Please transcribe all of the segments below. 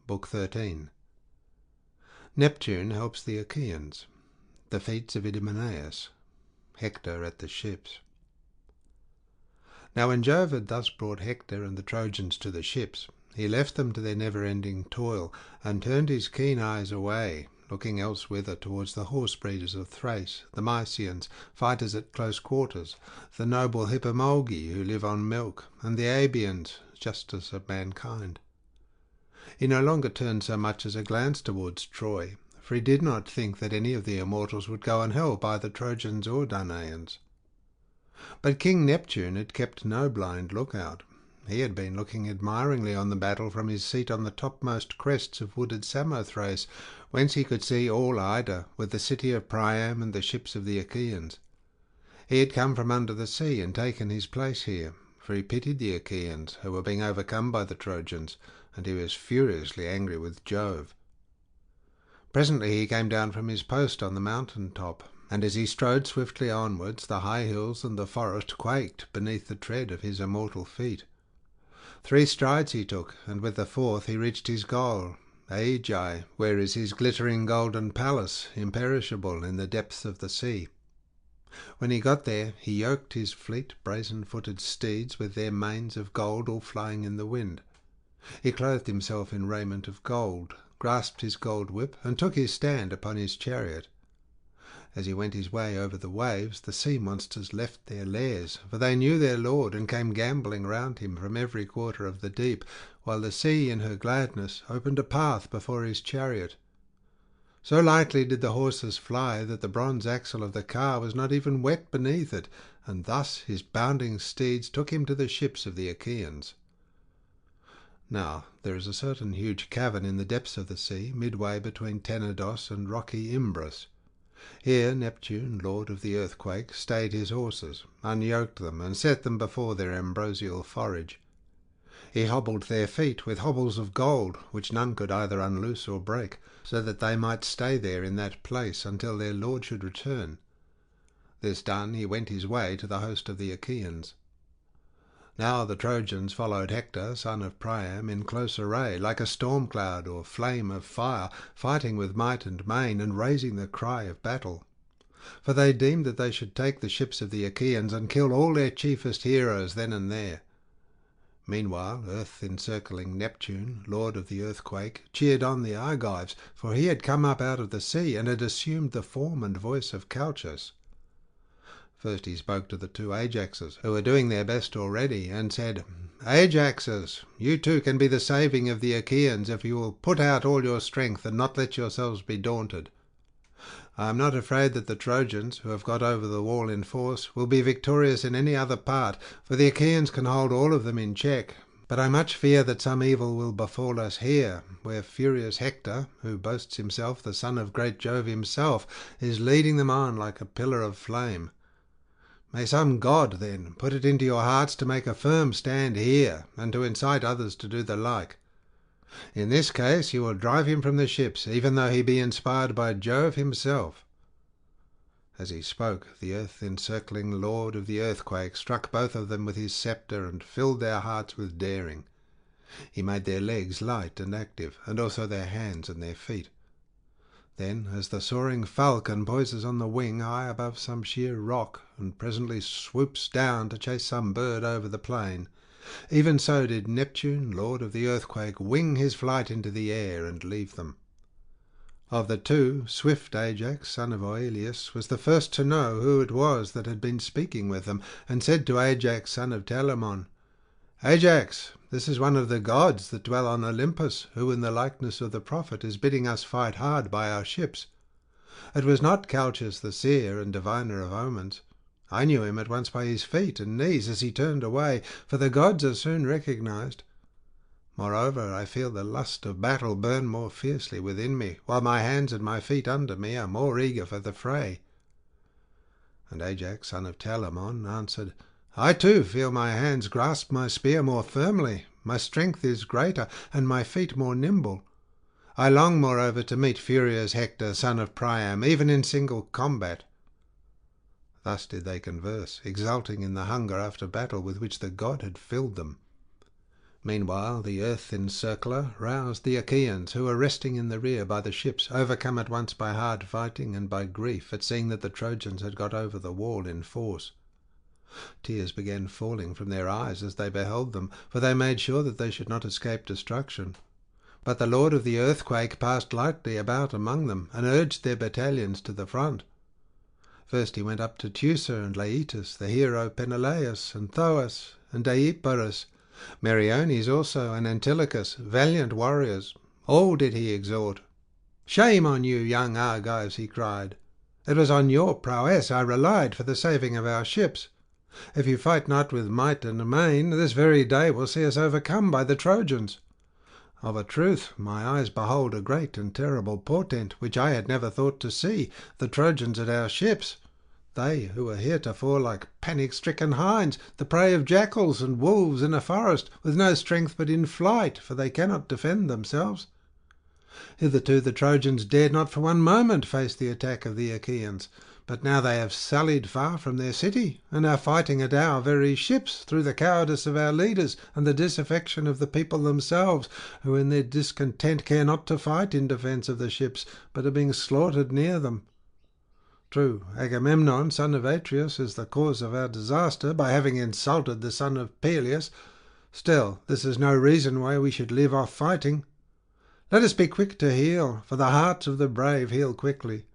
Book 13. Neptune helps the Achaeans. The feats of Idomeneus. Hector at the ships. Now when Jove had thus brought Hector and the Trojans to the ships, he left them to their never-ending toil, and turned his keen eyes away, looking elsewhither towards the horse-breeders of Thrace, the Mysians, fighters at close quarters, the noble Hippomolgi who live on milk, and the Abians, justice of mankind. He no longer turned so much as a glance towards Troy, for he did not think that any of the immortals would go and help either Trojans or Danaans. But King Neptune had kept no blind lookout. He had been looking admiringly on the battle from his seat on the topmost crests of wooded Samothrace, whence he could see all Ida, with the city of Priam and the ships of the Achaeans. He had come from under the sea and taken his place here, for he pitied the Achaeans, who were being overcome by the Trojans, and he was furiously angry with Jove. Presently he came down from his post on the mountain top, and as he strode swiftly onwards, the high hills and the forest quaked beneath the tread of his immortal feet. 3 strides he took, and with the 4th he reached his goal, Aegis, where is his glittering golden palace, imperishable in the depths of the sea. When he got there, he yoked his fleet, brazen-footed steeds with their manes of gold all flying in the wind. He clothed himself in raiment of gold, grasped his gold whip, and took his stand upon his chariot. As he went his way over the waves, the sea monsters left their lairs, for they knew their lord, and came gambolling round him from every quarter of the deep, while the sea in her gladness opened a path before his chariot. So lightly did the horses fly that the bronze axle of the car was not even wet beneath it, and thus his bounding steeds took him to the ships of the Achaeans. Now there is a certain huge cavern in the depths of the sea, midway between Tenedos and rocky Imbrus. Here Neptune, lord of the earthquake, stayed his horses, unyoked them, and set them before their ambrosial forage. He hobbled their feet with hobbles of gold, which none could either unloose or break, so that they might stay there in that place until their lord should return. This done, he went his way to the host of the Achaeans. Now the Trojans followed Hector, son of Priam, in close array, like a storm cloud or flame of fire, fighting with might and main, and raising the cry of battle. For they deemed that they should take the ships of the Achaeans, and kill all their chiefest heroes then and there. Meanwhile, earth-encircling Neptune, lord of the earthquake, cheered on the Argives, for he had come up out of the sea, and had assumed the form and voice of Calchas. First he spoke to the 2 Ajaxes, who were doing their best already, and said, "Ajaxes, you too can be the saving of the Achaeans if you will put out all your strength and not let yourselves be daunted. I am not afraid that the Trojans, who have got over the wall in force, will be victorious in any other part, for the Achaeans can hold all of them in check. But I much fear that some evil will befall us here, where furious Hector, who boasts himself the son of great Jove himself, is leading them on like a pillar of flame. May some god, then, put it into your hearts to make a firm stand here, and to incite others to do the like. In this case you will drive him from the ships, even though he be inspired by Jove himself." As he spoke, the earth-encircling lord of the earthquake struck both of them with his sceptre, and filled their hearts with daring. He made their legs light and active, and also their hands and their feet. Then, as the soaring falcon poises on the wing high above some sheer rock, and presently swoops down to chase some bird over the plain, even so did Neptune, lord of the earthquake, wing his flight into the air and leave them. Of the 2, swift Ajax, son of Oileus, was the first to know who it was that had been speaking with them, and said to Ajax, son of Telamon, "Ajax, this is one of the gods that dwell on Olympus, who in the likeness of the prophet is bidding us fight hard by our ships. It was not Calchas the seer and diviner of omens. I knew him at once by his feet and knees as he turned away, for the gods are soon recognized. Moreover, I feel the lust of battle burn more fiercely within me, while my hands and my feet under me are more eager for the fray." And Ajax, son of Telamon, answered, "I too feel my hands grasp my spear more firmly, my strength is greater, and my feet more nimble. I long, moreover, to meet furious Hector, son of Priam, even in single combat." Thus did they converse, exulting in the hunger after battle with which the god had filled them. Meanwhile the earth encircler roused the Achaeans, who were resting in the rear by the ships, overcome at once by hard fighting and by grief at seeing that the Trojans had got over the wall in force. Tears began falling from their eyes as they beheld them, for they made sure that they should not escape destruction. But the lord of the earthquake passed lightly about among them, and urged their battalions to the front. First he went up to Teucer and Laetus, the hero Peneleus, and Thoas, and Deipyrus, Meriones also, and Antilochus, valiant warriors. All did he exhort. "Shame on you, young Argives," he cried. "It was on your prowess I relied for the saving of our ships. If you fight not with might and main, this very day will see us overcome by the Trojans. Of a truth, my eyes behold a great and terrible portent, which I had never thought to see, the Trojans at our ships. They who were heretofore like panic-stricken hinds, the prey of jackals and wolves in a forest, with no strength but in flight, for they cannot defend themselves. Hitherto the Trojans dared not for one moment face the attack of the Achaeans, but now they have sallied far from their city, and are fighting at our very ships, through the cowardice of our leaders and the disaffection of the people themselves, who in their discontent care not to fight in defence of the ships, but are being slaughtered near them. True, Agamemnon, son of Atreus, is the cause of our disaster, by having insulted the son of Peleus. Still, this is no reason why we should leave off fighting. Let us be quick to heal, for the hearts of the brave heal quickly.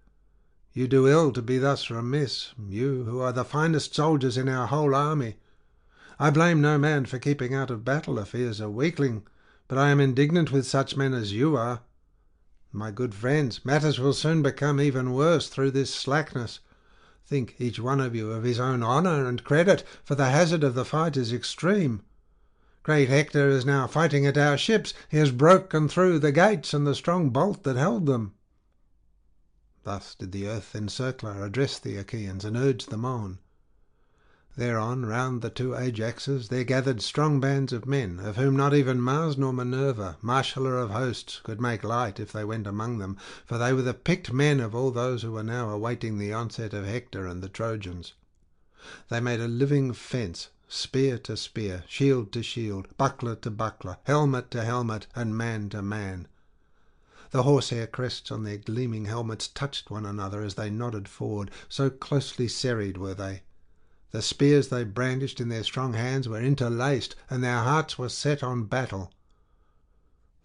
You do ill to be thus remiss, you who are the finest soldiers in our whole army. I blame no man for keeping out of battle if he is a weakling, but I am indignant with such men as you are. My good friends, matters will soon become even worse through this slackness. Think each one of you of his own honour and credit, for the hazard of the fight is extreme. Great Hector is now fighting at our ships. He has broken through the gates and the strong bolt that held them." Thus did the earth encircler address the Achaeans, and urge them on. Thereon, round the two Ajaxes, there gathered strong bands of men, of whom not even Mars nor Minerva, marshaller of hosts, could make light if they went among them, for they were the picked men of all those who were now awaiting the onset of Hector and the Trojans. They made a living fence, spear to spear, shield to shield, buckler to buckler, helmet to helmet, and man to man. The horsehair crests on their gleaming helmets touched one another as they nodded forward, so closely serried were they. The spears they brandished in their strong hands were interlaced, and their hearts were set on battle.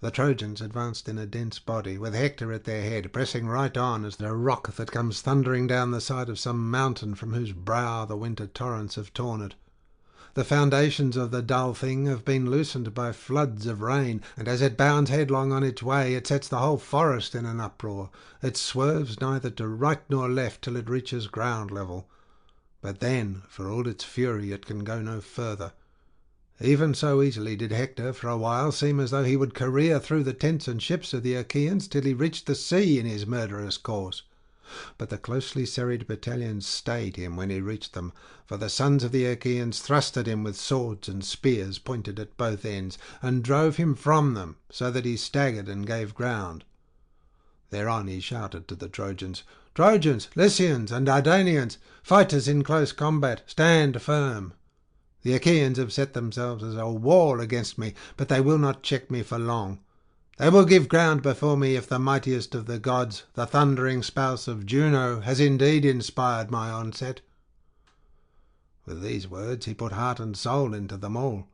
The Trojans advanced in a dense body, with Hector at their head, pressing right on as the rock that comes thundering down the side of some mountain from whose brow the winter torrents have torn it. The foundations of the dull thing have been loosened by floods of rain, and as it bounds headlong on its way, it sets the whole forest in an uproar. It swerves neither to right nor left till it reaches ground level. But then, for all its fury, it can go no further. Even so easily did Hector for a while seem as though he would career through the tents and ships of the Achaeans till he reached the sea in his murderous course. But the closely serried battalions stayed him when he reached them, for the sons of the Achaeans thrust at him with swords and spears pointed at both ends, and drove him from them, so that he staggered and gave ground. Thereon he shouted to the Trojans, "Trojans, Lycians, and Dardanians, fighters in close combat, stand firm. The Achaeans have set themselves as a wall against me, but they will not check me for long. They will give ground before me if the mightiest of the gods, the thundering spouse of Juno, has indeed inspired my onset." With these words he put heart and soul into them all.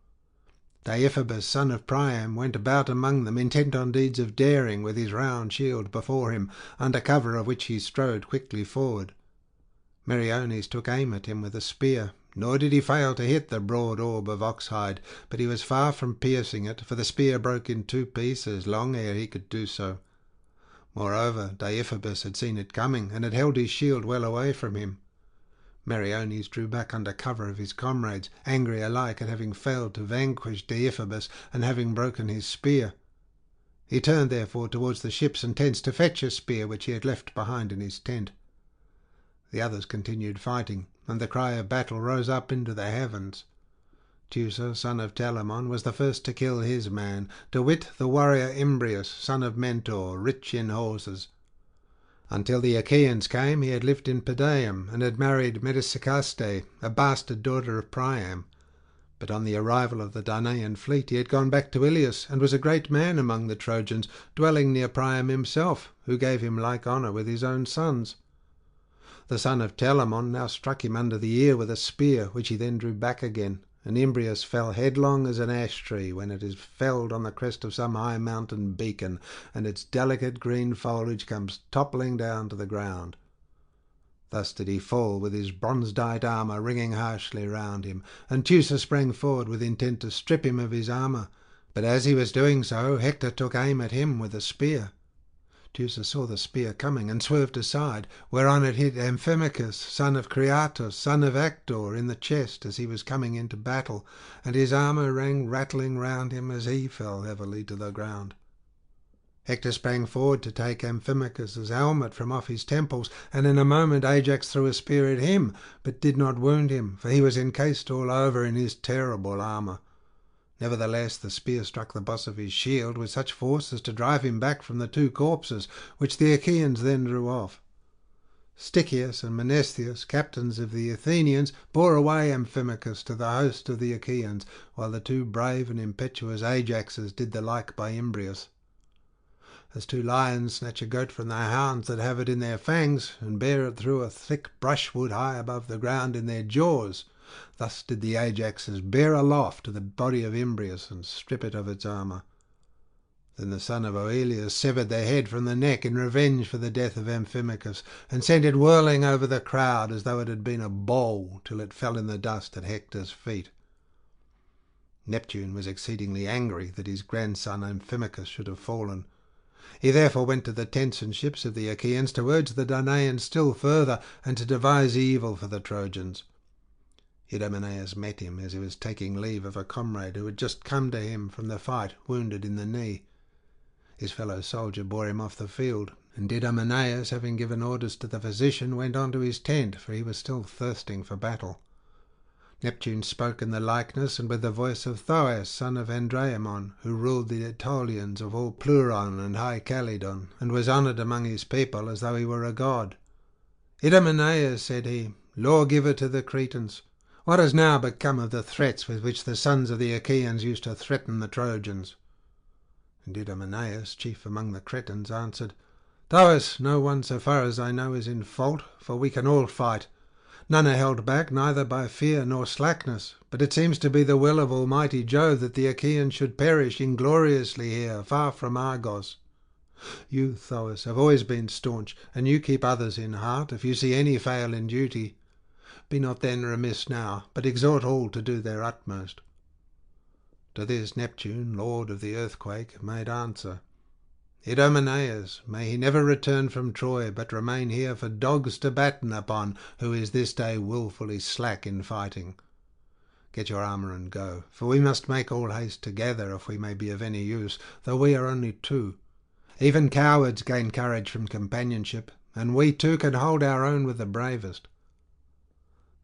Deiphobus, son of Priam, went about among them, intent on deeds of daring, with his round shield before him, under cover of which he strode quickly forward. Meriones took aim at him with a spear, nor did he fail to hit the broad orb of oxhide, but he was far from piercing it, for the spear broke in two pieces long ere he could do so. Moreover, Deiphobus had seen it coming, and had held his shield well away from him. Meriones drew back under cover of his comrades, angry alike at having failed to vanquish Deiphobus and having broken his spear. He turned therefore towards the ships and tents to fetch a spear which he had left behind in his tent. The others continued fighting, and the cry of battle rose up into the heavens. Teucer, son of Telamon, was the first to kill his man, to wit the warrior Imbrius, son of Mentor, rich in horses. Until the Achaeans came, he had lived in Pedaeum, and had married Medesicaste, a bastard daughter of Priam. But on the arrival of the Danaan fleet he had gone back to Ilius, and was a great man among the Trojans, dwelling near Priam himself, who gave him like honour with his own sons. The son of Telamon now struck him under the ear with a spear, which he then drew back again, and Imbrius fell headlong as an ash tree when it is felled on the crest of some high mountain beacon, and its delicate green foliage comes toppling down to the ground. Thus did he fall, with his bronze-dyed armour ringing harshly round him, and Teucer sprang forward with intent to strip him of his armour. But as he was doing so, Hector took aim at him with a spear. Teucer saw the spear coming, and swerved aside, whereon it hit Amphimachus, son of Creatus, son of Hector, in the chest as he was coming into battle, and his armour rang rattling round him as he fell heavily to the ground. Hector sprang forward to take Amphimachus's helmet from off his temples, and in a moment Ajax threw a spear at him, but did not wound him, for he was encased all over in his terrible armour. Nevertheless the spear struck the boss of his shield with such force as to drive him back from the two corpses, which the Achaeans then drew off. Stichius and Mnestheus, captains of the Athenians, bore away Amphimachus to the host of the Achaeans, while the two brave and impetuous Ajaxes did the like by Imbrius. As two lions snatch a goat from their hounds that have it in their fangs, and bear it through a thick brushwood high above the ground in their jaws, thus did the Ajaxes bear aloft the body of Imbrius and strip it of its armour. Then the son of Oileus severed the head from the neck in revenge for the death of Amphimachus, and sent it whirling over the crowd as though it had been a ball, till it fell in the dust at Hector's feet. Neptune was exceedingly angry that his grandson Amphimachus should have fallen. He therefore went to the tents and ships of the Achaeans to urge the Danaans still further, and to devise evil for the Trojans. Idomeneus met him as he was taking leave of a comrade who had just come to him from the fight, wounded in the knee. His fellow soldier bore him off the field, and Idomeneus, having given orders to the physician, went on to his tent, for he was still thirsting for battle. Neptune spoke in the likeness and with the voice of Thoas, son of Andraemon, who ruled the Aetolians of all Pleuron and high Calydon, and was honoured among his people as though he were a god. "Idomeneus," said he, "lawgiver to the Cretans, what has now become of the threats with which the sons of the Achaeans used to threaten the Trojans?" And Idomeneus, chief among the Cretans, answered, "Thoas, no one so far as I know is in fault, for we can all fight. None are held back neither by fear nor slackness, but it seems to be the will of almighty Jove that the Achaeans should perish ingloriously here, far from Argos. You, Thoas, have always been staunch, and you keep others in heart, if you see any fail in duty. Be not then remiss now, but exhort all to do their utmost." To this Neptune, lord of the earthquake, made answer, "Idomeneus, may he never return from Troy, but remain here for dogs to batten upon, who is this day wilfully slack in fighting. Get your armour and go, for we must make all haste together if we may be of any use, though we are only two. Even cowards gain courage from companionship, and we too can hold our own with the bravest."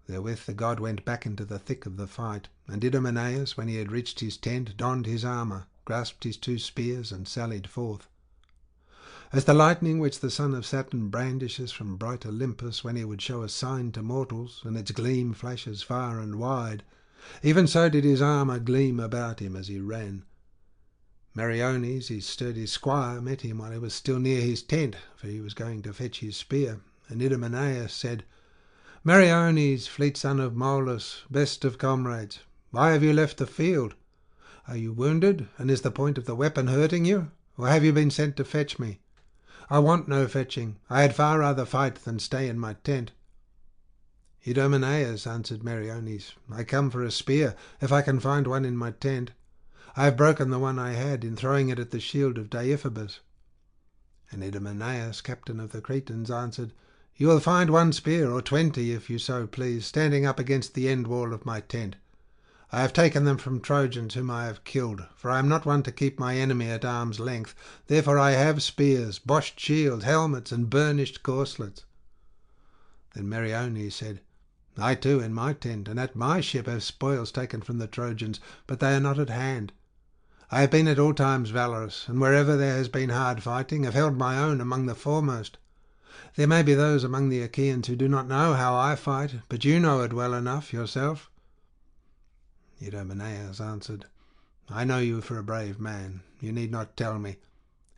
Therewith the god went back into the thick of the fight, and Idomeneus, when he had reached his tent, donned his armour, grasped his two spears, and sallied forth. As the lightning which the son of Saturn brandishes from bright Olympus when he would show a sign to mortals, and its gleam flashes far and wide, even so did his armour gleam about him as he ran. Meriones, his sturdy squire, met him while he was still near his tent, for he was going to fetch his spear, and Idomeneus said, "Meriones, fleet son of Molus, best of comrades, why have you left the field? Are you wounded, and is the point of the weapon hurting you, or have you been sent to fetch me? I want no fetching. I had far rather fight than stay in my tent." "Idomeneus," answered Meriones, "I come for a spear, if I can find one in my tent. I have broken the one I had in throwing it at the shield of Deiphobus." And Idomeneus, captain of the Cretans, answered, "You will find one spear, or 20, if you so please, standing up against the end wall of my tent. I have taken them from Trojans whom I have killed, for I am not one to keep my enemy at arm's length. Therefore I have spears, boshed shields, helmets, and burnished corslets." Then Meriones said, "I too in my tent and at my ship have spoils taken from the Trojans, but they are not at hand. I have been at all times valorous, and wherever there has been hard fighting have held my own among the foremost. There may be those among the Achaeans who do not know how I fight, but you know it well enough yourself." Idomeneus answered, "I know you for a brave man. You need not tell me.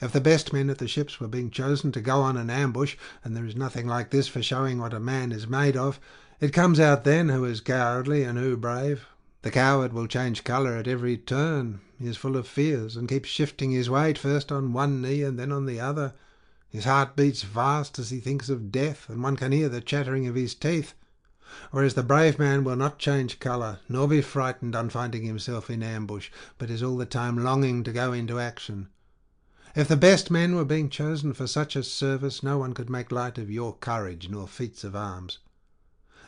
If the best men at the ships were being chosen to go on an ambush, and there is nothing like this for showing what a man is made of, it comes out then who is cowardly and who brave. The coward will change colour at every turn. He is full of fears, and keeps shifting his weight first on one knee and then on the other. His heart beats fast as he thinks of death, and one can hear the chattering of his teeth. Whereas the brave man will not change colour, nor be frightened on finding himself in ambush, but is all the time longing to go into action. If the best men were being chosen for such a service, no one could make light of your courage nor feats of arms.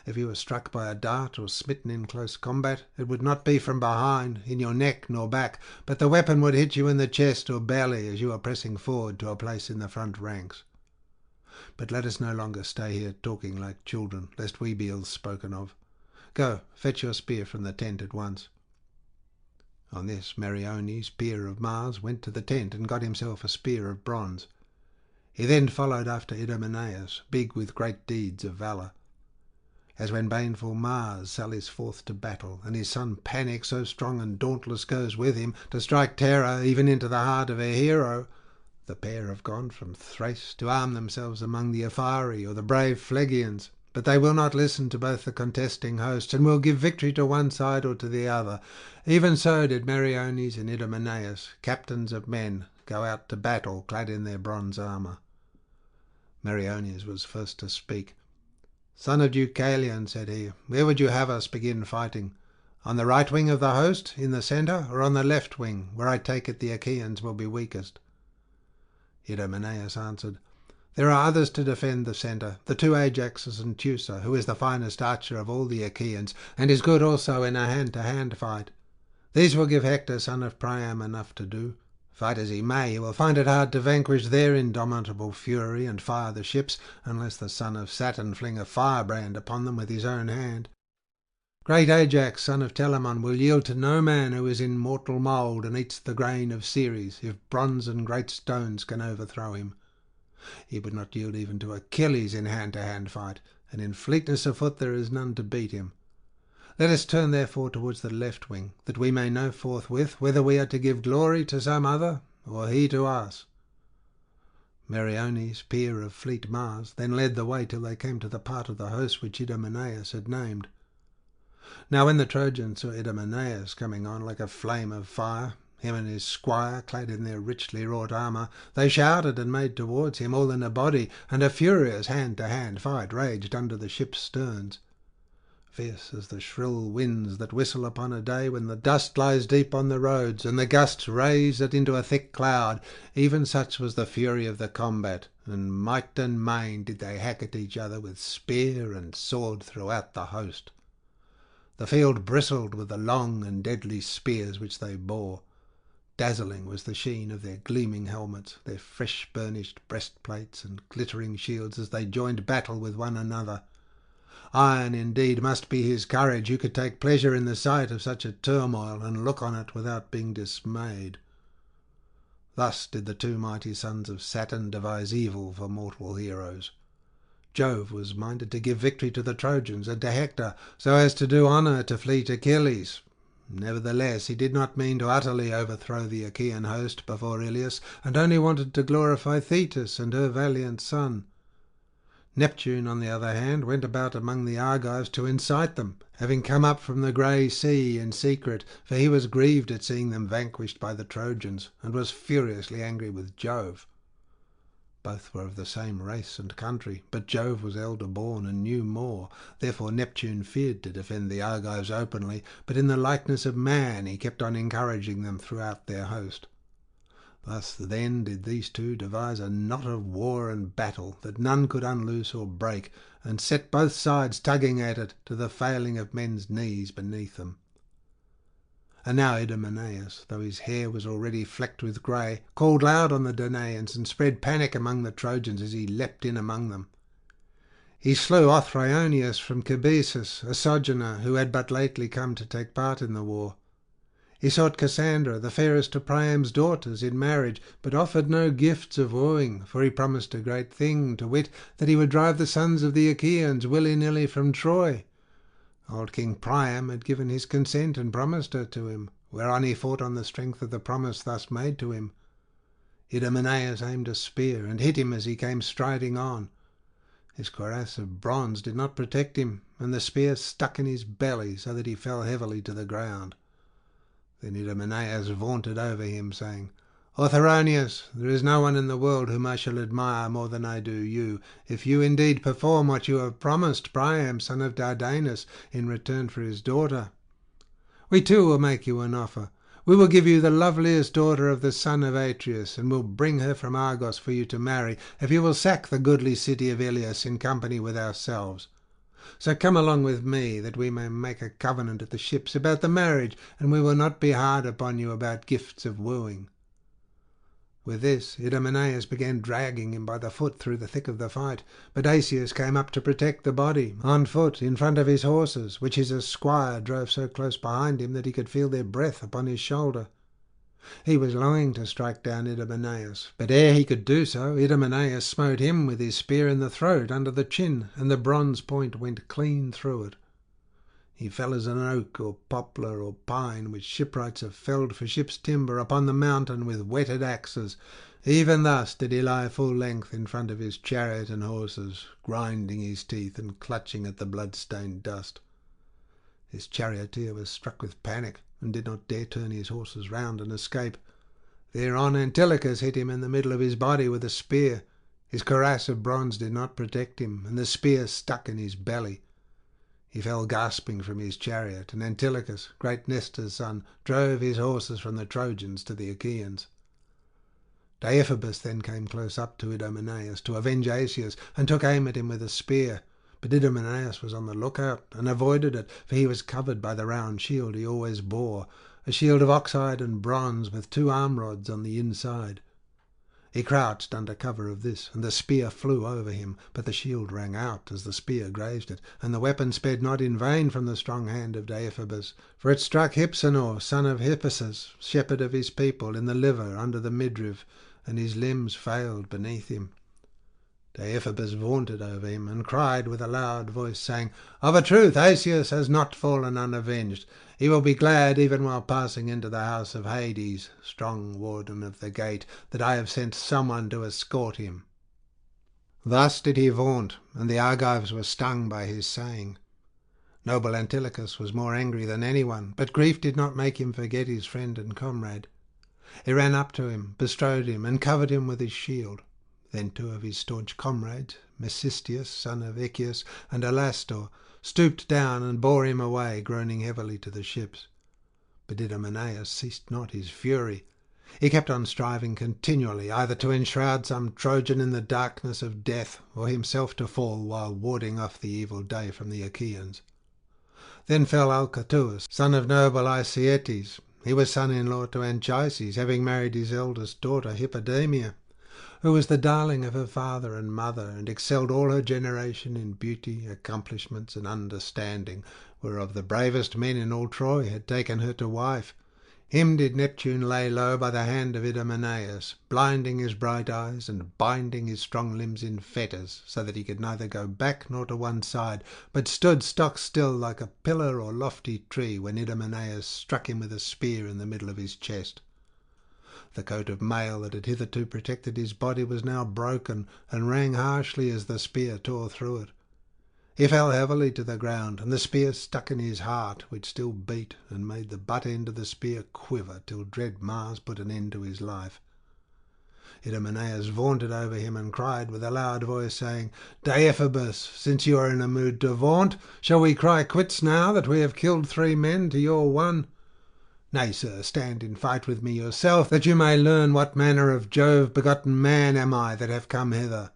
If you were struck by a dart or smitten in close combat, it would not be from behind, in your neck nor back, but the weapon would hit you in the chest or belly as you are pressing forward to a place in the front ranks. But let us no longer stay here talking like children, lest we be ill spoken of. Go, fetch your spear from the tent at once." On this Meriones, peer of Mars, went to the tent and got himself a spear of bronze. He then followed after Idomeneus, big with great deeds of valour. As when baneful Mars sallies forth to battle, and his son Panic, so strong and dauntless, goes with him, to strike terror even into the heart of a hero, the pair have gone from Thrace to arm themselves among the Ephari or the brave Phlegians, but they will not listen to both the contesting hosts, and will give victory to one side or to the other. Even so did Meriones and Idomeneus, captains of men, go out to battle clad in their bronze armour. Meriones was first to speak. "Son of Deucalion," said he, "where would you have us begin fighting? On the right wing of the host, in the centre, or on the left wing, where I take it the Achaeans will be weakest?" Idomeneus answered, "There are others to defend the centre, the two Ajaxes and Teucer, who is the finest archer of all the Achaeans, and is good also in a hand-to-hand fight. These will give Hector, son of Priam, enough to do. Fight as he may, he will find it hard to vanquish their indomitable fury and fire the ships, unless the son of Saturn fling a firebrand upon them with his own hand. Great Ajax, son of Telamon, will yield to no man who is in mortal mould and eats the grain of Ceres, if bronze and great stones can overthrow him. He would not yield even to Achilles in hand-to-hand fight, and in fleetness of foot there is none to beat him. Let us turn therefore towards the left wing, that we may know forthwith whether we are to give glory to some other, or he to us." Meriones, peer of fleet Mars, then led the way till they came to the part of the host which Idomeneus had named. Now when the Trojans saw Idomeneus coming on like a flame of fire, him and his squire clad in their richly wrought armour, they shouted and made towards him all in a body, and a furious hand-to-hand fight raged under the ship's sterns. Fierce as the shrill winds that whistle upon a day when the dust lies deep on the roads, and the gusts raise it into a thick cloud, even such was the fury of the combat, and might and main did they hack at each other with spear and sword throughout the host. The field bristled with the long and deadly spears which they bore. Dazzling was the sheen of their gleaming helmets, their fresh burnished breastplates and glittering shields as they joined battle with one another. Iron indeed must be his courage who could take pleasure in the sight of such a turmoil and look on it without being dismayed. Thus did the two mighty sons of Saturn devise evil for mortal heroes. Jove was minded to give victory to the Trojans and to Hector, so as to do honour to fleet Achilles. Nevertheless, he did not mean to utterly overthrow the Achaean host before Ilius, and only wanted to glorify Thetis and her valiant son. Neptune, on the other hand, went about among the Argives to incite them, having come up from the grey sea in secret, for he was grieved at seeing them vanquished by the Trojans, and was furiously angry with Jove. Both were of the same race and country, but Jove was elder born and knew more. Therefore Neptune feared to defend the Argives openly, but in the likeness of man he kept on encouraging them throughout their host. Thus then did these two devise a knot of war and battle that none could unloose or break, and set both sides tugging at it to the failing of men's knees beneath them. And now Idomeneus, though his hair was already flecked with grey, called loud on the Danaans and spread panic among the Trojans as he leapt in among them. He slew Othryoneus from Cabesus, a sojourner who had but lately come to take part in the war. He sought Cassandra, the fairest of Priam's daughters, in marriage, but offered no gifts of wooing, for he promised a great thing, to wit, that he would drive the sons of the Achaeans willy-nilly from Troy. Old King Priam had given his consent and promised her to him, whereon he fought on the strength of the promise thus made to him. Idomeneus aimed a spear and hit him as he came striding on. His cuirass of bronze did not protect him, and the spear stuck in his belly so that he fell heavily to the ground. Then Idomeneus vaunted over him, saying, "Othronius, there is no one in the world whom I shall admire more than I do you, if you indeed perform what you have promised Priam, son of Dardanus, in return for his daughter. We too will make you an offer. We will give you the loveliest daughter of the son of Atreus, and will bring her from Argos for you to marry, if you will sack the goodly city of Ilias in company with ourselves. So come along with me, that we may make a covenant at the ships about the marriage, and we will not be hard upon you about gifts of wooing." With this, Idomeneus began dragging him by the foot through the thick of the fight, but Asius came up to protect the body, on foot, in front of his horses, which his esquire drove so close behind him that he could feel their breath upon his shoulder. He was longing to strike down Idomeneus, but ere he could do so, Idomeneus smote him with his spear in the throat under the chin, and the bronze point went clean through it. He fell as an oak or poplar or pine which shipwrights have felled for ship's timber upon the mountain with whetted axes. Even thus did he lie full length in front of his chariot and horses, grinding his teeth and clutching at the blood-stained dust. His charioteer was struck with panic, and did not dare turn his horses round and escape. Thereon Antilochus hit him in the middle of his body with a spear. His cuirass of bronze did not protect him, and the spear stuck in his belly. He fell gasping from his chariot, and Antilochus, great Nestor's son, drove his horses from the Trojans to the Achaeans. Deiphobus then came close up to Idomeneus to avenge Asius, and took aim at him with a spear. But Idomeneus was on the lookout, and avoided it, for he was covered by the round shield he always bore, a shield of oxide and bronze with 2 arm rods on the inside. He crouched under cover of this, and the spear flew over him, but the shield rang out as the spear grazed it, and the weapon sped not in vain from the strong hand of Deiphobus, for it struck Hypsenor, son of Hephaestus, shepherd of his people, in the liver under the midriff, and his limbs failed beneath him. Deiphobus vaunted over him, and cried with a loud voice, saying, "Of a truth Asius has not fallen unavenged. He will be glad, even while passing into the house of Hades, strong warden of the gate, that I have sent someone to escort him." Thus did he vaunt, and the Argives were stung by his saying. Noble Antilochus was more angry than anyone, but grief did not make him forget his friend and comrade. He ran up to him, bestrode him, and covered him with his shield. Then 2 of his staunch comrades, Mecisteus, son of Echius, and Alastor, stooped down and bore him away, groaning heavily, to the ships. But Idomeneus ceased not his fury. He kept on striving continually, either to enshroud some Trojan in the darkness of death, or himself to fall while warding off the evil day from the Achaeans. Then fell Alcatuus, son of noble Icietes. He was son-in-law to Anchises, having married his eldest daughter Hippodamia, who was the darling of her father and mother, and excelled all her generation in beauty, accomplishments, and understanding, whereof the bravest men in all Troy had taken her to wife. Him did Neptune lay low by the hand of Idomeneus, blinding his bright eyes and binding his strong limbs in fetters, so that he could neither go back nor to one side, but stood stock still like a pillar or lofty tree when Idomeneus struck him with a spear in the middle of his chest. The coat of mail that had hitherto protected his body was now broken, and rang harshly as the spear tore through it. He fell heavily to the ground, and the spear stuck in his heart, which still beat, and made the butt end of the spear quiver till dread Mars put an end to his life. Idomeneus vaunted over him, and cried with a loud voice, saying, "Deiphobus, since you are in a mood to vaunt, shall we cry quits now that we have killed 3 men to your 1? Nay, sir, stand in fight with me yourself, that you may learn what manner of Jove-begotten man am I that have come hither.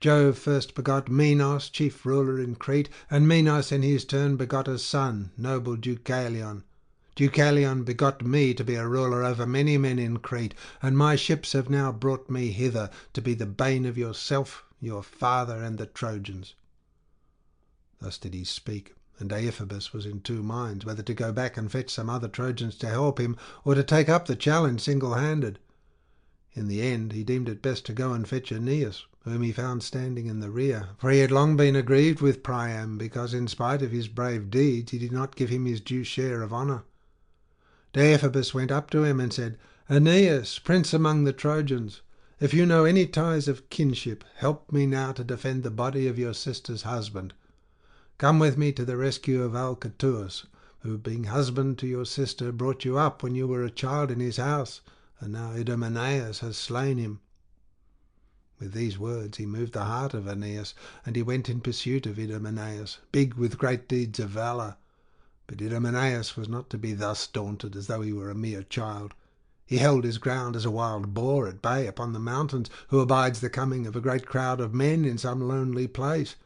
Jove first begot Minos, chief ruler in Crete, and Minos in his turn begot a son, noble Deucalion. Deucalion begot me to be a ruler over many men in Crete, and my ships have now brought me hither to be the bane of yourself, your father, and the Trojans." Thus did he speak, and Deiphobus was in 2 minds, whether to go back and fetch some other Trojans to help him, or to take up the challenge single-handed. In the end he deemed it best to go and fetch Aeneas, whom he found standing in the rear, for he had long been aggrieved with Priam, because in spite of his brave deeds he did not give him his due share of honour. Deiphobus went up to him and said, "Aeneas, prince among the Trojans, if you know any ties of kinship, help me now to defend the body of your sister's husband. Come with me to the rescue of Alcateuus, who, being husband to your sister, brought you up when you were a child in his house, and now Idomeneus has slain him." With these words he moved the heart of Aeneas, and he went in pursuit of Idomeneus, big with great deeds of valour. But Idomeneus was not to be thus daunted as though he were a mere child. He held his ground as a wild boar at bay upon the mountains, who abides the coming of a great crowd of men in some lonely place.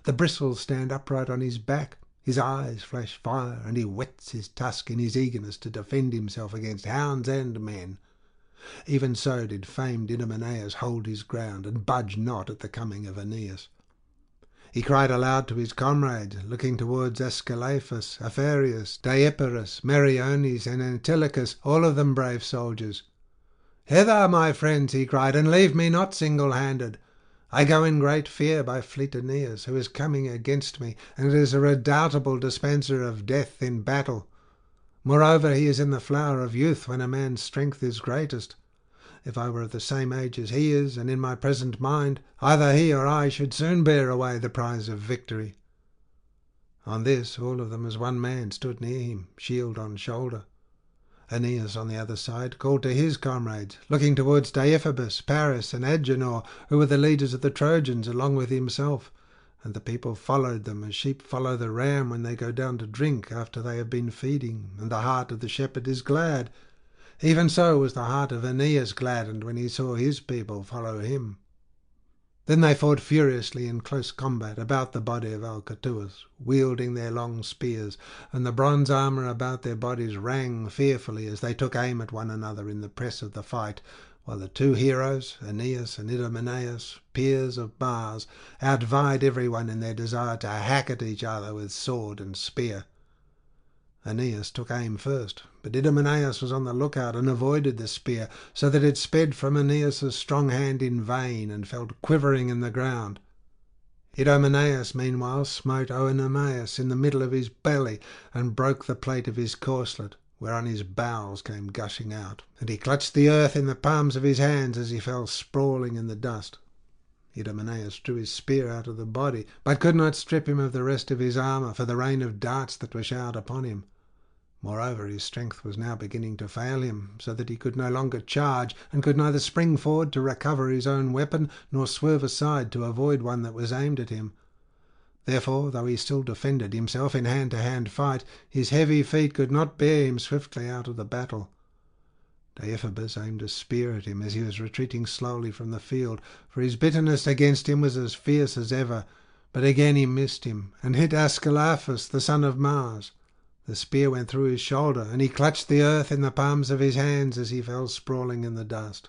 The bristles stand upright on his back, his eyes flash fire, and he whets his tusk in his eagerness to defend himself against hounds and men. Even so did famed Idomeneus hold his ground, and budge not at the coming of Aeneas. He cried aloud to his comrades, looking towards Ascalaphus, Aphareus, Deipyrus, Meriones, and Antilochus, all of them brave soldiers. "Hither, my friends," he cried, "and leave me not single-handed. I go in great fear by fleet Aeneas, who is coming against me, and is a redoubtable dispenser of death in battle. Moreover, he is in the flower of youth, when a man's strength is greatest. If I were of the same age as he is, and in my present mind, either he or I should soon bear away the prize of victory." On this, all of them as one man stood near him, shield on shoulder. Aeneas, on the other side, called to his comrades, looking towards Deiphobus, Paris, and Agenor, who were the leaders of the Trojans, along with himself, and the people followed them as sheep follow the ram when they go down to drink after they have been feeding, and the heart of the shepherd is glad. Even so was the heart of Aeneas gladdened when he saw his people follow him. Then they fought furiously in close combat about the body of Alcateuus, wielding their long spears, and the bronze armour about their bodies rang fearfully as they took aim at one another in the press of the fight, while the two heroes, Aeneas and Idomeneus, peers of Mars, outvied everyone in their desire to hack at each other with sword and spear. Aeneas took aim first, but Idomeneus was on the lookout and avoided the spear, so that it sped from Aeneas's strong hand in vain and fell quivering in the ground. Idomeneus meanwhile smote Oenomaus in the middle of his belly and broke the plate of his corslet, whereon his bowels came gushing out, and he clutched the earth in the palms of his hands as he fell sprawling in the dust. Idomeneus drew his spear out of the body, but could not strip him of the rest of his armour for the rain of darts that were showered upon him. Moreover, his strength was now beginning to fail him, so that he could no longer charge, and could neither spring forward to recover his own weapon, nor swerve aside to avoid one that was aimed at him. Therefore, though he still defended himself in hand-to-hand fight, his heavy feet could not bear him swiftly out of the battle. Deiphobus aimed a spear at him as he was retreating slowly from the field, for his bitterness against him was as fierce as ever, but again he missed him, and hit Ascalaphus, the son of Mars. The spear went through his shoulder, and he clutched the earth in the palms of his hands as he fell sprawling in the dust.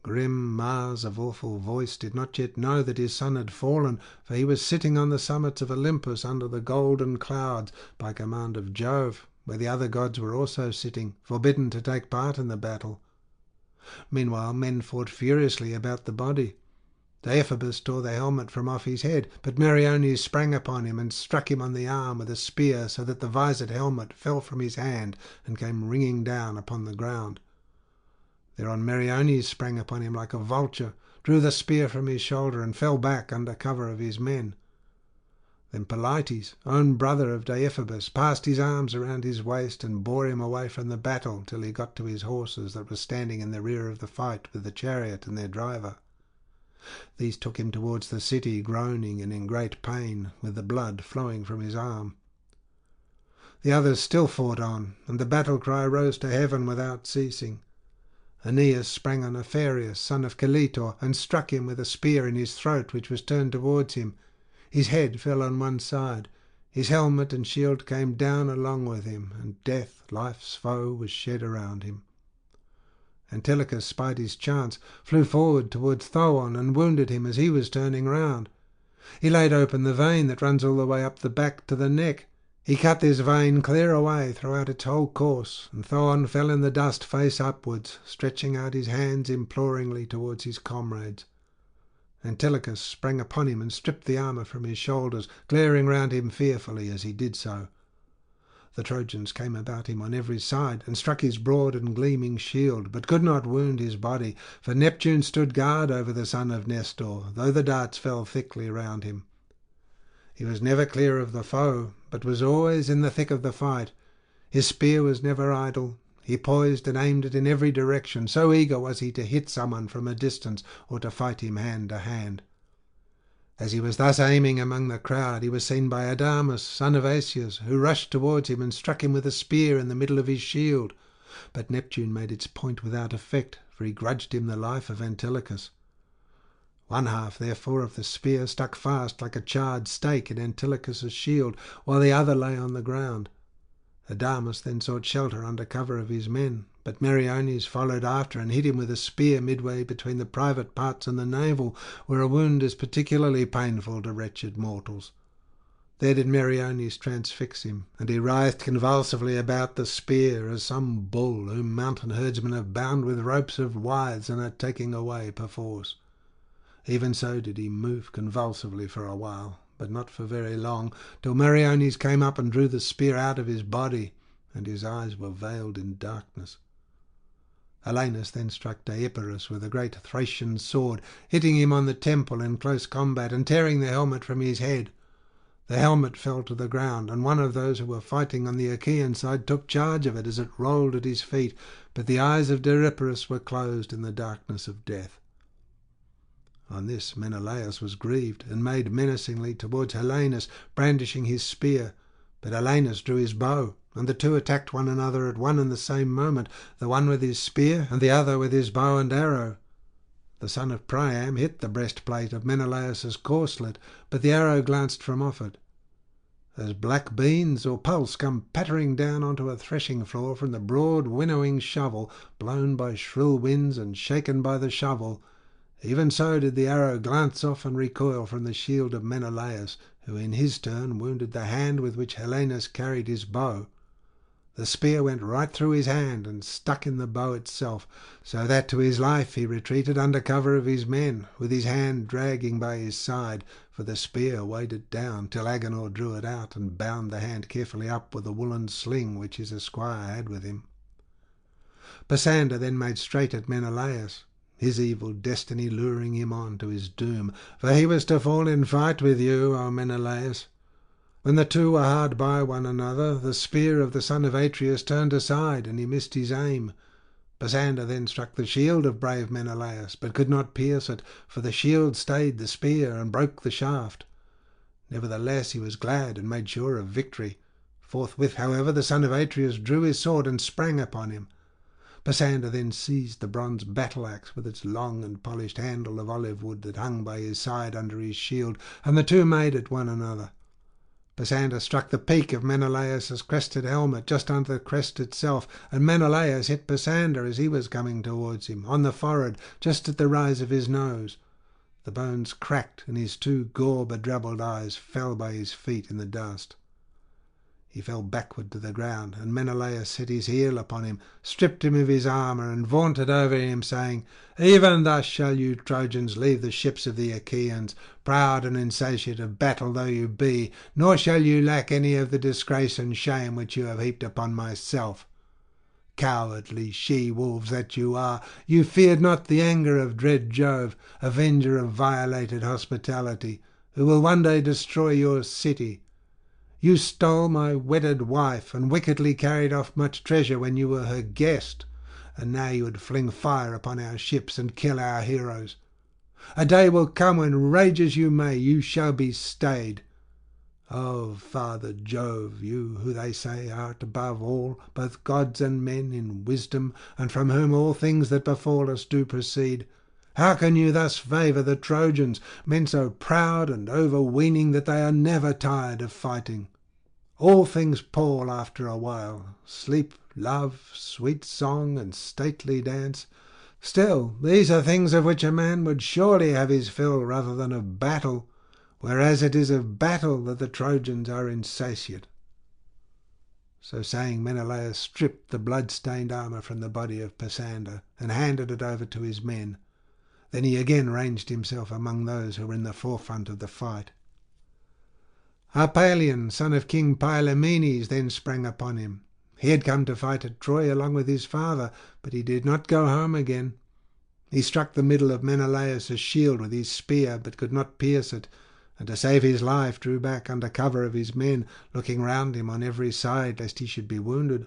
Grim Mars of awful voice did not yet know that his son had fallen, for he was sitting on the summits of Olympus under the golden clouds by command of Jove, where the other gods were also sitting, forbidden to take part in the battle. Meanwhile men fought furiously about the body. Deiphobus tore the helmet from off his head, but Meriones sprang upon him and struck him on the arm with a spear, so that the visored helmet fell from his hand and came ringing down upon the ground. Thereon Meriones sprang upon him like a vulture, drew the spear from his shoulder, and fell back under cover of his men. Then Polites, own brother of Deiphobus, passed his arms around his waist and bore him away from the battle till he got to his horses that were standing in the rear of the fight with the chariot and their driver. These took him towards the city, groaning and in great pain, with the blood flowing from his arm. The others still fought on, and the battle cry rose to heaven without ceasing. Aeneas sprang on Aphareus, son of Caletor, and struck him with a spear in his throat, which was turned towards him. His head fell on one side, his helmet and shield came down along with him, and death, life's foe, was shed around him. Antilochus spied his chance, flew forward towards Thoon, and wounded him as he was turning round. He laid open the vein that runs all the way up the back to the neck. He cut this vein clear away throughout its whole course, and Thorn fell in the dust face upwards, stretching out his hands imploringly towards his comrades. Antilochus sprang upon him and stripped the armour from his shoulders, glaring round him fearfully as he did so. The Trojans came about him on every side, and struck his broad and gleaming shield, but could not wound his body, for Neptune stood guard over the son of Nestor, though the darts fell thickly round him. He was never clear of the foe, but was always in the thick of the fight. His spear was never idle. He poised and aimed it in every direction, so eager was he to hit someone from a distance or to fight him hand to hand. As he was thus aiming among the crowd, he was seen by Adamas, son of Asius, who rushed towards him and struck him with a spear in the middle of his shield. But Neptune made its point without effect, for he grudged him the life of Antilochus. One half, therefore, of the spear stuck fast like a charred stake in Antilochus's shield, while the other lay on the ground. Adamas then sought shelter under cover of his men, but Meriones followed after and hit him with a spear midway between the private parts and the navel, where a wound is particularly painful to wretched mortals. There did Meriones transfix him, and he writhed convulsively about the spear as some bull whom mountain herdsmen have bound with ropes of withes and are taking away perforce. Even so did he move convulsively for a while, but not for very long, till Meriones came up and drew the spear out of his body, and his eyes were veiled in darkness. Helenus then struck Deipyrus with a great Thracian sword, hitting him on the temple in close combat and tearing the helmet from his head. The helmet fell to the ground, and one of those who were fighting on the Achaean side took charge of it as it rolled at his feet, but the eyes of Deipyrus were closed in the darkness of death. On this Menelaus was grieved, and made menacingly towards Helenus, brandishing his spear. But Helenus drew his bow, and the two attacked one another at one and the same moment, the one with his spear, and the other with his bow and arrow. The son of Priam hit the breastplate of Menelaus's corslet, but the arrow glanced from off it. As black beans or pulse come pattering down onto a threshing floor from the broad winnowing shovel, blown by shrill winds and shaken by the shovel, even so did the arrow glance off and recoil from the shield of Menelaus, who in his turn wounded the hand with which Helenus carried his bow. The spear went right through his hand and stuck in the bow itself, so that to his life he retreated under cover of his men, with his hand dragging by his side, for the spear weighed it down, till Agenor drew it out and bound the hand carefully up with a woollen sling which his esquire had with him. Pisander then made straight at Menelaus, his evil destiny luring him on to his doom, for he was to fall in fight with you, O Menelaus. When the two were hard by one another, the spear of the son of Atreus turned aside, and he missed his aim. Pisander then struck the shield of brave Menelaus, but could not pierce it, for the shield stayed the spear and broke the shaft. Nevertheless he was glad and made sure of victory. Forthwith, however, the son of Atreus drew his sword and sprang upon him. Pisander then seized the bronze battle-axe with its long and polished handle of olive wood that hung by his side under his shield, and the two made at one another. Pisander struck the peak of Menelaus's crested helmet just under the crest itself, and Menelaus hit Pisander as he was coming towards him, on the forehead, just at the rise of his nose. The bones cracked, and his two gore-bedrabbled eyes fell by his feet in the dust. He fell backward to the ground, and Menelaus set his heel upon him, stripped him of his armour, and vaunted over him, saying, "Even thus shall you Trojans leave the ships of the Achaeans, proud and insatiate of battle though you be, nor shall you lack any of the disgrace and shame which you have heaped upon myself. Cowardly she-wolves that you are, you feared not the anger of dread Jove, avenger of violated hospitality, who will one day destroy your city. You stole my wedded wife, and wickedly carried off much treasure when you were her guest, and now you would fling fire upon our ships and kill our heroes. A day will come when, rage as you may, you shall be stayed. O Father Jove, you who they say art above all, both gods and men, in wisdom, and from whom all things that befall us do proceed, how can you thus favour the Trojans, men so proud and overweening that they are never tired of fighting? All things pall after a while, sleep, love, sweet song, and stately dance. Still, these are things of which a man would surely have his fill rather than of battle, whereas it is of battle that the Trojans are insatiate. So saying, Menelaus stripped the blood-stained armour from the body of Pisander and handed it over to his men. Then he again ranged himself among those who were in the forefront of the fight. Harpalion, son of King Pylaemenes, then sprang upon him. He had come to fight at Troy along with his father, but he did not go home again. He struck the middle of Menelaus's shield with his spear, but could not pierce it, and to save his life drew back under cover of his men, looking round him on every side lest he should be wounded.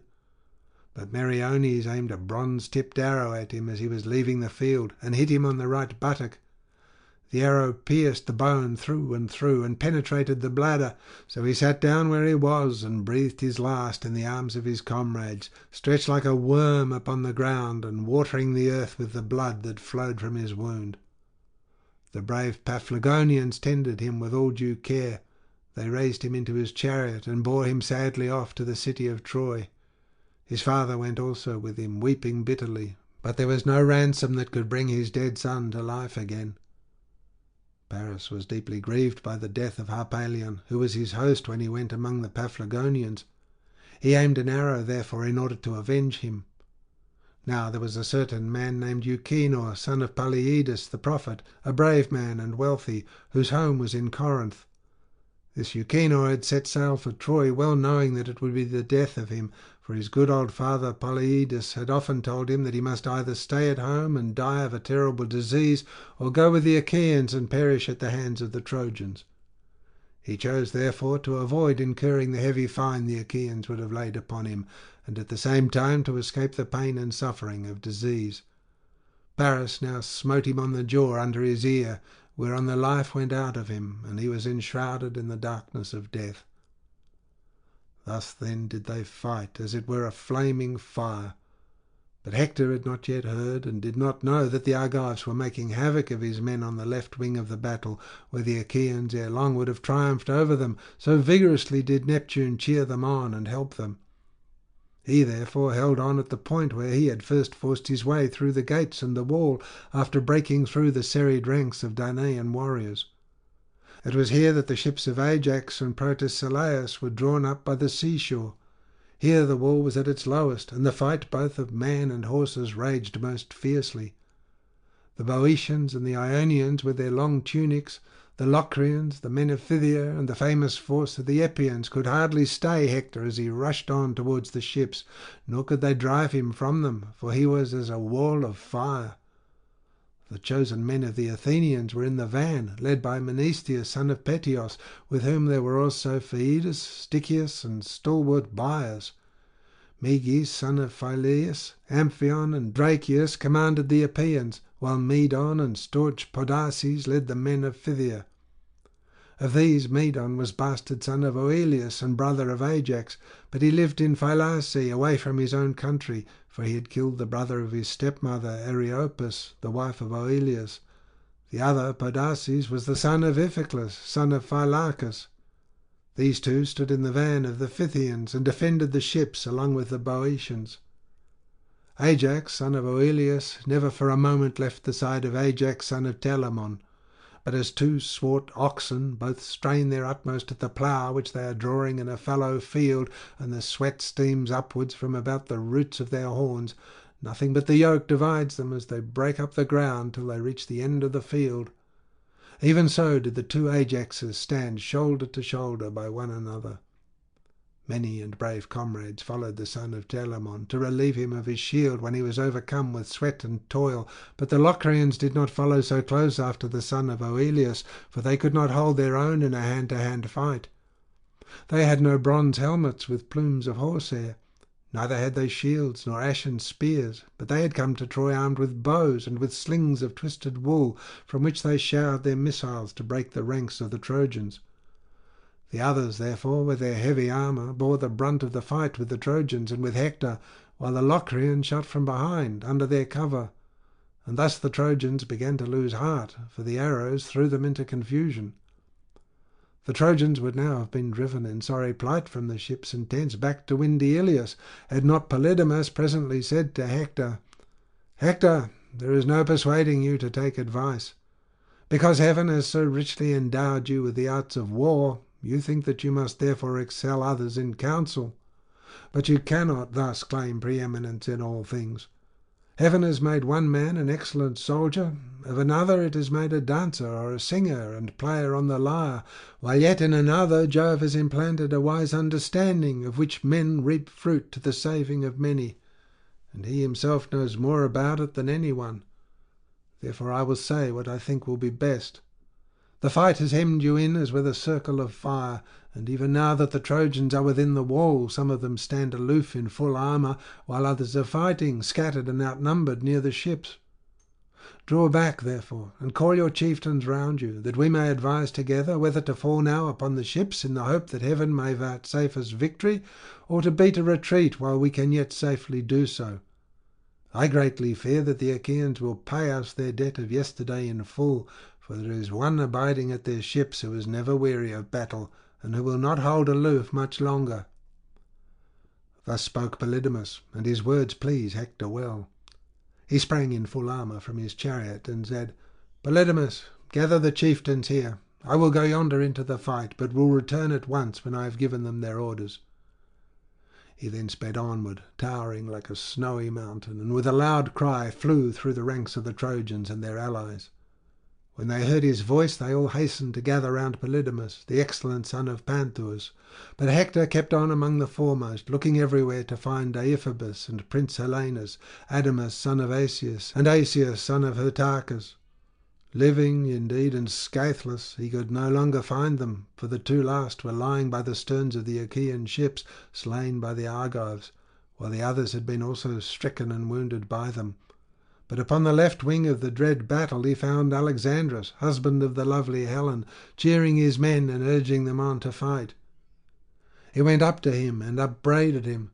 But Meriones aimed a bronze-tipped arrow at him as he was leaving the field, and hit him on the right buttock. The arrow pierced the bone through and penetrated the bladder, so he sat down where he was and breathed his last in the arms of his comrades, stretched like a worm upon the ground and watering the earth with the blood that flowed from his wound. The brave Paphlagonians tended him with all due care. They raised him into his chariot and bore him sadly off to the city of Troy. His father went also with him, weeping bitterly, but there was no ransom that could bring his dead son to life again. Paris was deeply grieved by the death of Harpalion, who was his host when he went among the Paphlagonians. He aimed an arrow, therefore, in order to avenge him. Now there was a certain man named Euchenor, son of Polyidus the prophet, a brave man and wealthy, whose home was in Corinth. This Euchenor had set sail for Troy, well knowing that it would be the death of him, for his good old father Polyidus had often told him that he must either stay at home and die of a terrible disease, or go with the Achaeans and perish at the hands of the Trojans. He chose therefore to avoid incurring the heavy fine the Achaeans would have laid upon him, and at the same time to escape the pain and suffering of disease. Paris now smote him on the jaw under his ear, whereon the life went out of him, and he was enshrouded in the darkness of death. Thus then did they fight, as it were a flaming fire. But Hector had not yet heard, and did not know that the Argives were making havoc of his men on the left wing of the battle, where the Achaeans ere long would have triumphed over them, so vigorously did Neptune cheer them on and help them. He therefore held on at the point where he had first forced his way through the gates and the wall, after breaking through the serried ranks of Danaan warriors. It was here that the ships of Ajax and Protesilaus were drawn up by the seashore. Here the wall was at its lowest, and the fight both of man and horses raged most fiercely. The Boeotians and the Ionians with their long tunics, the Locrians, the men of Phthia, and the famous force of the Epeans could hardly stay Hector as he rushed on towards the ships, nor could they drive him from them, for he was as a wall of fire. The chosen men of the Athenians were in the van, led by Mnestheus, son of Peteos, with whom there were also Phaedus, Stichius, and stalwart Bias. Meges, son of Phyleus, Amphion, and Dracius commanded the Epeans, while Medon and staunch Podaces led the men of Phthia. Of these Medon was bastard son of Oileus and brother of Ajax, but he lived in Phylace, away from his own country, for he had killed the brother of his stepmother Areopas, the wife of Oileus. The other, Podaces, was the son of Iphiclus, son of Phylacus. These two stood in the van of the Phthians and defended the ships along with the Boeotians. Ajax, son of Oileus, never for a moment left the side of Ajax, son of Telamon. But as two swart oxen both strain their utmost at the plough which they are drawing in a fallow field, and the sweat steams upwards from about the roots of their horns, nothing but the yoke divides them as they break up the ground till they reach the end of the field. Even so did the two Ajaxes stand shoulder to shoulder by one another. Many and brave comrades followed the son of Telamon to relieve him of his shield when he was overcome with sweat and toil, but the Locrians did not follow so close after the son of Oileus, for they could not hold their own in a hand-to-hand fight. They had no bronze helmets with plumes of horsehair, neither had they shields nor ashen spears, but they had come to Troy armed with bows and with slings of twisted wool, from which they showered their missiles to break the ranks of the Trojans. The others, therefore, with their heavy armour, bore the brunt of the fight with the Trojans and with Hector, while the Locrians shot from behind, under their cover. And thus the Trojans began to lose heart, for the arrows threw them into confusion. The Trojans would now have been driven in sorry plight from the ships and tents back to windy Ilios, had not Polydamas presently said to Hector, "Hector, there is no persuading you to take advice. Because heaven has so richly endowed you with the arts of war, you think that you must therefore excel others in counsel. But you cannot thus claim preeminence in all things. Heaven has made one man an excellent soldier, of another it has made a dancer or a singer and player on the lyre, while yet in another Jove has implanted a wise understanding, of which men reap fruit to the saving of many, and he himself knows more about it than any one. Therefore I will say what I think will be best. The fight has hemmed you in as with a circle of fire, and even now that the Trojans are within the wall, some of them stand aloof in full armour, while others are fighting, scattered and outnumbered near the ships. Draw back, therefore, and call your chieftains round you, that we may advise together whether to fall now upon the ships in the hope that heaven may vouchsafe us victory, or to beat a retreat while we can yet safely do so. I greatly fear that the Achaeans will pay us their debt of yesterday in full, for there is one abiding at their ships who is never weary of battle, and who will not hold aloof much longer." Thus spoke Polydamas, and his words pleased Hector well. He sprang in full armour from his chariot and said, "Polydamas, gather the chieftains here. I will go yonder into the fight, but will return at once when I have given them their orders." He then sped onward, towering like a snowy mountain, and with a loud cry flew through the ranks of the Trojans and their allies. When they heard his voice, they all hastened to gather round Polydamas, the excellent son of Panthous. But Hector kept on among the foremost, looking everywhere to find Deiphobus and Prince Helenus, Adamas son of Asius, and Asius son of Hyrtacus. Living, indeed, and scatheless, he could no longer find them, for the two last were lying by the sterns of the Achaean ships, slain by the Argives, while the others had been also stricken and wounded by them. But upon the left wing of the dread battle he found Alexandrus, husband of the lovely Helen, cheering his men and urging them on to fight. He went up to him and upbraided him.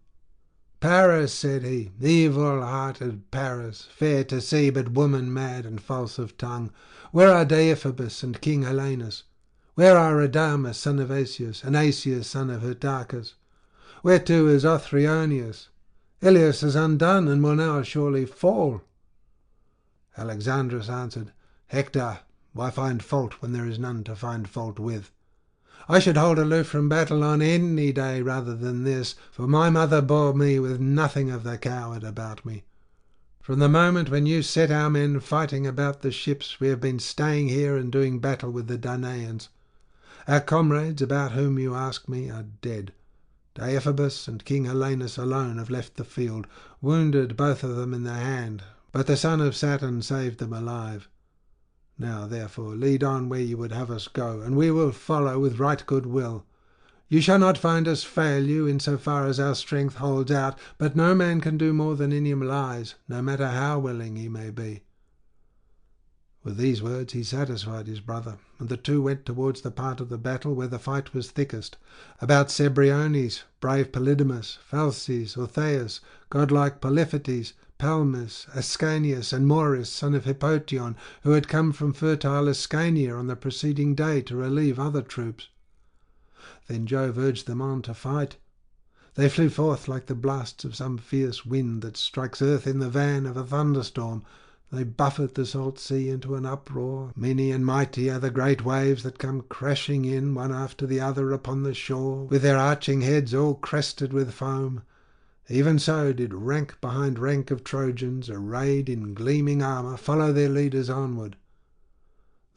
"Paris," said he, "evil-hearted Paris, fair to see but woman-mad and false of tongue, where are Deiphobus and King Helenus? Where are Adamas son of Asius and Asius son of Hyrtacus? Where too is Othryoneus? Ilias is undone and will now surely fall." Alexandrus answered, "Hector, why find fault when there is none to find fault with? I should hold aloof from battle on any day rather than this, for my mother bore me with nothing of the coward about me. From the moment when you set our men fighting about the ships, we have been staying here and doing battle with the Danaans. Our comrades, about whom you ask me, are dead. Deiphobus and King Helenus alone have left the field, wounded both of them in the hand, but the son of Saturn saved them alive. Now, therefore, lead on where you would have us go, and we will follow with right good will. You shall not find us fail you in so far as our strength holds out, but no man can do more than in him lies, no matter how willing he may be." With these words he satisfied his brother, and the two went towards the part of the battle where the fight was thickest, about Cebriones, brave Polydamas, Phalces, Orthaeus, godlike Polyphetes, Palmus, Ascanius, and Morus, son of Hippotion, who had come from fertile Ascania on the preceding day to relieve other troops. Then Jove urged them on to fight. They flew forth like the blasts of some fierce wind that strikes earth in the van of a thunderstorm. They buffet the salt sea into an uproar. Many and mighty are the great waves that come crashing in, one after the other, upon the shore, with their arching heads all crested with foam. Even so did rank behind rank of Trojans, arrayed in gleaming armour, follow their leaders onward.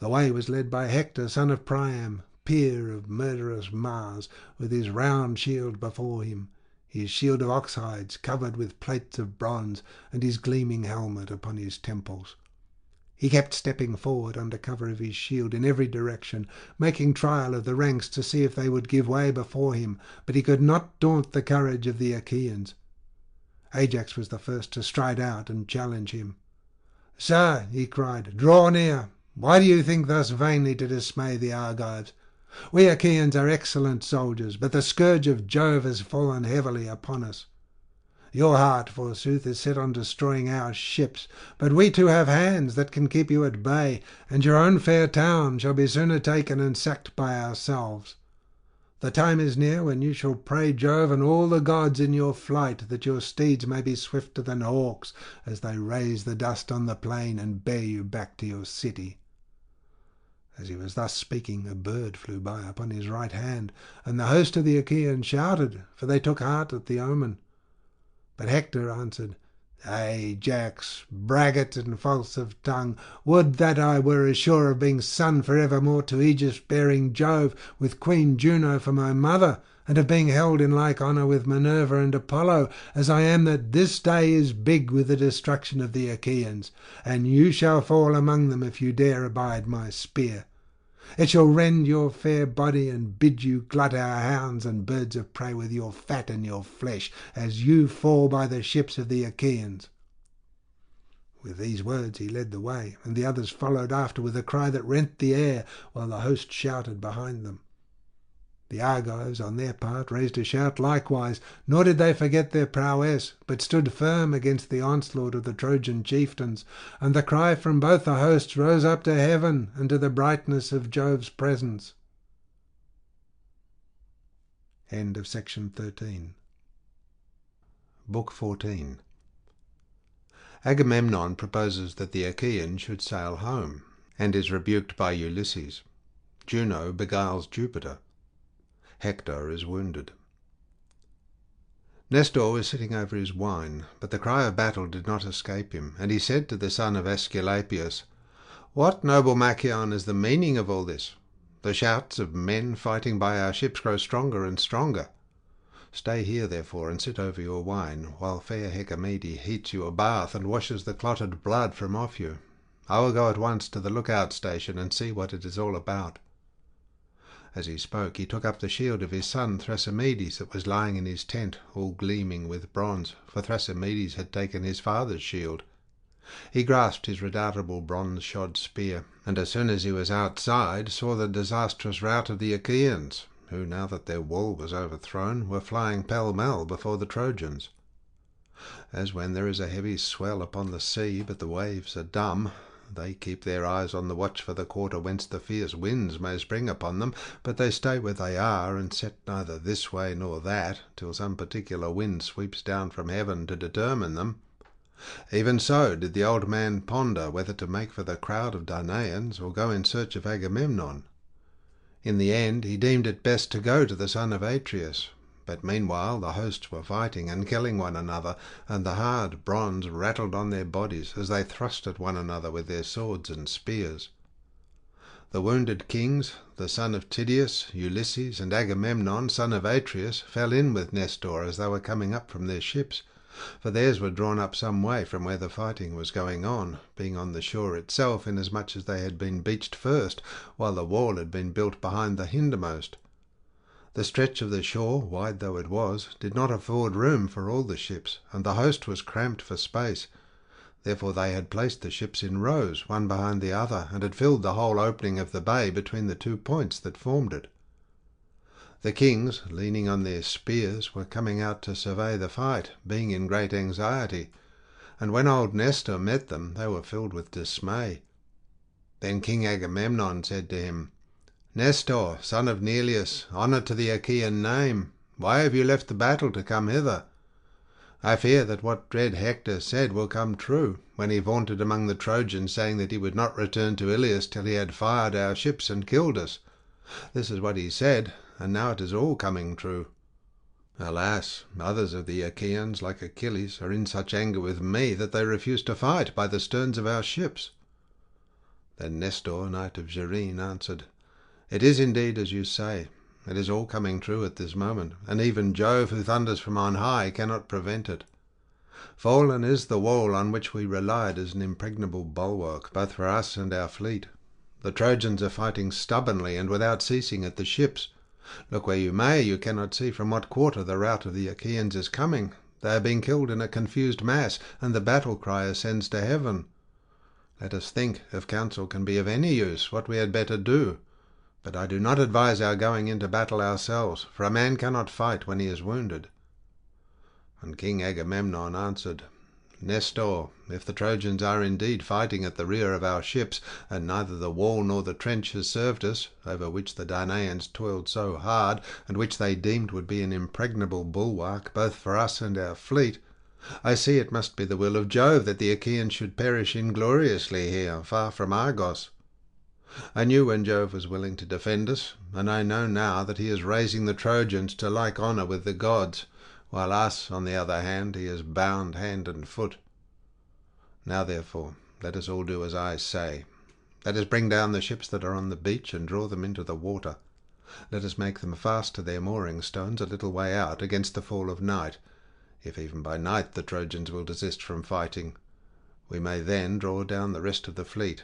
The way was led by Hector, son of Priam, peer of murderous Mars, with his round shield before him, his shield of ox hides covered with plates of bronze, and his gleaming helmet upon his temples. He kept stepping forward under cover of his shield in every direction, making trial of the ranks to see if they would give way before him, but he could not daunt the courage of the Achaeans. Ajax was the first to stride out and challenge him. "Sir," he cried, "draw near. Why do you think thus vainly to dismay the Argives? We Achaeans are excellent soldiers, but the scourge of Jove has fallen heavily upon us. Your heart, forsooth, is set on destroying our ships, but we too have hands that can keep you at bay, and your own fair town shall be sooner taken and sacked by ourselves. The time is near when you shall pray Jove and all the gods in your flight, that your steeds may be swifter than hawks as they raise the dust on the plain and bear you back to your city." As he was thus speaking, a bird flew by upon his right hand, and the host of the Achaeans shouted, for they took heart at the omen. But Hector answered, Ajax, braggart and false of tongue, would that I were as sure of being son for evermore to Aegis-bearing Jove, with Queen Juno for my mother, and of being held in like honour with Minerva and Apollo, as I am that this day is big with the destruction of the Achaeans, and you shall fall among them if you dare abide my spear. It shall rend your fair body, and bid you glut our hounds and birds of prey with your fat and your flesh, as you fall by the ships of the Achaeans." With these words he led the way, and the others followed after with a cry that rent the air, while the host shouted behind them. The Argives, on their part, raised a shout likewise, nor did they forget their prowess, but stood firm against the onslaught of the Trojan chieftains, and the cry from both the hosts rose up to heaven and to the brightness of Jove's presence. End of section 13. Book 14. Agamemnon proposes that the Achaeans should sail home, and is rebuked by Ulysses. Juno beguiles Jupiter. Hector is wounded. Nestor was sitting over his wine, but the cry of battle did not escape him, and he said to the son of Aesculapius, "What, noble Machaon, is the meaning of all this? The shouts of men fighting by our ships grow stronger and stronger. Stay here, therefore, and sit over your wine, while fair Hecamede heats you a bath and washes the clotted blood from off you. I will go at once to the lookout station and see what it is all about." As he spoke, he took up the shield of his son Thrasymedes that was lying in his tent, all gleaming with bronze, for Thrasymedes had taken his father's shield. He grasped his redoubtable bronze-shod spear, and as soon as he was outside, saw the disastrous rout of the Achaeans, who, now that their wall was overthrown, were flying pell-mell before the Trojans. As when there is a heavy swell upon the sea, but the waves are dumb, they keep their eyes on the watch for the quarter whence the fierce winds may spring upon them, but they stay where they are, and set neither this way nor that, till some particular wind sweeps down from heaven to determine them. Even so did the old man ponder whether to make for the crowd of Danaans, or go in search of Agamemnon. In the end he deemed it best to go to the son of Atreus. But meanwhile the hosts were fighting and killing one another, and the hard bronze rattled on their bodies as they thrust at one another with their swords and spears. The wounded kings, the son of Tydeus, Ulysses, and Agamemnon, son of Atreus, fell in with Nestor as they were coming up from their ships, for theirs were drawn up some way from where the fighting was going on, being on the shore itself, inasmuch as they had been beached first, while the wall had been built behind the hindermost. The stretch of the shore, wide though it was, did not afford room for all the ships, and the host was cramped for space. Therefore they had placed the ships in rows, one behind the other, and had filled the whole opening of the bay between the 2 points that formed it. The kings, leaning on their spears, were coming out to survey the fight, being in great anxiety, and when old Nestor met them, they were filled with dismay. Then King Agamemnon said to him, "Nestor, son of Neleus, honour to the Achaean name, why have you left the battle to come hither? I fear that what dread Hector said will come true, when he vaunted among the Trojans, saying that he would not return to Ilias till he had fired our ships and killed us. This is what he said, and now it is all coming true. Alas, others of the Achaeans, like Achilles, are in such anger with me that they refuse to fight by the sterns of our ships." Then Nestor, knight of Gerene, answered, "It is indeed as you say. It is all coming true at this moment, and even Jove, who thunders from on high, cannot prevent it. Fallen is the wall on which we relied as an impregnable bulwark, both for us and our fleet. The Trojans are fighting stubbornly and without ceasing at the ships. Look where you may, you cannot see from what quarter the rout of the Achaeans is coming. They are being killed in a confused mass, and the battle cry ascends to heaven. Let us think, if counsel can be of any use, what we had better do. But I do not advise our going into battle ourselves, for a man cannot fight when he is wounded." And King Agamemnon answered, "Nestor, if the Trojans are indeed fighting at the rear of our ships, and neither the wall nor the trench has served us, over which the Danaans toiled so hard, and which they deemed would be an impregnable bulwark both for us and our fleet, I see it must be the will of Jove that the Achaeans should perish ingloriously here, far from Argos. I knew when Jove was willing to defend us, and I know now that he is raising the Trojans to like honour with the gods, while us, on the other hand, he has bound hand and foot. Now, therefore, let us all do as I say. Let us bring down the ships that are on the beach and draw them into the water. Let us make them fast to their mooring stones a little way out against the fall of night. If even by night the Trojans will desist from fighting, we may then draw down the rest of the fleet.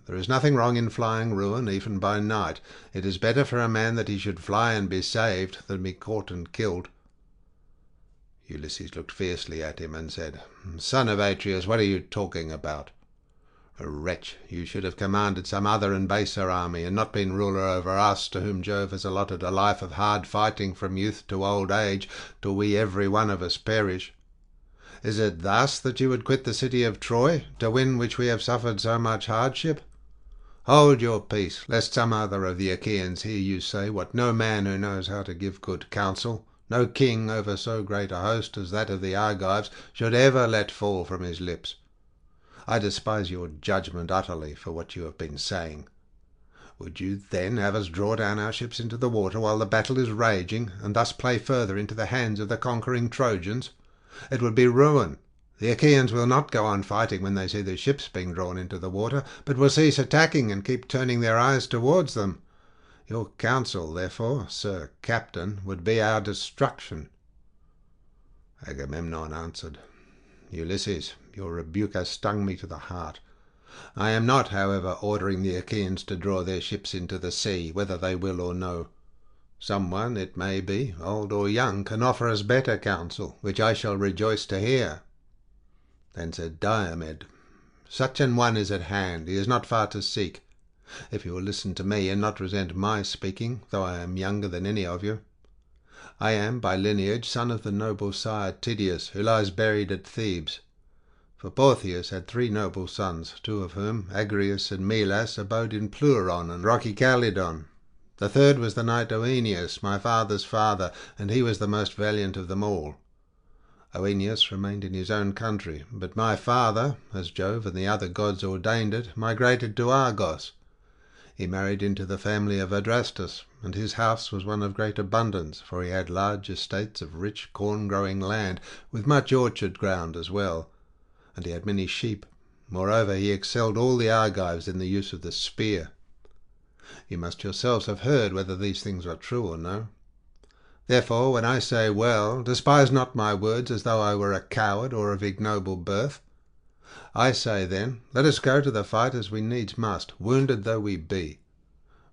There is nothing wrong in flying ruin even by night. It is better for a man that he should fly and be saved than be caught and killed. Ulysses looked fiercely at him and said, "Son of Atreus, what are you talking about? A wretch, you should have commanded some other and baser army, and not been ruler over us, to whom Jove has allotted a life of hard fighting from youth to old age, till we every one of us perish. Is it thus that you would quit the city of Troy, to win which we have suffered so much hardship? Hold your peace, lest some other of the Achaeans hear you say what no man who knows how to give good counsel, no king over so great a host as that of the Argives, should ever let fall from his lips. I despise your judgment utterly for what you have been saying. Would you then have us draw down our ships into the water while the battle is raging, and thus play further into the hands of the conquering Trojans? It would be ruin. The Achaeans will not go on fighting when they see the ships being drawn into the water, but will cease attacking and keep turning their eyes towards them. Your counsel, therefore, Sir Captain, would be our destruction." Agamemnon answered, "Ulysses, your rebuke has stung me to the heart. I am not, however, ordering the Achaeans to draw their ships into the sea, whether they will or no. Someone, it may be, old or young, can offer us better counsel, which I shall rejoice to hear." Then said Diomed, "Such an one is at hand, he is not far to seek. If you will listen to me, and not resent my speaking, though I am younger than any of you. I am, by lineage, son of the noble sire Tydeus, who lies buried at Thebes. For Portheus had 3 noble sons, 2 of whom, Agrius and Melas, abode in Pleuron and rocky Calydon. The third was the knight Oeneus, my father's father, and he was the most valiant of them all. Oeneus remained in his own country, but my father, as Jove and the other gods ordained it, migrated to Argos. He married into the family of Adrastus, and his house was one of great abundance, for he had large estates of rich corn-growing land, with much orchard ground as well, and he had many sheep. Moreover, he excelled all the Argives in the use of the spear. You must yourselves have heard whether these things are true or no. Therefore, when I say well, despise not my words as though I were a coward or of ignoble birth. I say, then, let us go to the fight as we needs must, wounded though we be.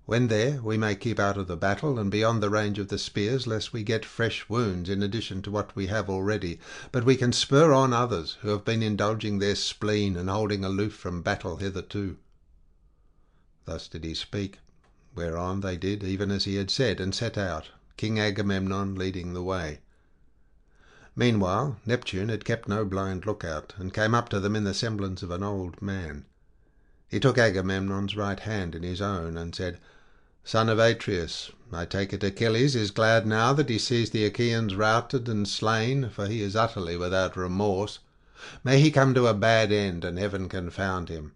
When there, we may keep out of the battle and beyond the range of the spears, lest we get fresh wounds in addition to what we have already, but we can spur on others who have been indulging their spleen and holding aloof from battle hitherto." Thus did he speak, whereon they did even as he had said, and set out, King Agamemnon leading the way. Meanwhile Neptune had kept no blind lookout, and came up to them in the semblance of an old man. He took Agamemnon's right hand in his own, and said, "Son of Atreus, I take it Achilles is glad now that he sees the Achaeans routed and slain, for he is utterly without remorse. May he come to a bad end, and heaven confound him.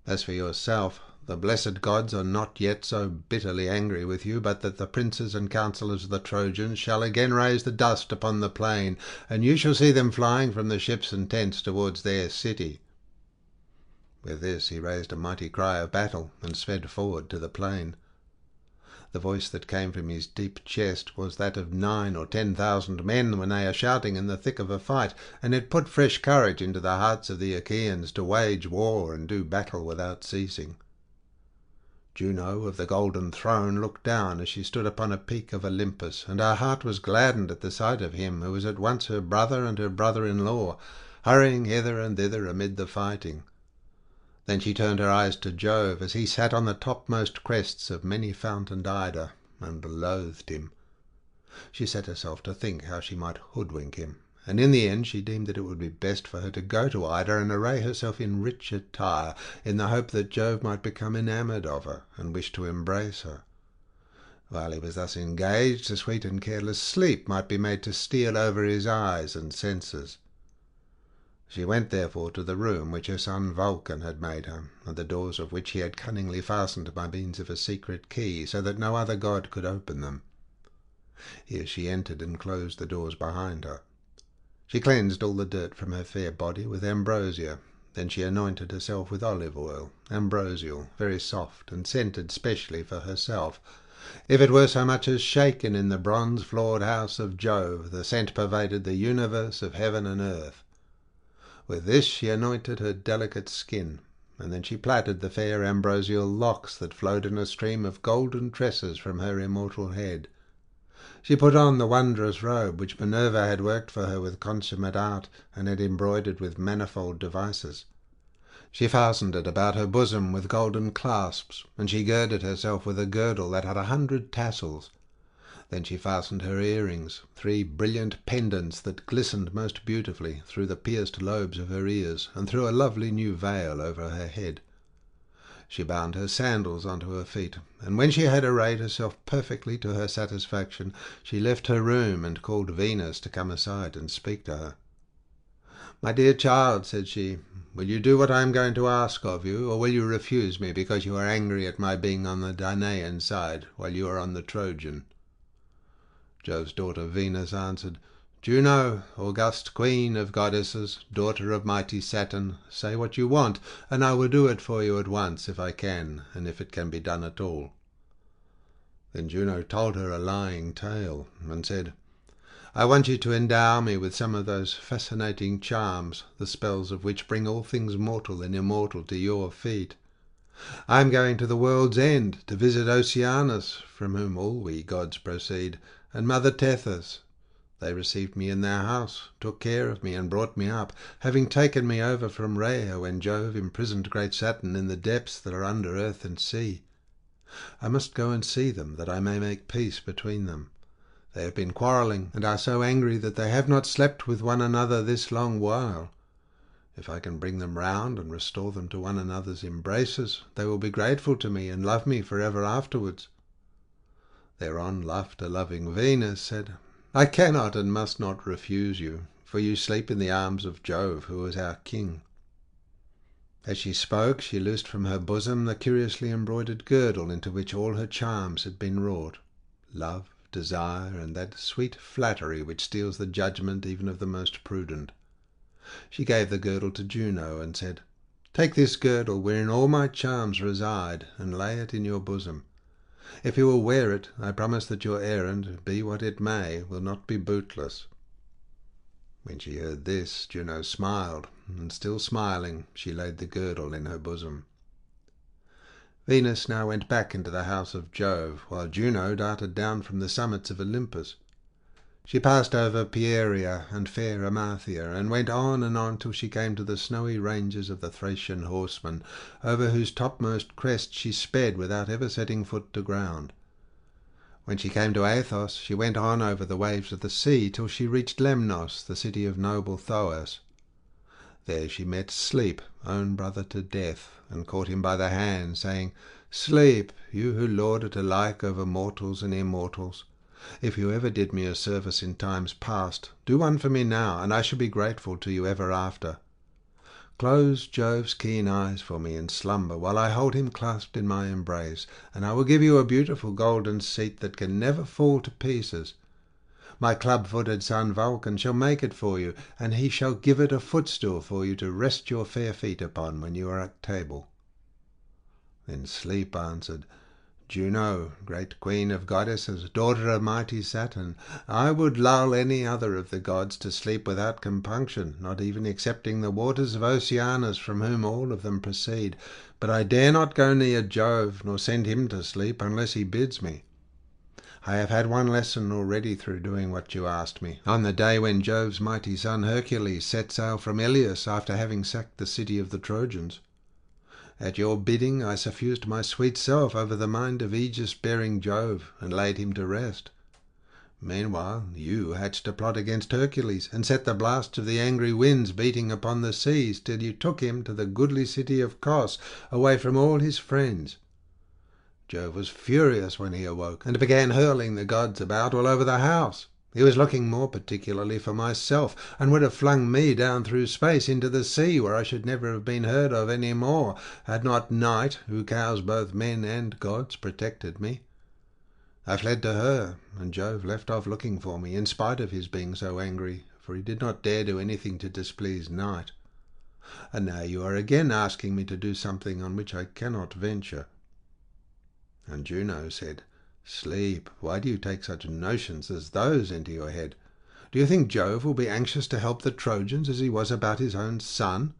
As for yourself, the blessed gods are not yet so bitterly angry with you, but that the princes and counsellors of the Trojans shall again raise the dust upon the plain, and you shall see them flying from the ships and tents towards their city." With this he raised a mighty cry of battle, and sped forward to the plain. The voice that came from his deep chest was that of 9,000 or 10,000 men when they are shouting in the thick of a fight, and it put fresh courage into the hearts of the Achaeans to wage war and do battle without ceasing. Juno of the golden throne looked down as she stood upon a peak of Olympus, and her heart was gladdened at the sight of him who was at once her brother and her brother-in-law, hurrying hither and thither amid the fighting. Then she turned her eyes to Jove, as he sat on the topmost crests of many-fountained Ida, and loathed him. She set herself to think how she might hoodwink him, and in the end she deemed that it would be best for her to go to Ida and array herself in rich attire, in the hope that Jove might become enamoured of her, and wish to embrace her. While he was thus engaged, a sweet and careless sleep might be made to steal over his eyes and senses. She went therefore to the room which her son Vulcan had made her, and the doors of which he had cunningly fastened by means of a secret key, so that no other god could open them. Here she entered and closed the doors behind her. She cleansed all the dirt from her fair body with ambrosia. Then she anointed herself with olive oil, ambrosial, very soft, and scented specially for herself. If it were so much as shaken in the bronze-floored house of Jove, the scent pervaded the universe of heaven and earth. With this she anointed her delicate skin, and then she plaited the fair ambrosial locks that flowed in a stream of golden tresses from her immortal head. She put on the wondrous robe which Minerva had worked for her with consummate art, and had embroidered with manifold devices. She fastened it about her bosom with golden clasps, and she girded herself with a girdle that had 100 tassels. Then she fastened her earrings, 3 brilliant pendants that glistened most beautifully, through the pierced lobes of her ears, and threw a lovely new veil over her head. She bound her sandals onto her feet, and when she had arrayed herself perfectly to her satisfaction, she left her room and called Venus to come aside and speak to her. "My dear child," said she, "will you do what I am going to ask of you, or will you refuse me because you are angry at my being on the Danaan side, while you are on the Trojan?" Jove's daughter Venus answered, "Juno, august queen of goddesses, daughter of mighty Saturn, say what you want, and I will do it for you at once, if I can, and if it can be done at all." Then Juno told her a lying tale, and said, "I want you to endow me with some of those fascinating charms, the spells of which bring all things mortal and immortal to your feet. I am going to the world's end, to visit Oceanus, from whom all we gods proceed, and Mother Tethys. They received me in their house, took care of me, and brought me up, having taken me over from Rhea when Jove imprisoned great Saturn in the depths that are under earth and sea. I must go and see them, that I may make peace between them. They have been quarrelling, and are so angry that they have not slept with one another this long while. If I can bring them round and restore them to one another's embraces, they will be grateful to me and love me for ever afterwards." Thereon laughter-loving Venus said, "I cannot and must not refuse you, for you sleep in the arms of Jove, who is our king." As she spoke, she loosed from her bosom the curiously embroidered girdle into which all her charms had been wrought, love, desire, and that sweet flattery which steals the judgment even of the most prudent. She gave the girdle to Juno, and said, "Take this girdle, wherein all my charms reside, and lay it in your bosom. If you will wear it, I promise that your errand, be what it may, will not be bootless." When she heard this, Juno smiled, and still smiling, she laid the girdle in her bosom. Venus now went back into the house of Jove, while Juno darted down from the summits of Olympus. She passed over Pieria and fair Amathia, and went on till she came to the snowy ranges of the Thracian horsemen, over whose topmost crest she sped without ever setting foot to ground. When she came to Athos, she went on over the waves of the sea till she reached Lemnos, the city of noble Thoas. There she met Sleep, own brother to Death, and caught him by the hand, saying, "Sleep, you who lord it alike over mortals and immortals, if you ever did me a service in times past, do one for me now, and I shall be grateful to you ever after. Close Jove's keen eyes for me in slumber, while I hold him clasped in my embrace, and I will give you a beautiful golden seat that can never fall to pieces. My club-footed son Vulcan shall make it for you, and he shall give it a footstool for you to rest your fair feet upon when you are at table." Then Sleep answered, "Juno, great queen of goddesses, daughter of mighty Saturn, I would lull any other of the gods to sleep without compunction, not even excepting the waters of Oceanus, from whom all of them proceed, but I dare not go near Jove, nor send him to sleep, unless he bids me. I have had one lesson already through doing what you asked me, on the day when Jove's mighty son Hercules set sail from Iliad after having sacked the city of the Trojans. At your bidding I suffused my sweet self over the mind of Aegis-bearing Jove, and laid him to rest. Meanwhile you hatched a plot against Hercules, and set the blasts of the angry winds beating upon the seas, till you took him to the goodly city of Kos, away from all his friends. Jove was furious when he awoke, and began hurling the gods about all over the house. He was looking more particularly for myself, and would have flung me down through space into the sea, where I should never have been heard of any more, had not Night, who cows both men and gods, protected me. I fled to her, and Jove left off looking for me, in spite of his being so angry, for he did not dare do anything to displease Night. And now you are again asking me to do something on which I cannot venture. And Juno said, Sleep, why do you take such notions as those into your head? Do you think Jove will be anxious to help the Trojans as he was about his own son?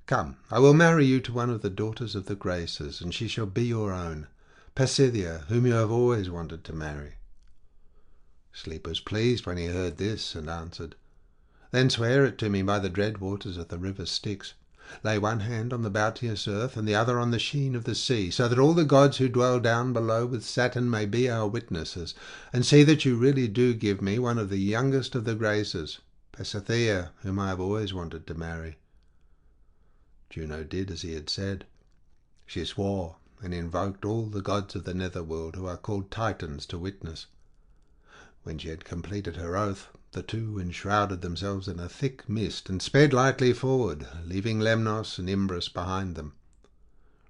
Come, I will marry you to one of the daughters of the Graces, and she shall be your own, Pasithea, whom you have always wanted to marry. Sleep was pleased when he heard this, and answered, Then swear it to me by the dread waters of the river Styx. Lay one hand on the bounteous earth, and the other on the sheen of the sea, so that all the gods who dwell down below with Saturn may be our witnesses, and see that you really do give me one of the youngest of the Graces, Pasithea, whom I have always wanted to marry. Juno did as he had said. She swore, and invoked all the gods of the netherworld, who are called Titans, to witness. When she had completed her oath, the two enshrouded themselves in a thick mist and sped lightly forward, leaving Lemnos and Imbros behind them.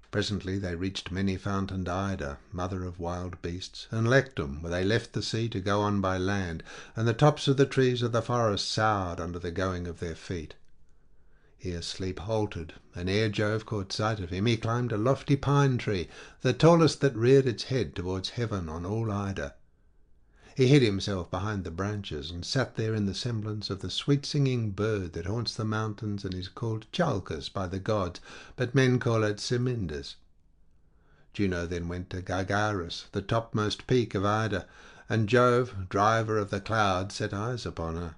Presently they reached many-fountained Ida, mother of wild beasts, and Lectum, where they left the sea to go on by land, and the tops of the trees of the forest soughed under the going of their feet. Here Sleep halted, and ere Jove caught sight of him, he climbed a lofty pine tree, the tallest that reared its head towards heaven on all Ida. He hid himself behind the branches, and sat there in the semblance of the sweet-singing bird that haunts the mountains and is called Chalcas by the gods, but men call it Semindus. Juno then went to Gargarus, the topmost peak of Ida, and Jove, driver of the clouds, set eyes upon her.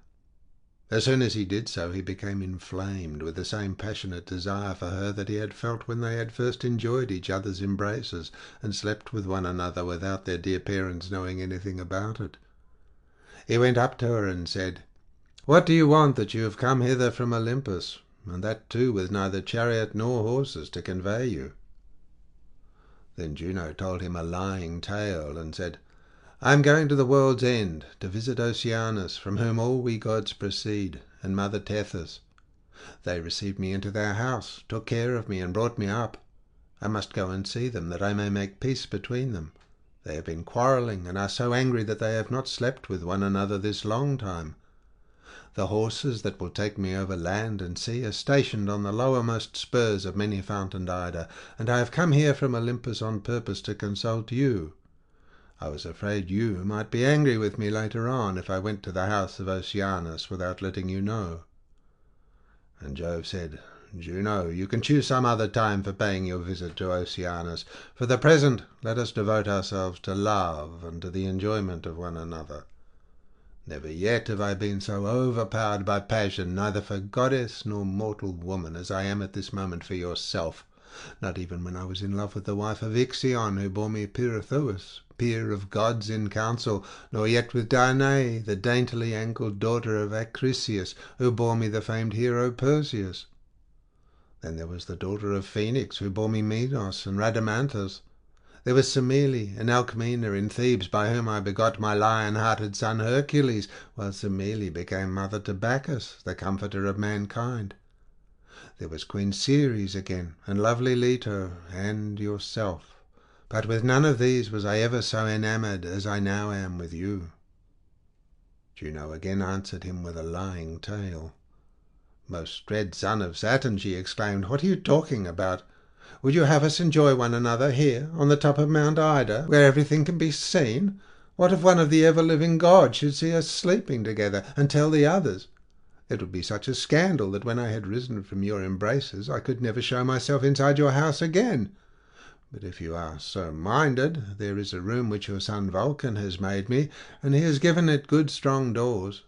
As soon as he did so, he became inflamed with the same passionate desire for her that he had felt when they had first enjoyed each other's embraces and slept with one another without their dear parents knowing anything about it. He went up to her and said, "What do you want that you have come hither from Olympus, and that too with neither chariot nor horses to convey you?" Then Juno told him a lying tale, and said, "I am going to the world's end, to visit Oceanus, from whom all we gods proceed, and Mother Tethys. They received me into their house, took care of me, and brought me up. I must go and see them, that I may make peace between them. They have been quarrelling, and are so angry that they have not slept with one another this long time. The horses that will take me over land and sea are stationed on the lowermost spurs of many-fountained Ida, and I have come here from Olympus on purpose to consult you. I was afraid you might be angry with me later on if I went to the house of Oceanus without letting you know." And Jove said, "Juno, you can choose some other time for paying your visit to Oceanus. For the present, let us devote ourselves to love and to the enjoyment of one another. Never yet have I been so overpowered by passion, neither for goddess nor mortal woman, as I am at this moment for yourself. Not even when I was in love with the wife of Ixion, who bore me Pirithous, peer of gods in council, nor yet with Danae, the daintily ankled daughter of Acrisius, who bore me the famed hero Perseus. Then there was the daughter of Phoenix, who bore me Minos and Rhadamanthus. There was Semele and Alcmena in Thebes, by whom I begot my lion-hearted son Hercules, while Semele became mother to Bacchus, the comforter of mankind. There was Queen Ceres again, and lovely Leto, and yourself. But with none of these was I ever so enamoured as I now am with you." Juno again answered him with a lying tale. "Most dread son of Saturn," she exclaimed, "what are you talking about? Would you have us enjoy one another here on the top of Mount Ida, where everything can be seen? What if one of the ever-living gods should see us sleeping together, and tell the others? It would be such a scandal that when I had risen from your embraces I could never show myself inside your house again. But if you are so minded, there is a room which your son Vulcan has made me, and he has given it good strong doors.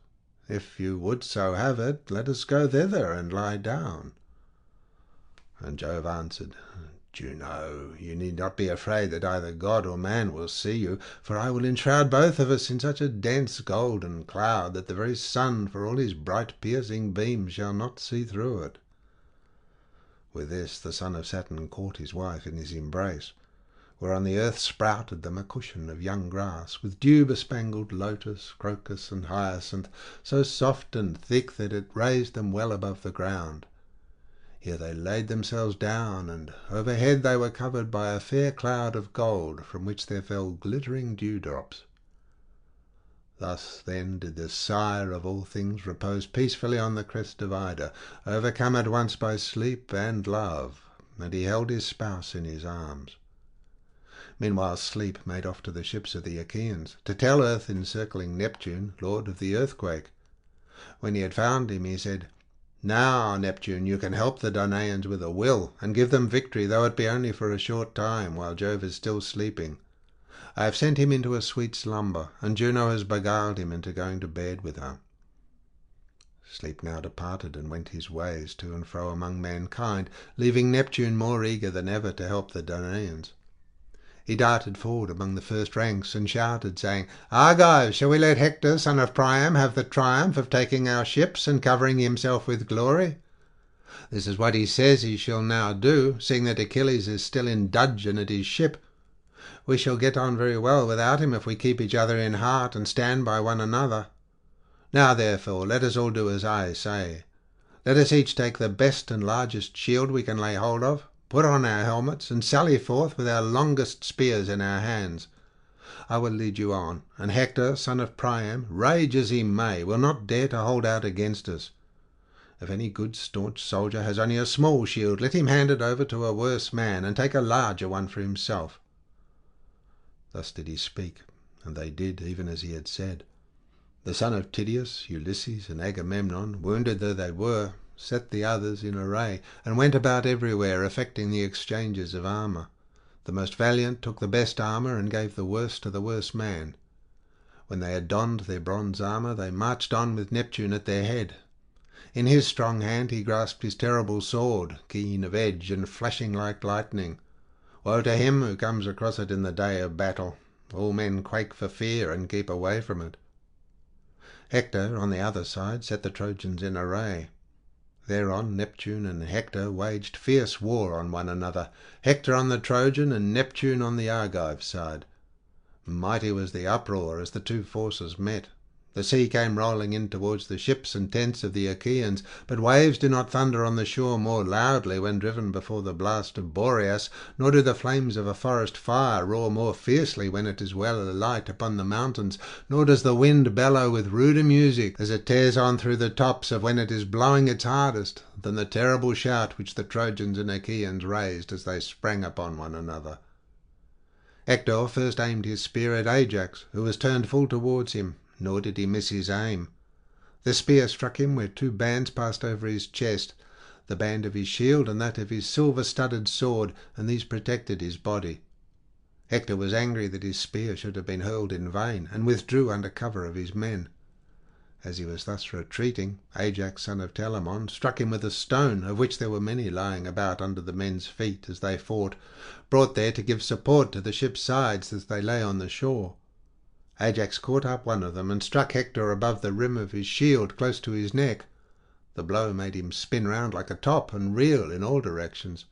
If you would so have it, let us go thither and lie down." And Jove answered, "Juno, you need not be afraid that either god or man will see you, for I will enshroud both of us in such a dense golden cloud that the very sun, for all his bright piercing beams, shall not see through it." With this the son of Saturn caught his wife in his embrace. where on the earth sprouted them a cushion of young grass, with dew-bespangled lotus, crocus, and hyacinth, so soft and thick that it raised them well above the ground. Here they laid themselves down, and overhead they were covered by a fair cloud of gold, from which there fell glittering dewdrops. Thus then did the sire of all things repose peacefully on the crest of Ida, overcome at once by sleep and love, and he held his spouse in his arms. Meanwhile Sleep made off to the ships of the Achaeans, to tell earth encircling Neptune, lord of the earthquake. When he had found him, he said, "Now, Neptune, you can help the Danaans with a will, and give them victory, though it be only for a short time, while Jove is still sleeping. I have sent him into a sweet slumber, and Juno has beguiled him into going to bed with her." Sleep now departed and went his ways to and fro among mankind, leaving Neptune more eager than ever to help the Danaans. He darted forward among the first ranks and shouted, saying, "Argives, shall we let Hector, son of Priam, have the triumph of taking our ships and covering himself with glory? This is what he says he shall now do, seeing that Achilles is still in dudgeon at his ship. We shall get on very well without him if we keep each other in heart and stand by one another. Now, therefore, let us all do as I say. Let us each take the best and largest shield we can lay hold of, put on our helmets, and sally forth with our longest spears in our hands. I will lead you on, and Hector, son of Priam, rage as he may, will not dare to hold out against us. If any good staunch soldier has only a small shield, let him hand it over to a worse man, and take a larger one for himself." Thus did he speak, and they did even as he had said. The son of Tydeus, Ulysses, and Agamemnon, wounded though they were, set the others in array, and went about everywhere effecting the exchanges of armour. The most valiant took the best armour, and gave the worst to the worse man. When they had donned their bronze armour, they marched on with Neptune at their head. In his strong hand he grasped his terrible sword, keen of edge and flashing like lightning. Woe to him who comes across it in the day of battle! All men quake for fear and keep away from it. Hector, on the other side, set the Trojans in array. Thereon Neptune and Hector waged fierce war on one another, Hector on the Trojan and Neptune on the Argive side. Mighty was the uproar as the two forces met. The sea came rolling in towards the ships and tents of the Achaeans, but waves do not thunder on the shore more loudly when driven before the blast of Boreas, nor do the flames of a forest fire roar more fiercely when it is well alight upon the mountains, nor does the wind bellow with ruder music as it tears on through the tops of when it is blowing its hardest, than the terrible shout which the Trojans and Achaeans raised as they sprang upon one another. Hector first aimed his spear at Ajax, who was turned full towards him, nor did he miss his aim. The spear struck him where two bands passed over his chest, the band of his shield and that of his silver-studded sword, and these protected his body. Hector was angry that his spear should have been hurled in vain, and withdrew under cover of his men. As he was thus retreating, Ajax, son of Telamon, struck him with a stone, of which there were many lying about under the men's feet as they fought, brought there to give support to the ship's sides as they lay on the shore. Ajax caught up one of them and struck Hector above the rim of his shield close to his neck. The blow made him spin round like a top and reel in all directions.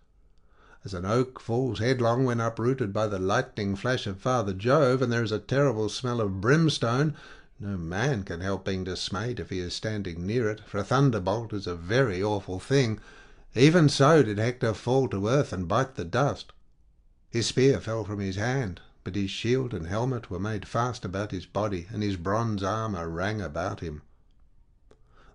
As an oak falls headlong when uprooted by the lightning flash of Father Jove, and there is a terrible smell of brimstone, no man can help being dismayed if he is standing near it, for a thunderbolt is a very awful thing. Even so did Hector fall to earth and bite the dust. His spear fell from his hand, but his shield and helmet were made fast about his body, and his bronze armour rang about him.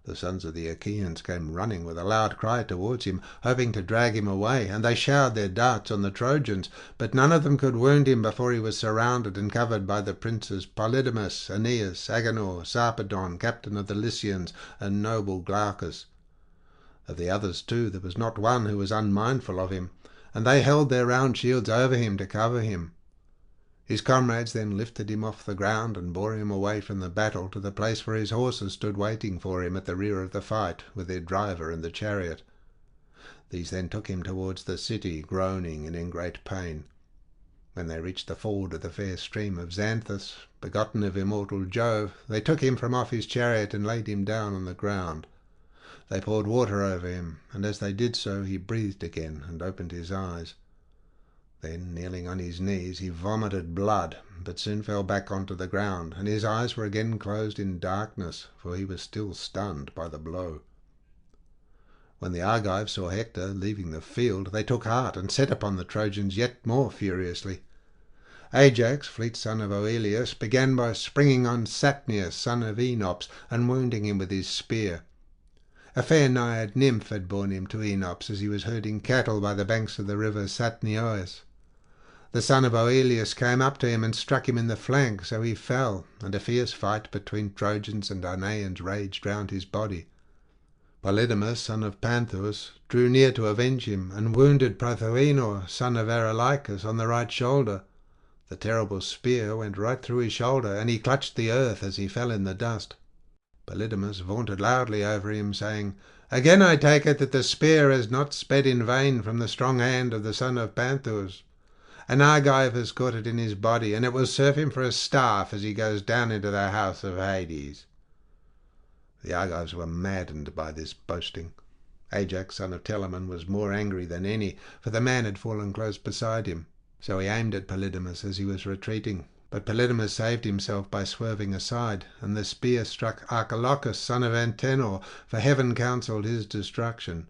The sons of the Achaeans came running with a loud cry towards him, hoping to drag him away, and they showered their darts on the Trojans, but none of them could wound him before he was surrounded and covered by the princes Polydamas, Aeneas, Agenor, Sarpedon, captain of the Lycians, and noble Glaucus. Of the others too there was not one who was unmindful of him, and they held their round shields over him to cover him. His comrades then lifted him off the ground and bore him away from the battle to the place where his horses stood waiting for him at the rear of the fight, with their driver and the chariot. These then took him towards the city, groaning and in great pain. When they reached the ford of the fair stream of Xanthus, begotten of immortal Jove, they took him from off his chariot and laid him down on the ground. They poured water over him, and as they did so he breathed again and opened his eyes. Then, kneeling on his knees, he vomited blood, but soon fell back onto the ground, and his eyes were again closed in darkness, for he was still stunned by the blow. When the Argives saw Hector leaving the field, they took heart and set upon the Trojans yet more furiously. Ajax, fleet son of Oileus, began by springing on Satnius, son of Enops, and wounding him with his spear. A fair naiad nymph had borne him to Enops as he was herding cattle by the banks of the river Satniois. The son of Oileus came up to him and struck him in the flank, so he fell, and a fierce fight between Trojans and Aeneans raged round his body. Polydamas, son of Panthus, drew near to avenge him, and wounded Prothoenor, son of Arolycus, on the right shoulder. The terrible spear went right through his shoulder, and he clutched the earth as he fell in the dust. Polydamas vaunted loudly over him, saying, "Again I take it that the spear has not sped in vain from the strong hand of the son of Panthus. An Argive has caught it in his body, and it will serve him for a staff as he goes down into the house of Hades." The Argives were maddened by this boasting. Ajax, son of Telamon, was more angry than any, for the man had fallen close beside him. So he aimed at Polydamas as he was retreating, but Polydamas saved himself by swerving aside, and the spear struck Archilochus, son of Antenor, for heaven counselled his destruction.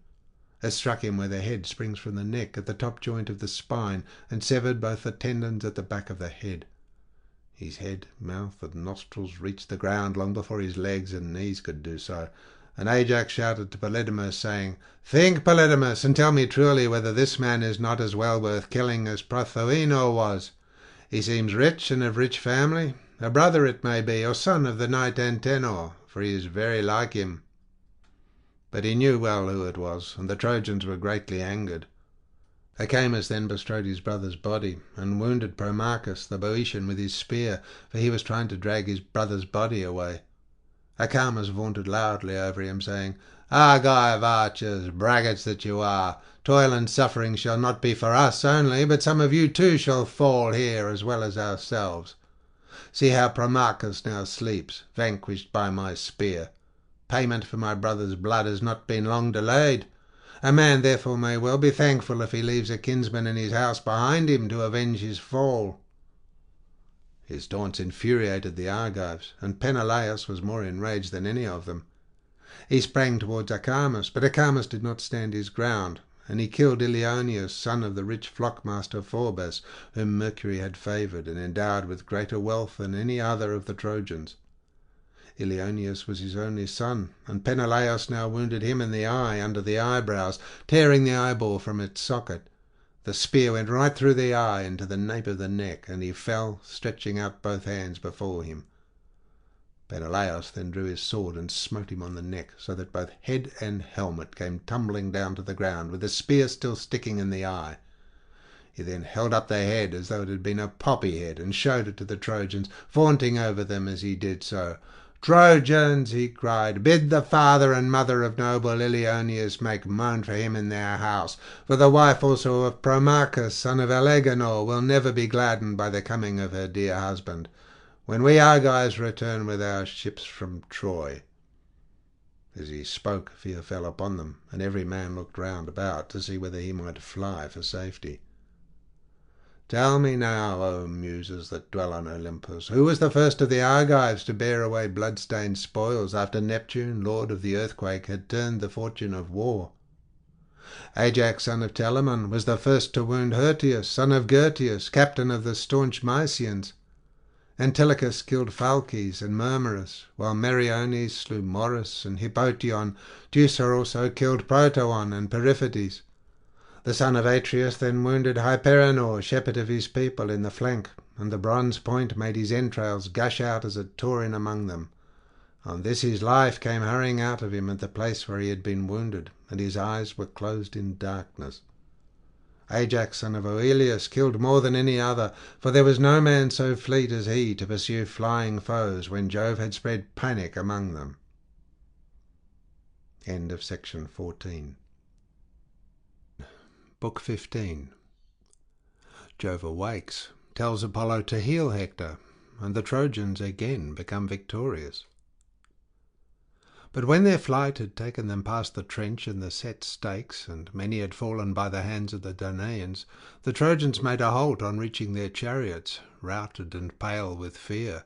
It struck him where the head springs from the neck, at the top joint of the spine, and severed both the tendons at the back of the head. His head, mouth, and nostrils reached the ground long before his legs and knees could do so, and Ajax shouted to Polydamas, saying, "Think, Polydamas, and tell me truly whether this man is not as well worth killing as Prothoenor was. He seems rich and of rich family, a brother it may be, or son of the knight Antenor, for he is very like him." But he knew well who it was, and the Trojans were greatly angered. Acamas then bestrode his brother's body, and wounded Promachus the Boeotian with his spear, for he was trying to drag his brother's body away. Acamas vaunted loudly over him, saying, "Argive archers, braggarts that you are, toil and suffering shall not be for us only, but some of you too shall fall here as well as ourselves. See how Promachus now sleeps, vanquished by my spear. Payment for my brother's blood has not been long delayed. A man therefore may well be thankful if he leaves a kinsman in his house behind him to avenge his fall." His taunts infuriated the Argives, and Peneleos was more enraged than any of them. He sprang towards Acamas, but Acamas did not stand his ground, and he killed Ilioneus, son of the rich flockmaster Phorbas, whom Mercury had favoured and endowed with greater wealth than any other of the Trojans. Ilioneus was his only son, and Peneleos now wounded him in the eye under the eyebrows, tearing the eyeball from its socket. The spear went right through the eye into the nape of the neck, and he fell, stretching out both hands before him. Peneleos then drew his sword and smote him on the neck, so that both head and helmet came tumbling down to the ground, with the spear still sticking in the eye. He then held up the head as though it had been a poppy head, and showed it to the Trojans, vaunting over them as he did so. "Trojans," he cried, "bid the father and mother of noble Ilioneus make moan for him in their house, for the wife also of Promachus, son of Eleganor, will never be gladdened by the coming of her dear husband, when we Argives return with our ships from Troy." As he spoke, fear fell upon them, and every man looked round about to see whether he might fly for safety. "Tell me now, O Muses that dwell on Olympus, who was the first of the Argives to bear away blood-stained spoils after Neptune, lord of the earthquake, had turned the fortune of war? Ajax, son of Telamon, was the first to wound Hirtius, son of Gertius, captain of the staunch Mysians. Antilochus killed Phalces and Murmerus, while Meriones slew Morus and Hippotion. Teucer also killed Protoon and Periphetes. The son of Atreus then wounded Hyperenor, shepherd of his people, in the flank, and the bronze point made his entrails gush out as it tore in among them. On this his life came hurrying out of him at the place where he had been wounded, and his eyes were closed in darkness. Ajax, son of Oileus, killed more than any other, for there was no man so fleet as he to pursue flying foes when Jove had spread panic among them. End of section 14. Book 15. Jove awakes, tells Apollo to heal Hector, and the Trojans again become victorious. But when their flight had taken them past the trench and the set stakes, and many had fallen by the hands of the Danaans, the Trojans made a halt on reaching their chariots, routed and pale with fear.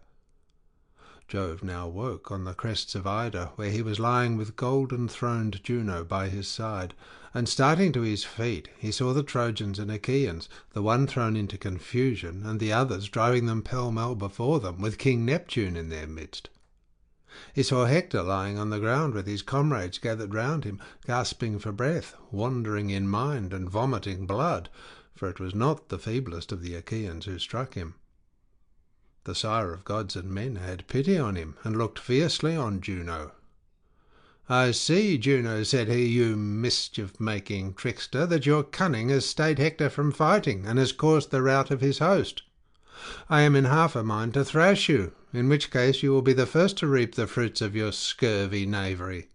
Jove now woke on the crests of Ida, where he was lying with golden-throned Juno by his side, and starting to his feet he saw the Trojans and Achaeans, the one thrown into confusion, and the others driving them pell-mell before them, with King Neptune in their midst. He saw Hector lying on the ground with his comrades gathered round him, gasping for breath, wandering in mind, and vomiting blood, for it was not the feeblest of the Achaeans who struck him. The sire of gods and men had pity on him, and looked fiercely on Juno. "I see, Juno," said he, "you mischief-making trickster, that your cunning has stayed Hector from fighting, and has caused the rout of his host. I am in half a mind to thrash you, in which case you will be the first to reap the fruits of your scurvy knavery.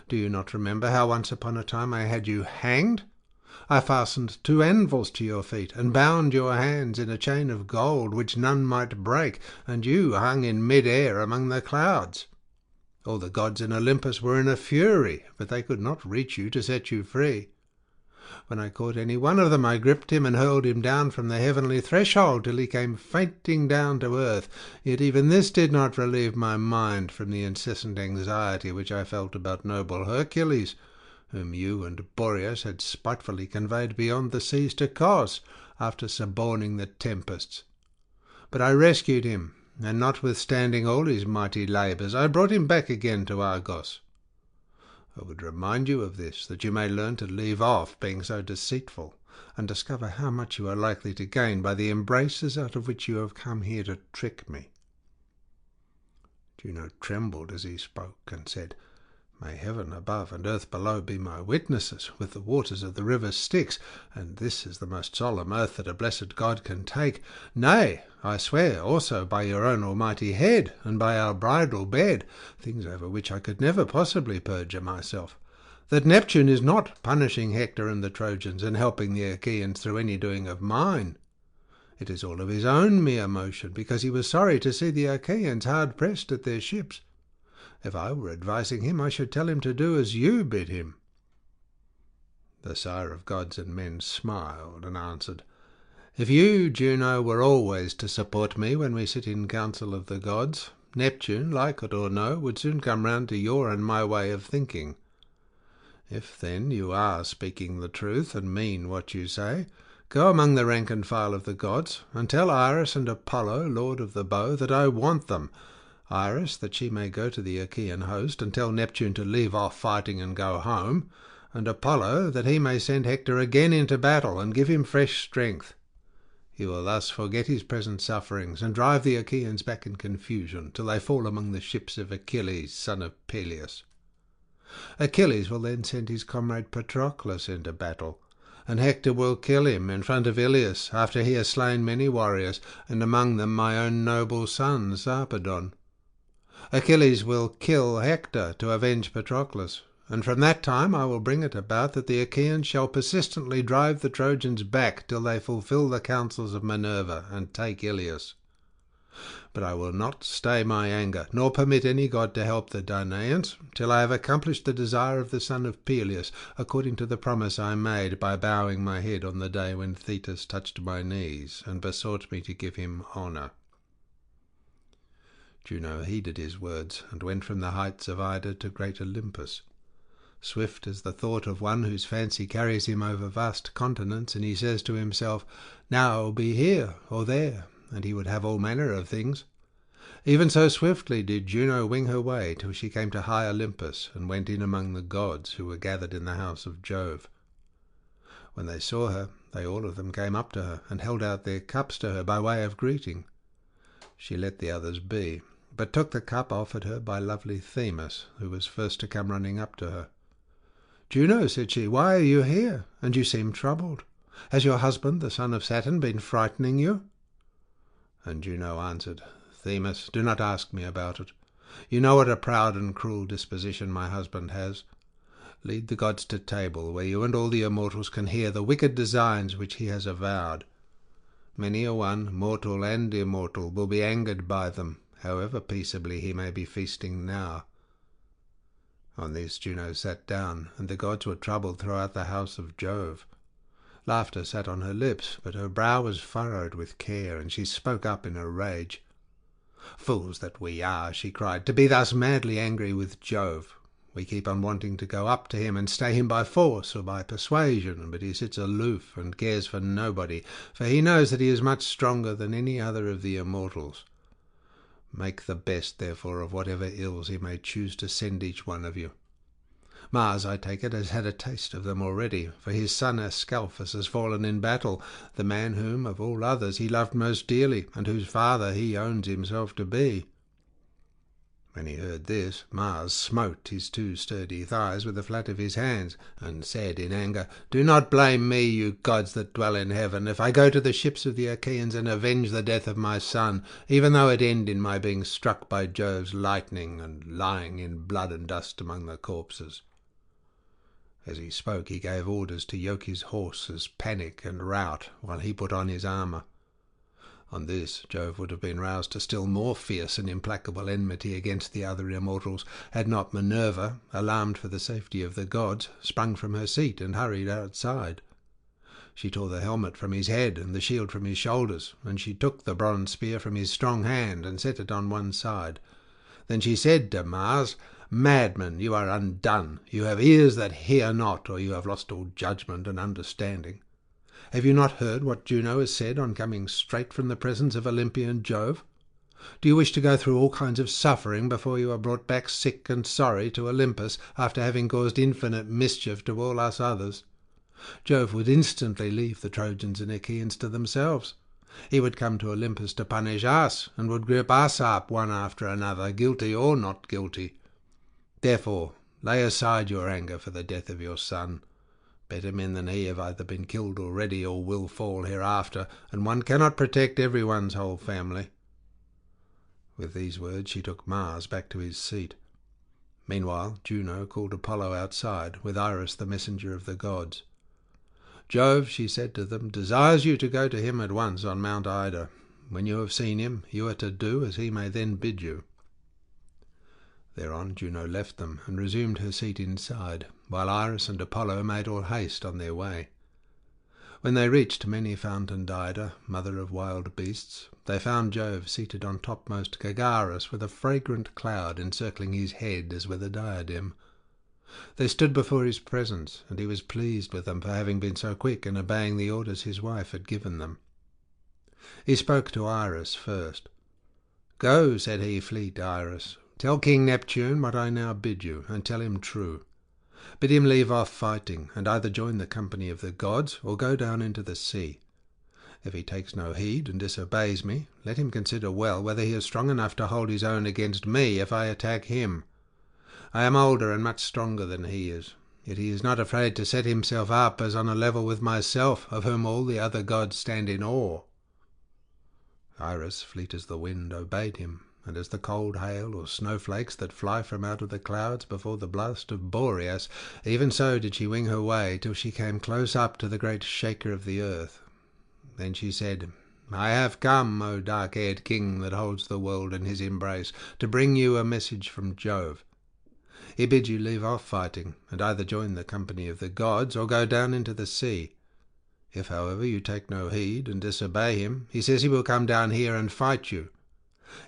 Do you not remember how once upon a time I had you hanged? I fastened 2 anvils to your feet, and bound your hands in a chain of gold which none might break, and you hung in mid-air among the clouds. All the gods in Olympus were in a fury, but they could not reach you to set you free. When I caught any one of them, I gripped him and hurled him down from the heavenly threshold till he came fainting down to earth. Yet even this did not relieve my mind from the incessant anxiety which I felt about noble Hercules, whom you and Boreas had spitefully conveyed beyond the seas to Cos, after suborning the tempests. But I rescued him, and notwithstanding all his mighty labours, I brought him back again to Argos. I would remind you of this, that you may learn to leave off being so deceitful, and discover how much you are likely to gain by the embraces out of which you have come here to trick me." Juno trembled as he spoke, and said, "May heaven above and earth below be my witnesses, with the waters of the river Styx, and this is the most solemn oath that a blessed god can take. Nay, I swear also by your own almighty head, and by our bridal bed, things over which I could never possibly perjure myself, that Neptune is not punishing Hector and the Trojans, and helping the Achaeans through any doing of mine. It is all of his own mere motion, because he was sorry to see the Achaeans hard pressed at their ships. If I were advising him, I should tell him to do as you bid him." The sire of gods and men smiled, and answered, "If you, Juno, were always to support me when we sit in council of the gods, Neptune, like it or no, would soon come round to your and my way of thinking. If, then, you are speaking the truth, and mean what you say, go among the rank and file of the gods, and tell Iris and Apollo, lord of the bow, that I want them, Iris, that she may go to the Achaean host, and tell Neptune to leave off fighting and go home, and Apollo, that he may send Hector again into battle, and give him fresh strength. He will thus forget his present sufferings, and drive the Achaeans back in confusion, till they fall among the ships of Achilles, son of Peleus. Achilles will then send his comrade Patroclus into battle, and Hector will kill him in front of Ilias, after he has slain many warriors, and among them my own noble son Sarpedon. Achilles will kill Hector to avenge Patroclus, and from that time I will bring it about that the Achaeans shall persistently drive the Trojans back till they fulfil the counsels of Minerva and take Ilias. But I will not stay my anger, nor permit any god to help the Danaans, till I have accomplished the desire of the son of Peleus, according to the promise I made by bowing my head on the day when Thetis touched my knees, and besought me to give him honour." Juno heeded his words, and went from the heights of Ida to great Olympus. Swift as the thought of one whose fancy carries him over vast continents, and he says to himself, "Now I will be here or there," and he would have all manner of things. Even so swiftly did Juno wing her way till she came to high Olympus, and went in among the gods who were gathered in the house of Jove. When they saw her, they all of them came up to her, and held out their cups to her by way of greeting. She let the others be, but took the cup offered her by lovely Themis, who was first to come running up to her. "Juno," said she, "why are you here? And you seem troubled. Has your husband, the son of Saturn, been frightening you?" And Juno answered, "Themis, do not ask me about it. You know what a proud and cruel disposition my husband has. Lead the gods to table, where you and all the immortals can hear the wicked designs which he has avowed. Many a one, mortal and immortal, will be angered by them, however peaceably he may be feasting now." On this Juno sat down, and the gods were troubled throughout the house of Jove. Laughter sat on her lips, but her brow was furrowed with care, and she spoke up in a rage. "Fools that we are," she cried, "to be thus madly angry with Jove. We keep on wanting to go up to him and stay him by force or by persuasion, but he sits aloof and cares for nobody, for he knows that he is much stronger than any other of the immortals. Make the best, therefore, of whatever ills he may choose to send each one of you. Mars, I take it, has had a taste of them already, for his son Ascalaphus has fallen in battle, the man whom, of all others, he loved most dearly, and whose father he owns himself to be." When he heard this, Mars smote his two sturdy thighs with the flat of his hands, and said in anger, "Do not blame me, you gods that dwell in heaven, if I go to the ships of the Achaeans and avenge the death of my son, even though it end in my being struck by Jove's lightning and lying in blood and dust among the corpses." As he spoke, he gave orders to yoke his horses Panic and Rout, while he put on his armour. On this, Jove would have been roused to still more fierce and implacable enmity against the other immortals, had not Minerva, alarmed for the safety of the gods, sprung from her seat and hurried outside. She tore the helmet from his head and the shield from his shoulders, and she took the bronze spear from his strong hand and set it on one side. Then she said to Mars, "Madman, you are undone. You have ears that hear not, or you have lost all judgment and understanding. Have you not heard what Juno has said on coming straight from the presence of Olympian Jove? Do you wish to go through all kinds of suffering before you are brought back sick and sorry to Olympus, after having caused infinite mischief to all us others? Jove would instantly leave the Trojans and Achaeans to themselves. He would come to Olympus to punish us, and would grip us up one after another, guilty or not guilty. Therefore, lay aside your anger for the death of your son. Better men than he have either been killed already or will fall hereafter, and one cannot protect everyone's whole family." With these words she took Mars back to his seat. Meanwhile Juno called Apollo outside, with Iris the messenger of the gods. "Jove," she said to them, "desires you to go to him at once on Mount Ida. When you have seen him, you are to do as he may then bid you." Thereon Juno left them and resumed her seat inside, while Iris and Apollo made all haste on their way. When they reached many-fountained Ida, mother of wild beasts, they found Jove seated on topmost Cagaris, with a fragrant cloud encircling his head as with a diadem. They stood before his presence, and he was pleased with them for having been so quick in obeying the orders his wife had given them. He spoke to Iris first. "Go," said he, "fleet Iris. Tell King Neptune what I now bid you, and tell him true. Bid him leave off fighting, and either join the company of the gods, or go down into the sea. If he takes no heed and disobeys me, let him consider well whether he is strong enough to hold his own against me if I attack him. I am older and much stronger than he is, yet he is not afraid to set himself up as on a level with myself, of whom all the other gods stand in awe." Iris, fleet as the wind, obeyed him, and as the cold hail or snowflakes that fly from out of the clouds before the blast of Boreas, even so did she wing her way till she came close up to the great shaker of the earth. Then she said, "I have come, O dark-haired king that holds the world in his embrace, to bring you a message from Jove. He bids you leave off fighting, and either join the company of the gods, or go down into the sea. If, however, you take no heed and disobey him, he says he will come down here and fight you.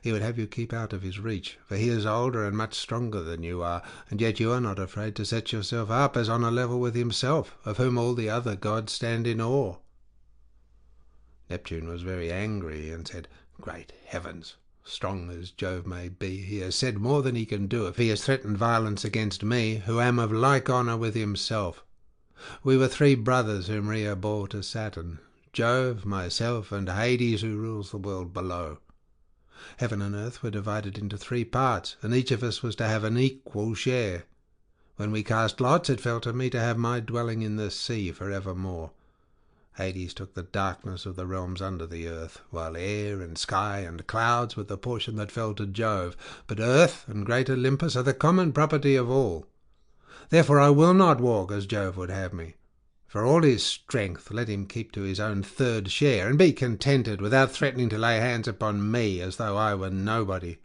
He would have you keep out of his reach, for he is older and much stronger than you are, and yet you are not afraid to set yourself up as on a level with himself, of whom all the other gods stand in awe." Neptune was very angry, and said, "Great heavens! Strong as Jove may be, he has said more than he can do if he has threatened violence against me, who am of like honour with himself. We were 3 brothers whom Rhea bore to Saturn, Jove, myself, and Hades, who rules the world below. Heaven and earth were divided into 3 parts, and each of us was to have an equal share. When we cast lots, it fell to me to have my dwelling in the sea for evermore. Hades took the darkness of the realms under the earth, while air and sky and clouds were the portion that fell to Jove, but earth and great Olympus are the common property of all. Therefore I will not walk as Jove would have me. For all his strength, let him keep to his own 3rd share, and be contented, without threatening to lay hands upon me as though I were nobody.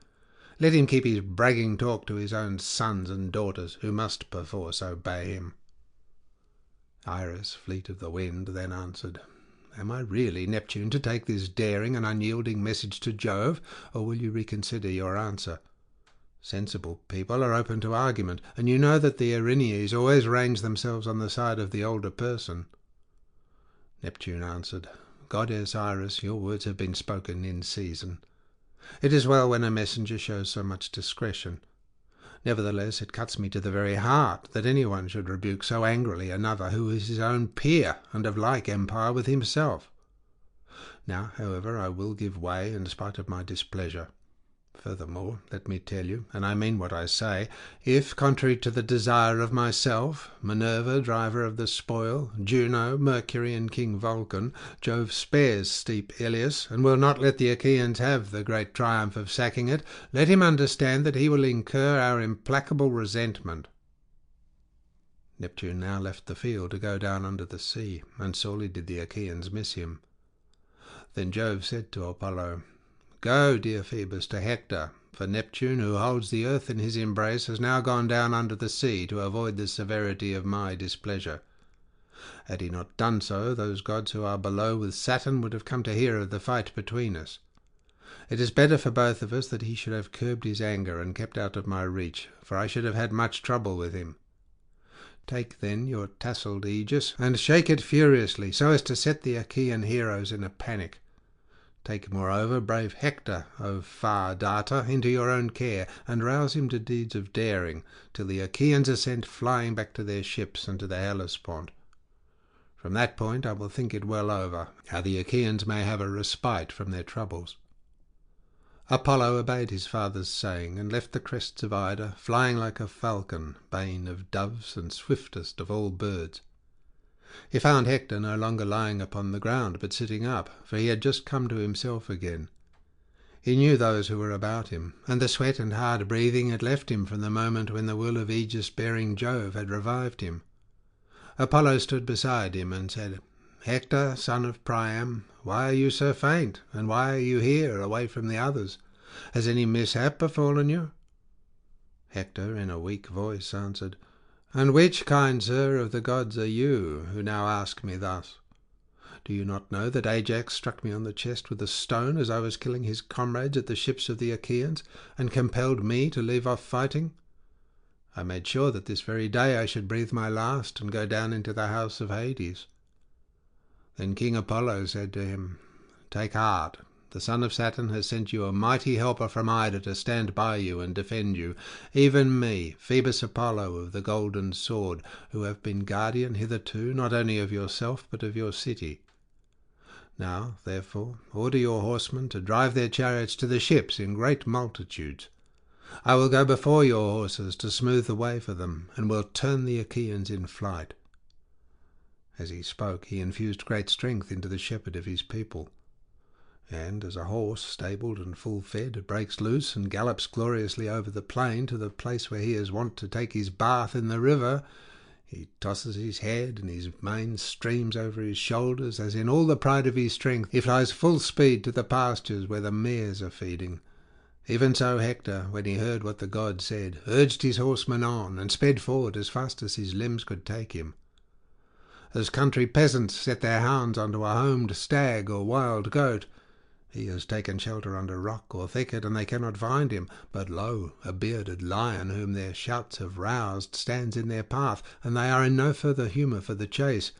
Let him keep his bragging talk to his own sons and daughters, who must perforce obey him." Iris, fleet of the wind, then answered, "Am I really, Neptune, to take this daring and unyielding message to Jove, or will you reconsider your answer? Sensible people are open to argument, and you know that the Erinyes always range themselves on the side of the older person." Neptune answered, "Goddess Iris, your words have been spoken in season. It is well when a messenger shows so much discretion. Nevertheless, it cuts me to the very heart that anyone should rebuke so angrily another who is his own peer and of like empire with himself. Now, however, I will give way in spite of my displeasure. Furthermore, let me tell you, and I mean what I say, if, contrary to the desire of myself, Minerva, driver of the spoil, Juno, Mercury, and King Vulcan, Jove spares steep Ilias, and will not let the Achaeans have the great triumph of sacking it, let him understand that he will incur our implacable resentment." Neptune now left the field to go down under the sea, and sorely did the Achaeans miss him. Then Jove said to Apollo, "Go, dear Phoebus, to Hector, for Neptune, who holds the earth in his embrace, has now gone down under the sea to avoid the severity of my displeasure. Had he not done so, those gods who are below with Saturn would have come to hear of the fight between us. It is better for both of us that he should have curbed his anger and kept out of my reach, for I should have had much trouble with him. Take then your tasselled aegis, and shake it furiously, so as to set the Achaean heroes in a panic. Take, moreover, brave Hector, O far darter, into your own care, and rouse him to deeds of daring, till the Achaeans are sent flying back to their ships and to the Hellespont. From that point I will think it well over, how the Achaeans may have a respite from their troubles." Apollo obeyed his father's saying, and left the crests of Ida, flying like a falcon, bane of doves and swiftest of all birds. He found Hector no longer lying upon the ground, but sitting up, for he had just come to himself again. He knew those who were about him, and the sweat and hard breathing had left him from the moment when the will of aegis-bearing Jove had revived him. Apollo stood beside him and said, "Hector, son of Priam, why are you so faint, and why are you here, away from the others? Has any mishap befallen you?" Hector, in a weak voice, answered, "And which, kind sir, of the gods are you, who now ask me thus? Do you not know that Ajax struck me on the chest with a stone as I was killing his comrades at the ships of the Achaeans, and compelled me to leave off fighting? I made sure that this very day I should breathe my last and go down into the house of Hades." Then King Apollo said to him, "Take heart. The son of Saturn has sent you a mighty helper from Ida to stand by you and defend you, even me, Phoebus Apollo of the golden sword, who have been guardian hitherto not only of yourself but of your city. Now, therefore, order your horsemen to drive their chariots to the ships in great multitudes. I will go before your horses to smooth the way for them, and will turn the Achaeans in flight." As he spoke, he infused great strength into the shepherd of his people. And as a horse, stabled and full fed, breaks loose and gallops gloriously over the plain to the place where he is wont to take his bath in the river, he tosses his head, and his mane streams over his shoulders, as in all the pride of his strength he flies full speed to the pastures where the mares are feeding. Even so Hector, when he heard what the god said, urged his horsemen on, and sped forward as fast as his limbs could take him. As country peasants set their hounds onto a homed stag or wild goat, he has taken shelter under rock or thicket, and they cannot find him. But lo, a bearded lion whom their shouts have roused stands in their path, and they are in no further humour for the chase.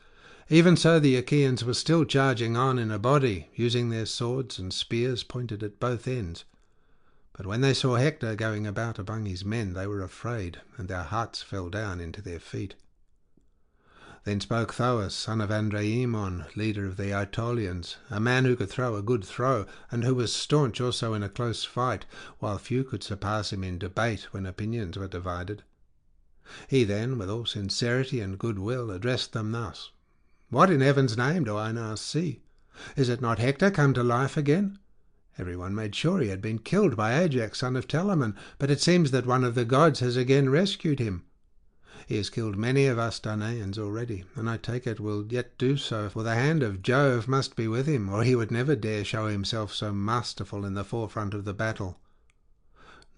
Even so the Achaeans were still charging on in a body, using their swords and spears pointed at both ends. But when they saw Hector going about among his men, they were afraid, and their hearts fell down into their feet. Then spoke Thoas, son of Andraemon, leader of the Aetolians, a man who could throw a good throw, and who was staunch also in a close fight, while few could surpass him in debate when opinions were divided. He then, with all sincerity and goodwill, addressed them thus: "What in heaven's name do I now see? Is it not Hector come to life again? Everyone made sure he had been killed by Ajax, son of Telamon, but it seems that one of the gods has again rescued him. He has killed many of us Danaans already, and I take it will yet do so, for the hand of Jove must be with him, or he would never dare show himself so masterful in the forefront of the battle.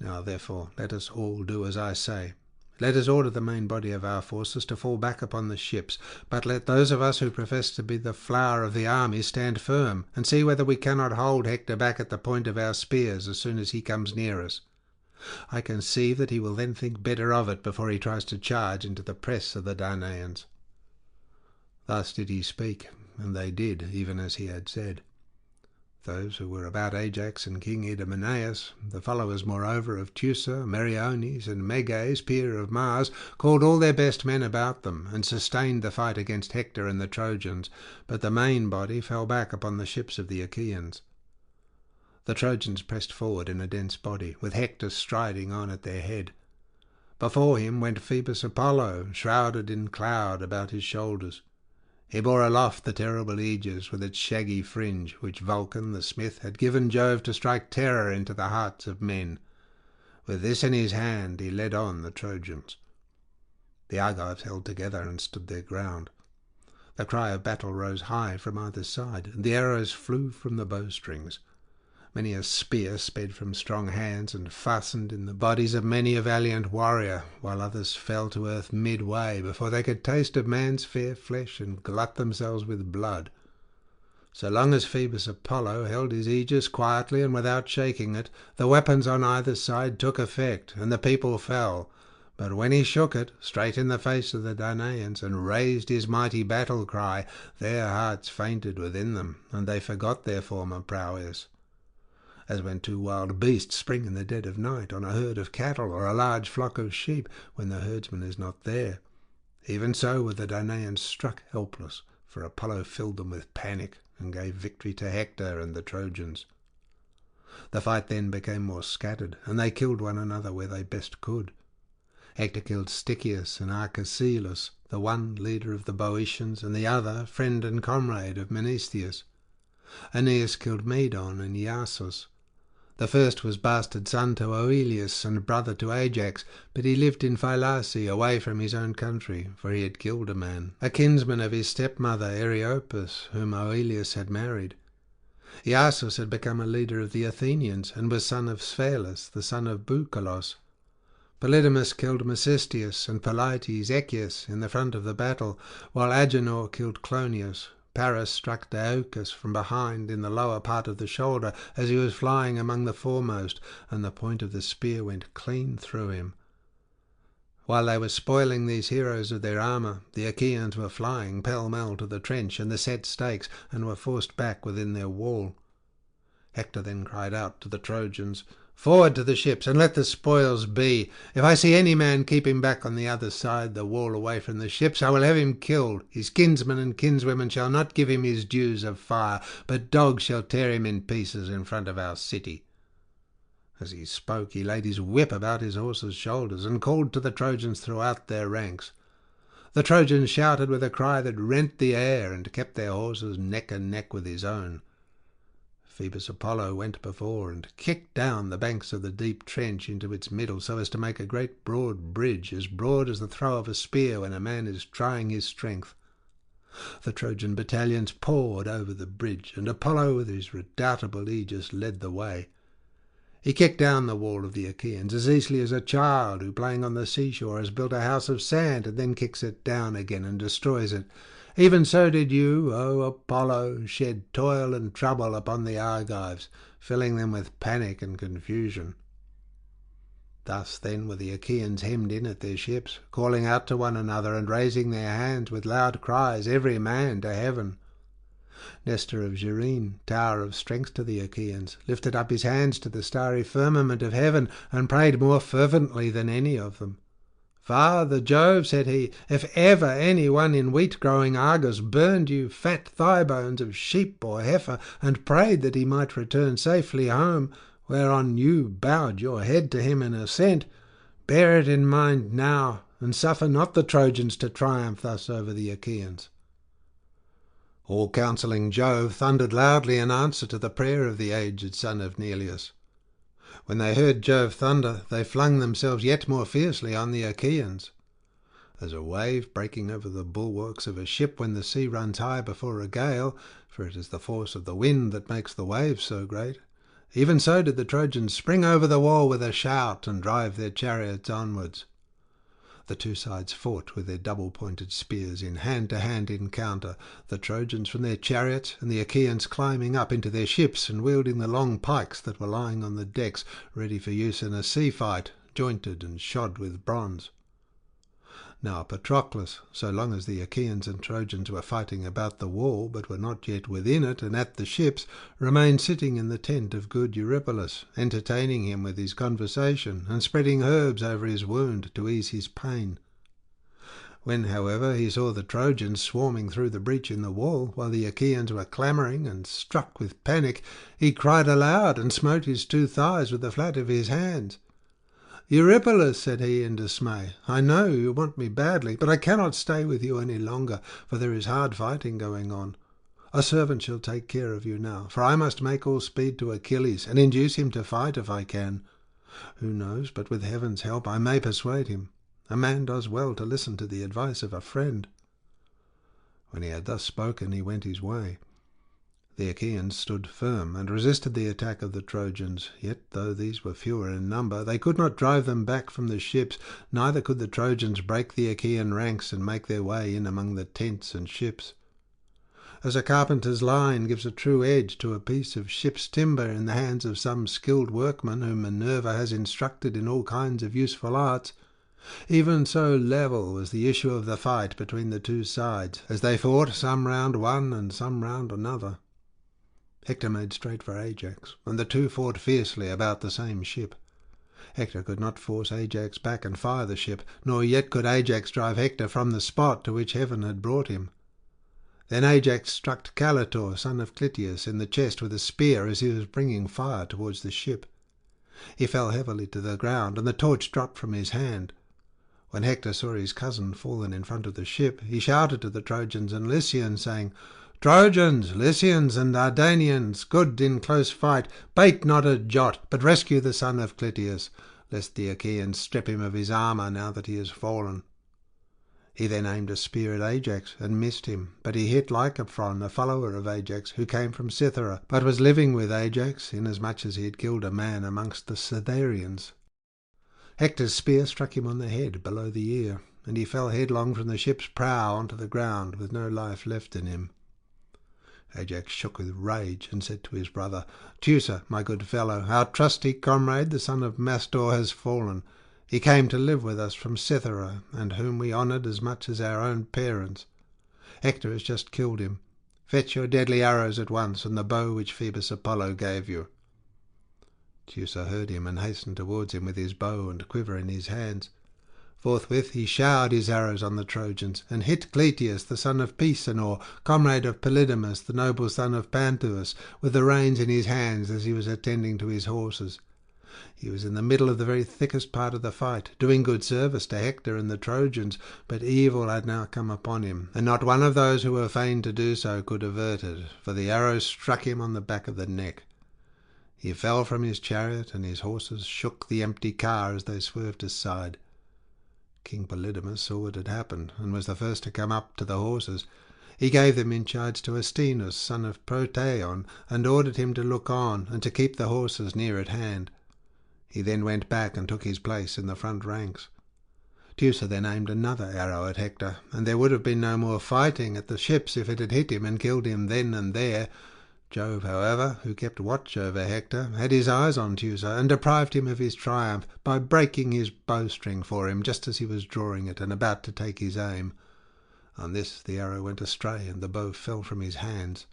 Now therefore let us all do as I say. Let us order the main body of our forces to fall back upon the ships, but let those of us who profess to be the flower of the army stand firm, and see whether we cannot hold Hector back at the point of our spears as soon as he comes near us. I conceive that he will then think better of it before he tries to charge into the press of the Danaans." Thus did he speak, and they did even as he had said. Those who were about Ajax and King Idomeneus, the followers moreover of Teucer, Meriones, and Meges, peer of Mars, called all their best men about them, and sustained the fight against Hector and the Trojans, but the main body fell back upon the ships of the Achaeans. The Trojans pressed forward in a dense body, with Hector striding on at their head. Before him went Phoebus Apollo, shrouded in cloud about his shoulders. He bore aloft the terrible aegis with its shaggy fringe, which Vulcan the smith had given Jove to strike terror into the hearts of men. With this in his hand he led on the Trojans. The Argives held together and stood their ground. The cry of battle rose high from either side, and the arrows flew from the bowstrings. Many a spear sped from strong hands and fastened in the bodies of many a valiant warrior, while others fell to earth midway before they could taste of man's fair flesh and glut themselves with blood. So long as Phoebus Apollo held his aegis quietly and without shaking it, the weapons on either side took effect, and the people fell. But when he shook it, straight in the face of the Danaans, and raised his mighty battle cry, their hearts fainted within them, and they forgot their former prowess. As when two wild beasts spring in the dead of night on a herd of cattle or a large flock of sheep when the herdsman is not there, even so were the Danaans struck helpless, for Apollo filled them with panic and gave victory to Hector and the Trojans. The fight then became more scattered, and they killed one another where they best could. Hector killed Stichius and Arcesilas, the one leader of the Boeotians, and the other friend and comrade of Menestheus. Aeneas killed Medon and Iasus. The first was bastard son to Oileus and brother to Ajax, but he lived in Phylace, away from his own country, for he had killed a man, a kinsman of his stepmother Areopagus, whom Oileus had married. Iasus had become a leader of the Athenians, and was son of Sphelus, the son of Boucolos. Polydamas killed Mecistius and Polites Echius in the front of the battle, while Agenor killed Clonius. Paris struck Deiochus from behind in the lower part of the shoulder as he was flying among the foremost, and the point of the spear went clean through him. While they were spoiling these heroes of their armour, the Achaeans were flying pell-mell to the trench and the set stakes, and were forced back within their wall. Hector then cried out to the Trojans, "Forward to the ships, and let the spoils be. If I see any man keeping back on the other side the wall away from the ships, I will have him killed. His kinsmen and kinswomen shall not give him his dues of fire, but dogs shall tear him in pieces in front of our city." As he spoke, he laid his whip about his horse's shoulders, and called to the Trojans throughout their ranks. The Trojans shouted with a cry that rent the air, and kept their horses neck and neck with his own. Phoebus Apollo went before and kicked down the banks of the deep trench into its middle, so as to make a great broad bridge, as broad as the throw of a spear when a man is trying his strength. The Trojan battalions poured over the bridge, and Apollo with his redoubtable aegis led the way. He kicked down the wall of the Achaeans as easily as a child who, playing on the seashore, has built a house of sand and then kicks it down again and destroys it. Even so did you, O Apollo, shed toil and trouble upon the Argives, filling them with panic and confusion. Thus then were the Achaeans hemmed in at their ships, calling out to one another and raising their hands with loud cries, every man to heaven. Nestor of Gerene, tower of strength to the Achaeans, lifted up his hands to the starry firmament of heaven, and prayed more fervently than any of them. "Father Jove," said he, "if ever any one in wheat-growing Argos burned you fat thigh-bones of sheep or heifer, and prayed that he might return safely home, whereon you bowed your head to him in assent, bear it in mind now, and suffer not the Trojans to triumph thus over the Achaeans." All counselling Jove thundered loudly in answer to the prayer of the aged son of Neleus. When they heard Jove thunder, they flung themselves yet more fiercely on the Achaeans. As a wave breaking over the bulwarks of a ship when the sea runs high before a gale, for it is the force of the wind that makes the waves so great, Even so did the Trojans spring over the wall with a shout and drive their chariots onwards. The two sides fought with their double-pointed spears in hand-to-hand encounter, the Trojans from their chariots, and the Achaeans climbing up into their ships and wielding the long pikes that were lying on the decks, ready for use in a sea fight, jointed and shod with bronze. Now Patroclus, so long as the Achaeans and Trojans were fighting about the wall, but were not yet within it and at the ships, remained sitting in the tent of good Eurypylus, entertaining him with his conversation, and spreading herbs over his wound to ease his pain. When, however, he saw the Trojans swarming through the breach in the wall, while the Achaeans were clamouring, and struck with panic, he cried aloud and smote his two thighs with the flat of his hands. "Eurypylus," said he in dismay, "I know you want me badly, but I cannot stay with you any longer, for there is hard fighting going on. A servant shall take care of you now, for I must make all speed to Achilles, and induce him to fight if I can. Who knows, but with heaven's help I may persuade him. A man does well to listen to the advice of a friend." When he had thus spoken, he went his way. The Achaeans stood firm and resisted the attack of the Trojans, yet though these were fewer in number, they could not drive them back from the ships, neither could the Trojans break the Achaean ranks and make their way in among the tents and ships. As a carpenter's line gives a true edge to a piece of ship's timber in the hands of some skilled workman whom Minerva has instructed in all kinds of useful arts, even so level was the issue of the fight between the two sides, as they fought some round one and some round another. Hector made straight for Ajax, and the two fought fiercely about the same ship. Hector could not force Ajax back and fire the ship, nor yet could Ajax drive Hector from the spot to which heaven had brought him. Then Ajax struck Caletor, son of Clytius, in the chest with a spear as he was bringing fire towards the ship. He fell heavily to the ground, and the torch dropped from his hand. When Hector saw his cousin fallen in front of the ship, he shouted to the Trojans and Lycians, saying, "Trojans, Lycians, and Dardanians, good in close fight, bate not a jot, but rescue the son of Clytius, lest the Achaeans strip him of his armour now that he has fallen." He then aimed a spear at Ajax, and missed him, but he hit Lycophron, a follower of Ajax, who came from Cythera, but was living with Ajax, inasmuch as he had killed a man amongst the Cytherians. Hector's spear struck him on the head, below the ear, and he fell headlong from the ship's prow onto the ground, with no life left in him. Ajax shook with rage, and said to his brother, "Teucer, my good fellow, our trusty comrade, the son of Mastor, has fallen. He came to live with us from Cythera, and whom we honoured as much as our own parents. Hector has just killed him. Fetch your deadly arrows at once, and the bow which Phoebus Apollo gave you." Teucer heard him, and hastened towards him with his bow and quiver in his hands. Forthwith he showered his arrows on the Trojans, and hit Clytius, the son of Pisenor, comrade of Polydamas, the noble son of Panthous, with the reins in his hands as he was attending to his horses. He was in the middle of the very thickest part of the fight, doing good service to Hector and the Trojans, but evil had now come upon him, and not one of those who were fain to do so could avert it, for the arrow struck him on the back of the neck. He fell from his chariot, and his horses shook the empty car as they swerved aside. King Polydamas saw what had happened, and was the first to come up to the horses. He gave them in charge to Astinus, son of Proteon, and ordered him to look on, and to keep the horses near at hand. He then went back and took his place in the front ranks. Teucer then aimed another arrow at Hector, and there would have been no more fighting at the ships if it had hit him and killed him then and there. Jove, however, who kept watch over Hector, had his eyes on Teucer, and deprived him of his triumph by breaking his bowstring for him just as he was drawing it and about to take his aim. On this the arrow went astray, and the bow fell from his hands.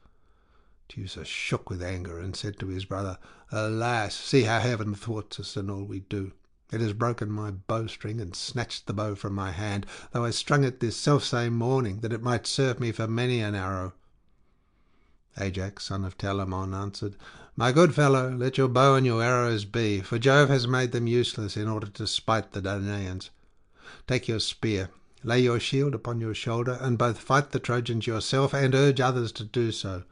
Teucer shook with anger, and said to his brother, "Alas, see how heaven thwarts us in all we do. It has broken my bowstring, and snatched the bow from my hand, though I strung it this selfsame morning, that it might serve me for many an arrow." Ajax, son of Telamon, answered, "My good fellow, let your bow and your arrows be, for Jove has made them useless in order to spite the Danaans. Take your spear, lay your shield upon your shoulder, and both fight the Trojans yourself and urge others to do so.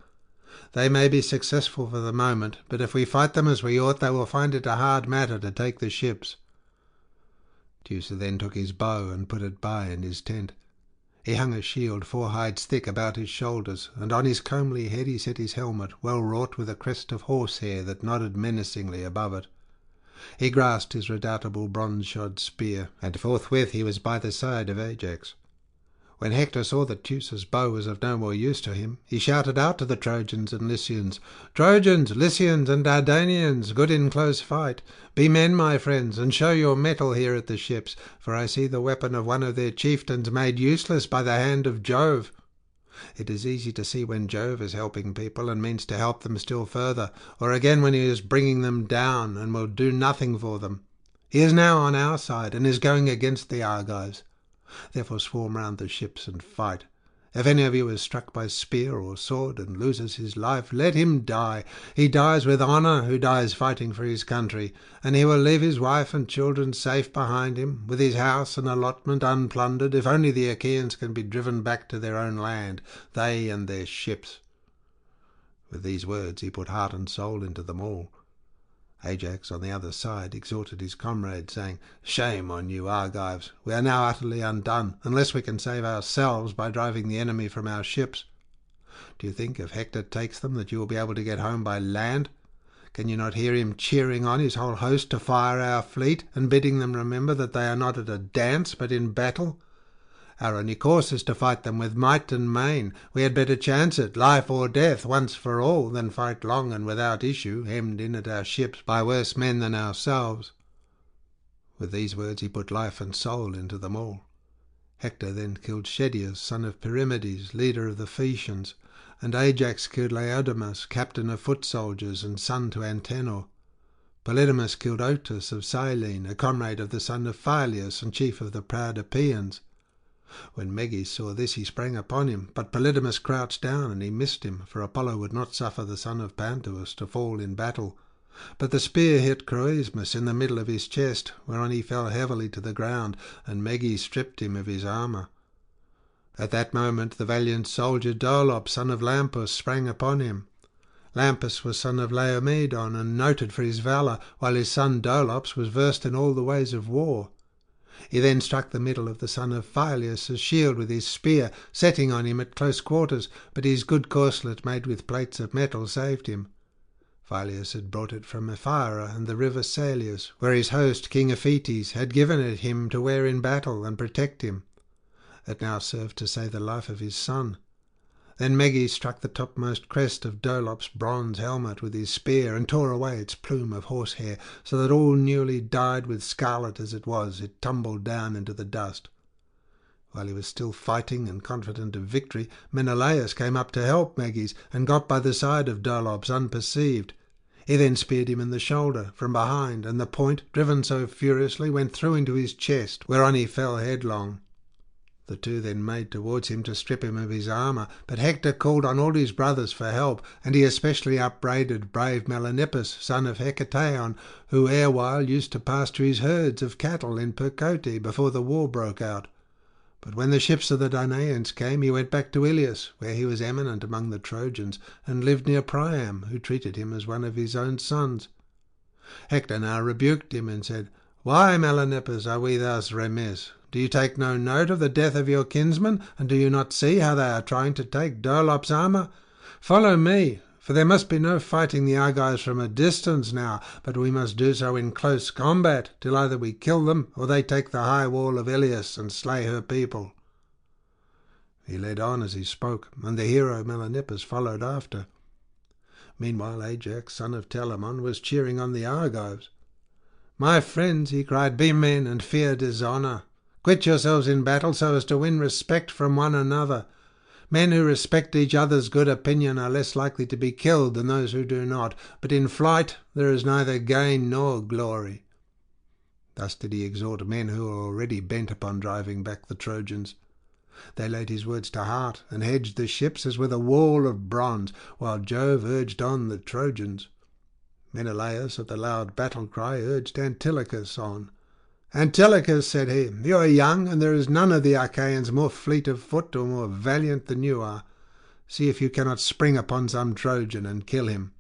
They may be successful for the moment, but if we fight them as we ought, they will find it a hard matter to take the ships." Teucer then took his bow and put it by in his tent. He hung a shield 4 hides thick about his shoulders, and on his comely head he set his helmet, well wrought with a crest of horsehair that nodded menacingly above it. He grasped his redoubtable bronze-shod spear, and forthwith he was by the side of Ajax. When Hector saw that Teucer's bow was of no more use to him, he shouted out to the Trojans and Lycians, "Trojans, Lycians, and Dardanians, good in close fight, be men, my friends, and show your mettle here at the ships, for I see the weapon of one of their chieftains made useless by the hand of Jove." It is easy to see when Jove is helping people and means to help them still further, or again when he is bringing them down and will do nothing for them. He is now on our side and is going against the Argives. Therefore swarm round the ships and fight. If any of you is struck by spear or sword and loses his life, let him die. He dies with honour who dies fighting for his country, and he will leave his wife and children safe behind him, with his house and allotment unplundered, if only the Achaeans can be driven back to their own land, they and their ships." With these words he put heart and soul into them all. Ajax, on the other side, exhorted his comrades, saying, "Shame on you, Argives! We are now utterly undone, unless we can save ourselves by driving the enemy from our ships. Do you think, if Hector takes them, that you will be able to get home by land? Can you not hear him cheering on his whole host to fire our fleet, and bidding them remember that they are not at a dance, but in battle? Our only course is to fight them with might and main. We had better chance it, life or death, once for all, than fight long and without issue, hemmed in at our ships by worse men than ourselves." With these words he put life and soul into them all. Hector then killed Schedius, son of Perimedes, leader of the Phaeacians, and Ajax killed Laodamas, captain of foot soldiers and son to Antenor. Polydamas killed Otus of Cyllene, a comrade of the son of Phyleus and chief of the proud Epeans. When Meges saw this, he sprang upon him, but Polydamas crouched down, and he missed him, for Apollo would not suffer the son of Panthous to fall in battle. But the spear hit Croesmus in the middle of his chest, whereon he fell heavily to the ground, and Meges stripped him of his armour. At that moment the valiant soldier Dolops, son of Lampus, sprang upon him. Lampus was son of Laomedon, and noted for his valour, while his son Dolops was versed in all the ways of war. He then struck the middle of the son of Phyleus' shield with his spear, setting on him at close quarters, but his good corslet made with plates of metal saved him. Phyleus had brought it from Ephyra and the river Salius, where his host, King Hephaestus, had given it him to wear in battle and protect him. It now served to save the life of his son. Then Meges struck the topmost crest of Dolops' bronze helmet with his spear, and tore away its plume of horsehair, so that all newly dyed with scarlet as it was, it tumbled down into the dust. While he was still fighting and confident of victory, Menelaus came up to help Meges, and got by the side of Dolops unperceived. He then speared him in the shoulder from behind, and the point, driven so furiously, went through into his chest, whereon he fell headlong. The two then made towards him to strip him of his armour, but Hector called on all his brothers for help, and he especially upbraided brave Melanippus, son of Hecataeon, who erewhile used to pasture his herds of cattle in Percote before the war broke out. But when the ships of the Danaans came, he went back to Ilius, where he was eminent among the Trojans, and lived near Priam, who treated him as one of his own sons. Hector now rebuked him and said, "Why, Melanippus, are we thus remiss? Do you take no note of the death of your kinsmen, and do you not see how they are trying to take Dolops' armour? Follow me, for there must be no fighting the Argives from a distance now, but we must do so in close combat, till either we kill them, or they take the high wall of Ilius and slay her people." He led on as he spoke, and the hero Melanippus followed after. Meanwhile Ajax, son of Telamon, was cheering on the Argives. "My friends," he cried, "be men and fear dishonour. Quit yourselves in battle so as to win respect from one another. Men who respect each other's good opinion are less likely to be killed than those who do not, but in flight there is neither gain nor glory." Thus did he exhort men who were already bent upon driving back the Trojans. They laid his words to heart, and hedged the ships as with a wall of bronze, while Jove urged on the Trojans. Menelaus, at the loud battle-cry, urged Antilochus on. "Antilochus," said he, "you are young, and there is none of the Achaeans more fleet of foot or more valiant than you are. See if you cannot spring upon some Trojan and kill him."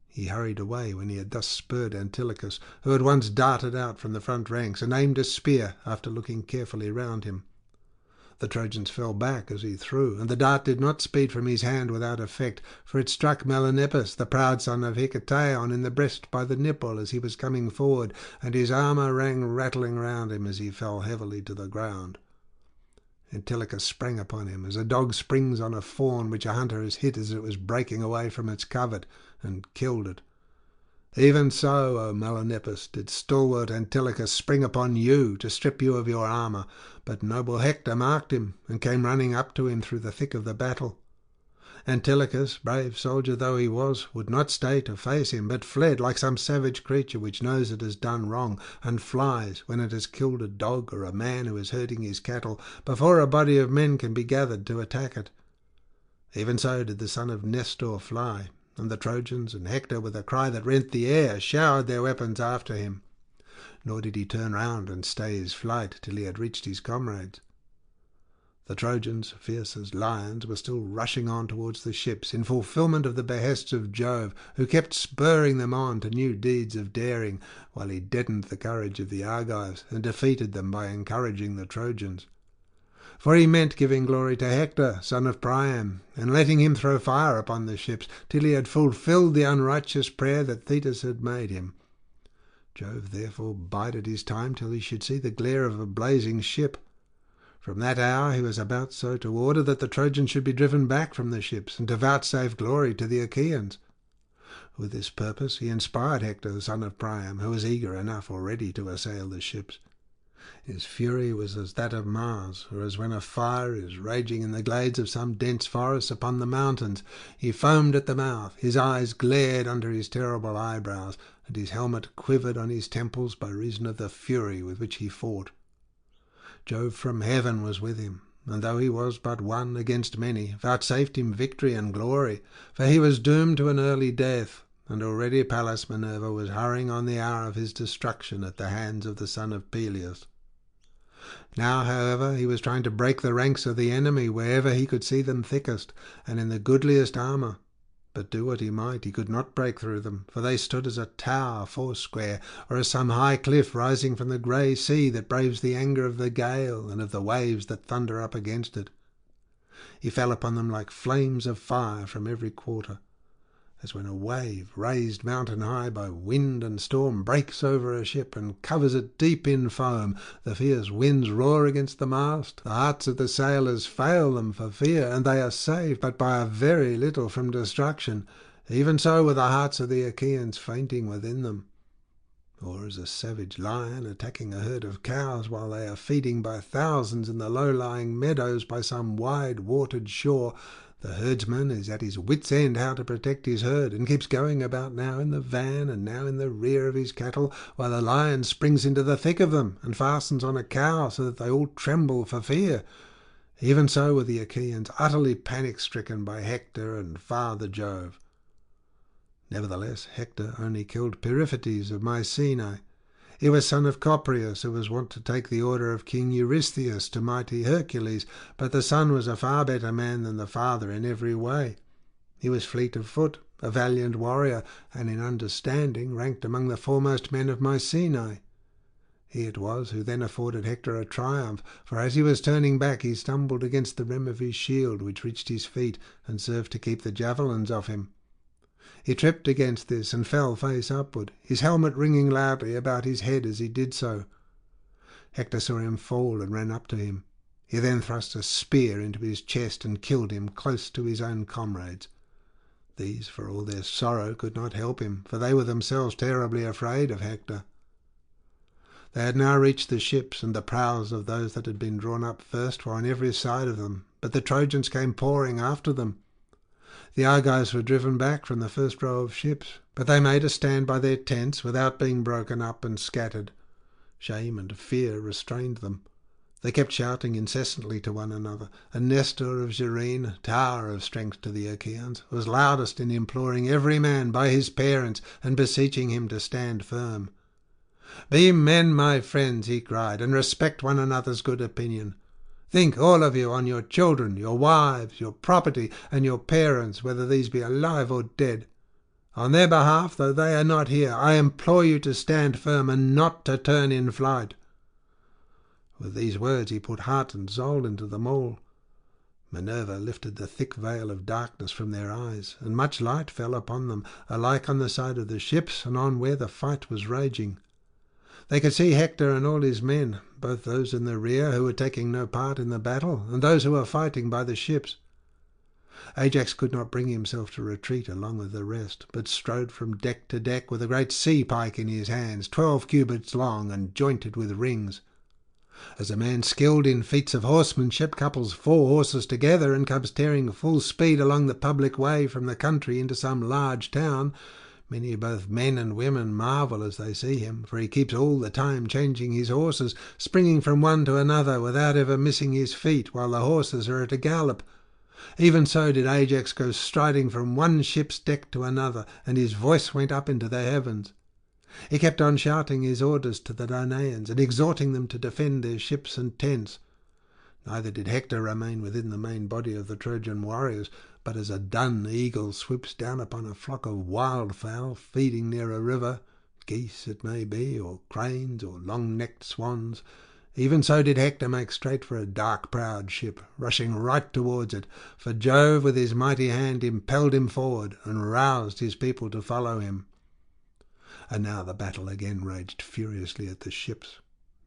He hurried away when he had thus spurred Antilochus, who at once darted out from the front ranks and aimed a spear after looking carefully round him. The Trojans fell back as he threw, and the dart did not speed from his hand without effect, for it struck Melanippus, the proud son of Hector, in the breast by the nipple as he was coming forward, and his armour rang rattling round him as he fell heavily to the ground. Antilochus sprang upon him, as a dog springs on a fawn which a hunter has hit as it was breaking away from its covert, and killed it. Even so, O Melanippus, did stalwart Antilochus spring upon you to strip you of your armour, but noble Hector marked him, and came running up to him through the thick of the battle. Antilochus, brave soldier though he was, would not stay to face him, but fled like some savage creature which knows it has done wrong, and flies when it has killed a dog or a man who is herding his cattle, before a body of men can be gathered to attack it. Even so did the son of Nestor fly, and the Trojans and Hector, with a cry that rent the air, showered their weapons after him. Nor did he turn round and stay his flight till he had reached his comrades. The Trojans, fierce as lions, were still rushing on towards the ships, in fulfilment of the behests of Jove, who kept spurring them on to new deeds of daring, while he deadened the courage of the Argives, and defeated them by encouraging the Trojans. For he meant giving glory to Hector, son of Priam, and letting him throw fire upon the ships, till he had fulfilled the unrighteous prayer that Thetis had made him. Jove therefore bided his time till he should see the glare of a blazing ship. From that hour he was about so to order that the Trojans should be driven back from the ships, and to vouchsafe glory to the Achaeans. With this purpose he inspired Hector, the son of Priam, who was eager enough already to assail the ships. His fury was as that of Mars, or as when a fire is raging in the glades of some dense forest upon the mountains. He foamed at the mouth, his eyes glared under his terrible eyebrows, and his helmet quivered on his temples by reason of the fury with which he fought. Jove from heaven was with him, and though he was but one against many, vouchsafed him victory and glory, for he was doomed to an early death, and already Pallas Minerva was hurrying on the hour of his destruction at the hands of the son of Peleus. Now, however, he was trying to break the ranks of the enemy wherever he could see them thickest, and in the goodliest armour. But do what he might, he could not break through them, for they stood as a tower foursquare, or as some high cliff rising from the grey sea that braves the anger of the gale and of the waves that thunder up against it. He fell upon them like flames of fire from every quarter, as when a wave, raised mountain high by wind and storm, breaks over a ship and covers it deep in foam. The fierce winds roar against the mast, the hearts of the sailors fail them for fear, and they are saved but by a very little from destruction. Even so were the hearts of the Achaeans fainting within them. Or as a savage lion attacking a herd of cows while they are feeding by thousands in the low-lying meadows by some wide-watered shore, the herdsman is at his wit's end how to protect his herd, and keeps going about now in the van and now in the rear of his cattle, while the lion springs into the thick of them and fastens on a cow so that they all tremble for fear. Even so were the Achaeans, utterly panic-stricken by Hector and Father Jove. Nevertheless, Hector only killed Periphetes of Mycenae. He was son of Coprius, who was wont to take the order of King Eurystheus to mighty Hercules, but the son was a far better man than the father in every way. He was fleet of foot, a valiant warrior, and in understanding ranked among the foremost men of Mycenae. He it was who then afforded Hector a triumph, for as he was turning back he stumbled against the rim of his shield, which reached his feet and served to keep the javelins off him. He tripped against this and fell face upward, his helmet ringing loudly about his head as he did so. Hector saw him fall and ran up to him. He then thrust a spear into his chest and killed him close to his own comrades. These, for all their sorrow, could not help him, for they were themselves terribly afraid of Hector. They had now reached the ships, and the prows of those that had been drawn up first were on every side of them, but the Trojans came pouring after them. The Argives were driven back from the first row of ships, but they made a stand by their tents without being broken up and scattered. Shame and fear restrained them. They kept shouting incessantly to one another, and Nestor of Gerene, tower of strength to the Achaeans, was loudest in imploring every man by his parents and beseeching him to stand firm. "Be men, my friends," he cried, "and respect one another's good opinion. Think, all of you, on your children, your wives, your property, and your parents, whether these be alive or dead. On their behalf, though they are not here, I implore you to stand firm and not to turn in flight." With these words he put heart and soul into them all. Minerva lifted the thick veil of darkness from their eyes, and much light fell upon them, alike on the side of the ships and on where the fight was raging. They could see Hector and all his men, both those in the rear who were taking no part in the battle, and those who were fighting by the ships. Ajax could not bring himself to retreat along with the rest, but strode from deck to deck with a great sea-pike in his hands, 12 cubits long and jointed with rings. As a man skilled in feats of horsemanship couples 4 horses together and comes tearing full speed along the public way from the country into some large town, many both men and women marvel as they see him, for he keeps all the time changing his horses, springing from one to another without ever missing his feet, while the horses are at a gallop. Even so did Ajax go striding from one ship's deck to another, and his voice went up into the heavens. He kept on shouting his orders to the Danaans, and exhorting them to defend their ships and tents. Neither did Hector remain within the main body of the Trojan warriors, but as a dun eagle swoops down upon a flock of wildfowl feeding near a river, geese it may be, or cranes, or long-necked swans, even so did Hector make straight for a dark-prowed ship, rushing right towards it, for Jove with his mighty hand impelled him forward, and roused his people to follow him. And now the battle again raged furiously at the ships.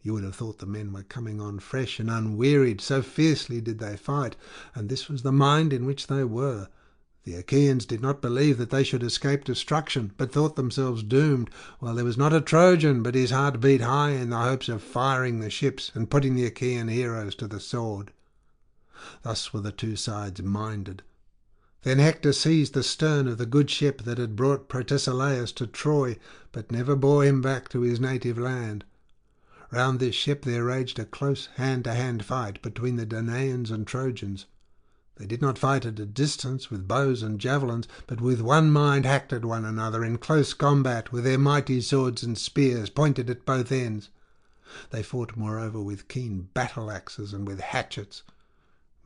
You would have thought the men were coming on fresh and unwearied, so fiercely did they fight, and this was the mind in which they were. The Achaeans did not believe that they should escape destruction, but thought themselves doomed, while there was not a Trojan but his heart beat high in the hopes of firing the ships and putting the Achaean heroes to the sword. Thus were the two sides minded. Then Hector seized the stern of the good ship that had brought Protesilaus to Troy, but never bore him back to his native land. Round this ship there raged a close hand-to-hand fight between the Danaans and Trojans. They did not fight at a distance with bows and javelins, but with one mind hacked at one another in close combat, with their mighty swords and spears pointed at both ends. They fought moreover with keen battle-axes and with hatchets.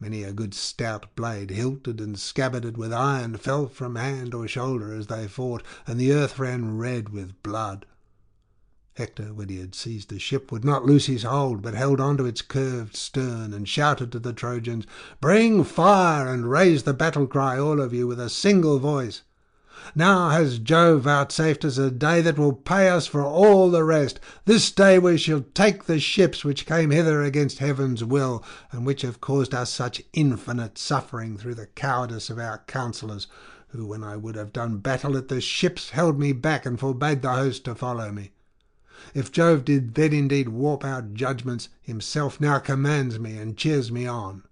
Many a good stout blade, hilted and scabbarded with iron, fell from hand or shoulder as they fought, and the earth ran red with blood. Hector, when he had seized the ship, would not loose his hold, but held on to its curved stern, and shouted to the Trojans, "Bring fire, and raise the battle-cry, all of you, with a single voice. Now has Jove vouchsafed us a day that will pay us for all the rest. This day we shall take the ships which came hither against heaven's will, and which have caused us such infinite suffering through the cowardice of our counsellors, who, when I would have done battle at the ships, held me back and forbade the host to follow me. If Jove did then indeed warp our judgments, himself now commands me and cheers me on."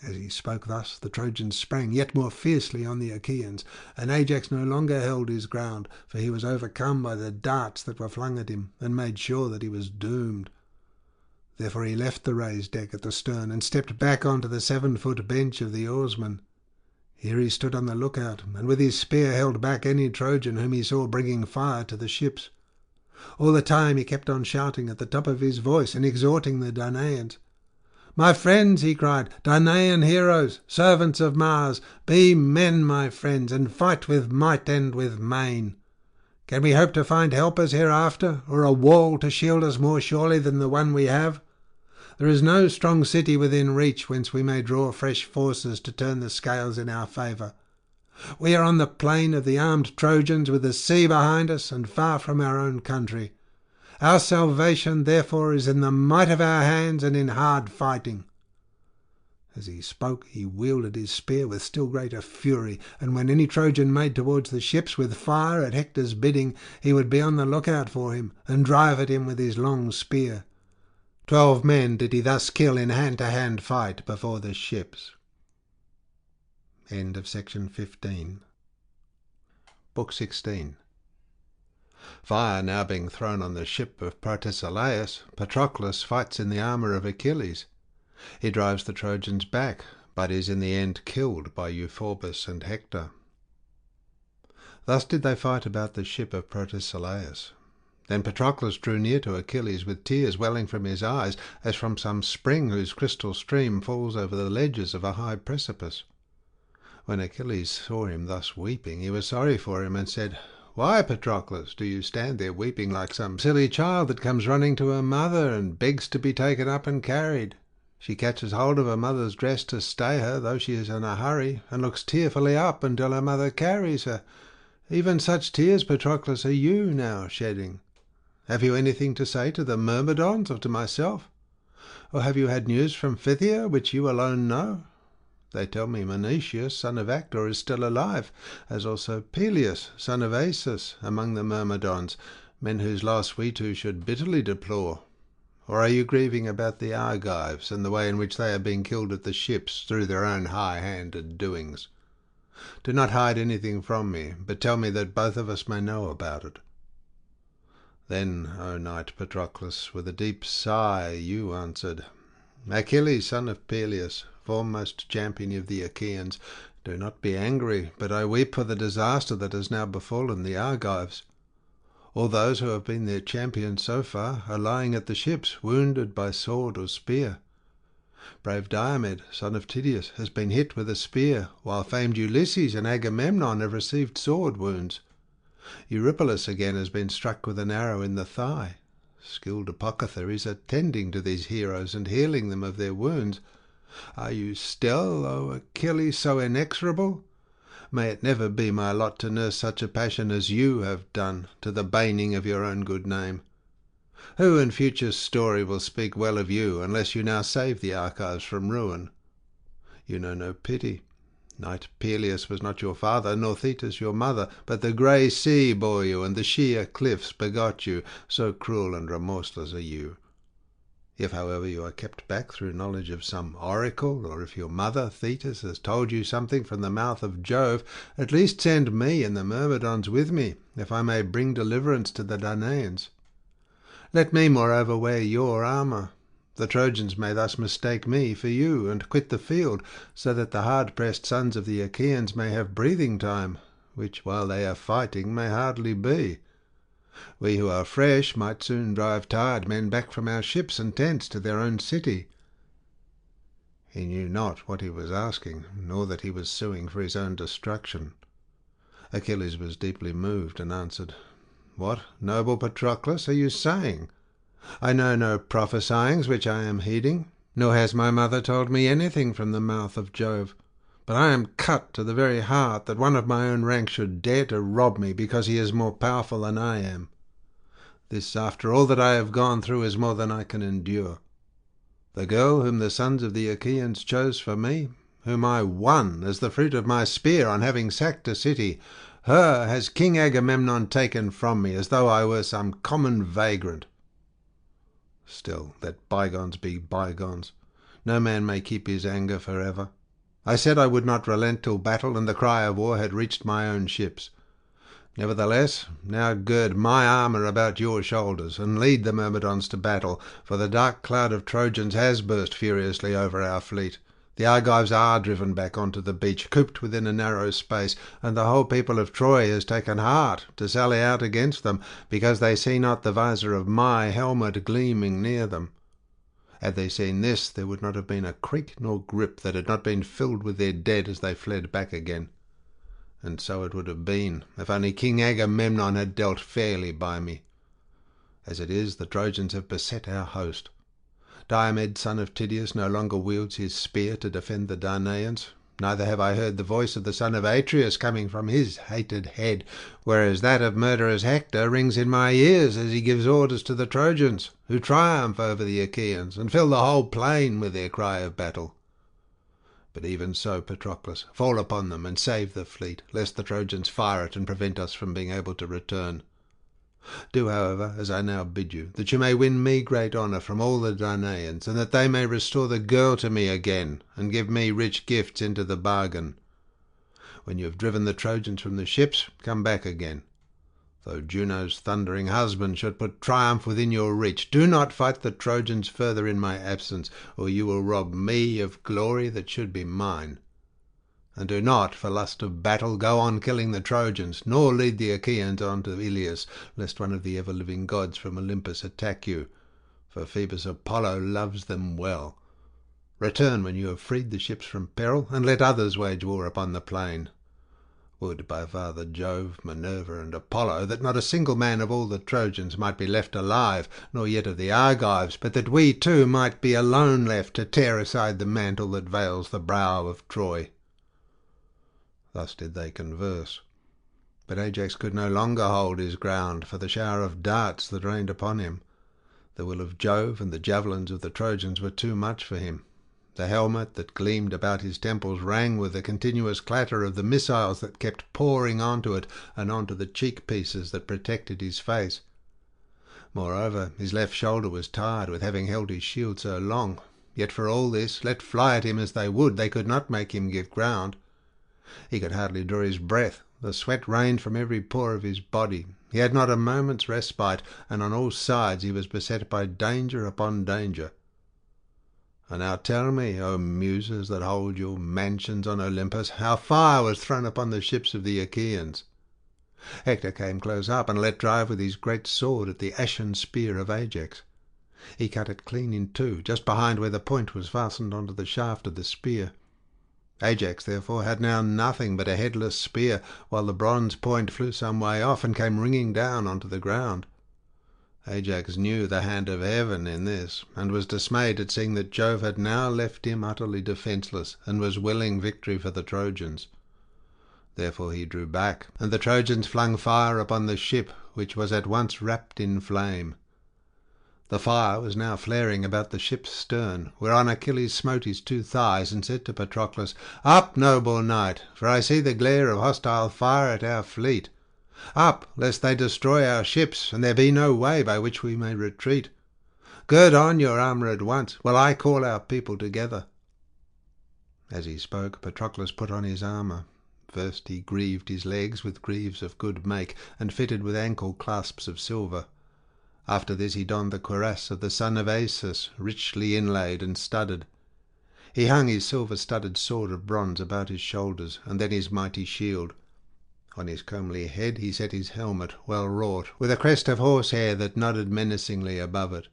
As he spoke thus, the Trojans sprang yet more fiercely on the Achaeans, and Ajax no longer held his ground, for he was overcome by the darts that were flung at him, and made sure that he was doomed. Therefore he left the raised deck at the stern, and stepped back onto the 7-foot bench of the oarsmen. Here he stood on the lookout, and with his spear held back any Trojan whom he saw bringing fire to the ships. All the time he kept on shouting at the top of his voice and exhorting the Danaans. "My friends," he cried, "Danaan heroes, servants of Mars, be men, my friends, and fight with might and with main. Can we hope to find helpers hereafter, or a wall to shield us more surely than the one we have? There is no strong city within reach whence we may draw fresh forces to turn the scales in our favour. We are on the plain of the armed Trojans, with the sea behind us, and far from our own country. Our salvation, therefore, is in the might of our hands and in hard fighting." As he spoke, he wielded his spear with still greater fury, and when any Trojan made towards the ships with fire at Hector's bidding, he would be on the lookout for him, and drive at him with his long spear. 12 men did he thus kill in hand-to-hand fight before the ships. End of section 15. Book 16. Fire now being thrown on the ship of Protesilaus, Patroclus fights in the armour of Achilles. He drives the Trojans back, but is in the end killed by Euphorbus and Hector. Thus did they fight about the ship of Protesilaus. Then Patroclus drew near to Achilles with tears welling from his eyes, as from some spring whose crystal stream falls over the ledges of a high precipice. When Achilles saw him thus weeping, he was sorry for him, and said, Why, Patroclus, do you stand there weeping like some silly child that comes running to her mother and begs to be taken up and carried? She catches hold of her mother's dress to stay her, though she is in a hurry, and looks tearfully up until her mother carries her. Even such tears, Patroclus, are you now shedding. Have you anything to say to the Myrmidons or to myself? Or have you had news from Phthia, which you alone know? They tell me Menoetius, son of Hector, is still alive, as also Peleus, son of Asus, among the Myrmidons, men whose loss we too should bitterly deplore. Or are you grieving about the Argives, and the way in which they are being killed at the ships through their own high-handed doings? Do not hide anything from me, but tell me that both of us may know about it. Then, O knight Patroclus, with a deep sigh you answered, Achilles, son of Peleus, foremost champion of the Achaeans, do not be angry, but I weep for the disaster that has now befallen the Argives. All those who have been their champions so far are lying at the ships, wounded by sword or spear. Brave Diomed, son of Tydeus, has been hit with a spear, while famed Ulysses and Agamemnon have received sword wounds. Eurypylus again has been struck with an arrow in the thigh. Skilled apothecaries are tending to these heroes and healing them of their wounds. Are you still, O Achilles, so inexorable? May it never be my lot to nurse such a passion as you have done, to the baning of your own good name. Who in future story will speak well of you, unless you now save the Argives from ruin? You know no pity. Knight Peleus was not your father, nor Thetis your mother, but the grey sea bore you, and the sheer cliffs begot you, so cruel and remorseless are you. If, however, you are kept back through knowledge of some oracle, or if your mother, Thetis, has told you something from the mouth of Jove, at least send me and the Myrmidons with me, if I may bring deliverance to the Danaans. Let me, moreover, wear your armour. The Trojans may thus mistake me for you, and quit the field, so that the hard-pressed sons of the Achaeans may have breathing time, which, while they are fighting, may hardly be. We who are fresh might soon drive tired men back from our ships and tents to their own city." He knew not what he was asking, nor that he was suing for his own destruction. Achilles was deeply moved, and answered, "What, noble Patroclus, are you saying? I know no prophesyings which I am heeding, nor has my mother told me anything from the mouth of Jove. But I am cut to the very heart that one of my own rank should dare to rob me because he is more powerful than I am. This, after all that I have gone through, is more than I can endure. The girl whom the sons of the Achaeans chose for me, whom I won as the fruit of my spear on having sacked a city, her has King Agamemnon taken from me, as though I were some common vagrant. Still, let bygones be bygones. No man may keep his anger for ever. I said I would not relent till battle and the cry of war had reached my own ships. Nevertheless, now gird my armour about your shoulders, and lead the Myrmidons to battle, for the dark cloud of Trojans has burst furiously over our fleet. The Argives are driven back onto the beach, cooped within a narrow space, and the whole people of Troy has taken heart to sally out against them, because they see not the visor of my helmet gleaming near them. Had they seen this, there would not have been a creak nor grip that had not been filled with their dead as they fled back again. And so it would have been, if only King Agamemnon had dealt fairly by me. As it is, the Trojans have beset our host. Diomed, son of Tydeus, no longer wields his spear to defend the Danaans. Neither have I heard the voice of the son of Atreus coming from his hated head, whereas that of murderous Hector rings in my ears as he gives orders to the Trojans, who triumph over the Achaeans, and fill the whole plain with their cry of battle. But even so, Patroclus, fall upon them and save the fleet, lest the Trojans fire it and prevent us from being able to return. Do, however, as I now bid you, that you may win me great honour from all the Danaans, and that they may restore the girl to me again, and give me rich gifts into the bargain. When you have driven the Trojans from the ships, come back again. Though Juno's thundering husband should put triumph within your reach, do not fight the Trojans further in my absence, or you will rob me of glory that should be mine. And do not, for lust of battle, go on killing the Trojans, nor lead the Achaeans on to Iliad, lest one of the ever-living gods from Olympus attack you, for Phoebus Apollo loves them well. Return when you have freed the ships from peril, and let others wage war upon the plain. Would by Father Jove, Minerva, and Apollo, that not a single man of all the Trojans might be left alive, nor yet of the Argives, but that we too might be alone left to tear aside the mantle that veils the brow of Troy. Thus did they converse. But Ajax could no longer hold his ground for the shower of darts that rained upon him. The will of Jove and the javelins of the Trojans were too much for him. The helmet that gleamed about his temples rang with the continuous clatter of the missiles that kept pouring onto it and onto the cheek-pieces that protected his face. Moreover, his left shoulder was tired with having held his shield so long. Yet for all this, let fly at him as they would, they could not make him give ground. He could hardly draw his breath. The sweat rained from every pore of his body. He had not a moment's respite, and on all sides he was beset by danger upon danger. And now tell me, O Muses that hold your mansions on Olympus, how fire was thrown upon the ships of the Achaeans. Hector came close up and let drive with his great sword at the ashen spear of Ajax. He cut it clean in two, just behind where the point was fastened onto the shaft of the spear. Ajax, therefore, had now nothing but a headless spear, while the bronze point flew some way off and came ringing down onto the ground. Ajax knew the hand of heaven in this, and was dismayed at seeing that Jove had now left him utterly defenceless, and was willing victory for the Trojans. Therefore he drew back, and the Trojans flung fire upon the ship, which was at once wrapped in flame. The fire was now flaring about the ship's stern, whereon Achilles smote his two thighs, and said to Patroclus, "Up, noble knight, for I see the glare of hostile fire at our fleet. Up, lest they destroy our ships, and there be no way by which we may retreat. Gird on your armour at once, while I call our people together." As he spoke, Patroclus put on his armour. First he greaved his legs with greaves of good make, and fitted with ankle clasps of silver. After this he donned the cuirass of the son of Asus, richly inlaid and studded. He hung his silver-studded sword of bronze about his shoulders, and then his mighty shield. On his comely head he set his helmet, well wrought, with a crest of horsehair that nodded menacingly above it.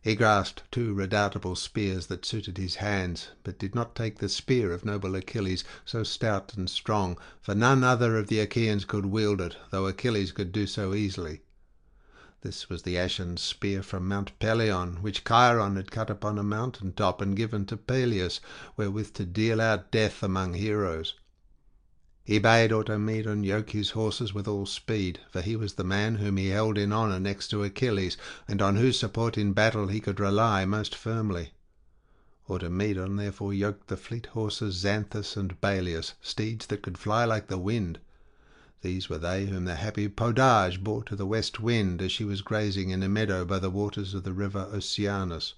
He grasped two redoubtable spears that suited his hands, but did not take the spear of noble Achilles, so stout and strong, for none other of the Achaeans could wield it, though Achilles could do so easily. This was the ashen spear from Mount Pelion, which Chiron had cut upon a mountain top and given to Peleus, wherewith to deal out death among heroes. He bade Automedon yoke his horses with all speed, for he was the man whom he held in honour next to Achilles, and on whose support in battle he could rely most firmly. Automedon therefore yoked the fleet horses Xanthus and Balius, steeds that could fly like the wind. These were they whom the happy Podage bore to the west wind as she was grazing in a meadow by the waters of the river Oceanus.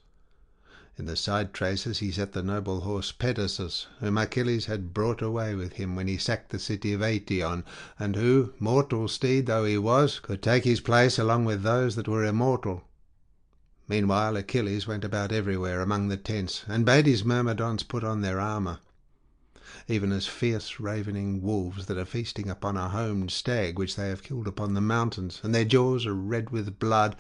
In the side traces he set the noble horse Pedasus, whom Achilles had brought away with him when he sacked the city of Aetion, and who, mortal steed though he was, could take his place along with those that were immortal. Meanwhile Achilles went about everywhere among the tents, and bade his Myrmidons put on their armour. Even as fierce ravening wolves that are feasting upon a homed stag which they have killed upon the mountains, and their jaws are red with blood,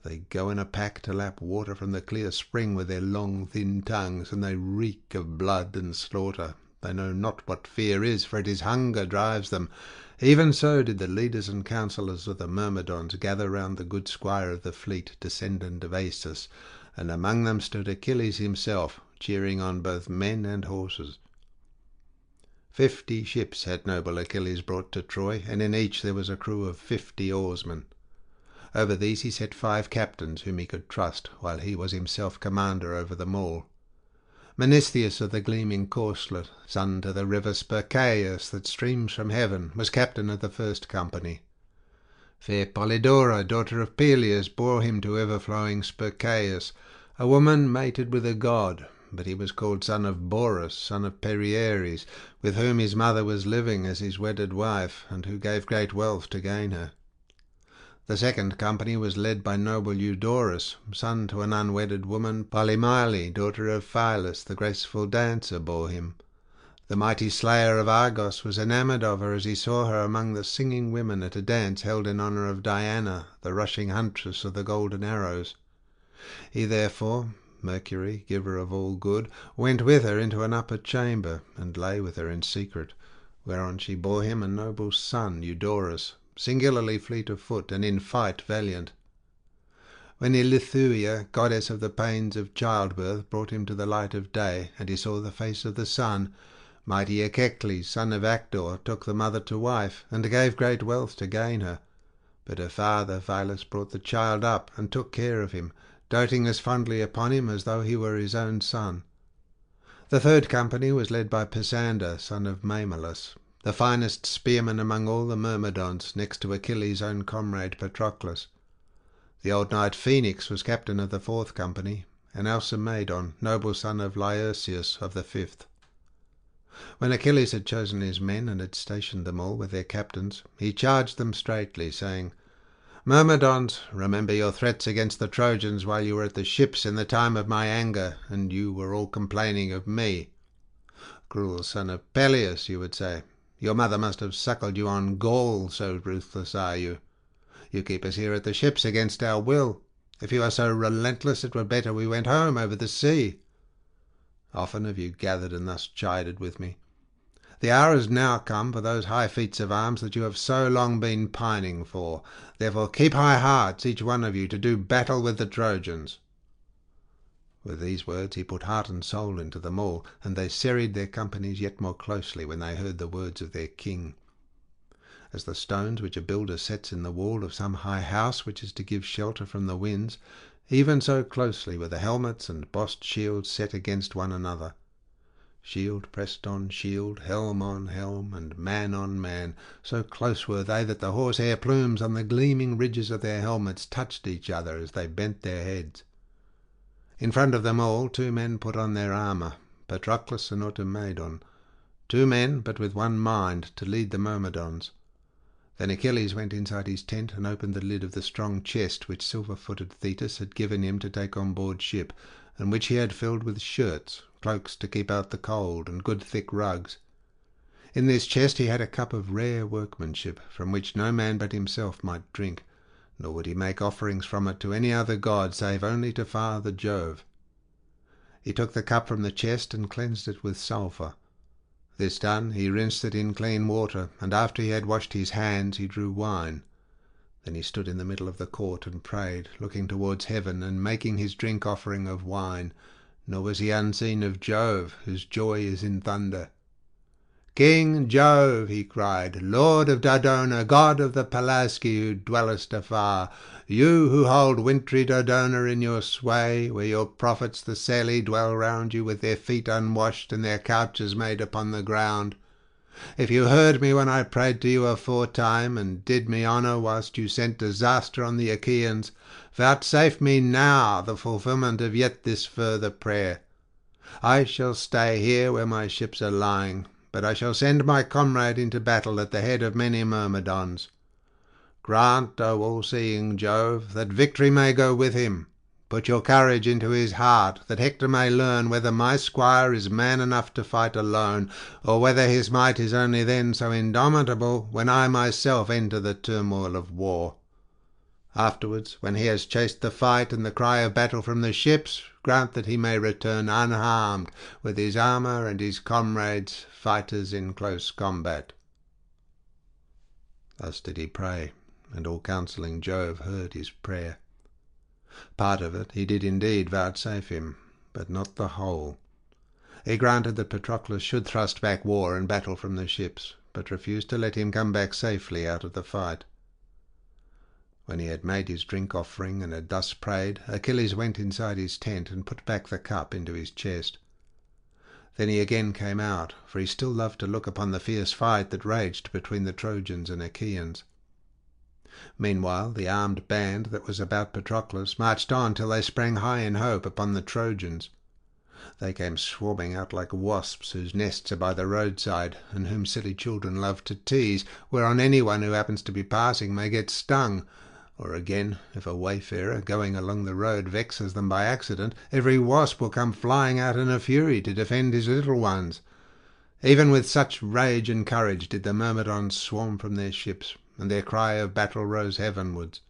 they go in a pack to lap water from the clear spring with their long thin tongues, and they reek of blood and slaughter. They know not what fear is, for it is hunger drives them. Even so did the leaders and counsellors of the Myrmidons gather round the good squire of the fleet, descendant of Asus, and among them stood Achilles himself, cheering on both men and horses. 50 ships had noble Achilles brought to Troy, and in each there was a crew of 50 oarsmen. Over these he set 5 captains whom he could trust, while he was himself commander over them all. Menestheus of the gleaming corslet, son to the river Spercheius that streams from heaven, was captain of the first company. Fair Polydora, daughter of Peleus, bore him to ever-flowing Spercheius, a woman mated with a god, but he was called son of Borus, son of Perieres, with whom his mother was living as his wedded wife, and who gave great wealth to gain her. The second company was led by noble Eudorus, son to an unwedded woman. Polymyle, daughter of Phyllis, the graceful dancer, bore him. The mighty slayer of Argos was enamoured of her as he saw her among the singing women at a dance held in honour of Diana, the rushing huntress of the golden arrows. He therefore, Mercury, giver of all good, went with her into an upper chamber, and lay with her in secret, whereon she bore him a noble son, Eudorus, singularly fleet of foot, and in fight valiant. When Ilithuia, goddess of the pains of childbirth, brought him to the light of day, and he saw the face of the sun, mighty Achilles, son of Hector, took the mother to wife, and gave great wealth to gain her. But her father Phylas brought the child up, and took care of him, doting as fondly upon him as though he were his own son. The third company was led by Pisander, son of Mamilus, the finest spearman among all the Myrmidons, next to Achilles' own comrade Patroclus. The old knight Phoenix was captain of the fourth company, and Alcimedon, noble son of Laerceus, of the fifth. When Achilles had chosen his men and had stationed them all with their captains, he charged them straightly, saying, "Myrmidons, remember your threats against the Trojans while you were at the ships in the time of my anger, and you were all complaining of me. Cruel son of Peleus, you would say, your mother must have suckled you on gall, so ruthless are you. You keep us here at the ships against our will. If you are so relentless, it were better we went home over the sea. Often have you gathered and thus chided with me. The hour is now come for those high feats of arms that you have so long been pining for. Therefore keep high hearts, each one of you, to do battle with the Trojans." With these words he put heart and soul into them all, and they serried their companies yet more closely when they heard the words of their king. As the stones which a builder sets in the wall of some high house which is to give shelter from the winds, even so closely were the helmets and bossed shields set against one another. Shield pressed on shield, helm on helm, and man on man. So close were they that the horsehair plumes on the gleaming ridges of their helmets touched each other as they bent their heads. In front of them all 2 men put on their armour, Patroclus and Automedon, 2 men, but with one mind, to lead the Myrmidons. Then Achilles went inside his tent and opened the lid of the strong chest which silver-footed Thetis had given him to take on board ship, and which he had filled with shirts, cloaks to keep out the cold, and good thick rugs. In this chest he had a cup of rare workmanship, from which no man but himself might drink, nor would he make offerings from it to any other god save only to Father Jove. He took the cup from the chest and cleansed it with sulphur. This done, he rinsed it in clean water, and after he had washed his hands he drew wine. Then he stood in the middle of the court and prayed, looking towards heaven and making his drink offering of wine, nor was he unseen of Jove, whose joy is in thunder. "King Jove," he cried, "Lord of Dodona, god of the Pelasgi, who dwellest afar, you who hold wintry Dodona in your sway, where your prophets the Selli dwell round you with their feet unwashed and their couches made upon the ground, if you heard me when I prayed to you aforetime, and did me honour whilst you sent disaster on the Achaeans, vouchsafe me now the fulfilment of yet this further prayer. I shall stay here where my ships are lying, but I shall send my comrade into battle at the head of many Myrmidons. Grant, O all-seeing Jove, that victory may go with him. Put your courage into his heart, that Hector may learn whether my squire is man enough to fight alone, or whether his might is only then so indomitable when I myself enter the turmoil of war. Afterwards, when he has chased the fight and the cry of battle from the ships, grant that he may return unharmed, with his armour and his comrades, fighters in close combat." Thus did he pray, and all counselling Jove heard his prayer. Part of it he did indeed vouchsafe him, but not the whole. He granted that Patroclus should thrust back war and battle from the ships, but refused to let him come back safely out of the fight. When he had made his drink offering and had thus prayed, Achilles went inside his tent and put back the cup into his chest. Then he again came out, for he still loved to look upon the fierce fight that raged between the Trojans and Achaeans. Meanwhile the armed band that was about Patroclus marched on till they sprang high in hope upon the Trojans. They came swarming out like wasps whose nests are by the roadside, and whom silly children love to tease, whereon anyone who happens to be passing may get stung. Or again, if a wayfarer going along the road vexes them by accident, every wasp will come flying out in a fury to defend his little ones. Even with such rage and courage did the Myrmidons swarm from their ships, and their cry of battle rose heavenwards.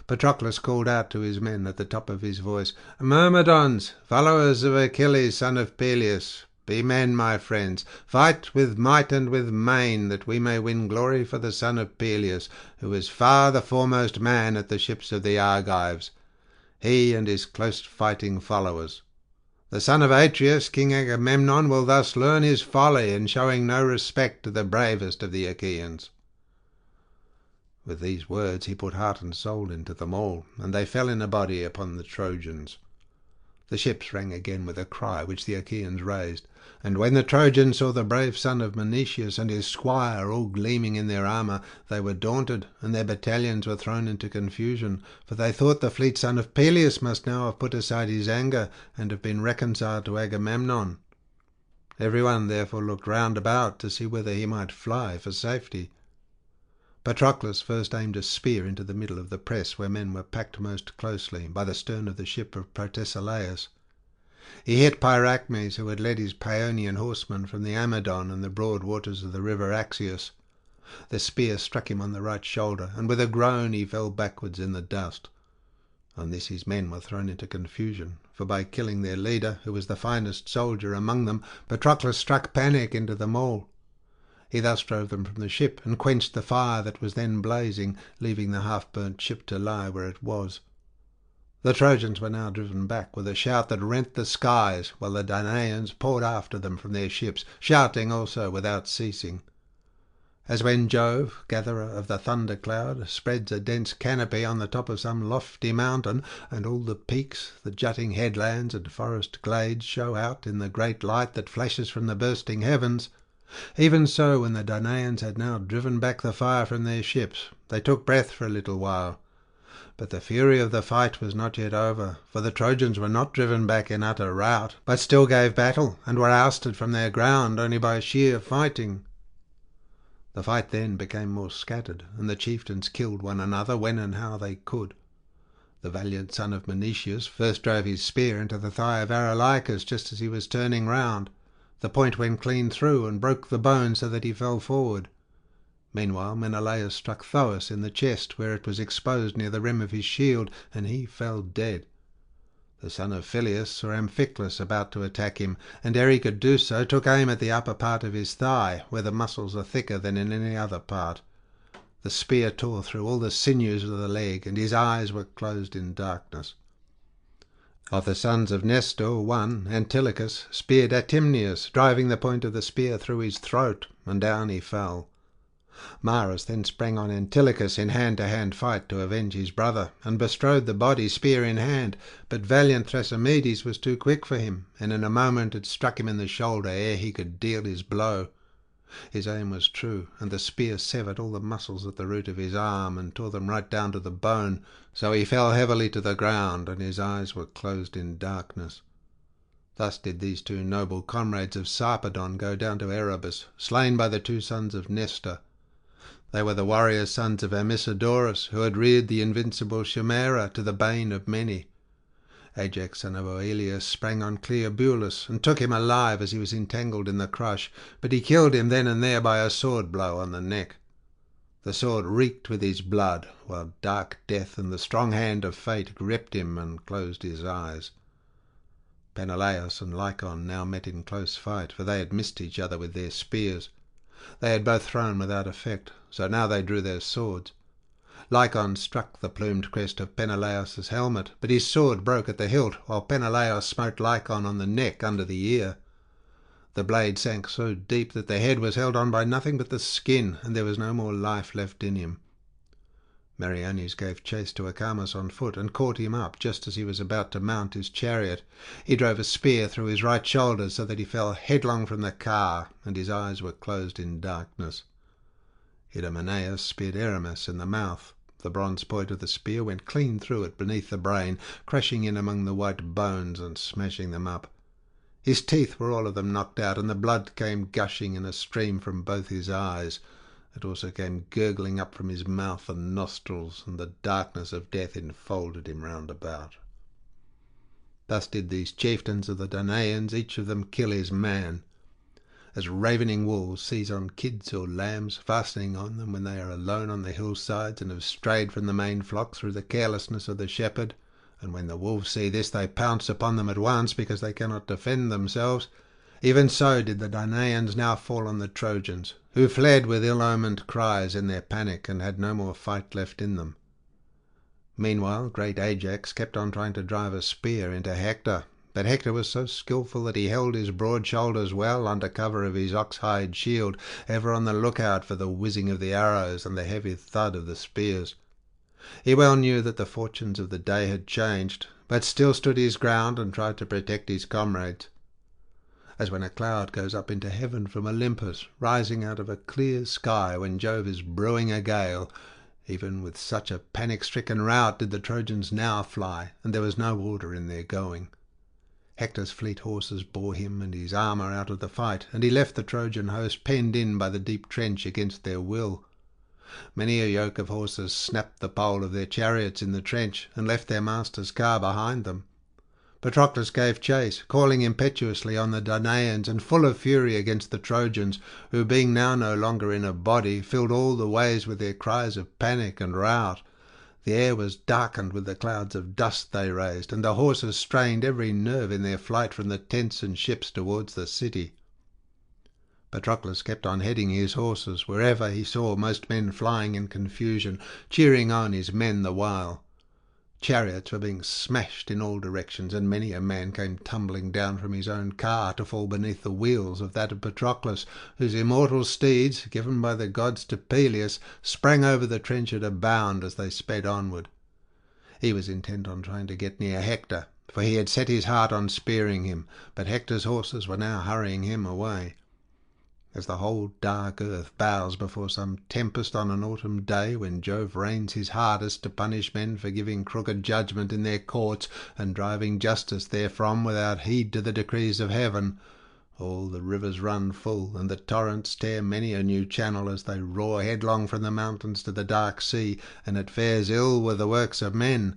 Patroclus called out to his men at the top of his voice, "Myrmidons, followers of Achilles, son of Peleus, Be men, my friends, fight with might and with main, that we may win glory for the son of Peleus, who is far the foremost man at the ships of the Argives, he and his close fighting followers. The son of Atreus, King Agamemnon, will thus learn his folly in showing no respect to the bravest of the Achaeans." With these words he put heart and soul into them all, and they fell in a body upon the Trojans. The ships rang again with a cry which the Achaeans raised, and when the Trojans saw the brave son of Menoetius and his squire all gleaming in their armour, they were daunted, and their battalions were thrown into confusion, for they thought the fleet son of Peleus must now have put aside his anger and have been reconciled to Agamemnon. Every one therefore looked round about to see whither he might fly for safety. Patroclus first aimed a spear into the middle of the press, where men were packed most closely, by the stern of the ship of Protesilaus. He hit Pyracmes, who had led his Paeonian horsemen from the Amydon and the broad waters of the river Axius. The spear struck him on the right shoulder, and with a groan he fell backwards in the dust. On this his men were thrown into confusion, for by killing their leader, who was the finest soldier among them, Patroclus struck panic into them all. He thus drove them from the ship, and quenched the fire that was then blazing, leaving the half-burnt ship to lie where it was. The Trojans were now driven back with a shout that rent the skies, while the Danaans poured after them from their ships, shouting also without ceasing. As when Jove, gatherer of the thunder-cloud, spreads a dense canopy on the top of some lofty mountain, and all the peaks, the jutting headlands and forest glades show out in the great light that flashes from the bursting heavens, even so when the Danaans had now driven back the fire from their ships, they took breath for a little while. But the fury of the fight was not yet over, for the Trojans were not driven back in utter rout, but still gave battle, and were ousted from their ground only by sheer fighting. The fight then became more scattered, and the chieftains killed one another when and how they could. The valiant son of Menoetius first drove his spear into the thigh of Autolycus just as he was turning round. The point went clean through and broke the bone so that he fell forward. Meanwhile Menelaus struck Thoas in the chest, where it was exposed near the rim of his shield, and he fell dead. The son of Phyleus saw Amphiclus about to attack him, and ere he could do so took aim at the upper part of his thigh, where the muscles are thicker than in any other part. The spear tore through all the sinews of the leg, and his eyes were closed in darkness. Of the sons of Nestor, one, Antilochus, speared Atymnius, driving the point of the spear through his throat, and down he fell. Maras then sprang on Antilochus in hand-to-hand fight to avenge his brother, and bestrode the body spear in hand, but valiant Thrasymedes was too quick for him, and in a moment had struck him in the shoulder ere he could deal his blow. His aim was true, and the spear severed all the muscles at the root of his arm, and tore them right down to the bone, so he fell heavily to the ground, and his eyes were closed in darkness. Thus did these two noble comrades of Sarpedon go down to Erebus, slain by the two sons of Nestor. They were the warrior sons of Amisadorus, who had reared the invincible Chimera to the bane of many. Ajax son of Oileus sprang on Cleobulus, and took him alive as he was entangled in the crush, but he killed him then and there by a sword blow on the neck. The sword reeked with his blood, while dark death and the strong hand of fate gripped him and closed his eyes. Peneleos and Lycon now met in close fight, for they had missed each other with their spears. They had both thrown without effect, so now they drew their swords. Lycon struck the plumed crest of Peneleos' helmet, but his sword broke at the hilt, while Peneleos smote Lycon on the neck under the ear. The blade sank so deep that the head was held on by nothing but the skin, and there was no more life left in him. Meriones gave chase to Acamas on foot, and caught him up just as he was about to mount his chariot. He drove a spear through his right shoulder so that he fell headlong from the car, and his eyes were closed in darkness. Idomeneus speared Eramis in the mouth. The bronze point of the spear went clean through it beneath the brain, crashing in among the white bones and smashing them up. His teeth were all of them knocked out, and the blood came gushing in a stream from both his eyes. It also came gurgling up from his mouth and nostrils, and the darkness of death enfolded him round about. Thus did these chieftains of the Danaans each of them kill his man. As ravening wolves seize on kids or lambs, fastening on them when they are alone on the hillsides and have strayed from the main flock through the carelessness of the shepherd, and when the wolves see this they pounce upon them at once because they cannot defend themselves, Even so did the Danaans now fall on the Trojans, who fled with ill-omened cries in their panic and had no more fight left in them. Meanwhile great Ajax kept on trying to drive a spear into Hector, but Hector was so skilful that he held his broad shoulders well under cover of his ox-hide shield, ever on the lookout for the whizzing of the arrows and the heavy thud of the spears. He well knew that the fortunes of the day had changed, but still stood his ground and tried to protect his comrades. As when a cloud goes up into heaven from Olympus, rising out of a clear sky when Jove is brewing a gale, even with such a panic-stricken rout did the Trojans now fly, and there was no order in their going. Hector's fleet horses bore him and his armour out of the fight, and he left the Trojan host penned in by the deep trench against their will. Many a yoke of horses snapped the pole of their chariots in the trench, and left their master's car behind them. Patroclus gave chase, calling impetuously on the Danaans, and full of fury against the Trojans, who, being now no longer in a body, filled all the ways with their cries of panic and rout. The air was darkened with the clouds of dust they raised, and the horses strained every nerve in their flight from the tents and ships towards the city. Patroclus kept on heading his horses wherever he saw most men flying in confusion, cheering on his men the while. Chariots were being smashed in all directions, and many a man came tumbling down from his own car to fall beneath the wheels of that of Patroclus, whose immortal steeds, given by the gods to Peleus, sprang over the trench at a bound as they sped onward. He was intent on trying to get near Hector, for he had set his heart on spearing him, but Hector's horses were now hurrying him away. As the whole dark earth bows before some tempest on an autumn day, when Jove rains his hardest to punish men for giving crooked judgment in their courts and driving justice therefrom without heed to the decrees of heaven, all the rivers run full, and the torrents tear many a new channel as they roar headlong from the mountains to the dark sea, and it fares ill with the works of men.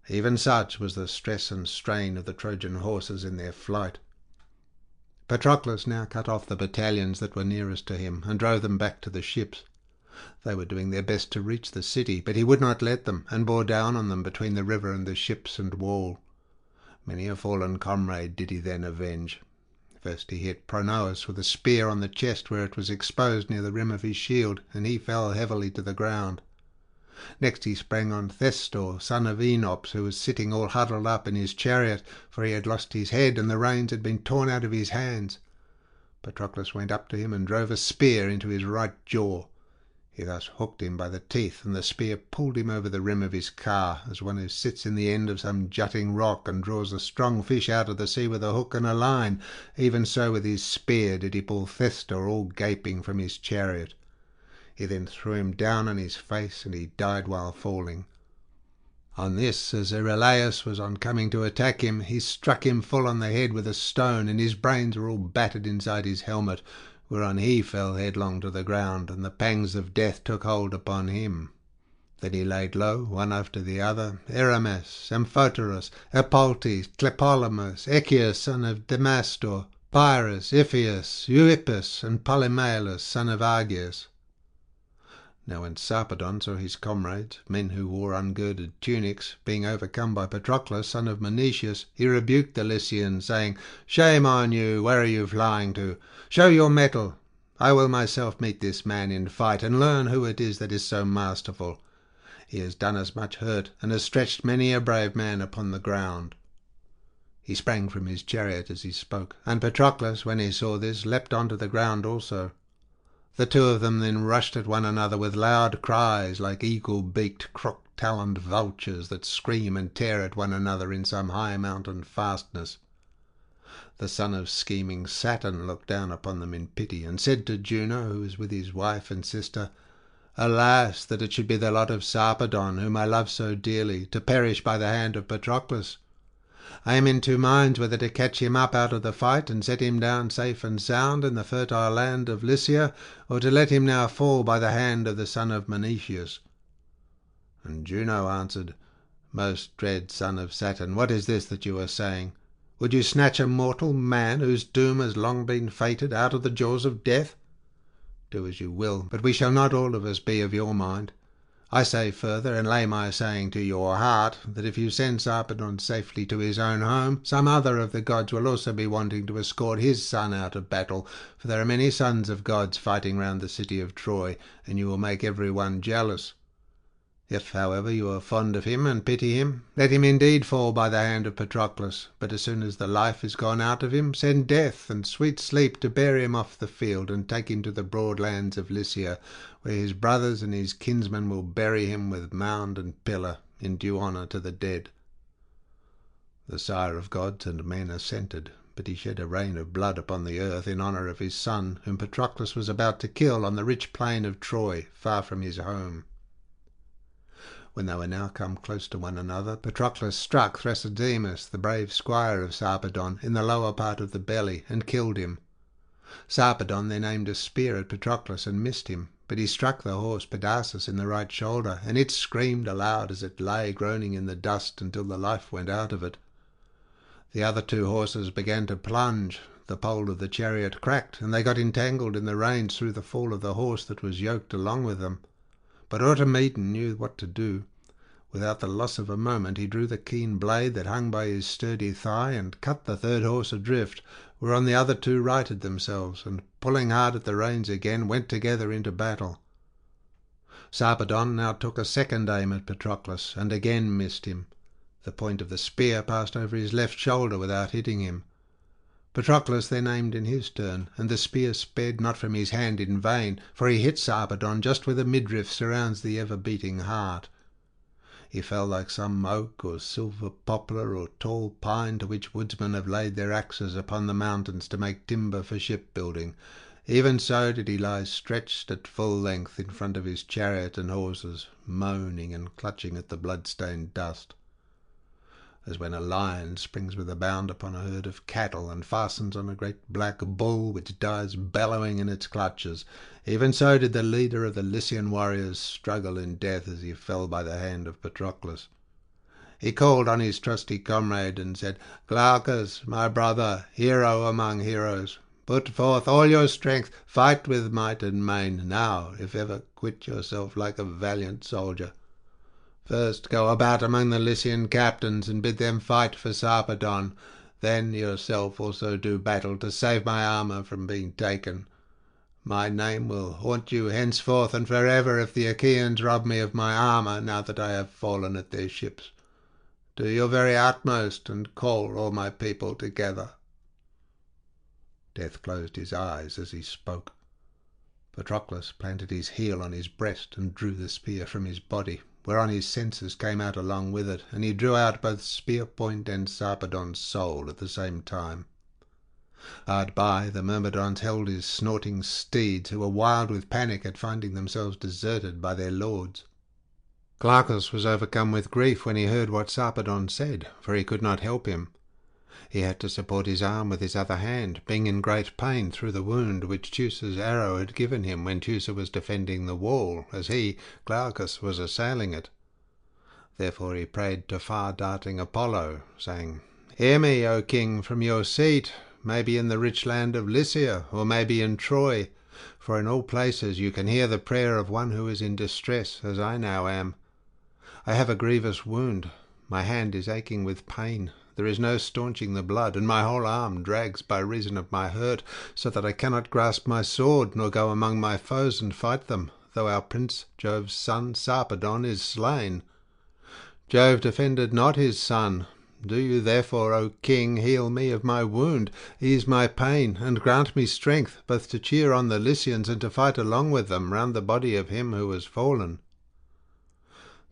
Even such was the stress and strain of the Trojan horses in their flight. Patroclus now cut off the battalions that were nearest to him, and drove them back to the ships. They were doing their best to reach the city, but he would not let them, and bore down on them between the river and the ships and wall. Many a fallen comrade did he then avenge. First he hit Pronous with a spear on the chest where it was exposed near the rim of his shield, and he fell heavily to the ground. Next he sprang on Hector, son of Enops, who was sitting all huddled up in his chariot, for he had lost his head and the reins had been torn out of his hands. Patroclus went up to him and drove a spear into his right jaw. He thus hooked him by the teeth, and the spear pulled him over the rim of his car, as one who sits in the end of some jutting rock and draws a strong fish out of the sea with a hook and a line. Even so with his spear did he pull Hector all gaping from his chariot. He then threw him down on his face, and he died while falling. On this, as Rallies was on coming to attack him, he struck him full on the head with a stone, and his brains were all battered inside his helmet, whereon he fell headlong to the ground, and the pangs of death took hold upon him. Then he laid low, one after the other, Eramas, Amphoterus, Epaltes, Tlepolemus, Echius, son of Damastor, Pyrrhus, Iphias, Euippus, and Polymalus, son of Argeus. Now when Sarpedon saw his comrades, men who wore ungirded tunics, being overcome by Patroclus, son of Menoetius, he rebuked the Lycians, saying, "Shame on you, where are you flying to? Show your mettle. I will myself meet this man in fight, and learn who it is that is so masterful. He has done us much hurt, and has stretched many a brave man upon the ground." He sprang from his chariot as he spoke, and Patroclus, when he saw this, leapt on to the ground also. The two of them then rushed at one another with loud cries, like eagle-beaked, crook-taloned vultures that scream and tear at one another in some high mountain fastness. The son of scheming Saturn looked down upon them in pity, and said to Juno, who was with his wife and sister, "Alas, that it should be the lot of Sarpedon, whom I love so dearly, to perish by the hand of Patroclus. I am in two minds whether to catch him up out of the fight and set him down safe and sound in the fertile land of Lycia, or to let him now fall by the hand of the son of Menoetius." And Juno answered, "Most dread son of Saturn, what is this that you are saying? Would you snatch a mortal man, whose doom has long been fated, out of the jaws of death? Do as you will, but we shall not all of us be of your mind. I say further, and lay my saying to your heart, that if you send Sarpedon safely to his own home, some other of the gods will also be wanting to escort his son out of battle, for there are many sons of gods fighting round the city of Troy, and you will make every one jealous. If, however, you are fond of him and pity him, let him indeed fall by the hand of Patroclus, but as soon as the life is gone out of him, send death and sweet sleep to bear him off the field and take him to the broad lands of Lycia, where his brothers and his kinsmen will bury him with mound and pillar, in due honour to the dead." The sire of gods and men assented, but he shed a rain of blood upon the earth in honour of his son, whom Patroclus was about to kill on the rich plain of Troy, far from his home. When they were now come close to one another, Patroclus struck Thrasidemus, the brave squire of Sarpedon, in the lower part of the belly, and killed him. Sarpedon then aimed a spear at Patroclus and missed him, but he struck the horse Pedasus in the right shoulder, and it screamed aloud as it lay groaning in the dust until the life went out of it. The other two horses began to plunge. The pole of the chariot cracked, and they got entangled in the reins through the fall of the horse that was yoked along with them. But Automedon knew what to do. Without the loss of a moment he drew the keen blade that hung by his sturdy thigh and cut the third horse adrift, whereon the other two righted themselves, and pulling hard at the reins again, went together into battle. Sarpedon now took a second aim at Patroclus, and again missed him. The point of the spear passed over his left shoulder without hitting him. Patroclus then aimed in his turn, and the spear sped not from his hand in vain, for he hit Sarpedon just where the midriff surrounds the ever-beating heart. He fell like some oak or silver poplar or tall pine to which woodsmen have laid their axes upon the mountains to make timber for shipbuilding. Even so did he lie stretched at full length in front of his chariot and horses, moaning and clutching at the blood-stained dust. As when a lion springs with a bound upon a herd of cattle and fastens on a great black bull which dies bellowing in its clutches, even so did the leader of the Lycian warriors struggle in death as he fell by the hand of Patroclus. He called on his trusty comrade and said, "Glaucus, my brother, hero among heroes, put forth all your strength, fight with might and main, now, if ever, quit yourself like a valiant soldier. First go about among the Lycian captains and bid them fight for Sarpedon. Then yourself also do battle to save my armour from being taken. My name will haunt you henceforth and forever if the Achaeans rob me of my armour now that I have fallen at their ships. Do your very utmost and call all my people together." Death closed his eyes as he spoke. Patroclus planted his heel on his breast and drew the spear from his body, whereon his senses came out along with it, and he drew out both spear-point and Sarpedon's soul at the same time. Hard by, the Myrmidons held his snorting steeds, who were wild with panic at finding themselves deserted by their lords. Glaucus was overcome with grief when he heard what Sarpedon said, for he could not help him. He had to support his arm with his other hand, being in great pain through the wound which Teucer's arrow had given him when Teucer was defending the wall, as he, Glaucus, was assailing it. Therefore he prayed to far-darting Apollo, saying, "Hear me, O king, from your seat, maybe in the rich land of Lycia, or maybe in Troy, for in all places you can hear the prayer of one who is in distress, as I now am. I have a grievous wound. My hand is aching with pain. There is no staunching the blood, and my whole arm drags by reason of my hurt, so that I cannot grasp my sword, nor go among my foes and fight them, though our prince, Jove's son, Sarpedon, is slain. Jove defended not his son. Do you therefore, O king, heal me of my wound, ease my pain, and grant me strength, both to cheer on the Lycians and to fight along with them round the body of him who has fallen."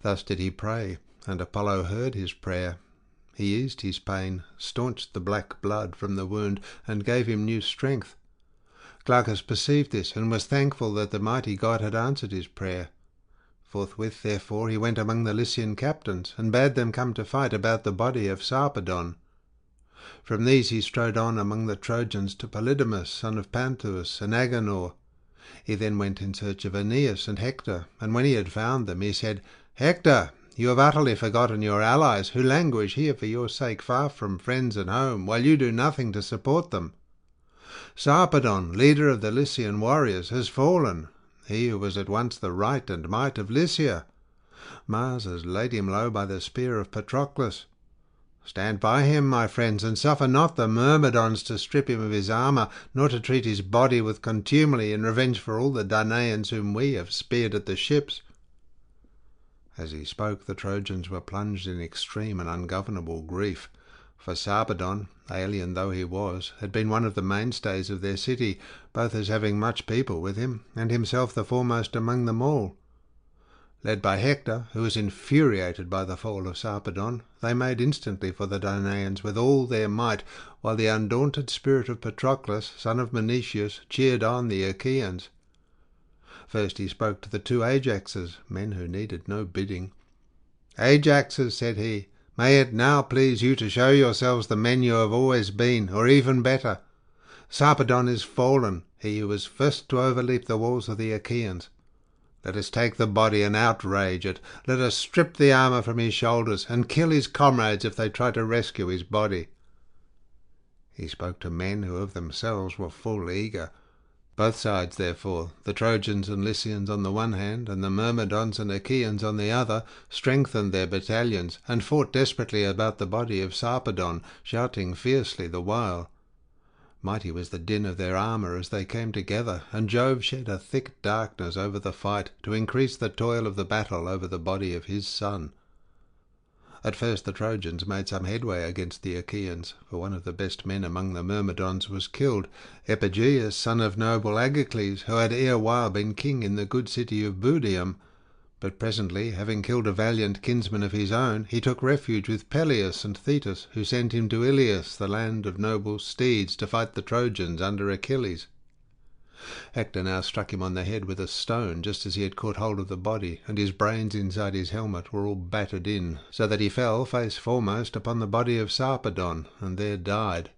Thus did he pray, and Apollo heard his prayer. He eased his pain, staunched the black blood from the wound, and gave him new strength. Glaucus perceived this, and was thankful that the mighty god had answered his prayer. Forthwith, therefore, he went among the Lycian captains, and bade them come to fight about the body of Sarpedon. From these he strode on among the Trojans to Polydamas, son of Panthus, and Agenor. He then went in search of Aeneas and Hector, and when he had found them, he said, "Hector, you have utterly forgotten your allies, who languish here for your sake far from friends and home, while you do nothing to support them. Sarpedon, leader of the Lycian warriors, has fallen, he who was at once the right and might of Lycia. Mars has laid him low by the spear of Patroclus. Stand by him, my friends, and suffer not the Myrmidons to strip him of his armour, nor to treat his body with contumely in revenge for all the Danaans whom we have speared at the ships." As he spoke, the Trojans were plunged in extreme and ungovernable grief, for Sarpedon, alien though he was, had been one of the mainstays of their city, both as having much people with him, and himself the foremost among them all. Led by Hector, who was infuriated by the fall of Sarpedon, they made instantly for the Danaans with all their might, while the undaunted spirit of Patroclus, son of Menoetius, cheered on the Achaeans. First he spoke to the two Ajaxes, men who needed no bidding. "Ajaxes," said he, "may it now please you to show yourselves the men you have always been, or even better. Sarpedon is fallen, he who was first to overleap the walls of the Achaeans. Let us take the body and outrage it. Let us strip the armour from his shoulders, and kill his comrades if they try to rescue his body." He spoke to men who of themselves were full eager. Both sides, therefore, the Trojans and Lycians on the one hand, and the Myrmidons and Achaeans on the other, strengthened their battalions, and fought desperately about the body of Sarpedon, shouting fiercely the while. Mighty was the din of their armour as they came together, and Jove shed a thick darkness over the fight, to increase the toil of the battle over the body of his son. At first the Trojans made some headway against the Achaeans, for one of the best men among the Myrmidons was killed, Epigeius, son of noble Achilles, who had erewhile been king in the good city of Budium. But presently, having killed a valiant kinsman of his own, he took refuge with Peleus and Thetis, who sent him to Iliad, the land of noble steeds, to fight the Trojans under Achilles. Hector now struck him on the head with a stone, just as he had caught hold of the body, and his brains inside his helmet were all battered in, so that he fell face foremost upon the body of Sarpedon, and there died.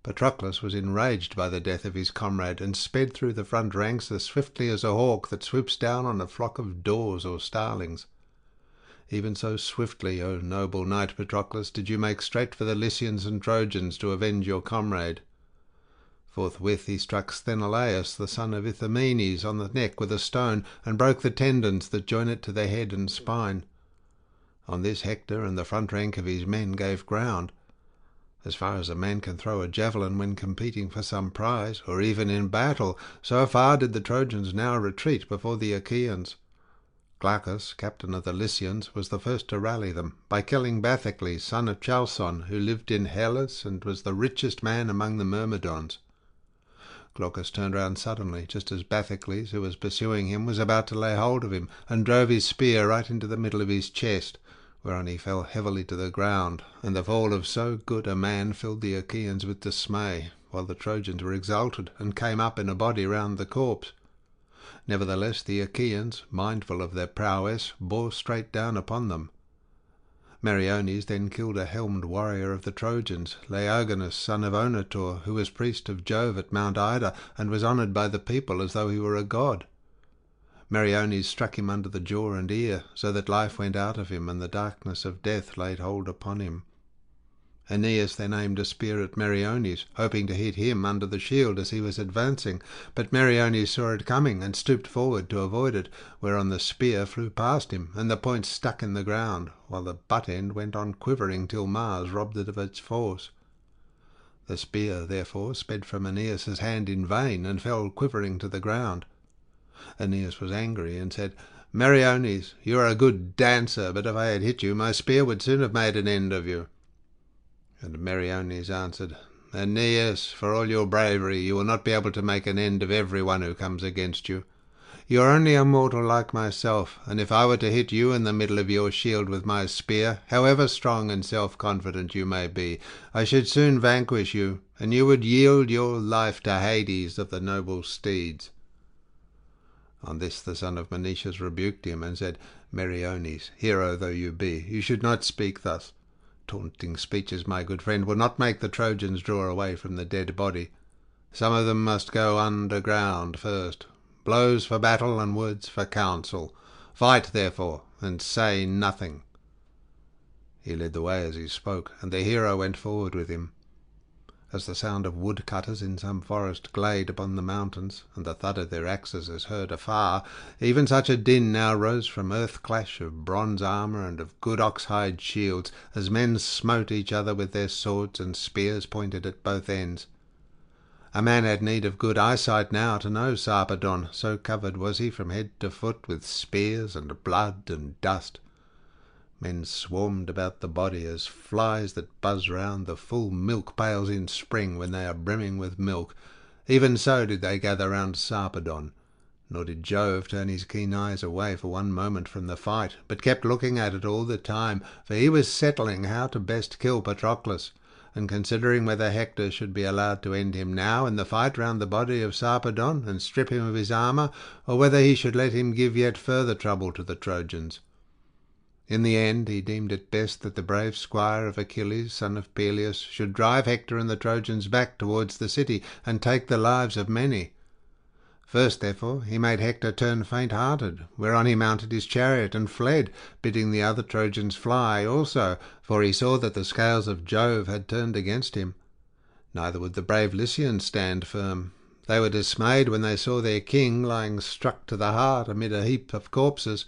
Patroclus was enraged by the death of his comrade, and sped through the front ranks as swiftly as a hawk that swoops down on a flock of daws or starlings. Even so swiftly, O noble knight Patroclus, did you make straight for the Lycians and Trojans to avenge your comrade. Forthwith he struck Sthenelaus, the son of Ithamenes, on the neck with a stone, and broke the tendons that join it to the head and spine. On this Hector and the front rank of his men gave ground. As far as a man can throw a javelin when competing for some prize, or even in battle, so far did the Trojans now retreat before the Achaeans. Glaucus, captain of the Lycians, was the first to rally them, by killing Patroclus, son of Chalcon, who lived in Hellas and was the richest man among the Myrmidons. Glaucus turned round suddenly, just as Patroclus, who was pursuing him, was about to lay hold of him, and drove his spear right into the middle of his chest, whereon he fell heavily to the ground, and the fall of so good a man filled the Achaeans with dismay, while the Trojans were exulted, and came up in a body round the corpse. Nevertheless the Achaeans, mindful of their prowess, bore straight down upon them. Meriones then killed a helmed warrior of the Trojans, Laogonus, son of Onotor, who was priest of Jove at Mount Ida, and was honoured by the people as though he were a god. Meriones struck him under the jaw and ear, so that life went out of him, and the darkness of death laid hold upon him. Aeneas then aimed a spear at Meriones, hoping to hit him under the shield as he was advancing, but Meriones saw it coming, and stooped forward to avoid it, whereon the spear flew past him, and the point stuck in the ground, while the butt end went on quivering till Mars robbed it of its force. The spear, therefore, sped from Aeneas's hand in vain, and fell quivering to the ground. Aeneas was angry, and said, "Meriones, you are a good dancer, but if I had hit you, my spear would soon have made an end of you." And Meriones answered, "Aeneas, for all your bravery, you will not be able to make an end of every one who comes against you. You are only a mortal like myself, and if I were to hit you in the middle of your shield with my spear, however strong and self-confident you may be, I should soon vanquish you, and you would yield your life to Hades of the noble steeds." On this the son of Menoetius rebuked him, and said, "Meriones, hero though you be, you should not speak thus. Taunting speeches, my good friend, will not make the Trojans draw away from the dead body. Some of them must go underground first. Blows for battle and words for counsel. Fight, therefore, and say nothing." He led the way as he spoke, and the hero went forward with him. as the sound of woodcutters in some forest glade upon the mountains, and the thud of their axes is heard afar, even such a din now rose from earth-clash of bronze armour and of good ox-hide shields, as men smote each other with their swords and spears pointed at both ends. A man had need of good eyesight now to know Sarpedon, so covered was he from head to foot with spears and blood and dust. Men swarmed about the body as flies that buzz round the full milk pails in spring when they are brimming with milk. Even so did they gather round Sarpedon, nor did Jove turn his keen eyes away for one moment from the fight, but kept looking at it all the time, for he was settling how to best kill Patroclus, and considering whether Hector should be allowed to end him now in the fight round the body of Sarpedon and strip him of his armour, or whether he should let him give yet further trouble to the Trojans. In the end he deemed it best that the brave squire of Achilles, son of Peleus, should drive Hector and the Trojans back towards the city, and take the lives of many. First, therefore, he made Hector turn faint-hearted, whereon he mounted his chariot and fled, bidding the other Trojans fly also, for he saw that the scales of Jove had turned against him. Neither would the brave Lycians stand firm. They were dismayed when they saw their king lying struck to the heart amid a heap of corpses,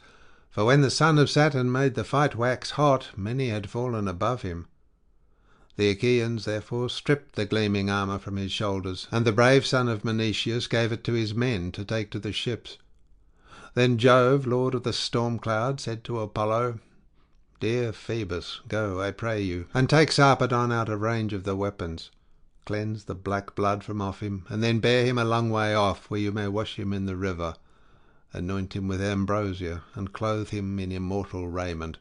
for when the son of Saturn made the fight wax hot, many had fallen above him. The Achaeans therefore stripped the gleaming armour from his shoulders, and the brave son of Menoetius gave it to his men to take to the ships. Then Jove, lord of the storm-cloud, said to Apollo, "Dear Phoebus, go, I pray you, and take Sarpedon out of range of the weapons. Cleanse the black blood from off him, and then bear him a long way off, where you may wash him in the river. Anoint him with ambrosia, and clothe him in immortal raiment.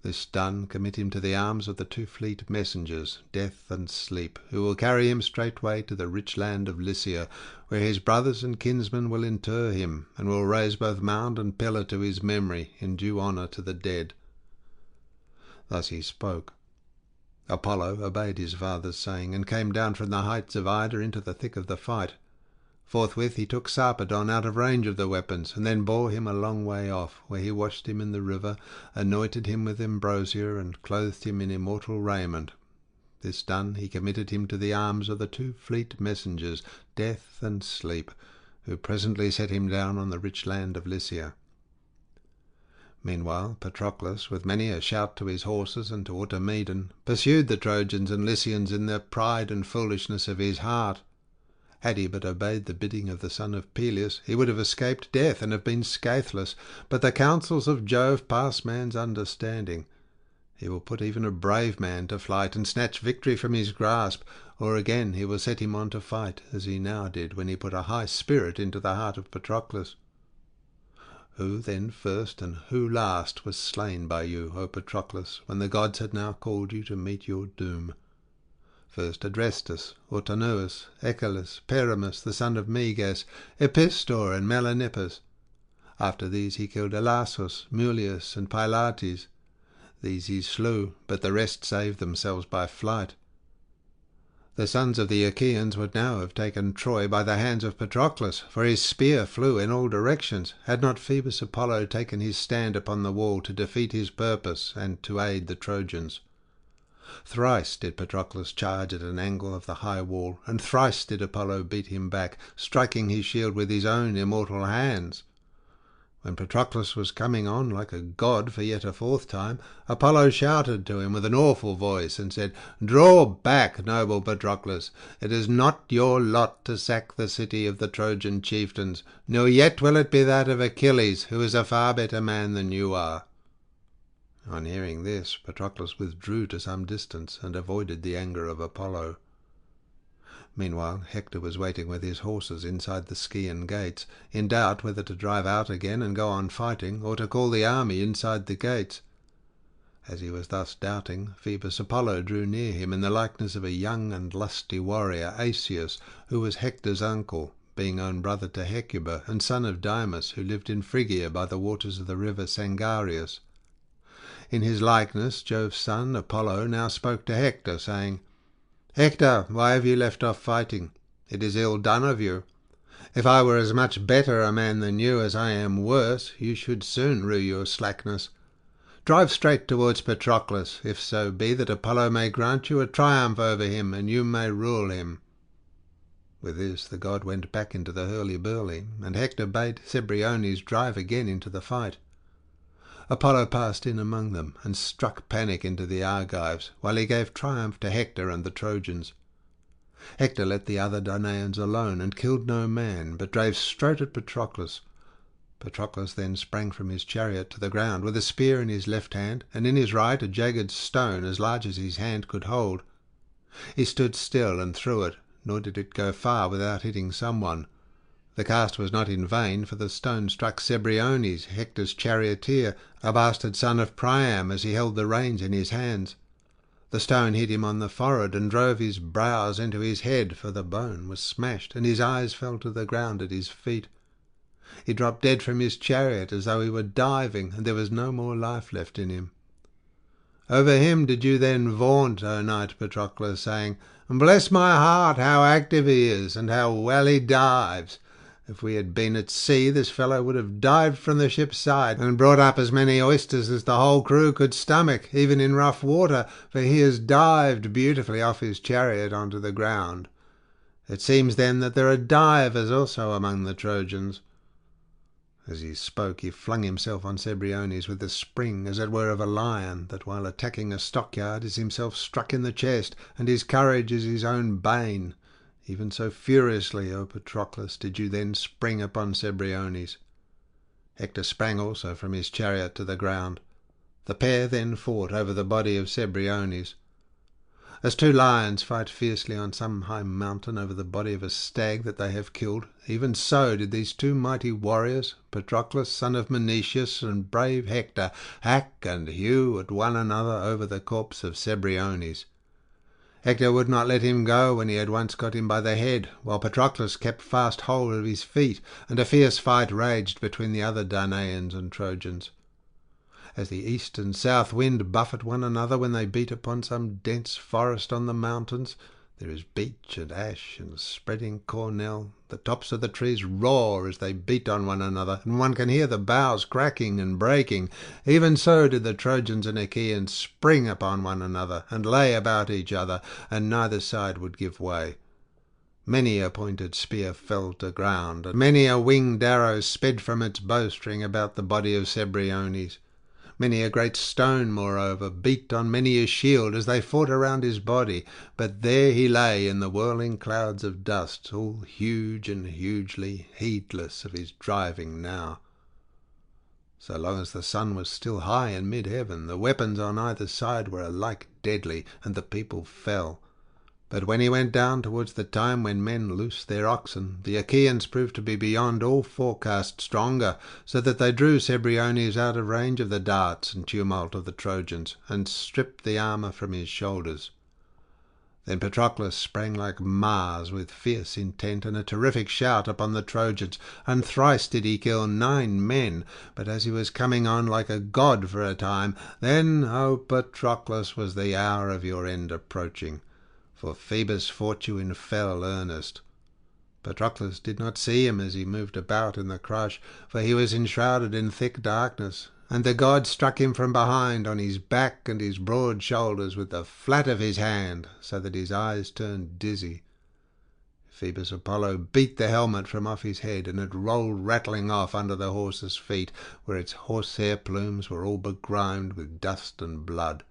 This done, commit him to the arms of the two fleet messengers, Death and Sleep, who will carry him straightway to the rich land of Lycia, where his brothers and kinsmen will inter him, and will raise both mound and pillar to his memory, in due honour to the dead." Thus he spoke. Apollo obeyed his father's saying, and came down from the heights of Ida into the thick of the fight. Forthwith he took Sarpedon out of range of the weapons, and then bore him a long way off, where he washed him in the river, anointed him with ambrosia, and clothed him in immortal raiment. This done, he committed him to the arms of the two fleet messengers, Death and Sleep, who presently set him down on the rich land of Lycia. Meanwhile Patroclus, with many a shout to his horses and to Automedon, pursued the Trojans and Lycians in the pride and foolishness of his heart. Had he but obeyed the bidding of the son of Peleus, he would have escaped death and have been scatheless, but the counsels of Jove pass man's understanding. He will put even a brave man to flight, and snatch victory from his grasp, or again he will set him on to fight, as he now did when he put a high spirit into the heart of Patroclus. Who then first and who last was slain by you, O Patroclus, when the gods had now called you to meet your doom? First Adrestus, Autonous, Echolus, Perimus, the son of Meges, Epistor, and Melanippus. After these he killed Elasus, Mulius, and Pylates. These he slew, but the rest saved themselves by flight. The sons of the Achaeans would now have taken Troy by the hands of Patroclus, for his spear flew in all directions, had not Phoebus Apollo taken his stand upon the wall to defeat his purpose and to aid the Trojans. Thrice did Patroclus charge at an angle of the high wall, and thrice did Apollo beat him back, striking his shield with his own immortal hands. When Patroclus was coming on like a god for yet a fourth time, Apollo shouted to him with an awful voice, and said, "Draw back, noble Patroclus! It is not your lot to sack the city of the Trojan chieftains, nor yet will it be that of Achilles, who is a far better man than you are." On hearing this, Patroclus withdrew to some distance, and avoided the anger of Apollo. Meanwhile Hector was waiting with his horses inside the Scaean gates, in doubt whether to drive out again and go on fighting, or to call the army inside the gates. As he was thus doubting, Phoebus Apollo drew near him in the likeness of a young and lusty warrior, Asius, who was Hector's uncle, being own brother to Hecuba, and son of Dymas, who lived in Phrygia by the waters of the river Sangarius. In his likeness Jove's son Apollo now spoke to Hector, saying, "Hector, why have you left off fighting? It is ill done of you. If I were as much better a man than you as I am worse, you should soon rue your slackness. drive straight towards Patroclus, if so be that Apollo may grant you a triumph over him, and you may rule him." With this the god went back into the hurly-burly, and Hector bade Cebriones drive again into the fight. Apollo passed in among them, and struck panic into the Argives, while he gave triumph to Hector and the Trojans. Hector let the other Danaans alone, and killed no man, but drave straight at Patroclus. Patroclus then sprang from his chariot to the ground, with a spear in his left hand, and in his right a jagged stone as large as his hand could hold. He stood still and threw it, nor did it go far without hitting someone. The cast was not in vain, for the stone struck Cebriones, Hector's charioteer, a bastard son of Priam, as he held the reins in his hands. The stone hit him on the forehead, and drove his brows into his head, for the bone was smashed, and his eyes fell to the ground at his feet. He dropped dead from his chariot, as though he were diving, and there was no more life left in him. Over him did you then vaunt, O knight Patroclus, saying, "Bless my heart, how active he is, and how well he dives! If we had been at sea, this fellow would have dived from the ship's side, and brought up as many oysters as the whole crew could stomach, even in rough water, for he has dived beautifully off his chariot onto the ground. It seems then that there are divers also among the Trojans." As he spoke, he flung himself on Cebriones with a spring, as it were of a lion, that while attacking a stockyard is himself struck in the chest, and his courage is his own bane. Even so furiously, O Patroclus, did you then spring upon Cebriones. Hector sprang also from his chariot to the ground. The pair then fought over the body of Cebriones. As two lions fight fiercely on some high mountain over the body of a stag that they have killed, even so did these two mighty warriors, Patroclus son of Menoetius and brave Hector, hack and hew at one another over the corpse of Cebriones. Hector would not let him go when he had once got him by the head, while Patroclus kept fast hold of his feet, and a fierce fight raged between the other Danaans and Trojans. As the east and south wind buffet one another when they beat upon some dense forest on the mountains, there is beech and ash and spreading cornel. The tops of the trees roar as they beat on one another, and one can hear the boughs cracking and breaking. Even so did the Trojans and Achaeans spring upon one another, and lay about each other, and neither side would give way. Many a pointed spear fell to ground, and many a winged arrow sped from its bowstring about the body of Cebriones. Many a great stone, moreover, beat on many a shield as they fought around his body, but there he lay in the whirling clouds of dust, all huge and hugely, heedless of his driving now. So long as the sun was still high in mid-heaven, the weapons on either side were alike deadly, and the people fell. But when he went down towards the time when men loosed their oxen, the Achaeans proved to be beyond all forecast stronger, so that they drew Cebriones out of range of the darts and tumult of the Trojans, and stripped the armour from his shoulders. Then Patroclus sprang like Mars with fierce intent and a terrific shout upon the Trojans, and thrice did he kill 9 men, but as he was coming on like a god for a time, then, O Patroclus, was the hour of your end approaching. For Phoebus fought you in fell earnest. Patroclus did not see him as he moved about in the crush, for he was enshrouded in thick darkness, and the god struck him from behind on his back and his broad shoulders with the flat of his hand, so that his eyes turned dizzy. Phoebus Apollo beat the helmet from off his head, and it rolled rattling off under the horse's feet, where its horsehair plumes were all begrimed with dust and blood.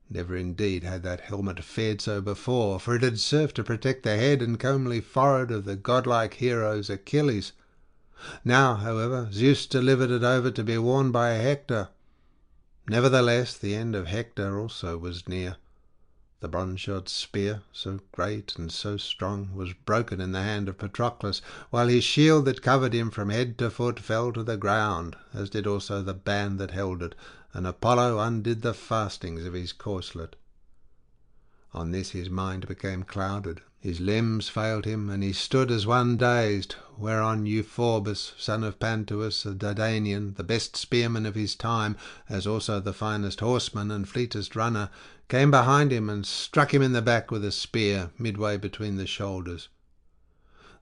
Never indeed had that helmet fared so before, for it had served to protect the head and comely forehead of the godlike heroes Achilles. Now, however, Zeus delivered it over to be worn by Hector. Nevertheless, the end of Hector also was near. The bronze-shod spear, so great and so strong, was broken in the hand of Patroclus, while his shield that covered him from head to foot fell to the ground, as did also the band that held it, and Apollo undid the fastenings of his corslet. On this his mind became clouded, his limbs failed him, and he stood as one dazed, whereon Euphorbus, son of Pantuus, a Dardanian, the best spearman of his time, as also the finest horseman and fleetest runner, came behind him and struck him in the back with a spear, midway between the shoulders.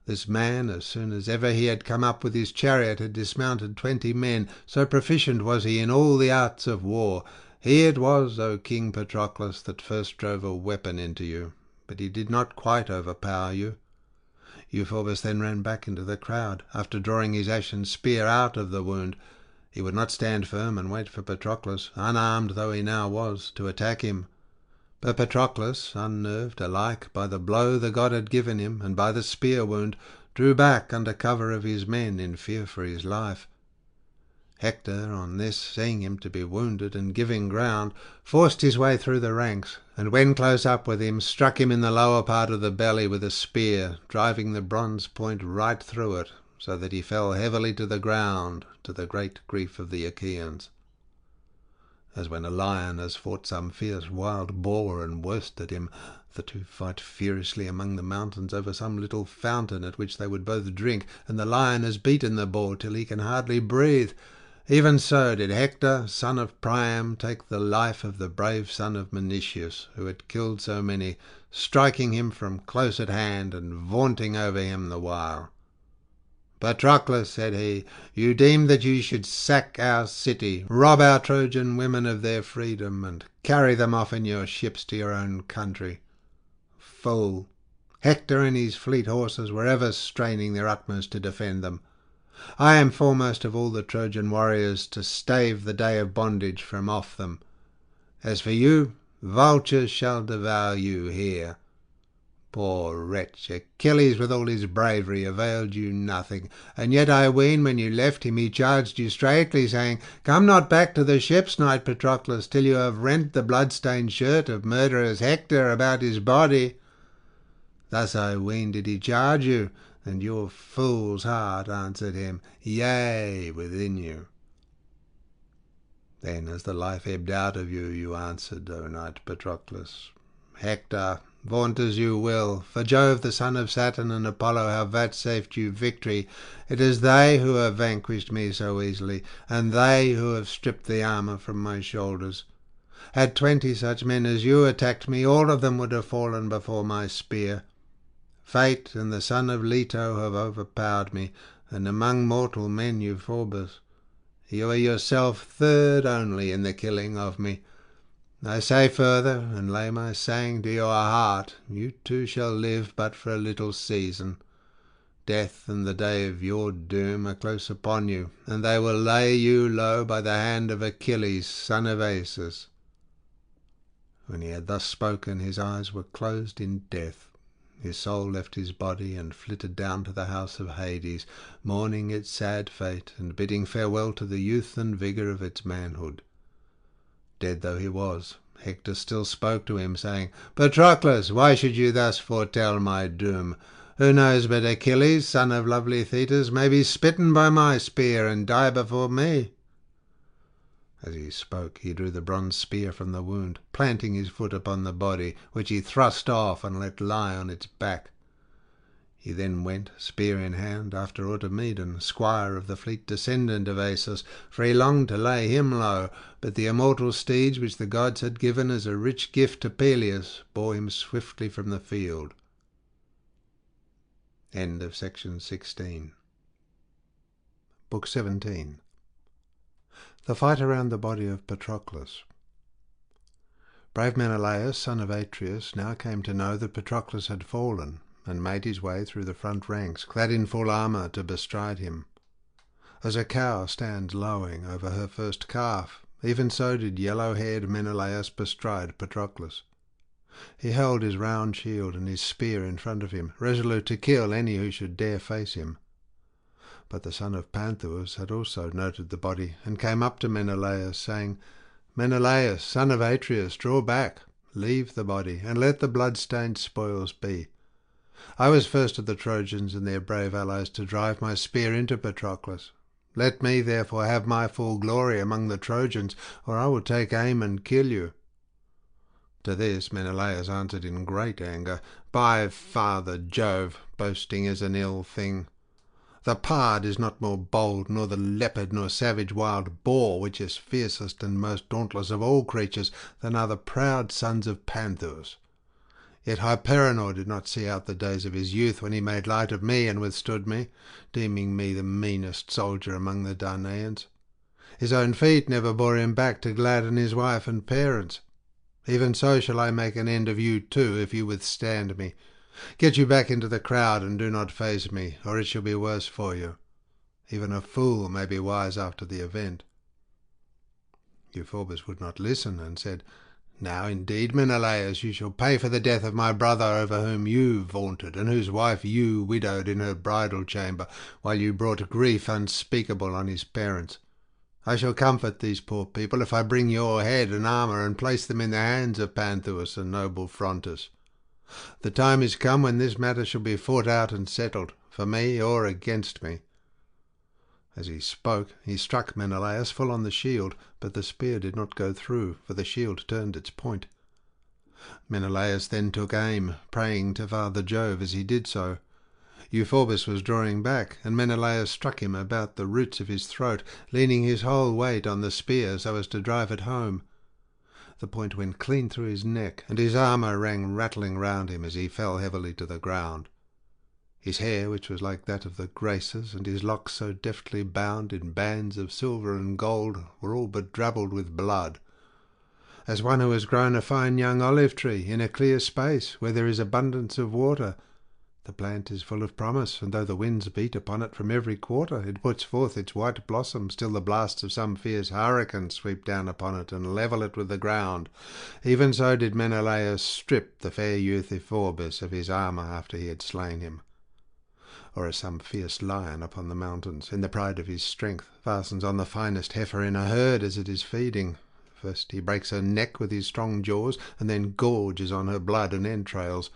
This man, as soon as ever he had come up with his chariot, had dismounted 20 men, so proficient was he in all the arts of war. He it was, O King Patroclus, that first drove a weapon into you, but he did not quite overpower you. Euphorbus then ran back into the crowd, after drawing his ashen spear out of the wound. He would not stand firm and wait for Patroclus, unarmed though he now was, to attack him. But Patroclus, unnerved alike by the blow the god had given him and by the spear wound, drew back under cover of his men in fear for his life. Hector, on this, seeing him to be wounded and giving ground, forced his way through the ranks, and when close up with him, struck him in the lower part of the belly with a spear, driving the bronze point right through it, so that he fell heavily to the ground, to the great grief of the Achaeans. As when a lion has fought some fierce wild boar and worsted him, the two fight furiously among the mountains over some little fountain at which they would both drink, and the lion has beaten the boar till he can hardly breathe. Even so did Hector, son of Priam, take the life of the brave son of Menicius, who had killed so many, striking him from close at hand and vaunting over him the while. "Patroclus," said he, "you deemed that you should sack our city, rob our Trojan women of their freedom, and carry them off in your ships to your own country. Fool! Hector and his fleet horses were ever straining their utmost to defend them. I am foremost of all the Trojan warriors to stave the day of bondage from off them. As for you, vultures shall devour you here. Poor wretch, Achilles with all his bravery availed you nothing, and yet I ween when you left him he charged you straightly, saying, 'Come not back to the ships, knight Patroclus, till you have rent the blood-stained shirt of murderous Hector about his body.' Thus I ween did he charge you, and your fool's heart answered him, 'Yea,' within you. Then, as the life ebbed out of you, you answered, O knight Patroclus, 'Hector, vaunt as you will, for Jove the son of Saturn and Apollo have vouchsafed you victory. It is they who have vanquished me so easily, and they who have stripped the armour from my shoulders. Had 20 such men as you attacked me, all of them would have fallen before my spear. Fate and the son of Leto have overpowered me, and among mortal men Euphorbus. You are yourself third only in the killing of me. I say further, and lay my saying to your heart, you too shall live but for a little season. Death and the day of your doom are close upon you, and they will lay you low by the hand of Achilles, son of Zeus." When he had thus spoken, his eyes were closed in death. His soul left his body and flitted down to the house of Hades, mourning its sad fate and bidding farewell to the youth and vigour of its manhood. Dead though he was, Hector still spoke to him, saying, "Patroclus, why should you thus foretell my doom? Who knows but Achilles, son of lovely Thetis, may be smitten by my spear and die before me?" As he spoke, he drew the bronze spear from the wound, planting his foot upon the body, which he thrust off and let lie on its back. He then went, spear in hand, after Automedon, squire of the fleet descendant of Zeus, for he longed to lay him low, but the immortal steeds which the gods had given as a rich gift to Peleus bore him swiftly from the field. End of section 16. Book 17. The fight around the body of Patroclus. Brave Menelaus, son of Atreus, now came to know that Patroclus had fallen, and made his way through the front ranks, clad in full armour, to bestride him. As a cow stands lowing over her first calf, even so did yellow-haired Menelaus bestride Patroclus. He held his round shield and his spear in front of him, resolute to kill any who should dare face him. But the son of Panthous had also noted the body, and came up to Menelaus, saying, "Menelaus, son of Atreus, draw back, leave the body, and let the blood-stained spoils be. I was first of the Trojans and their brave allies to drive my spear into Patroclus. Let me, therefore, have my full glory among the Trojans, or I will take aim and kill you." To this Menelaus answered in great anger, "By Father Jove, boasting is an ill thing. The pard is not more bold, nor the leopard nor savage wild boar, which is fiercest and most dauntless of all creatures, than are the proud sons of Panthous. Yet Hyperenor did not see out the days of his youth when he made light of me and withstood me, deeming me the meanest soldier among the Danaans. His own feet never bore him back to gladden his wife and parents. Even so shall I make an end of you too, if you withstand me. Get you back into the crowd, and do not face me, or it shall be worse for you. Even a fool may be wise after the event." Euphorbus would not listen, and said, "Now indeed, Menelaus, you shall pay for the death of my brother, over whom you vaunted, and whose wife you widowed in her bridal chamber, while you brought grief unspeakable on his parents. I shall comfort these poor people if I bring your head and armour and place them in the hands of Panthous and noble Phrontis. The time is come when this matter shall be fought out and settled, for me or against me." As he spoke, he struck Menelaus full on the shield, but the spear did not go through, for the shield turned its point. Menelaus then took aim, praying to Father Jove as he did so. Euphorbus was drawing back, and Menelaus struck him about the roots of his throat, leaning his whole weight on the spear so as to drive it home. The point went clean through his neck, and his armour rang rattling round him as he fell heavily to the ground. His hair, which was like that of the Graces, and his locks so deftly bound in bands of silver and gold, were all but drabbled with blood. As one who has grown a fine young olive tree in a clear space where there is abundance of water, the plant is full of promise, and though the winds beat upon it from every quarter, it puts forth its white blossoms till the blasts of some fierce hurricane sweep down upon it and level it with the ground. Even so did Menelaus strip the fair youth Euphorbus of his armour after he had slain him. Or as some fierce lion upon the mountains, in the pride of his strength, fastens on the finest heifer in a herd as it is feeding. First he breaks her neck with his strong jaws, and then gorges on her blood and entrails.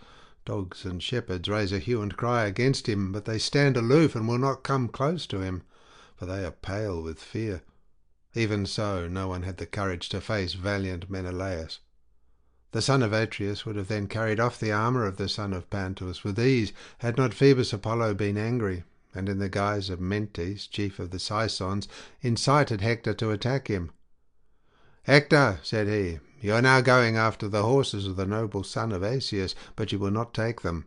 Dogs and shepherds raise a hue and cry against him, but they stand aloof and will not come close to him, for they are pale with fear. Even so, no one had the courage to face valiant Menelaus. The son of Atreus would have then carried off the armour of the son of Panthous with ease, had not Phoebus Apollo been angry, and in the guise of Mentes, chief of the Sicons, incited Hector to attack him. "Hector," said he, "you are now going after the horses of the noble son of Asius, but you will not take them.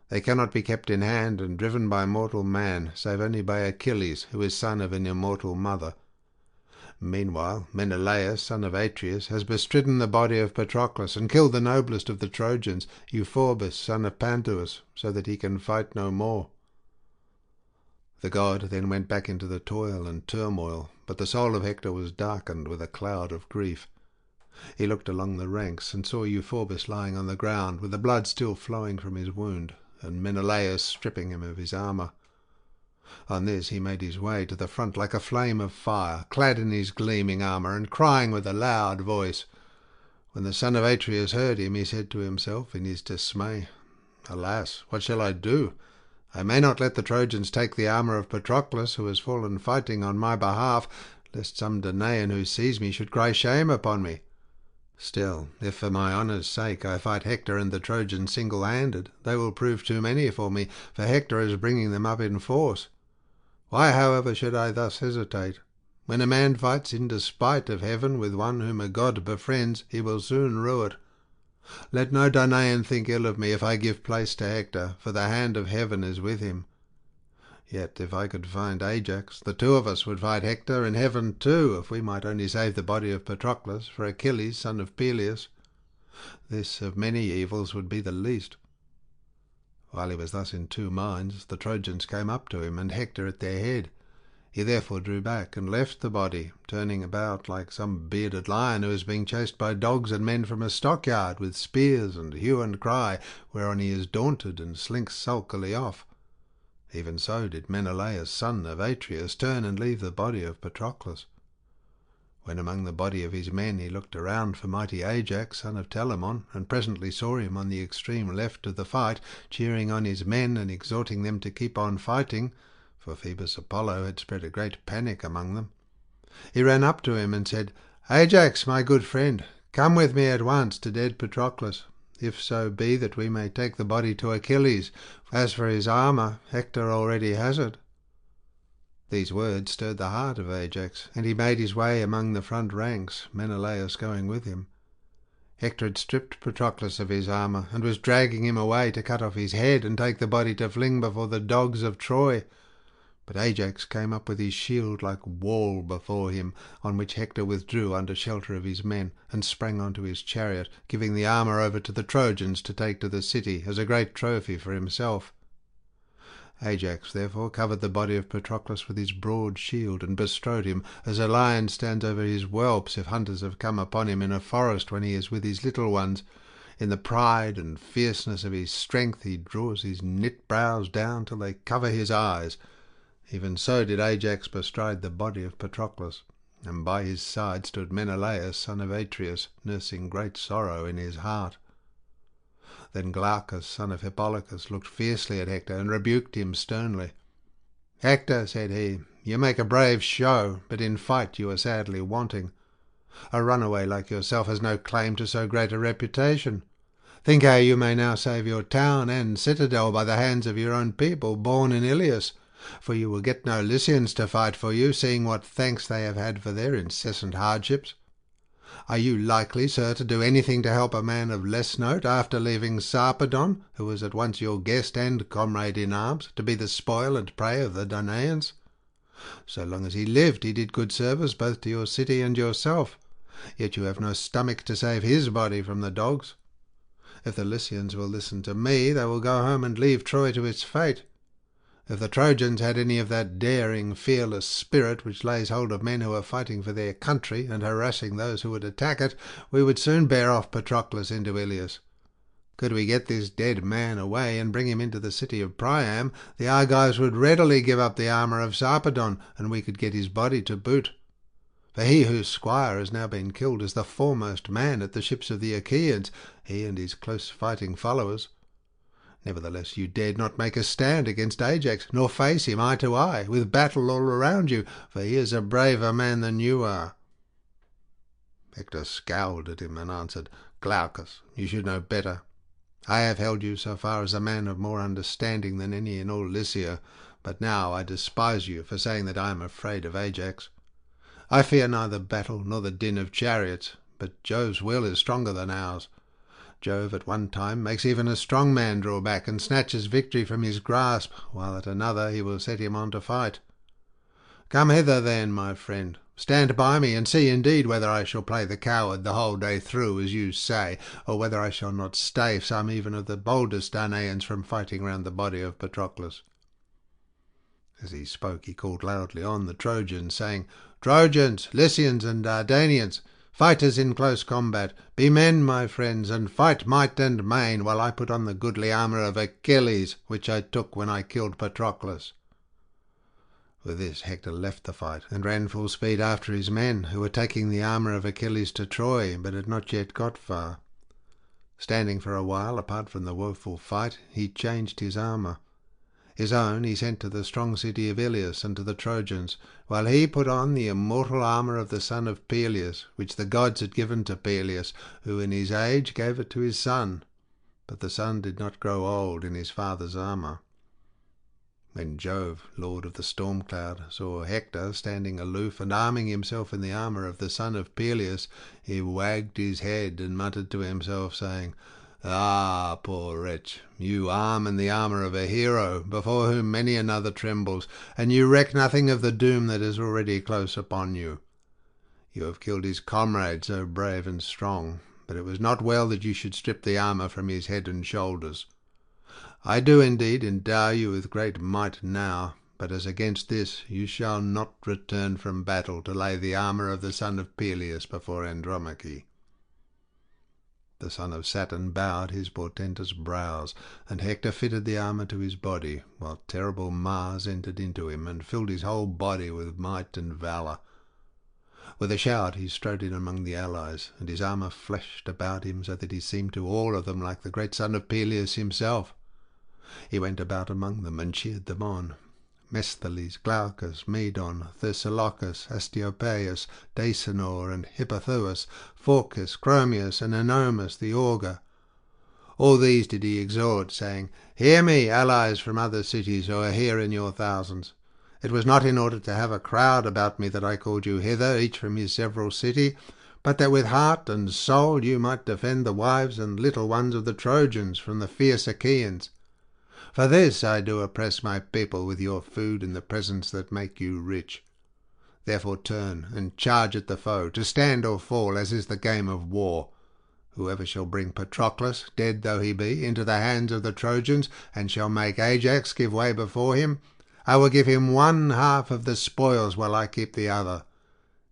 They cannot be kept in hand and driven by mortal man, save only by Achilles, who is son of an immortal mother. Meanwhile, Menelaus, son of Atreus, has bestridden the body of Patroclus and killed the noblest of the Trojans, Euphorbus, son of Panthous, so that he can fight no more." The god then went back into the toil and turmoil, but the soul of Hector was darkened with a cloud of grief. He looked along the ranks and saw Euphorbus lying on the ground, with the blood still flowing from his wound, and Menelaus stripping him of his armour. On this he made his way to the front like a flame of fire, clad in his gleaming armour, and crying with a loud voice. When the son of Atreus heard him, he said to himself in his dismay, "Alas, what shall I do? I may not let the Trojans take the armour of Patroclus, who has fallen fighting on my behalf, lest some Danaan who sees me should cry shame upon me. Still, if for my honour's sake I fight Hector and the Trojans single-handed, they will prove too many for me, for Hector is bringing them up in force. Why, however, should I thus hesitate? When a man fights in despite of heaven with one whom a god befriends, he will soon rue it. Let no Danaan think ill of me if I give place to Hector, for the hand of heaven is with him. Yet if I could find Ajax, the two of us would fight Hector in heaven too, if we might only save the body of Patroclus for Achilles, son of Peleus. This of many evils would be the least." While he was thus in two minds, the Trojans came up to him, and Hector at their head. He therefore drew back and left the body, turning about like some bearded lion who is being chased by dogs and men from a stockyard, with spears and hue and cry, whereon he is daunted and slinks sulkily off. Even so did Menelaus, son of Atreus, turn and leave the body of Patroclus. When among the body of his men he looked around for mighty Ajax, son of Telamon, and presently saw him on the extreme left of the fight, cheering on his men and exhorting them to keep on fighting, for Phoebus Apollo had spread a great panic among them. He ran up to him and said, "Ajax, my good friend, come with me at once to dead Patroclus, if so be that we may take the body to Achilles. As for his armour, Hector already has it." These words stirred the heart of Ajax, and he made his way among the front ranks, Menelaus going with him. Hector had stripped Patroclus of his armour, and was dragging him away to cut off his head and take the body to fling before the dogs of Troy. But Ajax came up with his shield like wall before him, on which Hector withdrew under shelter of his men, and sprang onto his chariot, giving the armour over to the Trojans to take to the city as a great trophy for himself. Ajax therefore covered the body of Patroclus with his broad shield, and bestrode him, as a lion stands over his whelps if hunters have come upon him in a forest when he is with his little ones. In the pride and fierceness of his strength he draws his knit brows down till they cover his eyes. Even so did Ajax bestride the body of Patroclus, and by his side stood Menelaus, son of Atreus, nursing great sorrow in his heart. Then Glaucus, son of Hippolochus, looked fiercely at Hector and rebuked him sternly. "Hector," said he, "you make a brave show, but in fight you are sadly wanting. A runaway like yourself has no claim to so great a reputation. Think how you may now save your town and citadel by the hands of your own people, born in Ilias, for you will get no Lycians to fight for you, seeing what thanks they have had for their incessant hardships. Are you likely, sir, to do anything to help a man of less note, after leaving Sarpedon, who was at once your guest and comrade in arms, to be the spoil and prey of the Danaans? So long as he lived, he did good service both to your city and yourself, yet you have no stomach to save his body from the dogs. If the Lycians will listen to me, they will go home and leave Troy to its fate. If the Trojans had any of that daring, fearless spirit which lays hold of men who are fighting for their country and harassing those who would attack it, we would soon bear off Patroclus into Ilias. Could we get this dead man away and bring him into the city of Priam, the Argives would readily give up the armour of Sarpedon, and we could get his body to boot. For he whose squire has now been killed is the foremost man at the ships of the Achaeans, he and his close fighting followers. Nevertheless you dared not make a stand against Ajax, nor face him eye to eye, with battle all around you, for he is a braver man than you are." Hector scowled at him and answered, "Glaucus, you should know better. I have held you so far as a man of more understanding than any in all Lycia, but now I despise you for saying that I am afraid of Ajax. I fear neither battle nor the din of chariots, but Jove's will is stronger than ours. Jove at one time makes even a strong man draw back and snatches victory from his grasp, while at another he will set him on to fight. Come hither then, my friend. Stand by me, and see indeed whether I shall play the coward the whole day through, as you say, or whether I shall not stay some even of the boldest Danaans from fighting round the body of Patroclus." As he spoke he called loudly on the Trojans, saying, "Trojans, Lycians, and Dardanians, fighters in close combat, be men, my friends, and fight might and main, while I put on the goodly armour of Achilles, which I took when I killed Patroclus." With this Hector left the fight, and ran full speed after his men, who were taking the armour of Achilles to Troy, but had not yet got far. Standing for a while apart from the woeful fight, he changed his armour. His own he sent to the strong city of Ilias and to the Trojans, while he put on the immortal armour of the son of Peleus, which the gods had given to Peleus, who in his age gave it to his son. But the son did not grow old in his father's armour. When Jove, lord of the storm cloud, saw Hector standing aloof and arming himself in the armour of the son of Peleus, he wagged his head and muttered to himself, saying, "Ah, poor wretch, you arm in the armour of a hero, before whom many another trembles, and you reck nothing of the doom that is already close upon you. You have killed his comrade so brave and strong, but it was not well that you should strip the armour from his head and shoulders. I do indeed endow you with great might now, but as against this you shall not return from battle to lay the armour of the son of Peleus before Andromache." The son of Saturn bowed his portentous brows, and Hector fitted the armour to his body, while terrible Mars entered into him, and filled his whole body with might and valour. With a shout he strode in among the allies, and his armour flashed about him, so that he seemed to all of them like the great son of Peleus himself. He went about among them, and cheered them on. Mesthales, Glaucus, Medon, Thessalocus, Astiopaeus, Dacenor, and Hippothous, Phorcus, Chromius, and Anomus the augur. All these did he exhort, saying, "Hear me, allies from other cities who are here in your thousands. It was not in order to have a crowd about me that I called you hither, each from his several city, but that with heart and soul you might defend the wives and little ones of the Trojans from the fierce Achaeans. For this I do oppress my people with your food and the presents that make you rich. Therefore turn and charge at the foe, to stand or fall, as is the game of war. Whoever shall bring Patroclus, dead though he be, into the hands of the Trojans, and shall make Ajax give way before him, I will give him 1/2 of the spoils while I keep the other.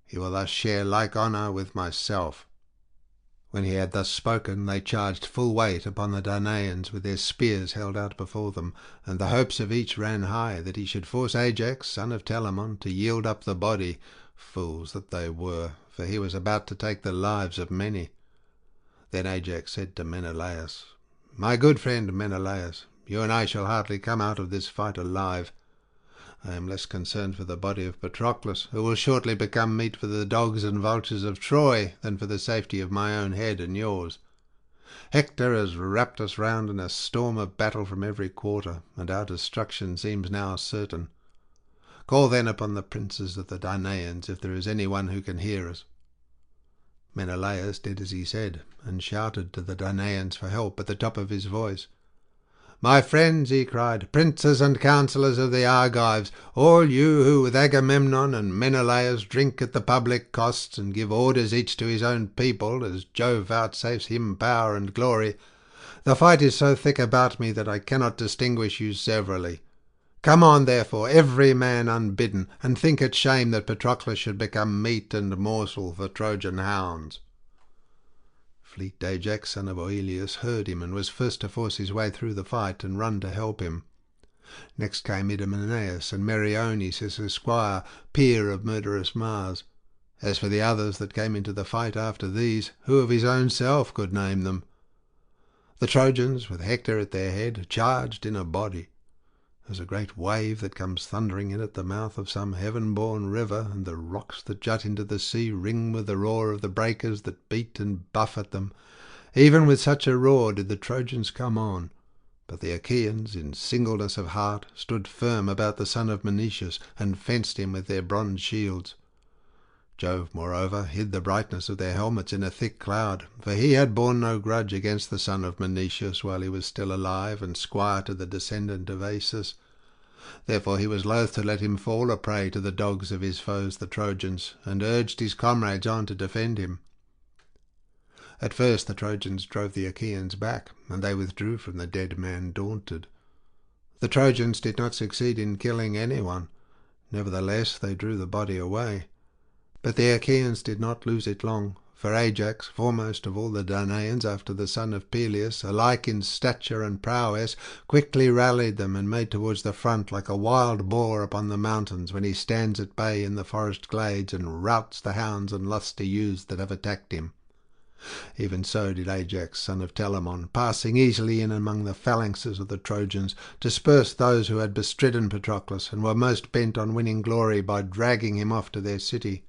He will thus share like honour with myself." When he had thus spoken, they charged full weight upon the Danaans with their spears held out before them, and the hopes of each ran high that he should force Ajax, son of Telamon, to yield up the body. Fools that they were, for he was about to take the lives of many. Then Ajax said to Menelaus, "My good friend Menelaus, you and I shall hardly come out of this fight alive. I am less concerned for the body of Patroclus, who will shortly become meat for the dogs and vultures of Troy, than for the safety of my own head and yours. Hector has wrapped us round in a storm of battle from every quarter, and our destruction seems now certain. Call then upon the princes of the Danaans, if there is any one who can hear us." Menelaus did as he said, and shouted to the Danaans for help at the top of his voice. "My friends," he cried, "princes and counsellors of the Argives, all you who with Agamemnon and Menelaus drink at the public costs and give orders each to his own people, as Jove vouchsafes him power and glory, the fight is so thick about me that I cannot distinguish you severally. Come on, therefore, every man unbidden, and think it shame that Patroclus should become meat and morsel for Trojan hounds." Fleet Ajax, son of Oileus, heard him, and was first to force his way through the fight and run to help him. Next came Idomeneus and Meriones, his esquire, peer of murderous Mars. As for the others that came into the fight after these, who of his own self could name them? The Trojans, with Hector at their head, charged in a body. As a great wave that comes thundering in at the mouth of some heaven-born river, and the rocks that jut into the sea ring with the roar of the breakers that beat and buffet them, even with such a roar did the Trojans come on. But the Achaeans, in singleness of heart, stood firm about the son of Menoetius, and fenced him with their bronze shields. Jove, moreover, hid the brightness of their helmets in a thick cloud, for he had borne no grudge against the son of Menoetius while he was still alive and squire to the descendant of Asus. Therefore he was loath to let him fall a prey to the dogs of his foes the Trojans, and urged his comrades on to defend him. At first the Trojans drove the Achaeans back, and they withdrew from the dead man daunted. The Trojans did not succeed in killing anyone. Nevertheless they drew the body away. But the Achaeans did not lose it long, for Ajax, foremost of all the Danaans after the son of Peleus, alike in stature and prowess, quickly rallied them and made towards the front like a wild boar upon the mountains when he stands at bay in the forest glades and routs the hounds and lusty youths that have attacked him. Even so did Ajax, son of Telamon, passing easily in among the phalanxes of the Trojans, disperse those who had bestridden Patroclus and were most bent on winning glory by dragging him off to their city.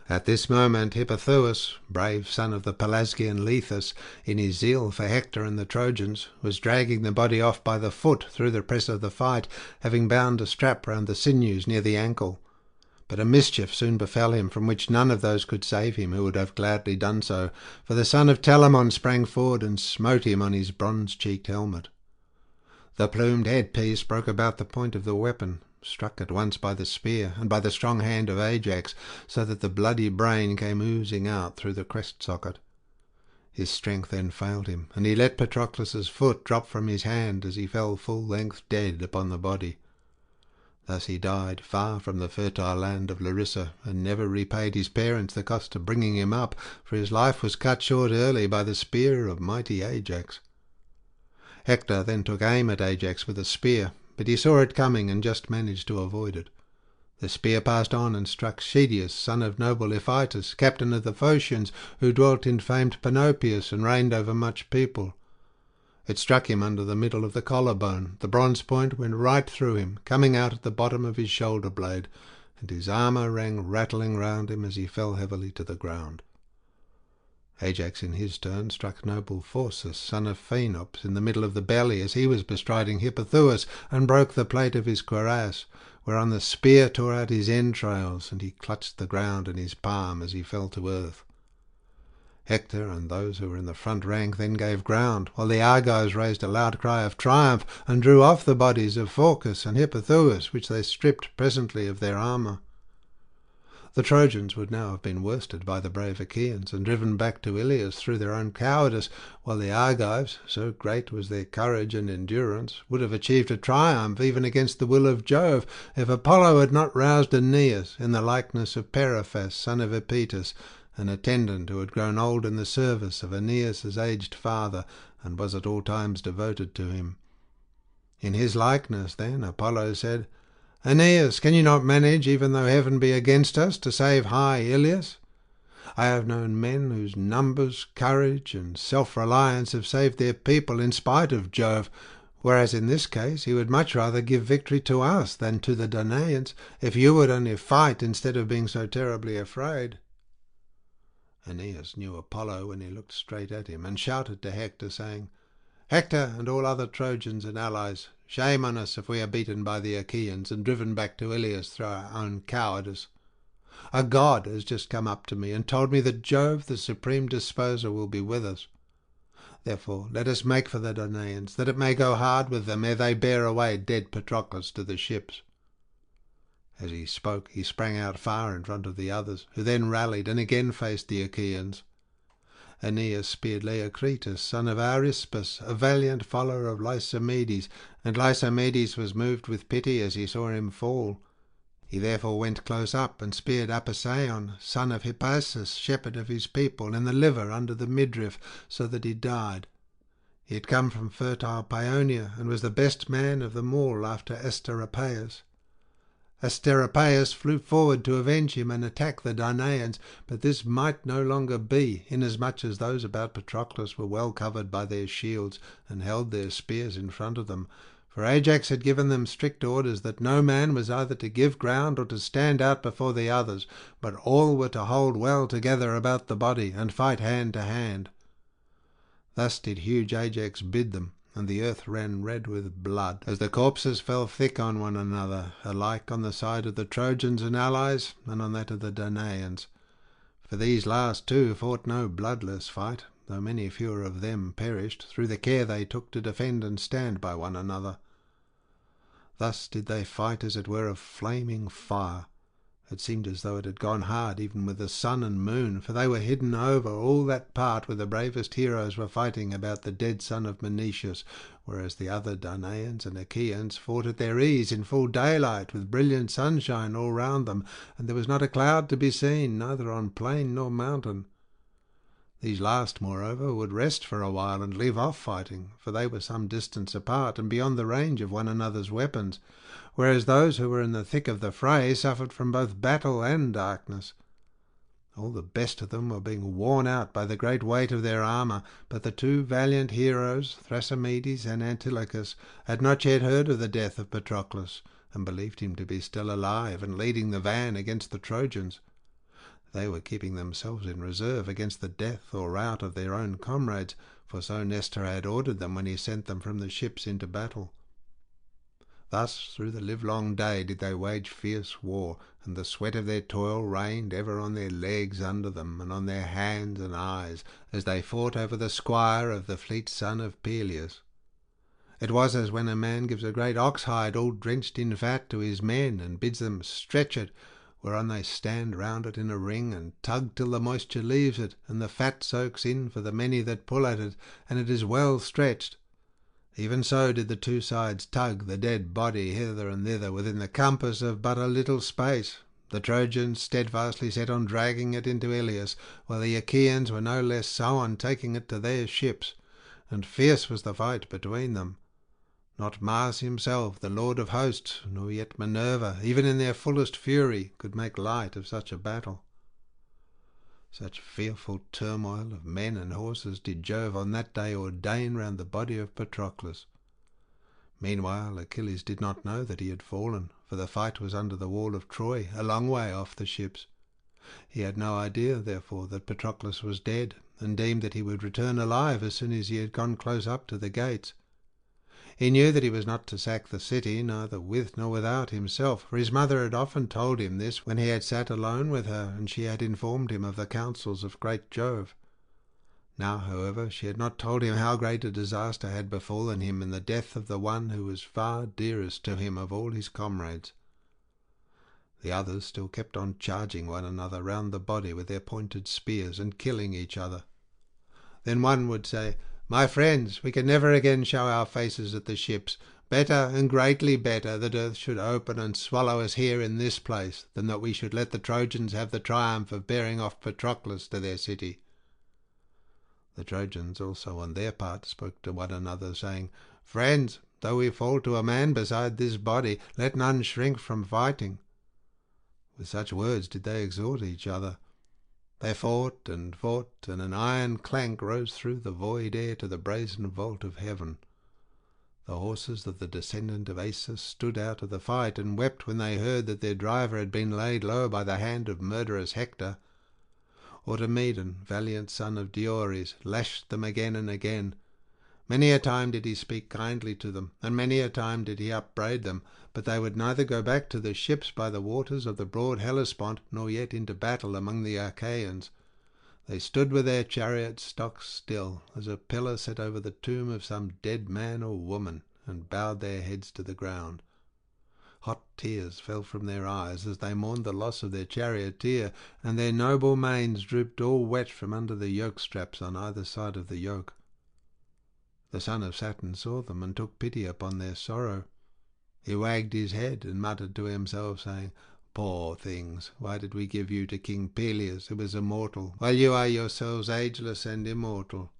At this moment Hippothous, brave son of the Pelasgian Lethus, in his zeal for Hector and the Trojans, was dragging the body off by the foot through the press of the fight, having bound a strap round the sinews near the ankle. But a mischief soon befell him, from which none of those could save him who would have gladly done so, for the son of Telamon sprang forward and smote him on his bronze-cheeked helmet. The plumed headpiece broke about the point of the weapon, struck at once by the spear and by the strong hand of Ajax, so that the bloody brain came oozing out through the crest-socket. His strength then failed him, and he let Patroclus's foot drop from his hand as he fell full length dead upon the body. Thus he died far from the fertile land of Larissa, and never repaid his parents the cost of bringing him up, for his life was cut short early by the spear of mighty Ajax. Hector then took aim at Ajax with a spear, but he saw it coming and just managed to avoid it. The spear passed on and struck Schedius, son of noble Hephaestus, captain of the Phocians, who dwelt in famed Panopeus and reigned over much people. It struck him under the middle of the collarbone. The bronze point went right through him, coming out at the bottom of his shoulder blade, and his armour rang rattling round him as he fell heavily to the ground. Ajax in his turn struck noble Phorcys, son of Phaenops, in the middle of the belly as he was bestriding Hippothous, and broke the plate of his cuirass, whereon the spear tore out his entrails, and he clutched the ground in his palm as he fell to earth. Hector and those who were in the front rank then gave ground, while the Argives raised a loud cry of triumph, and drew off the bodies of Phorcys and Hippothous, which they stripped presently of their armour. The Trojans would now have been worsted by the brave Achaeans, and driven back to Iliad through their own cowardice, while the Argives, so great was their courage and endurance, would have achieved a triumph even against the will of Jove, if Apollo had not roused Aeneas in the likeness of Periphas, son of Hephaestus, an attendant who had grown old in the service of Aeneas's aged father, and was at all times devoted to him. In his likeness, then, Apollo said, "Aeneas, can you not manage, even though heaven be against us, to save high Iliad? I have known men whose numbers, courage, and self-reliance have saved their people in spite of Jove, whereas in this case he would much rather give victory to us than to the Danaans, if you would only fight instead of being so terribly afraid." Aeneas knew Apollo when he looked straight at him, and shouted to Hector, saying, "Hector and all other Trojans and allies, shame on us if we are beaten by the Achaeans and driven back to Iliad through our own cowardice. A god has just come up to me and told me that Jove, the supreme disposer, will be with us. Therefore let us make for the Danaans, that it may go hard with them ere they bear away dead Patroclus to the ships." As he spoke, he sprang out far in front of the others, who then rallied and again faced the Achaeans. Aeneas speared Leocritus, son of Arispus, a valiant follower of Lysimedes, and Lysimedes was moved with pity as he saw him fall. He therefore went close up and speared Apisaon, son of Hephaestus, shepherd of his people, in the liver under the midriff, so that he died. He had come from fertile Paeonia, and was the best man of them all after Asteropaeus. Asteropaeus flew forward to avenge him and attack the Danaans, but this might no longer be, inasmuch as those about Patroclus were well covered by their shields, and held their spears in front of them, for Ajax had given them strict orders that no man was either to give ground or to stand out before the others, but all were to hold well together about the body, and fight hand to hand. Thus did huge Ajax bid them, and the earth ran red with blood, as the corpses fell thick on one another, alike on the side of the Trojans and allies, and on that of the Danaans. For these last too fought no bloodless fight, though many fewer of them perished, through the care they took to defend and stand by one another. Thus did they fight as it were of flaming fire. It seemed as though it had gone hard even with the sun and moon, for they were hidden over all that part where the bravest heroes were fighting about the dead son of Menoetius, whereas the other Danaans and Achaeans fought at their ease in full daylight, with brilliant sunshine all round them, and there was not a cloud to be seen, neither on plain nor mountain. These last, moreover, would rest for a while and leave off fighting, for they were some distance apart and beyond the range of one another's weapons, whereas those who were in the thick of the fray suffered from both battle and darkness. All the best of them were being worn out by the great weight of their armour, but the two valiant heroes, Thrasymedes and Antilochus, had not yet heard of the death of Patroclus, and believed him to be still alive and leading the van against the Trojans. They were keeping themselves in reserve against the death or rout of their own comrades, for so Nestor had ordered them when he sent them from the ships into battle. Thus through the livelong day did they wage fierce war, and the sweat of their toil rained ever on their legs under them, and on their hands and eyes, as they fought over the squire of the fleet son of Peleus. It was as when a man gives a great ox-hide all drenched in fat to his men, and bids them stretch it, whereon they stand round it in a ring, and tug till the moisture leaves it, and the fat soaks in for the many that pull at it, and it is well stretched. Even so did the two sides tug the dead body hither and thither within the compass of but a little space, the Trojans steadfastly set on dragging it into Iliad, while the Achaeans were no less so on taking it to their ships, and fierce was the fight between them. Not Mars himself, the Lord of Hosts, nor yet Minerva, even in their fullest fury, could make light of such a battle. Such fearful turmoil of men and horses did Jove on that day ordain round the body of Patroclus. Meanwhile Achilles did not know that he had fallen, for the fight was under the wall of Troy, a long way off the ships. He had no idea, therefore, that Patroclus was dead, and deemed that he would return alive as soon as he had gone close up to the gates. He knew that he was not to sack the city, neither with nor without himself, for his mother had often told him this when he had sat alone with her, and she had informed him of the counsels of great Jove. Now, however, she had not told him how great a disaster had befallen him in the death of the one who was far dearest to him of all his comrades. The others still kept on charging one another round the body with their pointed spears, and killing each other. Then one would say, "My friends, we can never again show our faces at the ships. Better, and greatly better, that earth should open and swallow us here in this place, than that we should let the Trojans have the triumph of bearing off Patroclus to their city." The Trojans also on their part spoke to one another, saying, "Friends, though we fall to a man beside this body, let none shrink from fighting." With such words did they exhort each other. They fought, and an iron clank rose through the void air to the brazen vault of heaven. The horses of the descendant of Asus stood out of the fight, and wept when they heard that their driver had been laid low by the hand of murderous Hector. Automedon, valiant son of Diores, lashed them again and again. Many a time did he speak kindly to them, and many a time did he upbraid them, but they would neither go back to the ships by the waters of the broad Hellespont, nor yet into battle among the Achaeans. They stood with their chariots stock still, as a pillar set over the tomb of some dead man or woman, and bowed their heads to the ground. Hot tears fell from their eyes as they mourned the loss of their charioteer, and their noble manes drooped all wet from under the yoke straps on either side of the yoke. The son of Saturn saw them, and took pity upon their sorrow. He wagged his head, and muttered to himself, saying, "Poor things, why did we give you to King Peleus, who is immortal, while you are yourselves ageless and immortal?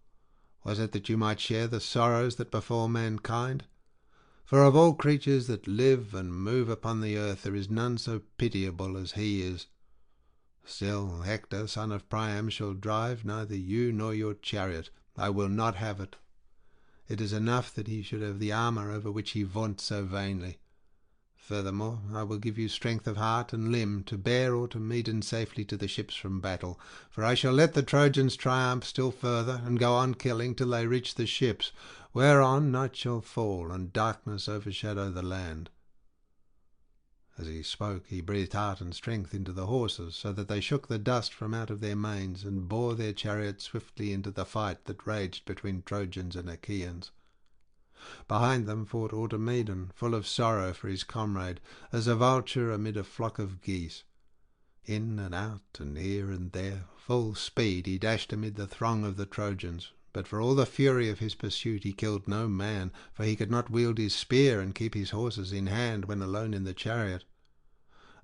Was it that you might share the sorrows that befall mankind? For of all creatures that live and move upon the earth there is none so pitiable as he is. Still, Hector, son of Priam, shall drive neither you nor your chariot. I will not have it. It is enough that he should have the armour over which he vaunts so vainly. Furthermore, I will give you strength of heart and limb to bear Automedon safely to the ships from battle, for I shall let the Trojans triumph still further, and go on killing till they reach the ships, whereon night shall fall, and darkness overshadow the land." As he spoke, he breathed heart and strength into the horses, so that they shook the dust from out of their manes, and bore their chariots swiftly into the fight that raged between Trojans and Achaeans. Behind them fought Automedon, full of sorrow for his comrade, as a vulture amid a flock of geese. In and out, and here and there, full speed he dashed amid the throng of the Trojans, but for all the fury of his pursuit he killed no man, for he could not wield his spear and keep his horses in hand when alone in the chariot.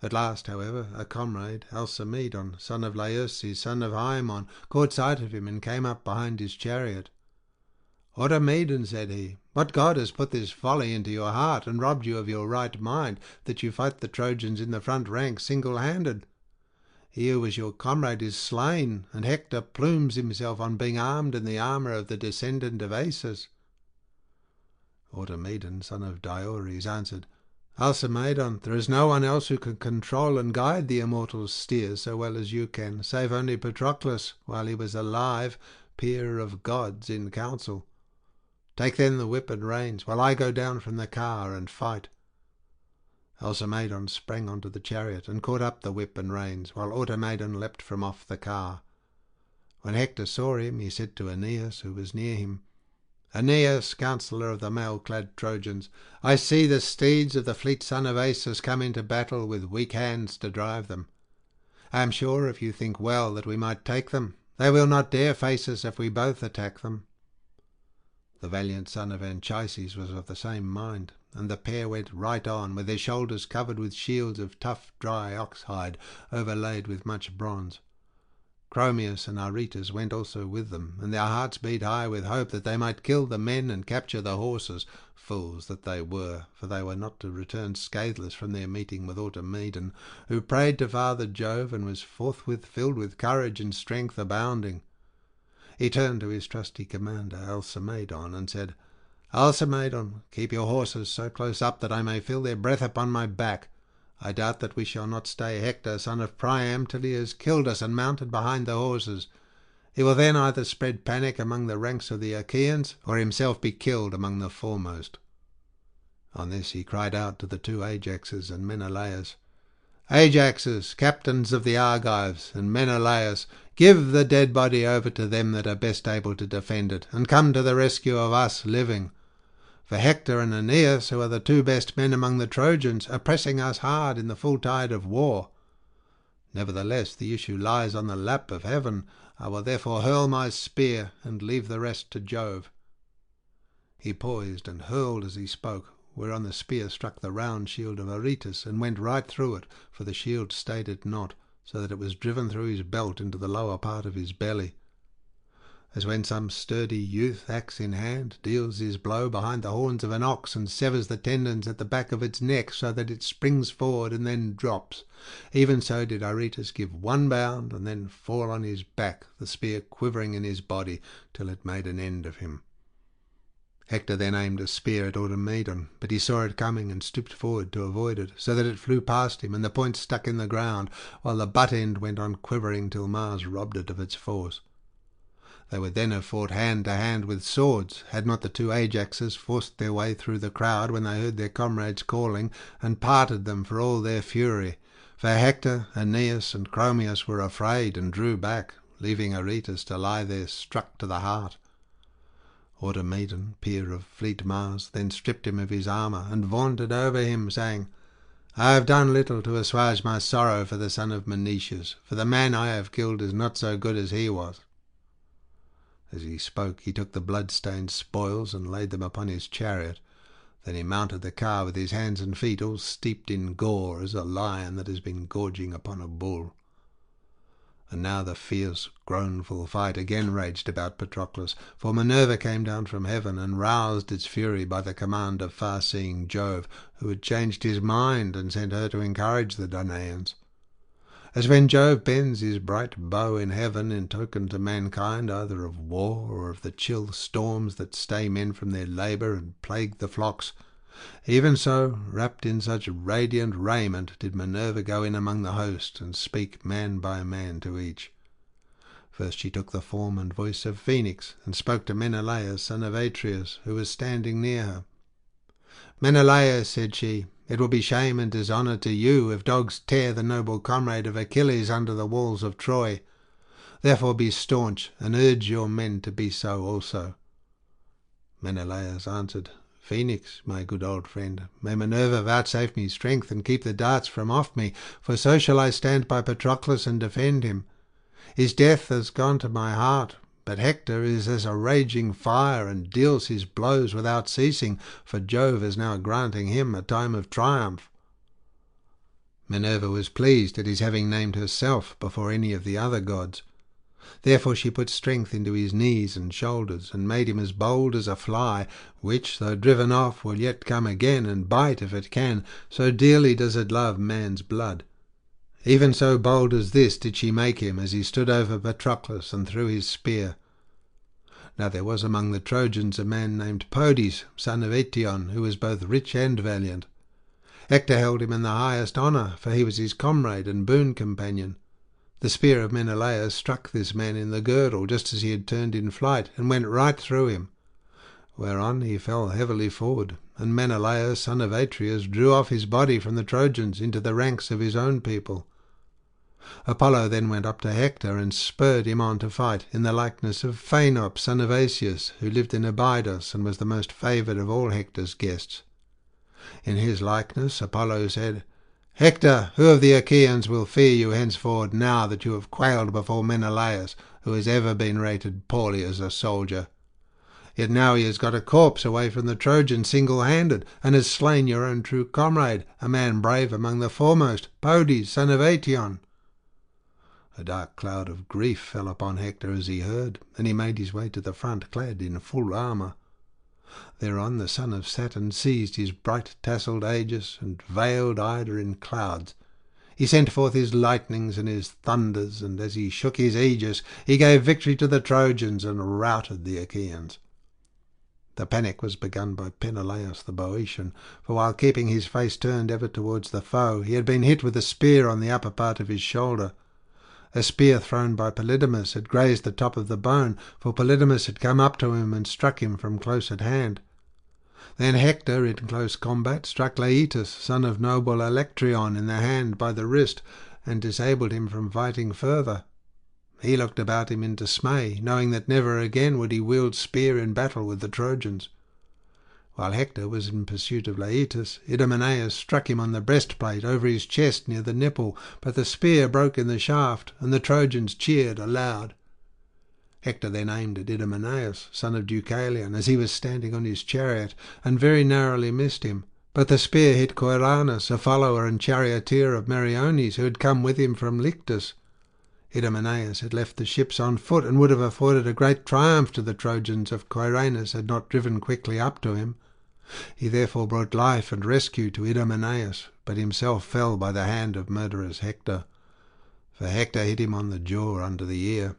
At last, however, a comrade, Alcimedon, son of Laerces, son of Haemon, caught sight of him and came up behind his chariot. "Automedon," said he, "what god has put this folly into your heart, and robbed you of your right mind, that you fight the Trojans in the front rank single-handed? He who was your comrade is slain, and Hector plumes himself on being armed in the armour of the descendant of Asus." Automedon, son of Diores, answered, "Alcimedon, there is no one else who can control and guide the immortal steer so well as you can, save only Patroclus, while he was alive, peer of gods in council. Take then the whip and reins, while I go down from the car and fight." Alcimedon sprang onto the chariot and caught up the whip and reins, while Automedon leapt from off the car. When Hector saw him, he said to Aeneas, who was near him, "Aeneas, counsellor of the mail-clad Trojans, I see the steeds of the fleet son of Asus come into battle with weak hands to drive them. I am sure, if you think well, that we might take them. They will not dare face us if we both attack them." The valiant son of Anchises was of the same mind, and the pair went right on, with their shoulders covered with shields of tough dry ox-hide, overlaid with much bronze. Chromius and Aretus went also with them, and their hearts beat high with hope that they might kill the men and capture the horses, fools that they were, for they were not to return scatheless from their meeting with Automedon, who prayed to Father Jove, and was forthwith filled with courage and strength abounding. He turned to his trusty commander, Alcimedon, and said, "Alcimedon, keep your horses so close up that I may feel their breath upon my back. I doubt that we shall not stay Hector, son of Priam, till he has killed us and mounted behind the horses. He will then either spread panic among the ranks of the Achaeans, or himself be killed among the foremost." On this he cried out to the two Ajaxes and Menelaus, "Ajaxes, captains of the Argives, and Menelaus, give the dead body over to them that are best able to defend it, and come to the rescue of us living. For Hector and Aeneas, who are the two best men among the Trojans, are pressing us hard in the full tide of war. Nevertheless, the issue lies on the lap of heaven. I will therefore hurl my spear, and leave the rest to Jove." He poised and hurled as he spoke, whereon the spear struck the round shield of Aretus, and went right through it, for the shield stayed it not, so that it was driven through his belt into the lower part of his belly. As when some sturdy youth, axe in hand, deals his blow behind the horns of an ox, and severs the tendons at the back of its neck, so that it springs forward and then drops, even so did Aretus give one bound, and then fall on his back, the spear quivering in his body, till it made an end of him. Hector then aimed a spear at Automedon, but he saw it coming and stooped forward to avoid it, so that it flew past him, and the point stuck in the ground, while the butt end went on quivering till Mars robbed it of its force. They would then have fought hand to hand with swords, had not the two Ajaxes forced their way through the crowd when they heard their comrades calling, and parted them for all their fury. For Hector, Aeneas, and Chromius were afraid, and drew back, leaving Aretus to lie there struck to the heart. Automedon, peer of fleet Mars, then stripped him of his armour, and vaunted over him, saying, "I have done little to assuage my sorrow for the son of Menoetius, for the man I have killed is not so good as he was." As he spoke, he took the blood-stained spoils and laid them upon his chariot. Then he mounted the car with his hands and feet all steeped in gore, as a lion that has been gorging upon a bull. And now the fierce, groanful fight again raged about Patroclus, for Minerva came down from heaven and roused its fury by the command of far-seeing Jove, who had changed his mind and sent her to encourage the Danaans. As when Jove bends his bright bow in heaven in token to mankind either of war or of the chill storms that stay men from their labour and plague the flocks, even so, wrapped in such radiant raiment, did Minerva go in among the host and speak man by man to each. First she took the form and voice of Phoenix, and spoke to Menelaus, son of Atreus, who was standing near her. "Menelaus," said she, "it will be shame and dishonour to you if dogs tear the noble comrade of Achilles under the walls of Troy. Therefore be staunch, and urge your men to be so also." Menelaus answered, "Phoenix, my good old friend, may Minerva vouchsafe me strength and keep the darts from off me, for so shall I stand by Patroclus and defend him. His death has gone to my heart, but Hector is as a raging fire, and deals his blows without ceasing, for Jove is now granting him a time of triumph." Minerva was pleased at his having named herself before any of the other gods. Therefore she put strength into his knees and shoulders, and made him as bold as a fly, which, though driven off, will yet come again, and bite if it can, so dearly does it love man's blood. Even so bold as this did she make him, as he stood over Patroclus and threw his spear. Now there was among the Trojans a man named Podes, son of Eetion, who was both rich and valiant. Hector held him in the highest honour, for he was his comrade and boon companion. The spear of Menelaus struck this man in the girdle just as he had turned in flight, and went right through him, whereon he fell heavily forward, and Menelaus, son of Atreus, drew off his body from the Trojans into the ranks of his own people. Apollo then went up to Hector and spurred him on to fight, in the likeness of Phaenops, son of Asius, who lived in Abydos and was the most favoured of all Hector's guests. In his likeness Apollo said, "Hector, who of the Achaeans will fear you henceforward, now that you have quailed before Menelaus, who has ever been rated poorly as a soldier? Yet now he has got a corpse away from the Trojans single-handed, and has slain your own true comrade, a man brave among the foremost, Podes, son of Eetion." A dark cloud of grief fell upon Hector as he heard, and he made his way to the front clad in full armour. Thereon the son of Saturn seized his bright tasselled aegis and veiled Ida in clouds. He sent forth his lightnings and his thunders, and as he shook his aegis he gave victory to the Trojans and routed the Achaeans. The panic was begun by Peneleos the Boeotian, for while keeping his face turned ever towards the foe, he had been hit with a spear on the upper part of his shoulder. A spear thrown by Polydamas had grazed the top of the bone, for Polydamas had come up to him and struck him from close at hand. Then Hector, in close combat, struck Laetus, son of noble Electreon, in the hand by the wrist, and disabled him from fighting further. He looked about him in dismay, knowing that never again would he wield spear in battle with the Trojans. While Hector was in pursuit of Laetus, Idomeneus struck him on the breastplate over his chest near the nipple, but the spear broke in the shaft, and the Trojans cheered aloud. Hector then aimed at Idomeneus, son of Deucalion, as he was standing on his chariot, and very narrowly missed him. But the spear hit Coiranus, a follower and charioteer of Meriones, who had come with him from Lyctus. Idomeneus had left the ships on foot, and would have afforded a great triumph to the Trojans if Coiranus had not driven quickly up to him. He therefore brought life and rescue to Idomeneus, but himself fell by the hand of murderous Hector. For Hector hit him on the jaw under the ear.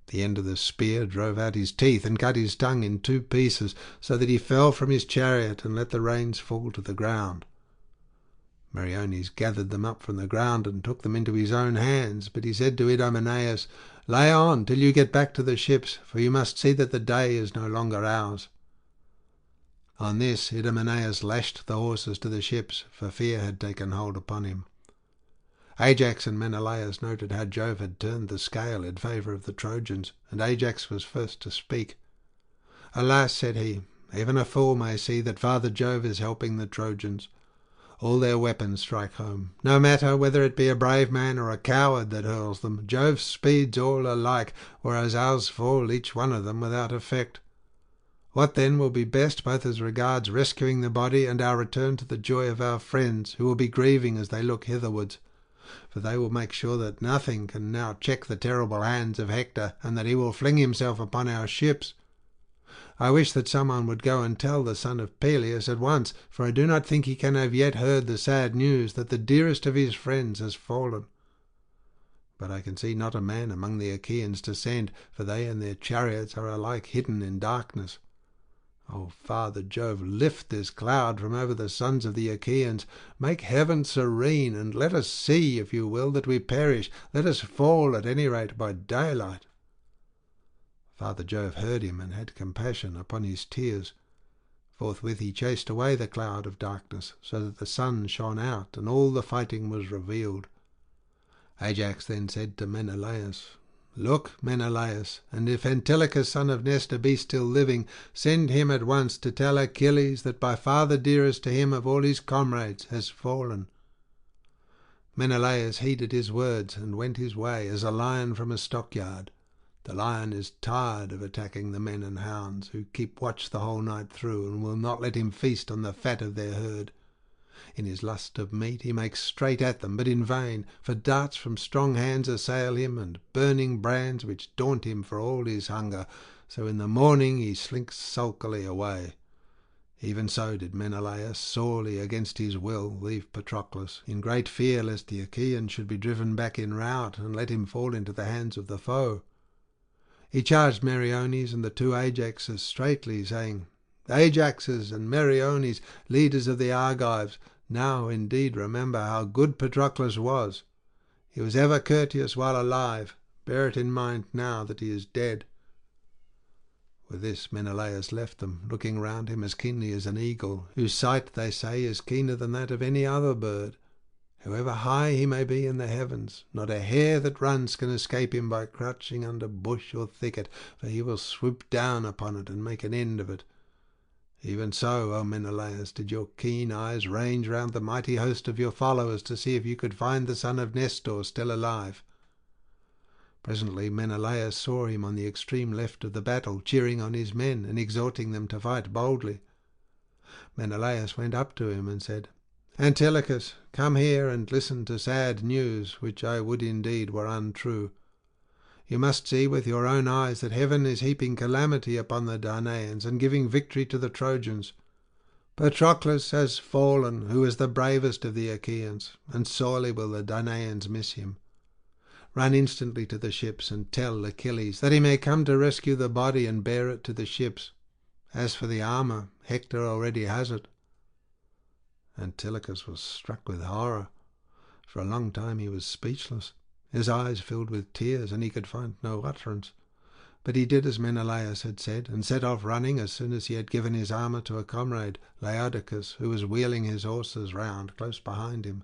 The end of the spear drove out his teeth and cut his tongue in 2 pieces, so that he fell from his chariot and let the reins fall to the ground. Meriones gathered them up from the ground and took them into his own hands, but he said to Idomeneus, "Lay on till you get back to the ships, for you must see that the day is no longer ours." On this Idomeneus lashed the horses to the ships, for fear had taken hold upon him. Ajax and Menelaus noted how Jove had turned the scale in favour of the Trojans, and Ajax was first to speak. "Alas," said he, "even a fool may see that Father Jove is helping the Trojans. All their weapons strike home. No matter whether it be a brave man or a coward that hurls them, Jove speeds all alike, whereas ours fall, each one of them, without effect. What then will be best, both as regards rescuing the body and our return to the joy of our friends, who will be grieving as they look hitherwards? For they will make sure that nothing can now check the terrible hands of Hector, and that he will fling himself upon our ships. I wish that someone would go and tell the son of Peleus at once, for I do not think he can have yet heard the sad news that the dearest of his friends has fallen. But I can see not a man among the Achaeans to send, for they and their chariots are alike hidden in darkness. O Father Jove, lift this cloud from over the sons of the Achaeans. Make heaven serene, and let us see, if you will, that we perish. Let us fall, at any rate, by daylight." Father Jove heard him, and had compassion upon his tears. Forthwith he chased away the cloud of darkness, so that the sun shone out, and all the fighting was revealed. Ajax then said to Menelaus, "Look, Menelaus, and if Antilochus son of Nestor be still living, send him at once to tell Achilles that by far the dearest to him of all his comrades has fallen." Menelaus heeded his words, and went his way as a lion from a stockyard. The lion is tired of attacking the men and hounds, who keep watch the whole night through, and will not let him feast on the fat of their herd. In his lust of meat he makes straight at them, but in vain, for darts from strong hands assail him, and burning brands which daunt him for all his hunger, so in the morning he slinks sulkily away. Even so did Menelaus, sorely against his will, leave Patroclus, in great fear lest the Achaeans should be driven back in rout, and let him fall into the hands of the foe. He charged Meriones and the 2 Ajaxes straightly, saying, "Ajaxes and Meriones, leaders of the Argives, now indeed remember how good Patroclus was. He was ever courteous while alive. Bear it in mind now that he is dead." With this Menelaus left them, looking round him as keenly as an eagle, whose sight, they say, is keener than that of any other bird. However high he may be in the heavens, not a hare that runs can escape him by crouching under bush or thicket, for he will swoop down upon it and make an end of it. Even so, O Menelaus, did your keen eyes range round the mighty host of your followers to see if you could find the son of Nestor still alive. Presently Menelaus saw him on the extreme left of the battle, cheering on his men and exhorting them to fight boldly. Menelaus went up to him and said, "Antilochus, come here and listen to sad news, which I would indeed were untrue. You must see with your own eyes that heaven is heaping calamity upon the Danaans and giving victory to the Trojans. Patroclus has fallen, who is the bravest of the Achaeans, and sorely will the Danaans miss him. Run instantly to the ships and tell Achilles that he may come to rescue the body and bear it to the ships. As for the armour, Hector already has it." Antilochus was struck with horror. For a long time he was speechless. His eyes filled with tears, and he could find no utterance. But he did as Menelaus had said, and set off running as soon as he had given his armour to a comrade, Laodocus, who was wheeling his horses round close behind him.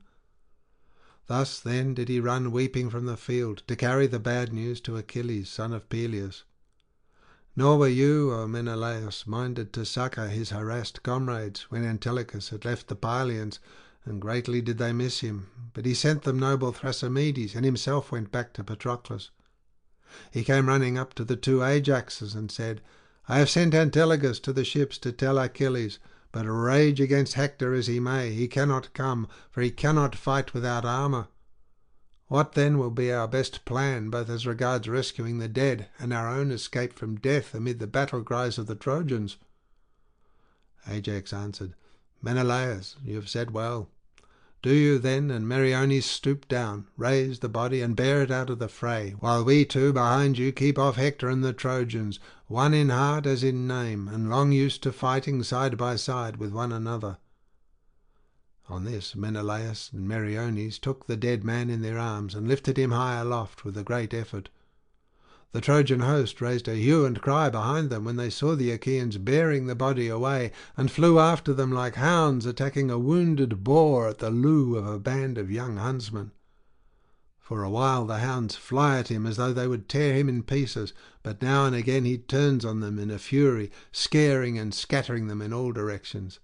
Thus then did he run weeping from the field, to carry the bad news to Achilles, son of Peleus. Nor were you, O Menelaus, minded to succour his harassed comrades when Antilochus had left the Pylians, and greatly did they miss him. But he sent them noble Thrasymedes, and himself went back to Patroclus. He came running up to the two Ajaxes and said, "I have sent Antilochus to the ships to tell Achilles, but rage against Hector as he may, he cannot come, for he cannot fight without armour. What then will be our best plan, both as regards rescuing the dead and our own escape from death amid the battle cries of the Trojans?" Ajax answered, "Menelaus, you have said well. Do you then and Meriones stoop down, raise the body, and bear it out of the fray, while we two behind you keep off Hector and the Trojans, one in heart as in name, and long used to fighting side by side with one another." On this Menelaus and Meriones took the dead man in their arms, and lifted him high aloft with a great effort. The Trojan host raised a hue and cry behind them when they saw the Achaeans bearing the body away, and flew after them like hounds attacking a wounded boar at the loo of a band of young huntsmen. For a while the hounds fly at him as though they would tear him in pieces, but now and again he turns on them in a fury, scaring and scattering them in all directions.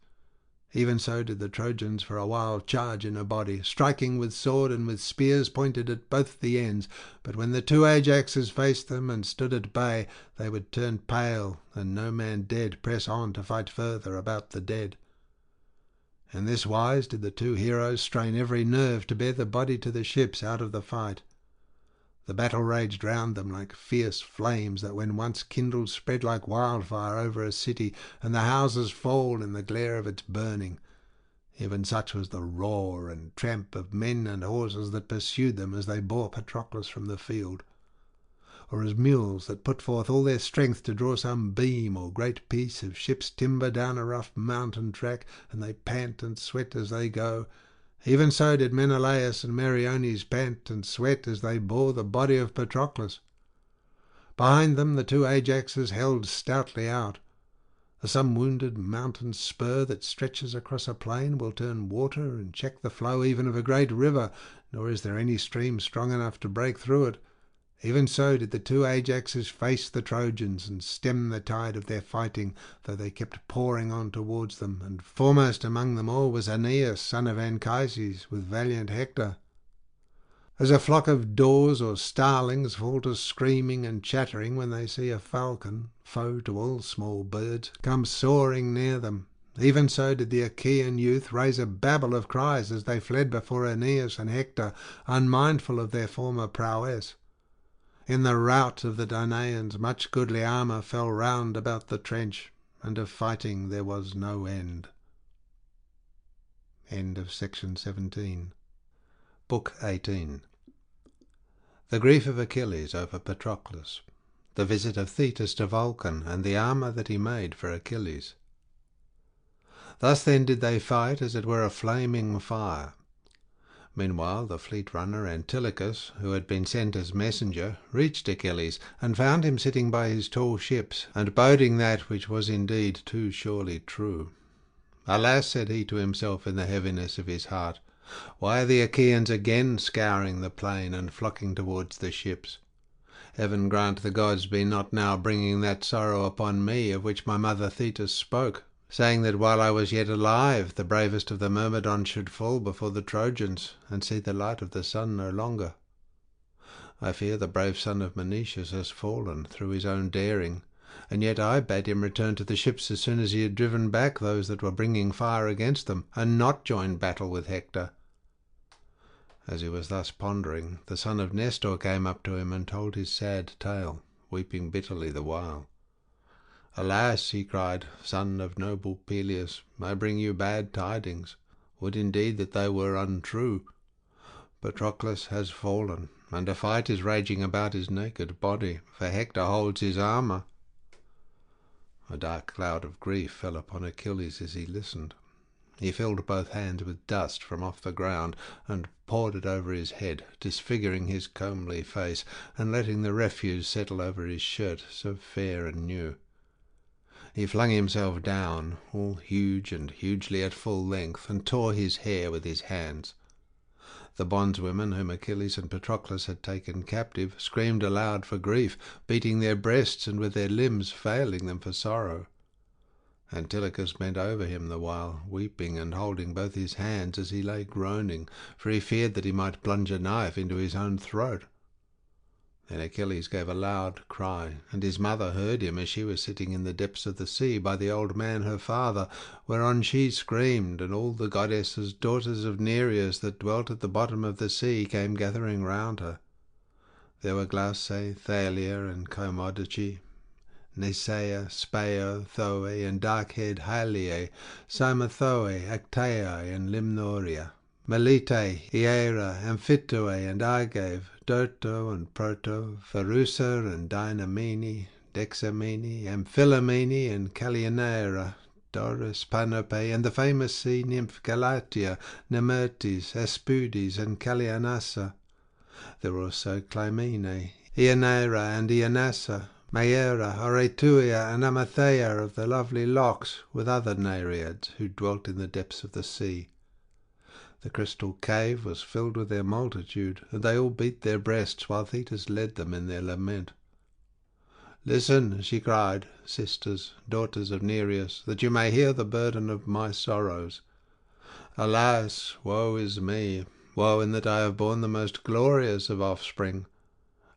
Even so did the Trojans for a while charge in a body, striking with sword and with spears pointed at both the ends, but when the two Ajaxes faced them and stood at bay, they would turn pale, and no man dared press on to fight further about the dead. In this wise did the two heroes strain every nerve to bear the body to the ships out of the fight. The battle raged round them like fierce flames that when once kindled spread like wildfire over a city, and the houses fall in the glare of its burning. Even such was the roar and tramp of men and horses that pursued them as they bore Patroclus from the field, or as mules that put forth all their strength to draw some beam or great piece of ship's timber down a rough mountain track, and they pant and sweat as they go. Even so did Menelaus and Meriones pant and sweat as they bore the body of Patroclus. Behind them the two Ajaxes held stoutly out. As some wounded mountain spur that stretches across a plain will turn water and check the flow even of a great river, nor is there any stream strong enough to break through it, even so did the two Ajaxes face the Trojans and stem the tide of their fighting, though they kept pouring on towards them, and foremost among them all was Aeneas, son of Anchises, with valiant Hector. As a flock of daws or starlings fall to screaming and chattering when they see a falcon, foe to all small birds, come soaring near them, even so did the Achaean youth raise a babel of cries as they fled before Aeneas and Hector, unmindful of their former prowess. In the rout of the Danaans much goodly armour fell round about the trench, and of fighting there was no end. End of section 17. Book 18. The grief of Achilles over Patroclus. The visit of Thetis to Vulcan, and the armour that he made for Achilles. Thus then did they fight as it were a flaming fire. Meanwhile the fleet runner Antilochus, who had been sent as messenger, reached Achilles, and found him sitting by his tall ships, and boding that which was indeed too surely true. "Alas," said he to himself in the heaviness of his heart, "why are the Achaeans again scouring the plain and flocking towards the ships? Heaven grant the gods be not now bringing that sorrow upon me of which my mother Thetis spoke, saying that while I was yet alive the bravest of the Myrmidons should fall before the Trojans, and see the light of the sun no longer. I fear the brave son of Menoetius has fallen through his own daring, and yet I bade him return to the ships as soon as he had driven back those that were bringing fire against them, and not join battle with Hector." As he was thus pondering, the son of Nestor came up to him and told his sad tale, weeping bitterly the while. "Alas," he cried, "son of noble Peleus, I bring you bad tidings. Would indeed that they were untrue. Patroclus has fallen, and a fight is raging about his naked body, for Hector holds his armour." A dark cloud of grief fell upon Achilles as he listened. He filled both hands with dust from off the ground, and poured it over his head, disfiguring his comely face, and letting the refuse settle over his shirt, so fair and new. He flung himself down, all huge and hugely at full length, and tore his hair with his hands. The bondswomen whom Achilles and Patroclus had taken captive screamed aloud for grief, beating their breasts and with their limbs failing them for sorrow. Antilochus bent over him the while, weeping and holding both his hands as he lay groaning, for he feared that he might plunge a knife into his own throat. Then Achilles gave a loud cry, and his mother heard him as she was sitting in the depths of the sea by the old man her father, whereon she screamed, and all the goddesses, daughters of Nereus, that dwelt at the bottom of the sea, came gathering round her. There were Glauce, Thalia, and Comodoce, Nesaea, Spao, Thoe, and dark-haired Hylaea, Cymothoe, Actaea, and Limnoria, Melite, Hiera, Amphitoe, and Argave, Doto and Proto, Pharusa and Dynamene, Dexamene, Amphilomene, and Calianaera, Doris, Panope, and the famous sea nymph Galatea, Nemertes, Aspudes, and Calianassa. There were also Clymene, Ionaira, and Ionassa, Maera, Oretuia, and Amathea of the lovely locks, with other Nereids who dwelt in the depths of the sea. The crystal cave was filled with their multitude, and they all beat their breasts while Thetis led them in their lament. "Listen," she cried, "sisters, daughters of Nereus, that you may hear the burden of my sorrows. Alas, woe is me! Woe in that I have borne the most glorious of offspring.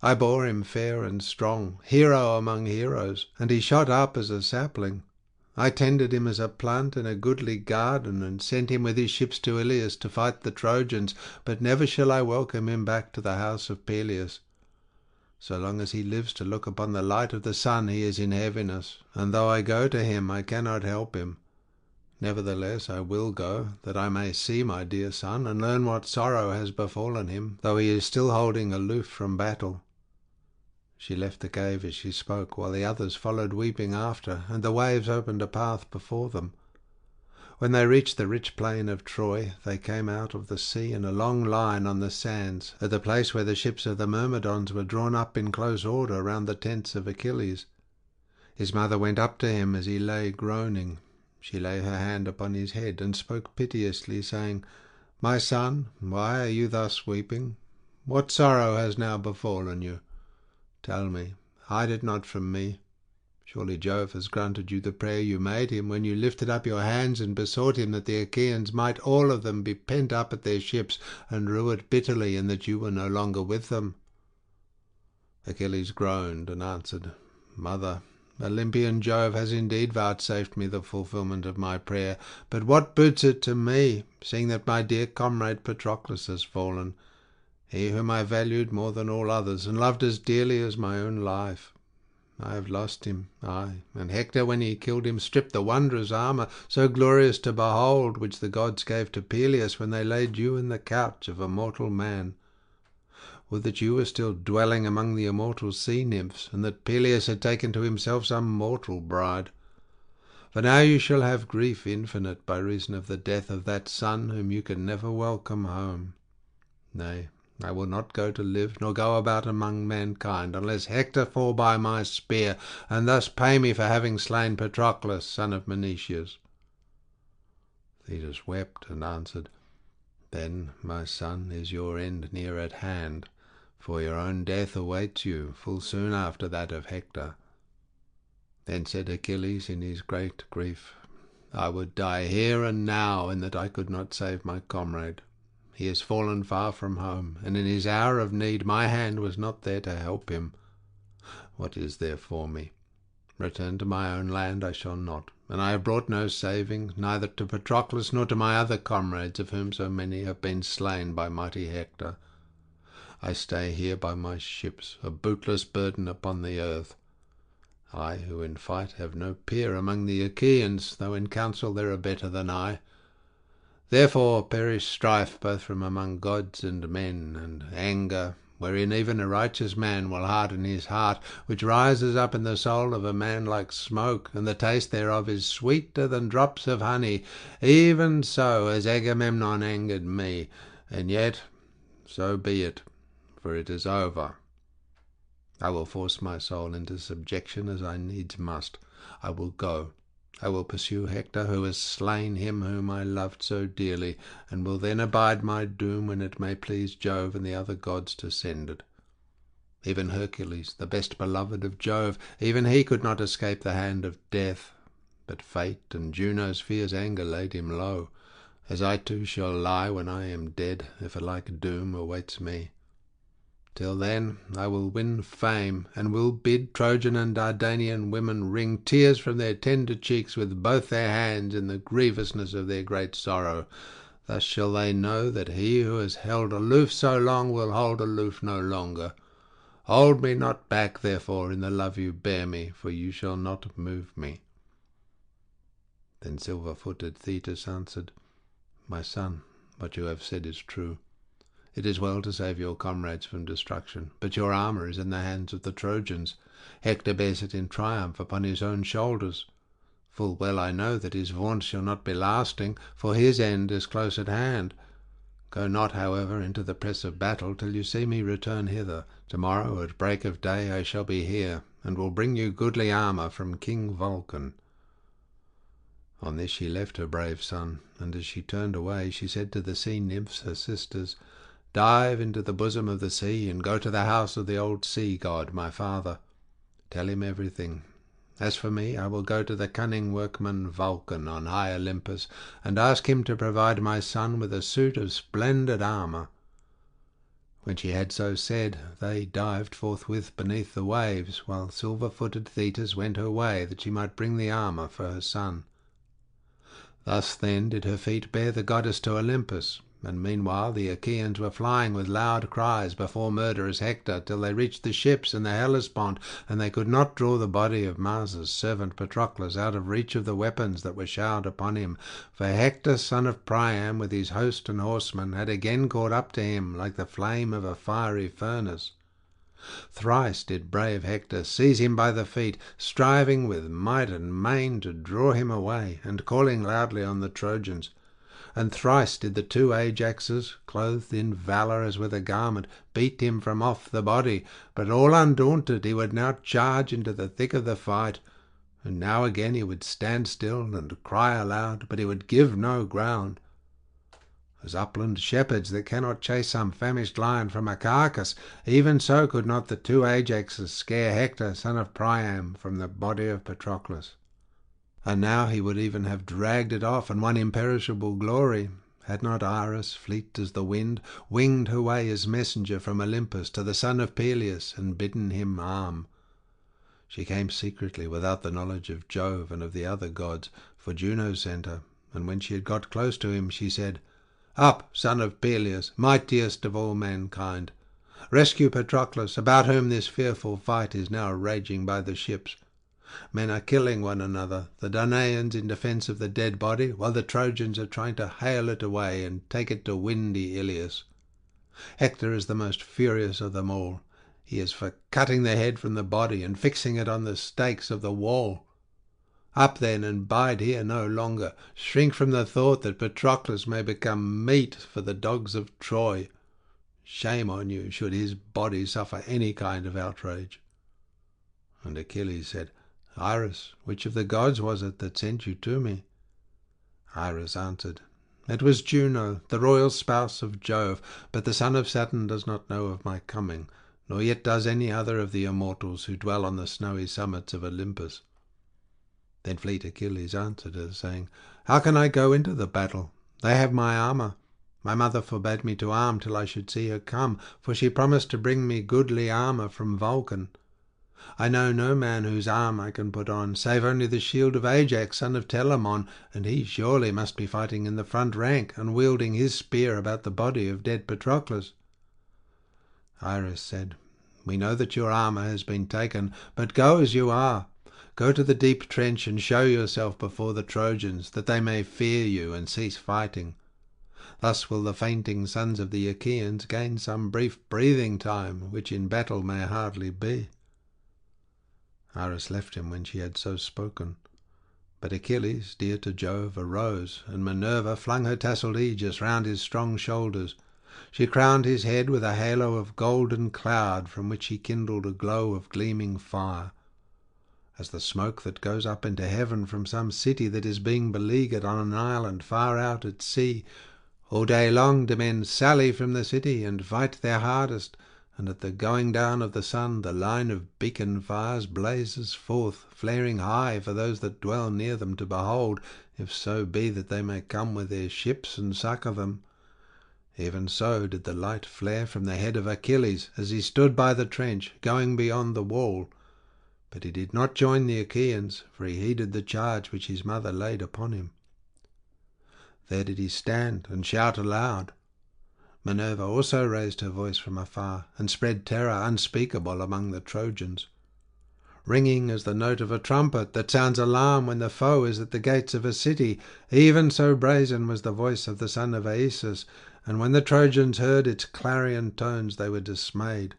I bore him fair and strong, hero among heroes, and he shot up as a sapling. I tended him as a plant in a goodly garden, and sent him with his ships to Iliad to fight the Trojans, but never shall I welcome him back to the house of Peleus. So long as he lives to look upon the light of the sun, he is in heaviness, and though I go to him, I cannot help him. Nevertheless I will go, that I may see my dear son, and learn what sorrow has befallen him, though he is still holding aloof from battle." She left the cave as she spoke, while the others followed weeping after, and the waves opened a path before them. When they reached the rich plain of Troy, they came out of the sea in a long line on the sands, at the place where the ships of the Myrmidons were drawn up in close order round the tents of Achilles. His mother went up to him as he lay groaning. She laid her hand upon his head and spoke piteously, saying, "My son, why are you thus weeping? What sorrow has now befallen you? Tell me, hide it not from me. Surely Jove has granted you the prayer you made him when you lifted up your hands and besought him that the Achaeans might all of them be pent up at their ships and rue it bitterly in that you were no longer with them." Achilles groaned and answered, "Mother, Olympian Jove has indeed vouchsafed me the fulfilment of my prayer, but what boots it to me, seeing that my dear comrade Patroclus has fallen, he whom I valued more than all others, and loved as dearly as my own life? I have lost him, ay, and Hector, when he killed him, stripped the wondrous armour, so glorious to behold, which the gods gave to Peleus when they laid you in the couch of a mortal man. Would that you were still dwelling among the immortal sea nymphs, and that Peleus had taken to himself some mortal bride. For now you shall have grief infinite by reason of the death of that son whom you can never welcome home. Nay, I will not go to live, nor go about among mankind, unless Hector fall by my spear, and thus pay me for having slain Patroclus, son of Menoetius." Thetis wept and answered, "Then, my son, is your end near at hand, for your own death awaits you full soon after that of Hector." Then said Achilles in his great grief, "I would die here and now, in that I could not save my comrade. He has fallen far from home, and in his hour of need my hand was not there to help him. What is there for me? Return to my own land I shall not, and I have brought no saving, neither to Patroclus nor to my other comrades, of whom so many have been slain by mighty Hector. I stay here by my ships, a bootless burden upon the earth. I, who in fight have no peer among the Achaeans, though in council there are better than I. Therefore perish strife both from among gods and men, and anger, wherein even a righteous man will harden his heart, which rises up in the soul of a man like smoke, and the taste thereof is sweeter than drops of honey, even so as Agamemnon angered me. And yet, so be it, for it is over. I will force my soul into subjection as I needs must. I will go. I will pursue Hector, who has slain him whom I loved so dearly, and will then abide my doom when it may please Jove and the other gods to send it. Even Hercules, the best beloved of Jove, even he could not escape the hand of death, but fate and Juno's fierce anger laid him low, as I too shall lie when I am dead, if a like doom awaits me. Till then I will win fame, and will bid Trojan and Dardanian women wring tears from their tender cheeks with both their hands in the grievousness of their great sorrow. Thus shall they know that he who has held aloof so long will hold aloof no longer. Hold me not back, therefore, in the love you bear me, for you shall not move me. Then silver-footed Thetis answered, My son, what you have said is true. It is well to save your comrades from destruction, but your armour is in the hands of the Trojans. Hector bears it in triumph upon his own shoulders. Full well I know that his vaunt shall not be lasting, for his end is close at hand. Go not, however, into the press of battle till you see me return hither. Tomorrow at break of day I shall be here, and will bring you goodly armour from King Vulcan." On this she left her brave son, and as she turned away she said to the sea nymphs, her sisters, "Dive into the bosom of the sea, and go to the house of the old sea god, my father. Tell him everything. As for me, I will go to the cunning workman Vulcan on high Olympus, and ask him to provide my son with a suit of splendid armour." When she had so said, they dived forthwith beneath the waves, while silver-footed Thetis went her way, that she might bring the armour for her son. Thus then did her feet bear the goddess to Olympus, and meanwhile the Achaeans were flying with loud cries before murderous Hector, till they reached the ships and the Hellespont, and they could not draw the body of Mars' servant Patroclus out of reach of the weapons that were showered upon him, for Hector son of Priam, with his host and horsemen, had again caught up to him like the flame of a fiery furnace. Thrice did brave Hector seize him by the feet, striving with might and main to draw him away, and calling loudly on the Trojans. And thrice did the two Ajaxes, clothed in valour as with a garment, beat him from off the body, but all undaunted he would now charge into the thick of the fight, and now again he would stand still and cry aloud, but he would give no ground. As upland shepherds that cannot chase some famished lion from a carcass, even so could not the two Ajaxes scare Hector son of Priam from the body of Patroclus. And now he would even have dragged it off and won imperishable glory, had not Iris, fleet as the wind, winged her way as messenger from Olympus to the son of Peleus, and bidden him arm. She came secretly, without the knowledge of Jove and of the other gods, for Juno sent her, and when she had got close to him, she said, "Up, son of Peleus, mightiest of all mankind! Rescue Patroclus, about whom this fearful fight is now raging by the ships. Men are killing one another, the Danaans in defence of the dead body, while the Trojans are trying to hale it away and take it to windy Iliad. Hector is the most furious of them all. He is for cutting the head from the body and fixing it on the stakes of the wall. Up then, and bide here no longer. Shrink from the thought that Patroclus may become meat for the dogs of Troy. Shame on you, should his body suffer any kind of outrage." And Achilles said, "Iris, which of the gods was it that sent you to me?" Iris answered, "It was Juno, the royal spouse of Jove, but the son of Saturn does not know of my coming, nor yet does any other of the immortals who dwell on the snowy summits of Olympus." Then fleet Achilles answered her, saying, "How can I go into the battle? They have my armour. My mother forbade me to arm till I should see her come, for she promised to bring me goodly armour from Vulcan. I know no man whose arm I can put on, save only the shield of Ajax, son of Telamon, and he surely must be fighting in the front rank, and wielding his spear about the body of dead Patroclus." Iris said, "We know that your armour has been taken, but go as you are. Go to the deep trench and show yourself before the Trojans, that they may fear you and cease fighting. Thus will the fainting sons of the Achaeans gain some brief breathing time, which in battle may hardly be." Iris left him when she had so spoken. But Achilles, dear to Jove, arose, and Minerva flung her tasselled aegis round his strong shoulders. She crowned his head with a halo of golden cloud, from which he kindled a glow of gleaming fire. As the smoke that goes up into heaven from some city that is being beleaguered on an island far out at sea, all day long do men sally from the city and fight their hardest, and at the going down of the sun the line of beacon fires blazes forth, flaring high for those that dwell near them to behold, if so be that they may come with their ships and succour them. Even so did the light flare from the head of Achilles as he stood by the trench, going beyond the wall. But he did not join the Achaeans, for he heeded the charge which his mother laid upon him. There did he stand and shout aloud. Minerva also raised her voice from afar, and spread terror unspeakable among the Trojans. Ringing as the note of a trumpet that sounds alarm when the foe is at the gates of a city, even so brazen was the voice of the son of Aesus, and when the Trojans heard its clarion tones they were dismayed.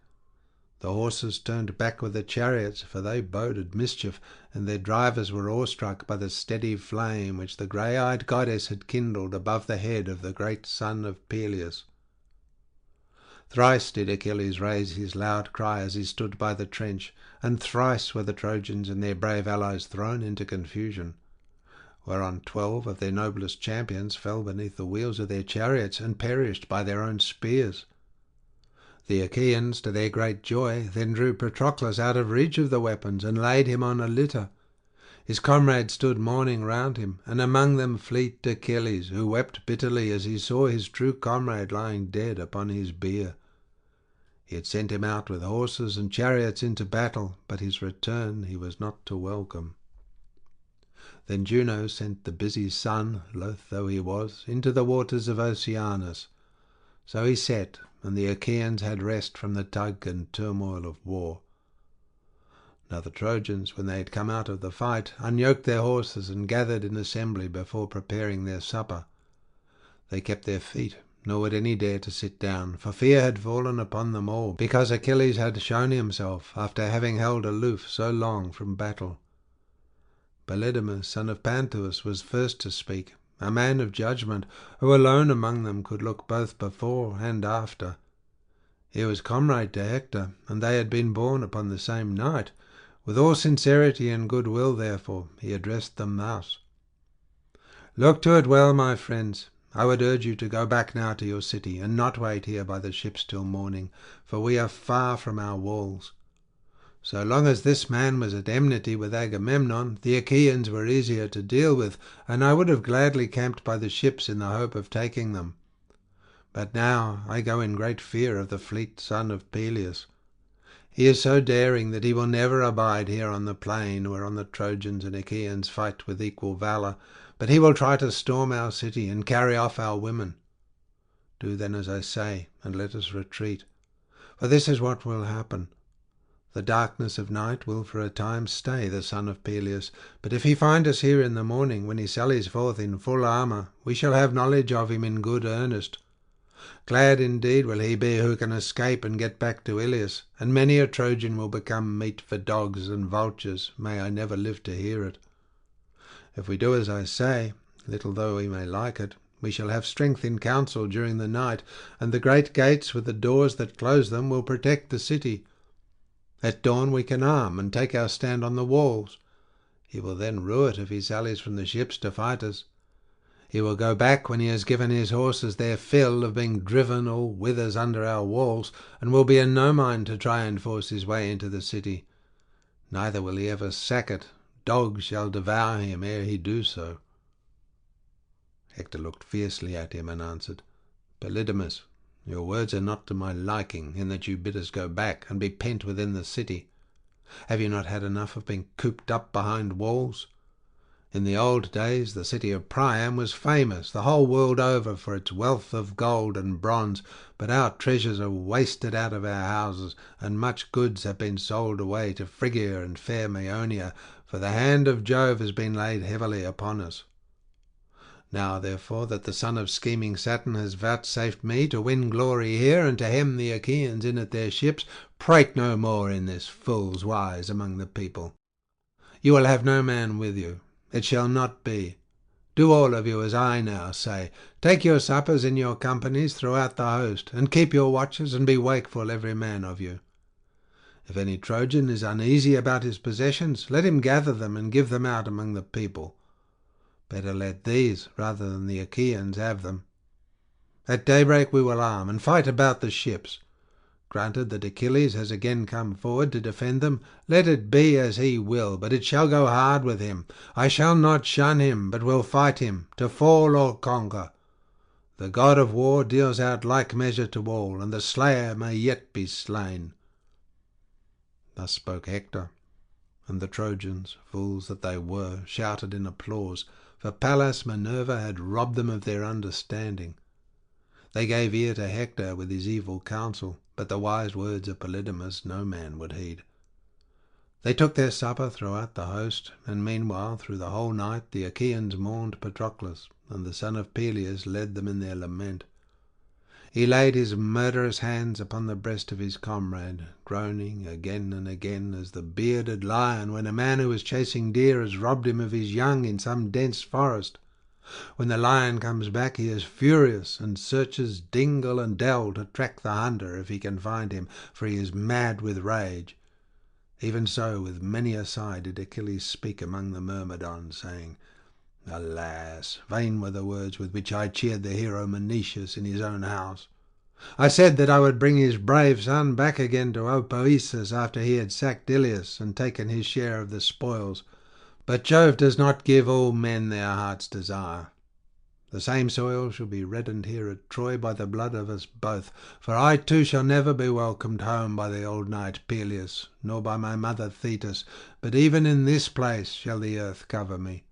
The horses turned back with the chariots, for they boded mischief, and their drivers were awestruck by the steady flame which the grey-eyed goddess had kindled above the head of the great son of Peleus. Thrice did Achilles raise his loud cry as he stood by the trench, and thrice were the Trojans and their brave allies thrown into confusion, whereon 12 of their noblest champions fell beneath the wheels of their chariots and perished by their own spears. The Achaeans, to their great joy, then drew Patroclus out of reach of the weapons and laid him on a litter. His comrades stood mourning round him, and among them fleet Achilles, who wept bitterly as he saw his true comrade lying dead upon his bier. He had sent him out with horses and chariots into battle, but his return he was not to welcome. Then Juno sent the busy sun, loth though he was, into the waters of Oceanus. So he set, and the Achaeans had rest from the tug and turmoil of war. Now the Trojans, when they had come out of the fight, unyoked their horses and gathered in assembly before preparing their supper. They kept their feet, nor would any dare to sit down, for fear had fallen upon them all, because Achilles had shown himself, after having held aloof so long from battle. Polydamas, son of Panthous, was first to speak, a man of judgment, who alone among them could look both before and after. He was comrade to Hector, and they had been born upon the same night. With all sincerity and goodwill, therefore, he addressed them thus: "Look to it well, my friends. I would urge you to go back now to your city, and not wait here by the ships till morning, for we are far from our walls. So long as this man was at enmity with Agamemnon, the Achaeans were easier to deal with, and I would have gladly camped by the ships in the hope of taking them. But now I go in great fear of the fleet son of Peleus. He is so daring that he will never abide here on the plain whereon the Trojans and Achaeans fight with equal valour, but he will try to storm our city and carry off our women. Do then as I say, and let us retreat. For this is what will happen. The darkness of night will for a time stay the son of Peleus, but if he find us here in the morning, when he sallies forth in full armour, we shall have knowledge of him in good earnest. Glad indeed will he be who can escape and get back to Ilius, and many a Trojan will become meat for dogs and vultures, may I never live to hear it. If we do as I say, little though we may like it, we shall have strength in council during the night, and the great gates with the doors that close them will protect the city. At dawn we can arm and take our stand on the walls. He will then rue it if he sallies from the ships to fight us. He will go back when he has given his horses their fill of being driven all withers under our walls, and will be in no mind to try and force his way into the city. Neither will he ever sack it. Dogs shall devour him ere he do so." Hector looked fiercely at him and answered, "Polydamas, your words are not to my liking, in that you bid us go back and be pent within the city. Have you not had enough of being cooped up behind walls? In the old days the city of Priam was famous the whole world over for its wealth of gold and bronze, but our treasures are wasted out of our houses, and much goods have been sold away to Phrygia and fair Maeonia, for the hand of Jove has been laid heavily upon us. Now, therefore, that the son of scheming Saturn has vouchsafed me to win glory here, and to hem the Achaeans in at their ships, prate no more in this fool's wise among the people. You will have no man with you. It shall not be. Do all of you as I now say. Take your suppers in your companies throughout the host, and keep your watches, and be wakeful every man of you. If any Trojan is uneasy about his possessions, let him gather them and give them out among the people. Better let these, rather than the Achaeans, have them. At daybreak we will arm, and fight about the ships. Granted that Achilles has again come forward to defend them, let it be as he will, but it shall go hard with him. I shall not shun him, but will fight him, to fall or conquer. The god of war deals out like measure to all, and the slayer may yet be slain. Thus spoke Hector, and the Trojans, fools that they were, shouted in applause, for Pallas Minerva had robbed them of their understanding. They gave ear to Hector with his evil counsel, but the wise words of Polydamas no man would heed. They took their supper throughout the host, and meanwhile through the whole night the Achaeans mourned Patroclus, and the son of Peleus led them in their lament. He laid his murderous hands upon the breast of his comrade, groaning again and again as the bearded lion when a man who was chasing deer has robbed him of his young in some dense forest. When the lion comes back he is furious, and searches dingle and dell to track the hunter if he can find him, for he is mad with rage. Even so with many a sigh did Achilles speak among the Myrmidons, saying, Alas, vain were the words with which I cheered the hero Menoetius in his own house. I said that I would bring his brave son back again to Opoesis after he had sacked Ilias and taken his share of the spoils. But Jove does not give all men their heart's desire. The same soil shall be reddened here at Troy by the blood of us both, for I too shall never be welcomed home by the old knight Peleus, nor by my mother Thetis, but even in this place shall the earth cover me.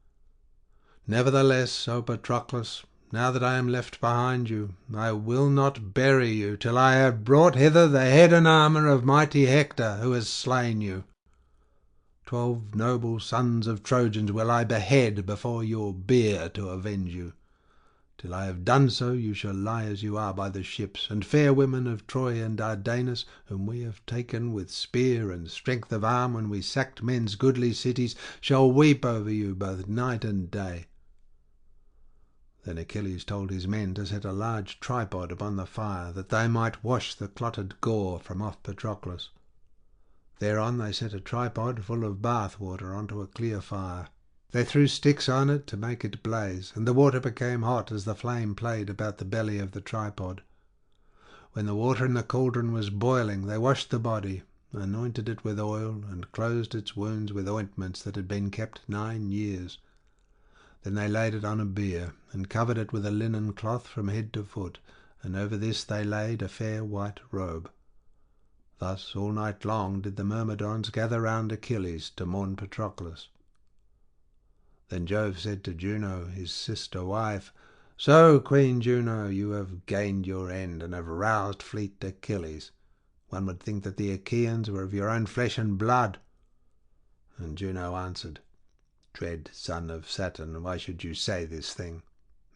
Nevertheless, O Patroclus, now that I am left behind you, I will not bury you till I have brought hither the head and armour of mighty Hector, who has slain you. 12 noble sons of Trojans will I behead before your bier to avenge you. Till I have done so, you shall lie as you are by the ships, and fair women of Troy and Dardanus, whom we have taken with spear and strength of arm when we sacked men's goodly cities, shall weep over you both night and day. Then Achilles told his men to set a large tripod upon the fire, that they might wash the clotted gore from off Patroclus. Thereon they set a tripod full of bath water onto a clear fire. They threw sticks on it to make it blaze, and the water became hot as the flame played about the belly of the tripod. When the water in the cauldron was boiling, they washed the body, anointed it with oil, and closed its wounds with ointments that had been kept 9 years. Then they laid it on a bier, and covered it with a linen cloth from head to foot, and over this they laid a fair white robe. Thus all night long did the Myrmidons gather round Achilles to mourn Patroclus. Then Jove said to Juno, his sister wife, So, Queen Juno, you have gained your end, and have roused fleet Achilles. One would think that the Achaeans were of your own flesh and blood. And Juno answered, Dread son of Saturn, why should you say this thing?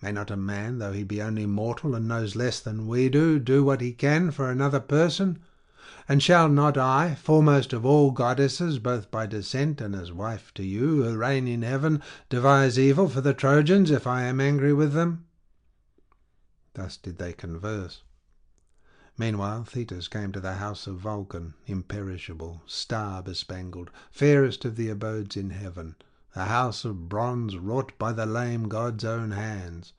May not a man, though he be only mortal and knows less than we do what he can for another person? And shall not I, foremost of all goddesses, both by descent and as wife to you, who reign in heaven, devise evil for the Trojans if I am angry with them? Thus did they converse. Meanwhile Thetis came to the house of Vulcan, imperishable, star-bespangled, fairest of the abodes in heaven, a house of bronze wrought by the lame god's own hands.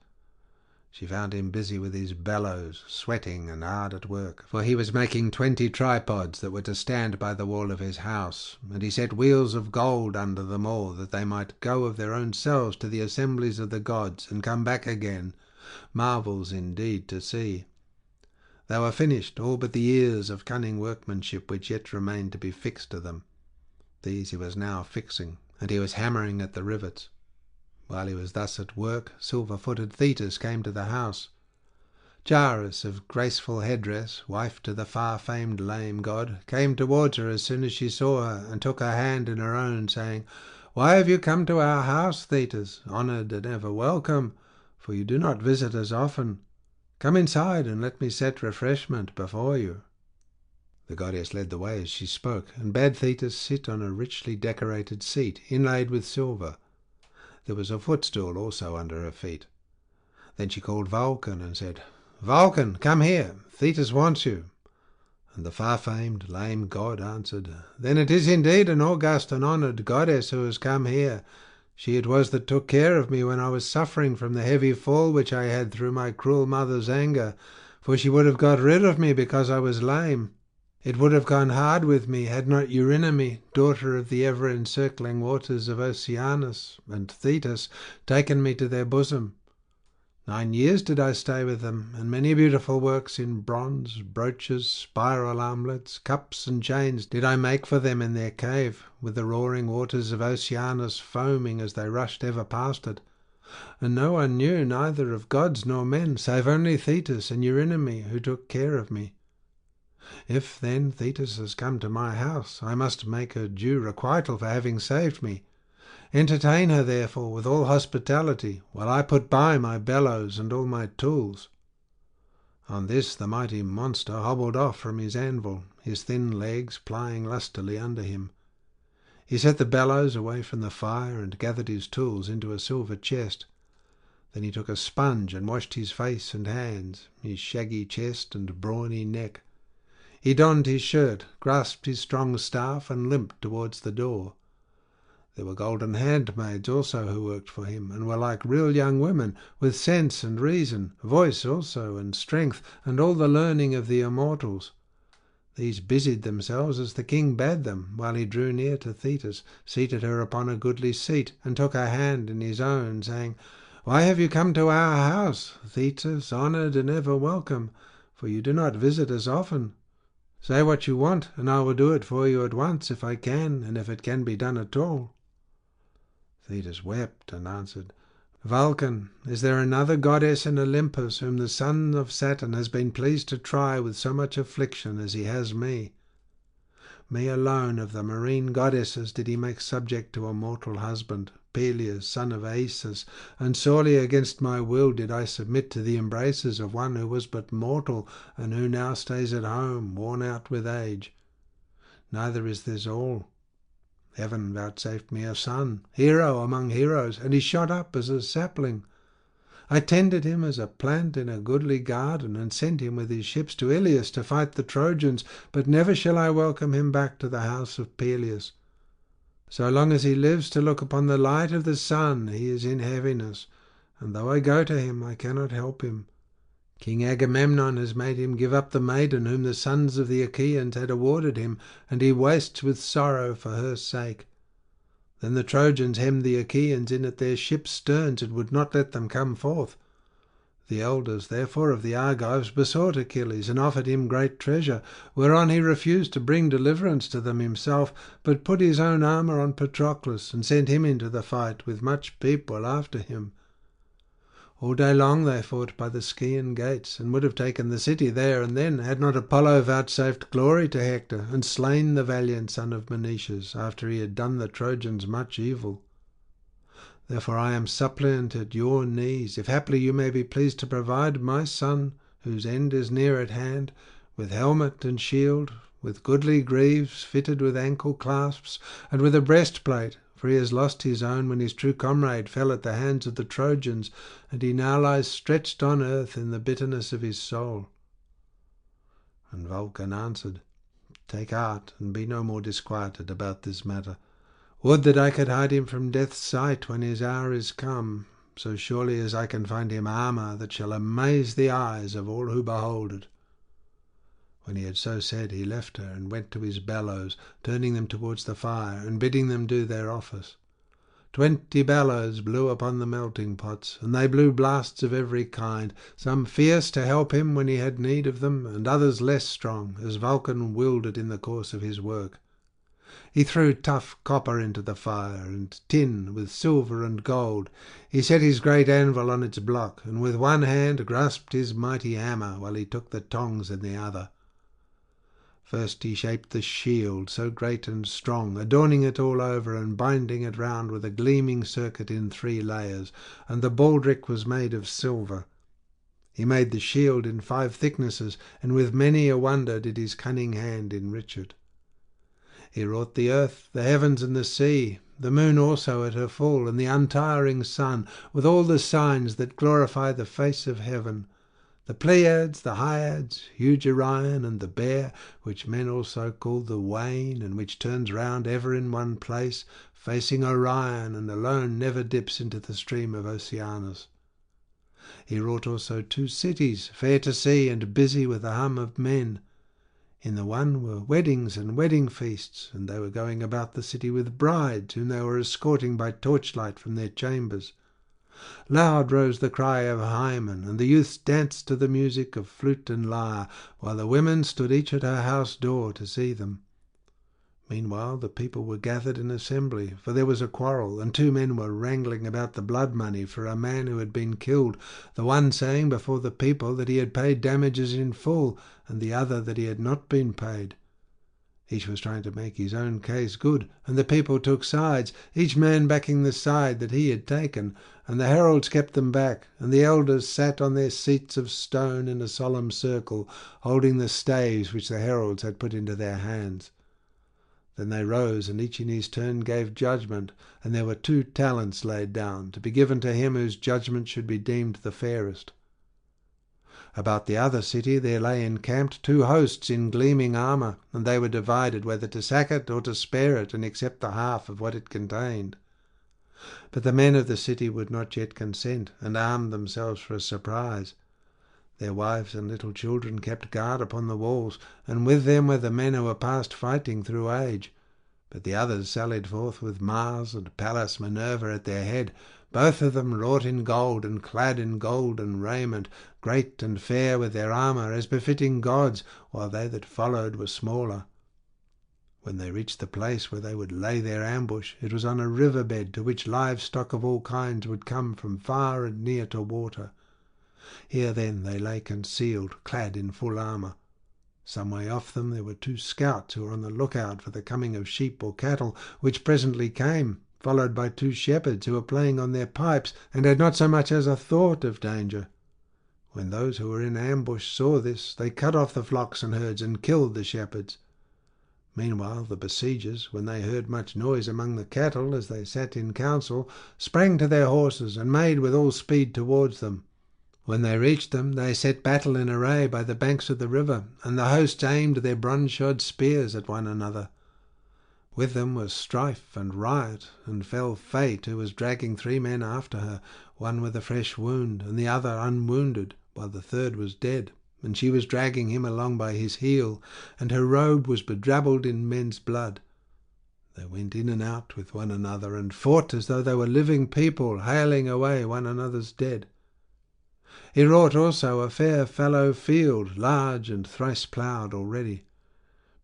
She found him busy with his bellows, sweating and hard at work, for he was making 20 tripods that were to stand by the wall of his house, and he set wheels of gold under them all, that they might go of their own selves to the assemblies of the gods, and come back again, marvels indeed to see. They were finished, all but the ears of cunning workmanship which yet remained to be fixed to them. These he was now fixing, and he was hammering at the rivets. While he was thus at work, silver-footed Thetis came to the house. Charis, of graceful headdress, wife to the far-famed lame god, came towards her as soon as she saw her, and took her hand in her own, saying, Why have you come to our house, Thetis, honoured and ever welcome? for you do not visit us often. Come inside and let me set refreshment before you." The goddess led the way as she spoke, and bade Thetis sit on a richly decorated seat inlaid with silver. There was a footstool also under her feet. Then she called Vulcan and said, "Vulcan, come here, Thetis wants you." And the far-famed lame god answered, "Then it is indeed an august and honoured goddess who has come here. She it was that took care of me when I was suffering from the heavy fall which I had through my cruel mother's anger, for she would have got rid of me because I was lame. It would have gone hard with me had not Eurynome, daughter of the ever-encircling waters of Oceanus, and Thetis taken me to their bosom. 9 years did I stay with them, and many beautiful works in bronze, brooches, spiral armlets, cups and chains did I make for them in their cave, with the roaring waters of Oceanus foaming as they rushed ever past it. And no one knew, neither of gods nor men, save only Thetis and Eurynome, who took care of me. If, then, Thetis has come to my house, I must make her due requital for having saved me. Entertain her, therefore, with all hospitality, while I put by my bellows and all my tools." On this the mighty monster hobbled off from his anvil, his thin legs plying lustily under him. He set the bellows away from the fire and gathered his tools into a silver chest. Then he took a sponge and washed his face and hands, his shaggy chest and brawny neck. He donned his shirt, grasped his strong staff, and limped towards the door. There were golden handmaids also who worked for him, and were like real young women, with sense and reason, voice also, and strength, and all the learning of the immortals. These busied themselves as the king bade them, while he drew near to Thetis, seated her upon a goodly seat, and took her hand in his own, saying, "Why have you come to our house, Thetis, honoured and ever welcome? For you do not visit us often. Say what you want, and I will do it for you at once, if I can, and if it can be done at all." Thetis wept and answered, "Vulcan, is there another goddess in Olympus whom the son of Saturn has been pleased to try with so much affliction as he has me? Me alone of the marine goddesses did he make subject to a mortal husband, Peleus, son of Aesus, and sorely against my will did I submit to the embraces of one who was but mortal, and who now stays at home, worn out with age. Neither is this all. Heaven vouchsafed me a son, hero among heroes, and he shot up as a sapling. I tended him as a plant in a goodly garden, and sent him with his ships to Iliad to fight the Trojans, but never shall I welcome him back to the house of Peleus. So long as he lives to look upon the light of the sun, he is in heaviness, and though I go to him, I cannot help him. King Agamemnon has made him give up the maiden whom the sons of the Achaeans had awarded him, and he wastes with sorrow for her sake. Then the Trojans hemmed the Achaeans in at their ships' sterns, and would not let them come forth. The elders, therefore, of the Argives besought Achilles, and offered him great treasure, whereon he refused to bring deliverance to them himself, but put his own armour on Patroclus, and sent him into the fight, with much people after him. All day long they fought by the Scaean gates, and would have taken the city there and then, had not Apollo vouchsafed glory to Hector, and slain the valiant son of Menoetius, after he had done the Trojans much evil. Therefore I am suppliant at your knees, if haply you may be pleased to provide my son, whose end is near at hand, with helmet and shield, with goodly greaves fitted with ankle clasps, and with a breastplate, for he has lost his own when his true comrade fell at the hands of the Trojans, and he now lies stretched on earth in the bitterness of his soul." And Vulcan answered, "Take heart, and be no more disquieted about this matter. Would that I could hide him from death's sight when his hour is come, so surely as I can find him armour that shall amaze the eyes of all who behold it." When he had so said, he left her and went to his bellows, turning them towards the fire, and bidding them do their office. 20 bellows blew upon the melting pots, and they blew blasts of every kind, some fierce to help him when he had need of them, and others less strong, as Vulcan willed it in the course of his work. He threw tough copper into the fire, and tin with silver and gold. He set his great anvil on its block, and with one hand grasped his mighty hammer, while he took the tongs in the other. First he shaped the shield, so great and strong, adorning it all over and binding it round with a gleaming circuit in 3 layers, and the baldric was made of silver. He made the shield in 5 thicknesses, and with many a wonder did his cunning hand enrich it. He wrought the earth, the heavens, and the sea, the moon also at her full, and the untiring sun, with all the signs that glorify the face of heaven, the Pleiades, the Hyades, huge Orion, and the Bear, which men also call the Wain, and which turns round ever in one place, facing Orion, and alone never dips into the stream of Oceanus. He wrought also 2 cities, fair to see, and busy with the hum of men. In the one were weddings and wedding feasts, and they were going about the city with brides, whom they were escorting by torchlight from their chambers. Loud rose the cry of Hymen, and the youths danced to the music of flute and lyre, while the women stood each at her house door to see them. Meanwhile the people were gathered in assembly, for there was a quarrel, and 2 men were wrangling about the blood money for a man who had been killed, the one saying before the people that he had paid damages in full, and the other that he had not been paid. Each was trying to make his own case good, and the people took sides, each man backing the side that he had taken, and the heralds kept them back, and the elders sat on their seats of stone in a solemn circle, holding the staves which the heralds had put into their hands. Then they rose, and each in his turn gave judgment, and there were 2 talents laid down, to be given to him whose judgment should be deemed the fairest. About the other city there lay encamped 2 hosts in gleaming armour, and they were divided whether to sack it or to spare it and accept the half of what it contained. But the men of the city would not yet consent, and armed themselves for a surprise. Their wives and little children kept guard upon the walls, and with them were the men who were past fighting through age. But the others sallied forth with Mars and Pallas Minerva at their head, both of them wrought in gold and clad in golden raiment, great and fair with their armour as befitting gods, while they that followed were smaller. When they reached the place where they would lay their ambush, it was on a river bed to which livestock of all kinds would come from far and near to water. Here then they lay concealed, clad in full armour. Some way off them there were 2 scouts who were on the lookout for the coming of sheep or cattle, which presently came, followed by 2 shepherds who were playing on their pipes, and had not so much as a thought of danger. When those who were in ambush saw this, they cut off the flocks and herds and killed the shepherds. Meanwhile the besiegers, when they heard much noise among the cattle as they sat in council, sprang to their horses and made with all speed towards them. When they reached them, they set battle in array by the banks of the river, and the hosts aimed their bronze-shod spears at one another. With them was strife and riot, and fell Fate, who was dragging 3 men after her, one with a fresh wound, and the other unwounded, while the third was dead, and she was dragging him along by his heel, and her robe was bedrabbled in men's blood. They went in and out with one another, and fought as though they were living people, hailing away one another's dead. He wrought also a fair fallow field, large and thrice ploughed already.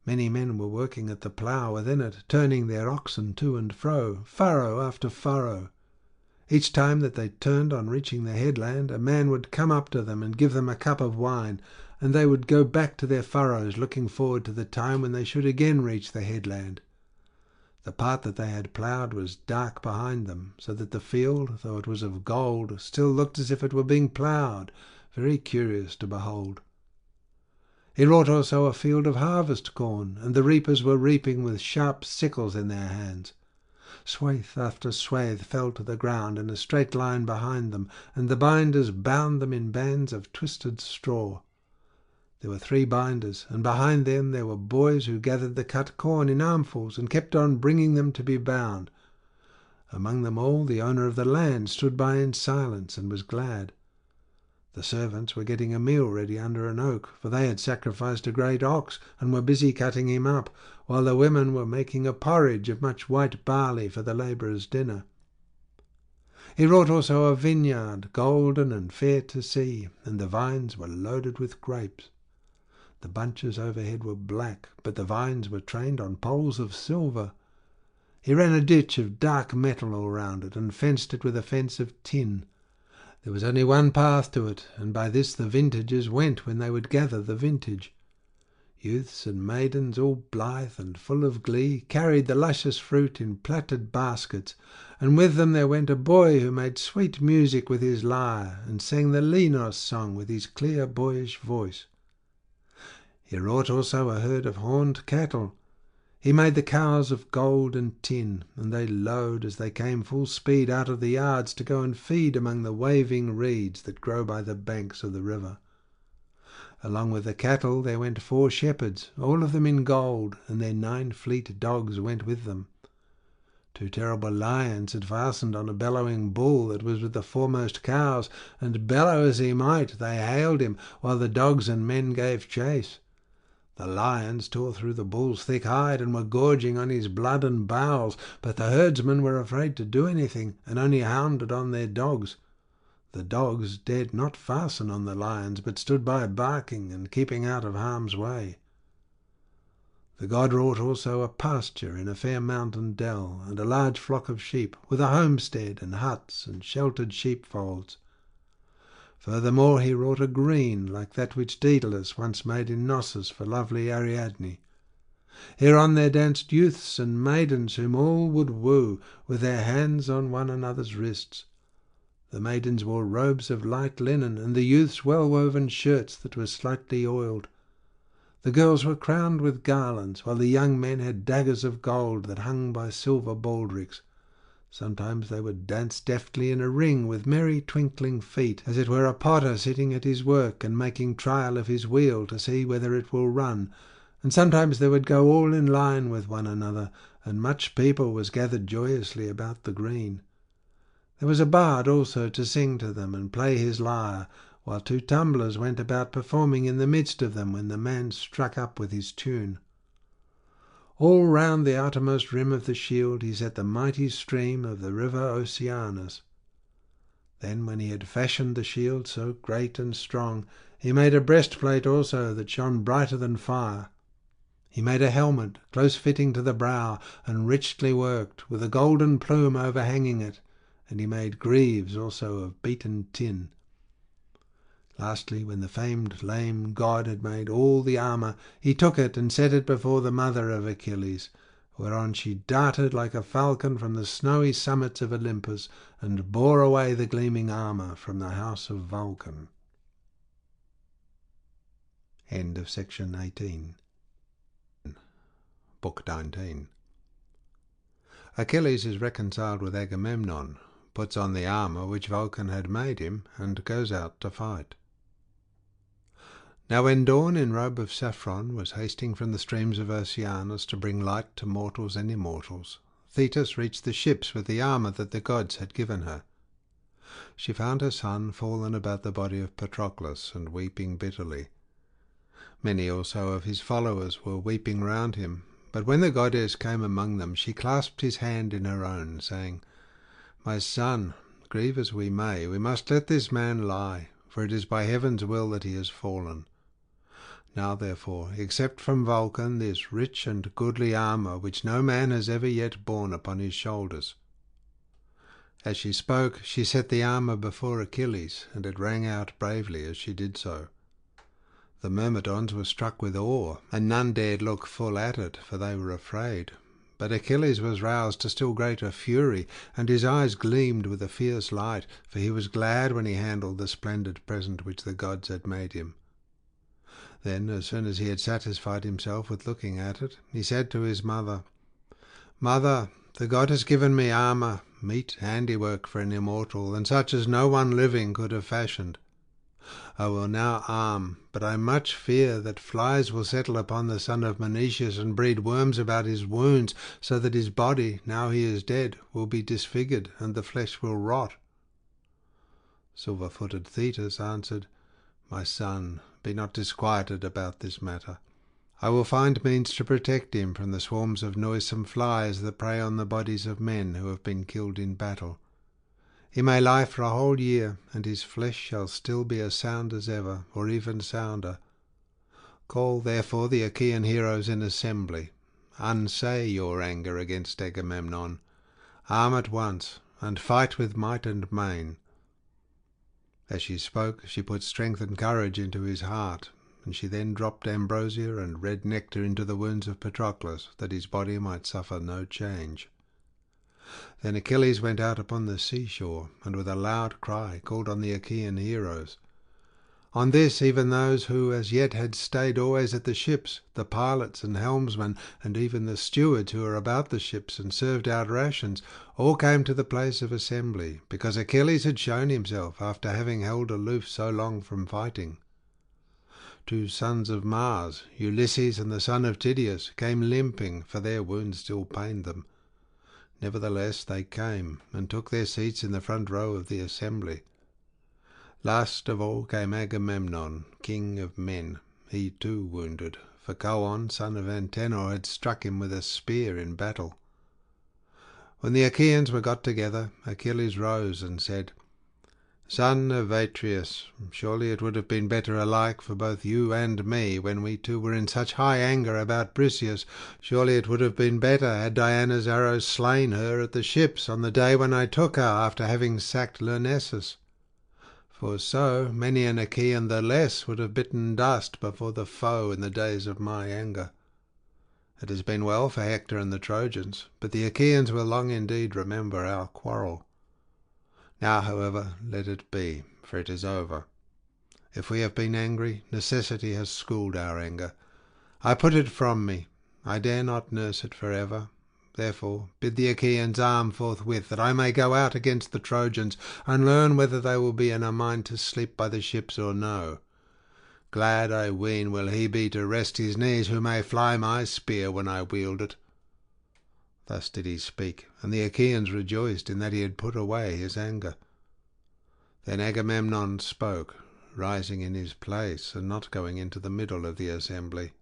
Many men were working at the plough within it, turning their oxen to and fro, furrow after furrow. Each time that they turned on reaching the headland, a man would come up to them and give them a cup of wine, and they would go back to their furrows, looking forward to the time when they should again reach the headland. The part that they had ploughed was dark behind them, so that the field, though it was of gold, still looked as if it were being ploughed, very curious to behold. He wrought also a field of harvest corn, and the reapers were reaping with sharp sickles in their hands. Swathe after swathe fell to the ground in a straight line behind them, and the binders bound them in bands of twisted straw. There were 3 binders, and behind them there were boys who gathered the cut corn in armfuls and kept on bringing them to be bound. Among them all the owner of the land stood by in silence and was glad. The servants were getting a meal ready under an oak, for they had sacrificed a great ox and were busy cutting him up, while the women were making a porridge of much white barley for the labourers' dinner. He wrought also a vineyard, golden and fair to see, and the vines were loaded with grapes. The bunches overhead were black, but the vines were trained on poles of silver. He ran a ditch of dark metal all round it, and fenced it with a fence of tin. There was only one path to it, and by this the vintagers went when they would gather the vintage. Youths and maidens, all blithe and full of glee, carried the luscious fruit in plaited baskets, and with them there went a boy who made sweet music with his lyre, and sang the Linos song with his clear boyish voice. He wrought also a herd of horned cattle. He made the cows of gold and tin, and they lowed as they came full speed out of the yards to go and feed among the waving reeds that grow by the banks of the river. Along with the cattle there went 4 shepherds, all of them in gold, and their 9 fleet dogs went with them. 2 terrible lions had fastened on a bellowing bull that was with the foremost cows, and bellow as he might, they hailed him, while the dogs and men gave chase. The lions tore through the bull's thick hide and were gorging on his blood and bowels, but the herdsmen were afraid to do anything, and only hounded on their dogs. The dogs dared not fasten on the lions, but stood by barking and keeping out of harm's way. The god wrought also a pasture in a fair mountain dell, and a large flock of sheep, with a homestead and huts and sheltered sheepfolds. Furthermore he wrought a green like that which Daedalus once made in Knossos for lovely Ariadne. Hereon there danced youths and maidens whom all would woo, with their hands on one another's wrists. The maidens wore robes of light linen, and the youths well-woven shirts that were slightly oiled. The girls were crowned with garlands, while the young men had daggers of gold that hung by silver baldricks. Sometimes they would dance deftly in a ring with merry twinkling feet, as it were a potter sitting at his work and making trial of his wheel to see whether it will run, and sometimes they would go all in line with one another, and much people was gathered joyously about the green. There was a bard also to sing to them and play his lyre, while 2 tumblers went about performing in the midst of them when the man struck up with his tune. All round the outermost rim of the shield he set the mighty stream of the river Oceanus. Then, when he had fashioned the shield so great and strong, he made a breastplate also that shone brighter than fire. He made a helmet close fitting to the brow and richly worked, with a golden plume overhanging it, and he made greaves also of beaten tin. Lastly, when the famed lame god had made all the armour, he took it and set it before the mother of Achilles, whereon she darted like a falcon from the snowy summits of Olympus, and bore away the gleaming armour from the house of Vulcan. End of section 18. Book 19. Achilles is reconciled with Agamemnon, puts on the armour which Vulcan had made him, and goes out to fight. Now when Dawn in robe of saffron was hasting from the streams of Oceanus to bring light to mortals and immortals, Thetis reached the ships with the armour that the gods had given her. She found her son fallen about the body of Patroclus, and weeping bitterly. Many also of his followers were weeping round him, but when the goddess came among them, she clasped his hand in her own, saying, "My son, grieve as we may, we must let this man lie, for it is by heaven's will that he has fallen. Now, therefore, accept from Vulcan this rich and goodly armour, which no man has ever yet borne upon his shoulders." As she spoke, she set the armour before Achilles, and it rang out bravely as she did so. The Myrmidons were struck with awe, and none dared look full at it, for they were afraid. But Achilles was roused to still greater fury, and his eyes gleamed with a fierce light, for he was glad when he handled the splendid present which the gods had made him. Then, as soon as he had satisfied himself with looking at it, he said to his mother, "Mother, the god has given me armour, meet handiwork for an immortal, and such as no one living could have fashioned. I will now arm, but I much fear that flies will settle upon the son of Menoetius and breed worms about his wounds, so that his body, now he is dead, will be disfigured, and the flesh will rot." Silver-footed Thetis answered, "My son, be not disquieted about this matter. I will find means to protect him from the swarms of noisome flies that prey on the bodies of men who have been killed in battle. He may lie for a whole year, and his flesh shall still be as sound as ever, or even sounder. Call, therefore, the Achaean heroes in assembly. Unsay your anger against Agamemnon. Arm at once, and fight with might and main." As she spoke, she put strength and courage into his heart, and she then dropped ambrosia and red nectar into the wounds of Patroclus, that his body might suffer no change. Then Achilles went out upon the seashore, and with a loud cry called on the Achaean heroes. On this even those who as yet had stayed always at the ships, the pilots and helmsmen, and even the stewards who were about the ships and served out rations, all came to the place of assembly, because Achilles had shown himself after having held aloof so long from fighting. 2 sons of Mars, Ulysses and the son of Tydeus, came limping, for their wounds still pained them. Nevertheless they came, and took their seats in the front row of the assembly. Last of all came Agamemnon, king of men, he too wounded, for Coon, son of Antenor, had struck him with a spear in battle. When the Achaeans were got together, Achilles rose and said, "Son of Atreus, surely it would have been better alike for both you and me when we two were in such high anger about Briseis. Surely it would have been better had Diana's arrows slain her at the ships on the day when I took her after having sacked Lyrnessus. For so many an Achaean the less would have bitten dust before the foe in the days of my anger. It has been well for Hector and the Trojans, but the Achaeans will long indeed remember our quarrel. Now, however, let it be, for it is over. If we have been angry, necessity has schooled our anger. I put it from me. I dare not nurse it for ever. Therefore bid the Achaeans arm forthwith, that I may go out against the Trojans, and learn whether they will be in a mind to sleep by the ships or no. Glad, I ween, will he be to rest his knees who may fly my spear when I wield it." Thus did he speak, and the Achaeans rejoiced in that he had put away his anger. Then Agamemnon spoke, rising in his place, and not going into the middle of the assembly.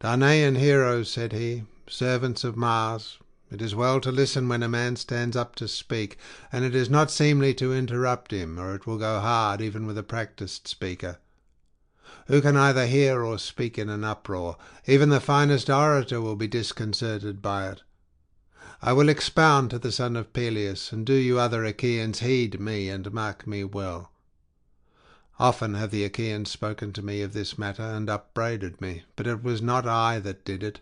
"Danaan heroes," said he, "servants of Mars, it is well to listen when a man stands up to speak, and it is not seemly to interrupt him, or it will go hard even with a practised speaker. Who can either hear or speak in an uproar? Even the finest orator will be disconcerted by it. I will expound to the son of Peleus, and do you other Achaeans heed me and mark me well. Often have the Achaeans spoken to me of this matter and upbraided me, but it was not I that did it.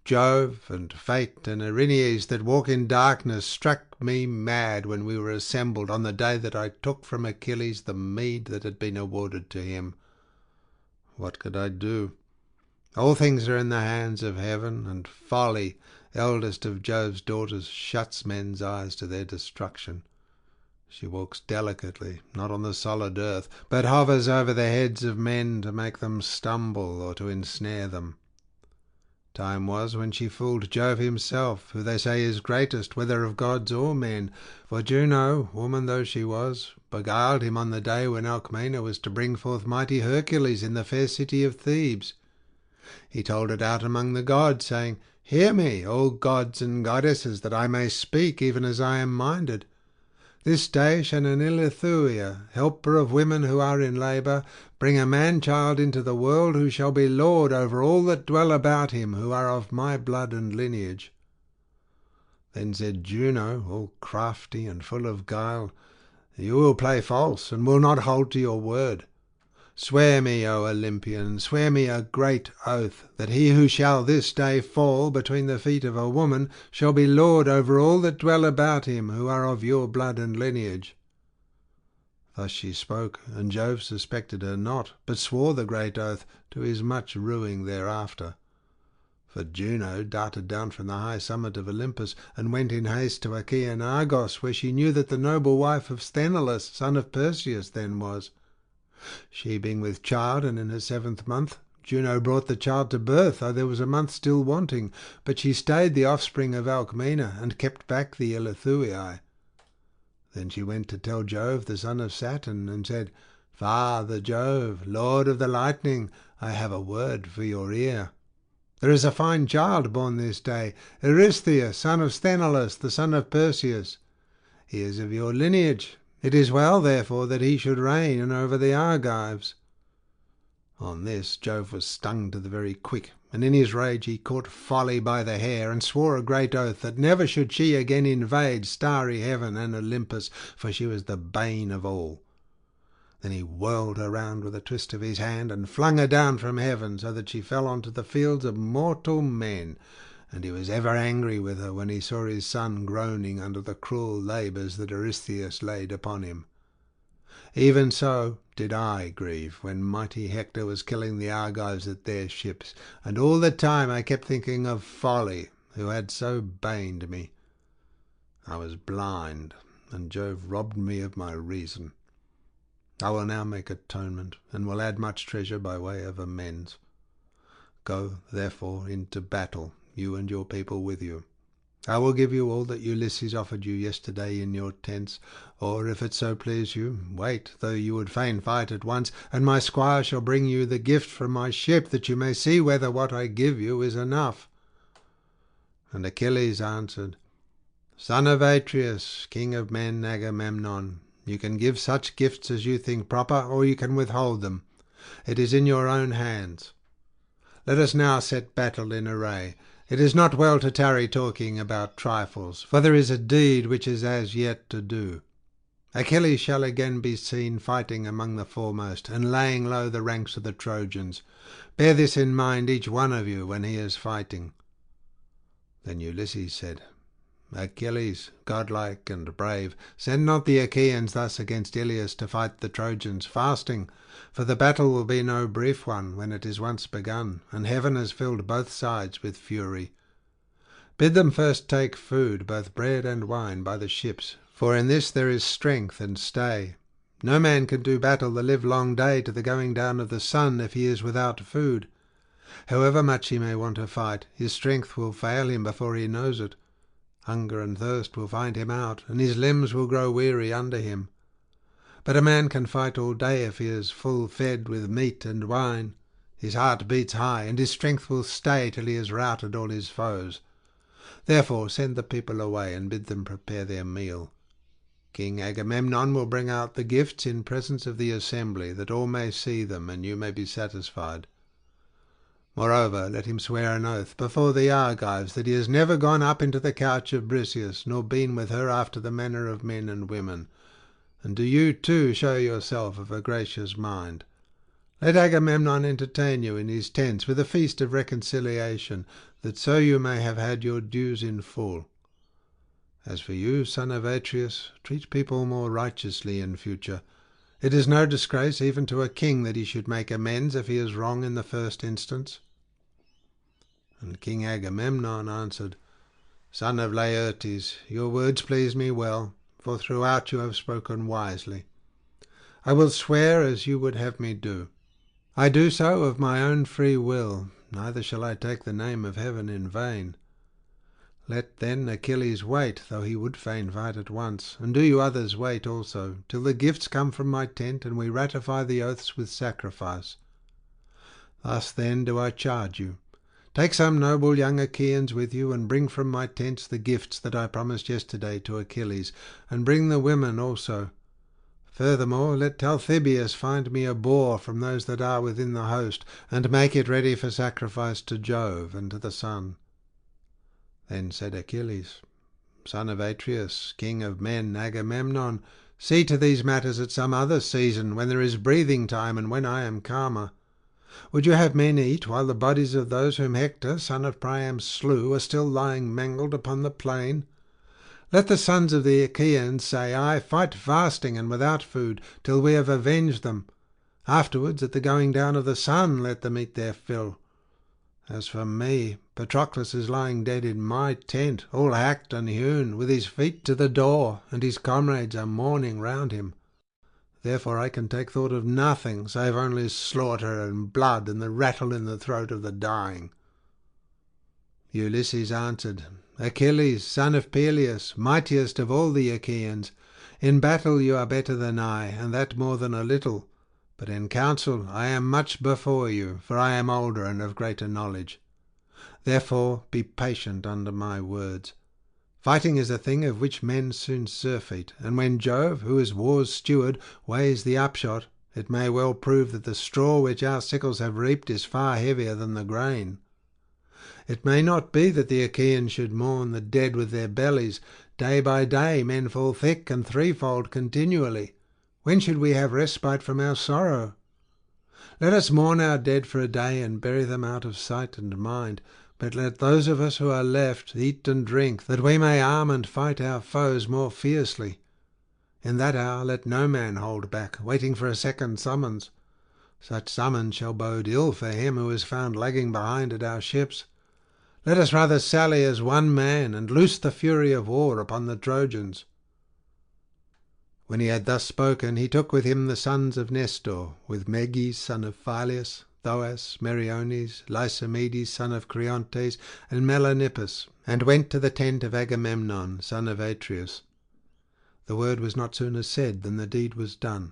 Jove and Fate and Erinyes that walk in darkness struck me mad when we were assembled on the day that I took from Achilles the meed that had been awarded to him. What could I do? All things are in the hands of heaven, and Folly, eldest of Jove's daughters, shuts men's eyes to their destruction. She walks delicately, not on the solid earth, but hovers over the heads of men to make them stumble or to ensnare them. Time was when she fooled Jove himself, who they say is greatest, whether of gods or men, for Juno, woman though she was, beguiled him on the day when Alcmena was to bring forth mighty Hercules in the fair city of Thebes. He told it out among the gods, saying, "Hear me, all gods and goddesses, that I may speak even as I am minded. This day shall an Ilithuia, helper of women who are in labour, bring a man-child into the world, who shall be lord over all that dwell about him, who are of my blood and lineage." Then said Juno, all crafty and full of guile, "You will play false, and will not hold to your word. Swear me, O Olympian, swear me a great oath, that he who shall this day fall between the feet of a woman shall be lord over all that dwell about him, who are of your blood and lineage." Thus she spoke, and Jove suspected her not, but swore the great oath, to his much ruing thereafter. For Juno darted down from the high summit of Olympus, and went in haste to Achaean Argos, where she knew that the noble wife of Sthenelus, son of Perseus, then was. She being with child and in her 7th month, Juno brought the child to birth, though there was a month still wanting, but she stayed the offspring of Alcmena, and kept back the Ilithuiae. Then she went to tell Jove, the son of Saturn, and said, "Father Jove, lord of the lightning, I have a word for your ear. There is a fine child born this day, Eurystheus, son of Sthenelus, the son of Perseus. He is of your lineage. It is well, therefore, that he should reign over the Argives." On this Jove was stung to the very quick, and in his rage he caught Folly by the hair, and swore a great oath that never should she again invade starry heaven and Olympus, for she was the bane of all. Then he whirled her round with a twist of his hand and flung her down from heaven, so that she fell onto the fields of mortal men. And he was ever angry with her when he saw his son groaning under the cruel labours that Eurystheus laid upon him. Even so did I grieve when mighty Hector was killing the Argives at their ships, and all the time I kept thinking of Folly, who had so baned me. I was blind, and Jove robbed me of my reason. I will now make atonement, and will add much treasure by way of amends. Go, therefore, into battle, you and your people with you. I will give you all that Ulysses offered you yesterday in your tents, or, if it so please you, wait, though you would fain fight at once, and my squire shall bring you the gift from my ship, that you may see whether what I give you is enough. And Achilles answered, Son of Atreus, king of men, Agamemnon, you can give such gifts as you think proper, or you can withhold them. It is in your own hands. Let us now set battle in array. It is not well to tarry talking about trifles, for there is a deed which is as yet to do. Achilles shall again be seen fighting among the foremost, and laying low the ranks of the Trojans. Bear this in mind, each one of you, when he is fighting. Then Ulysses said, Achilles, godlike and brave, send not the Achaeans thus against Iliad to fight the Trojans fasting, for the battle will be no brief one when it is once begun, and heaven has filled both sides with fury. Bid them first take food, both bread and wine, by the ships, for in this there is strength and stay. No man can do battle the livelong day to the going down of the sun if he is without food. However much he may want to fight, his strength will fail him before he knows it. Hunger and thirst will find him out, and his limbs will grow weary under him. But a man can fight all day if he is full fed with meat and wine. His heart beats high, and his strength will stay till he has routed all his foes. Therefore send the people away, and bid them prepare their meal. King Agamemnon will bring out the gifts in presence of the assembly, that all may see them, and you may be satisfied. Moreover, let him swear an oath before the Argives that he has never gone up into the couch of Briseis, nor been with her after the manner of men and women. And do you too show yourself of a gracious mind. Let Agamemnon entertain you in his tents with a feast of reconciliation, that so you may have had your dues in full. As for you, son of Atreus, treat people more righteously in future. It is no disgrace even to a king that he should make amends if he is wrong in the first instance. And King Agamemnon answered, Son of Laertes, your words please me well, for throughout you have spoken wisely. I will swear as you would have me do. I do so of my own free will, neither shall I take the name of heaven in vain. Let then Achilles wait, though he would fain fight at once, and do you others wait also, till the gifts come from my tent, and we ratify the oaths with sacrifice. Thus then do I charge you. Take some noble young Achaeans with you, and bring from my tents the gifts that I promised yesterday to Achilles, and bring the women also. Furthermore, let Talthybius find me a boar from those that are within the host, and make it ready for sacrifice to Jove and to the sun. Then said Achilles, Son of Atreus, king of men, Agamemnon, see to these matters at some other season, when there is breathing time, and when I am calmer. Would you have men eat while the bodies of those whom Hector, son of Priam, slew are still lying mangled upon the plain? Let the sons of the Achaeans say, I fight fasting and without food, till we have avenged them. Afterwards, at the going down of the sun, let them eat their fill. As for me, Patroclus is lying dead in my tent, all hacked and hewn, with his feet to the door, and his comrades are mourning round him. Therefore I can take thought of nothing, save only slaughter and blood and the rattle in the throat of the dying. Ulysses answered, Achilles, son of Peleus, mightiest of all the Achaeans, in battle you are better than I, and that more than a little. But in council I am much before you, for I am older and of greater knowledge. Therefore be patient under my words. Fighting is a thing of which men soon surfeit, and when Jove, who is war's steward, weighs the upshot, it may well prove that the straw which our sickles have reaped is far heavier than the grain. It may not be that the Achaeans should mourn the dead with their bellies. Day by day men fall thick and threefold continually. When should we have respite from our sorrow? Let us mourn our dead for a day and bury them out of sight and mind. But let those of us who are left eat and drink, that we may arm and fight our foes more fiercely. In that hour let no man hold back, waiting for a second summons. Such summons shall bode ill for him who is found lagging behind at our ships. Let us rather sally as one man, and loose the fury of war upon the Trojans." When he had thus spoken, he took with him the sons of Nestor, with Meges son of Phyleus, Thoas, Meriones, Lysimedes son of Creontes, and Melanippus, and went to the tent of Agamemnon son of Atreus. The word was not sooner said than the deed was done.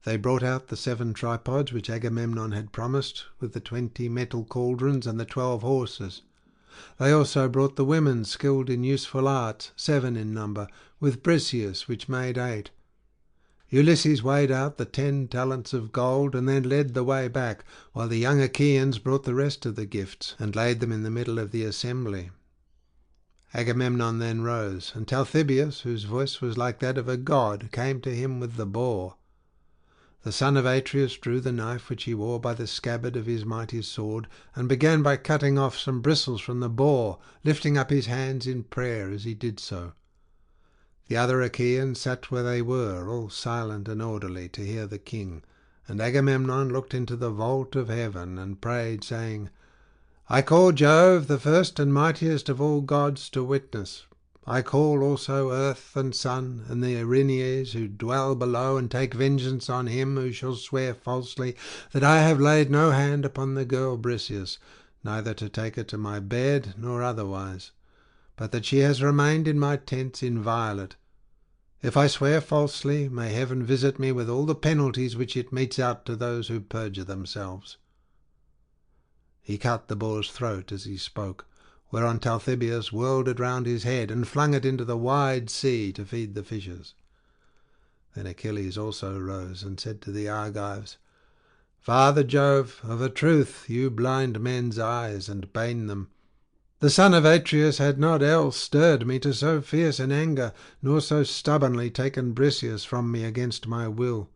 They brought out the 7 tripods which Agamemnon had promised, with the 20 metal cauldrons and the 12 horses. They also brought the women skilled in useful arts, 7 in number, with Briseis, which made 8. Ulysses weighed out the 10 talents of gold, and then led the way back, while the young Achaeans brought the rest of the gifts, and laid them in the middle of the assembly. Agamemnon then rose, and Talthybius, whose voice was like that of a god, came to him with the boar. The son of Atreus drew the knife which he wore by the scabbard of his mighty sword, and began by cutting off some bristles from the boar, lifting up his hands in prayer as he did so. The other Achaeans sat where they were, all silent and orderly, to hear the king, and Agamemnon looked into the vault of heaven and prayed, saying, "I call Jove, the first and mightiest of all gods, to witness. I call also Earth and Sun and the Erinyes who dwell below, and take vengeance on him who shall swear falsely that I have laid no hand upon the girl Briseis, neither to take her to my bed nor otherwise, but that she has remained in my tents inviolate. If I swear falsely, may heaven visit me with all the penalties which it metes out to those who perjure themselves." He cut the boar's throat as he spoke, whereon Talthybius whirled it round his head and flung it into the wide sea to feed the fishes. Then Achilles also rose and said to the Argives, "Father Jove, of a truth you blind men's eyes and bane them. The son of Atreus had not else stirred me to so fierce an anger, nor so stubbornly taken Briseis from me against my will.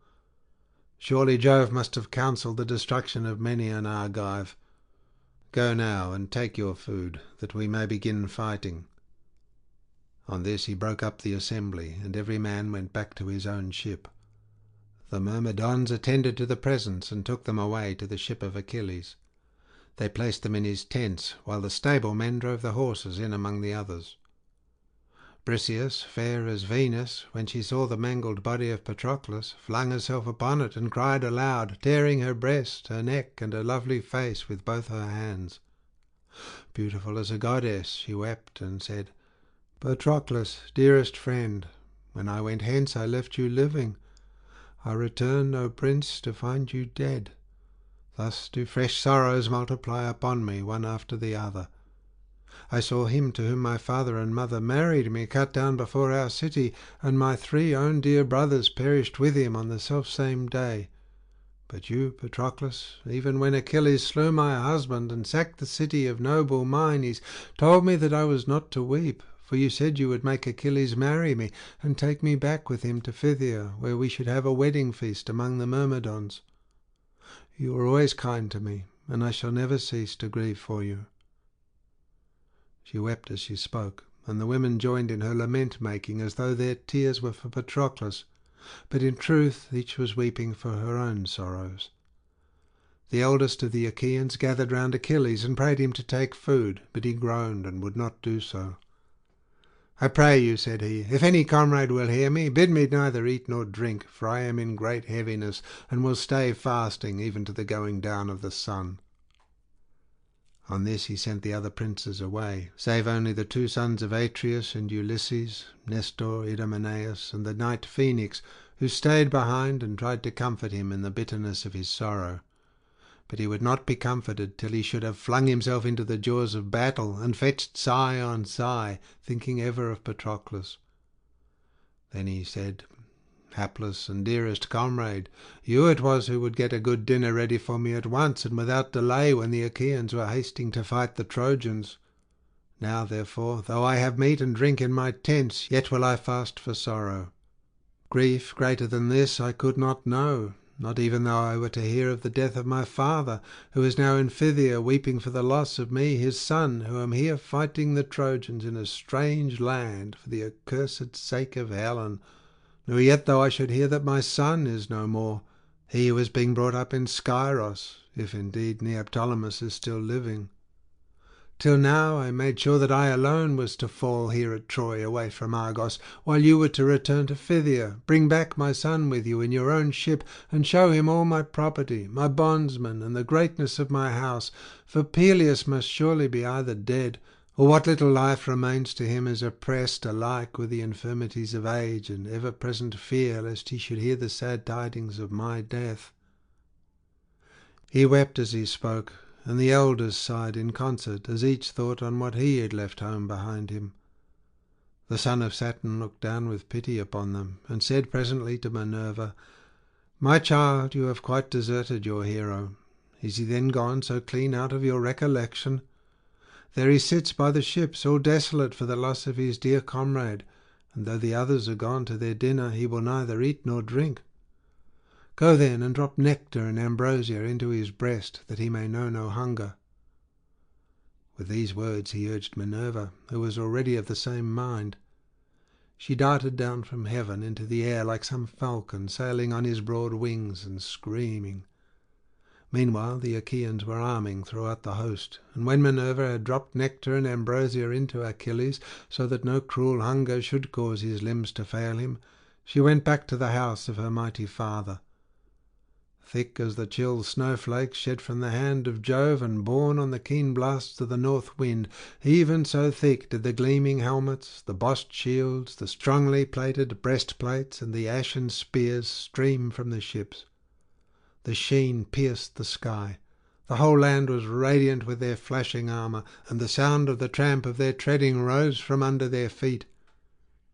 Surely Jove must have counselled the destruction of many an Argive. Go now and take your food, that we may begin fighting." On this he broke up the assembly, and every man went back to his own ship. The Myrmidons attended to the presents and took them away to the ship of Achilles. They placed them in his tents, while the stablemen drove the horses in among the others. Briseis, fair as Venus, when she saw the mangled body of Patroclus, flung herself upon it and cried aloud, tearing her breast, her neck, and her lovely face with both her hands. Beautiful as a goddess, she wept and said, "Patroclus, dearest friend, when I went hence I left you living. I return, O prince, to find you dead. Thus do fresh sorrows multiply upon me, one after the other. I saw him to whom my father and mother married me cut down before our city, and my 3 own dear brothers perished with him on the selfsame day. But you, Patroclus, even when Achilles slew my husband and sacked the city of noble Mynes, told me that I was not to weep, for you said you would make Achilles marry me and take me back with him to Phthia, where we should have a wedding feast among the Myrmidons. You were always kind to me, and I shall never cease to grieve for you." She wept as she spoke, and the women joined in her lament-making as though their tears were for Patroclus, but in truth each was weeping for her own sorrows. The eldest of the Achaeans gathered round Achilles and prayed him to take food, but he groaned and would not do so. "I pray you," said he, "if any comrade will hear me, bid me neither eat nor drink, for I am in great heaviness, and will stay fasting even to the going down of the sun." On this he sent the other princes away, save only the 2 sons of Atreus and Ulysses, Nestor, Idomeneus, and the knight Phoenix, who stayed behind and tried to comfort him in the bitterness of his sorrow. But he would not be comforted till he should have flung himself into the jaws of battle, and fetched sigh on sigh, thinking ever of Patroclus. Then he said, "Hapless and dearest comrade, you it was who would get a good dinner ready for me at once and without delay when the Achaeans were hasting to fight the Trojans. Now, therefore, though I have meat and drink in my tents, yet will I fast for sorrow. Grief greater than this I could not know, not even though I were to hear of the death of my father, who is now in Phthia, weeping for the loss of me, his son, who am here fighting the Trojans in a strange land for the accursed sake of Helen. Nor yet though I should hear that my son is no more, he who is being brought up in Skyros, if indeed Neoptolemus is still living. Till now I made sure that I alone was to fall here at Troy, away from Argos, while you were to return to Phthia, bring back my son with you in your own ship, and show him all my property, my bondsmen, and the greatness of my house, for Peleus must surely be either dead, or what little life remains to him is oppressed alike with the infirmities of age and ever-present fear lest he should hear the sad tidings of my death." He wept as he spoke, and the elders sighed in concert, as each thought on what he had left home behind him. The son of Saturn looked down with pity upon them, and said presently to Minerva, "My child, you have quite deserted your hero. Is he then gone so clean out of your recollection? There he sits by the ships, all desolate for the loss of his dear comrade, and though the others are gone to their dinner, he will neither eat nor drink. Go then and drop nectar and ambrosia into his breast, that he may know no hunger." With these words he urged Minerva, who was already of the same mind. She darted down from heaven into the air like some falcon sailing on his broad wings and screaming. Meanwhile the Achaeans were arming throughout the host, and when Minerva had dropped nectar and ambrosia into Achilles, so that no cruel hunger should cause his limbs to fail him, she went back to the house of her mighty father. Thick as the chill snowflakes shed from the hand of Jove and borne on the keen blasts of the north wind, even so thick did the gleaming helmets, the bossed shields, the strongly plated breastplates, and the ashen spears stream from the ships. The sheen pierced the sky. The whole land was radiant with their flashing armour, and the sound of the tramp of their treading rose from under their feet.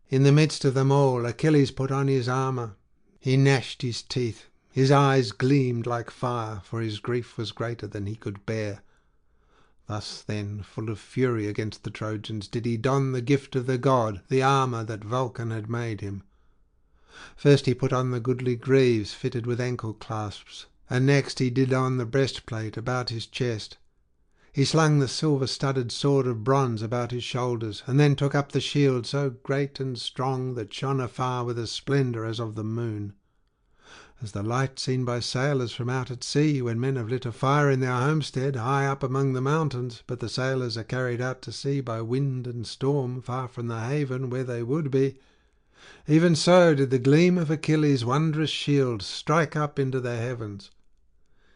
In the midst of them all Achilles put on his armour. He gnashed his teeth. His eyes gleamed like fire, for his grief was greater than he could bear. Thus then, full of fury against the Trojans, did he don the gift of the god, the armour that Vulcan had made him. First he put on the goodly greaves fitted with ankle clasps, and next he did on the breastplate about his chest. He slung the silver-studded sword of bronze about his shoulders, and then took up the shield so great and strong that shone afar with a splendour as of the moon. As the light seen by sailors from out at sea, when men have lit a fire in their homestead high up among the mountains, but the sailors are carried out to sea by wind and storm far from the haven where they would be, even so did the gleam of Achilles' wondrous shield strike up into the heavens.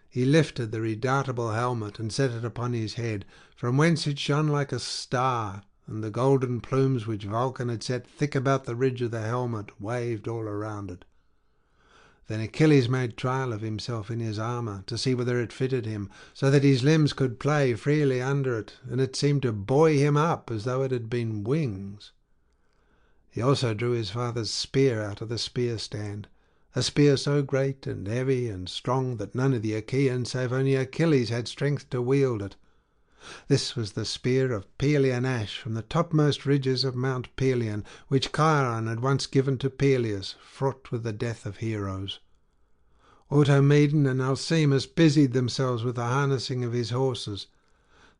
He lifted the redoubtable helmet and set it upon his head, from whence it shone like a star, and the golden plumes which Vulcan had set thick about the ridge of the helmet waved all around it. Then Achilles made trial of himself in his armour, to see whether it fitted him, so that his limbs could play freely under it, and it seemed to buoy him up as though it had been wings. He also drew his father's spear out of the spear-stand, a spear so great and heavy and strong that none of the Achaeans save only Achilles had strength to wield it. This was the spear of Pelian ash from the topmost ridges of Mount Pelion, which Chiron had once given to Peleus, fraught with the death of heroes. Automedon and Alcimus busied themselves with the harnessing of his horses.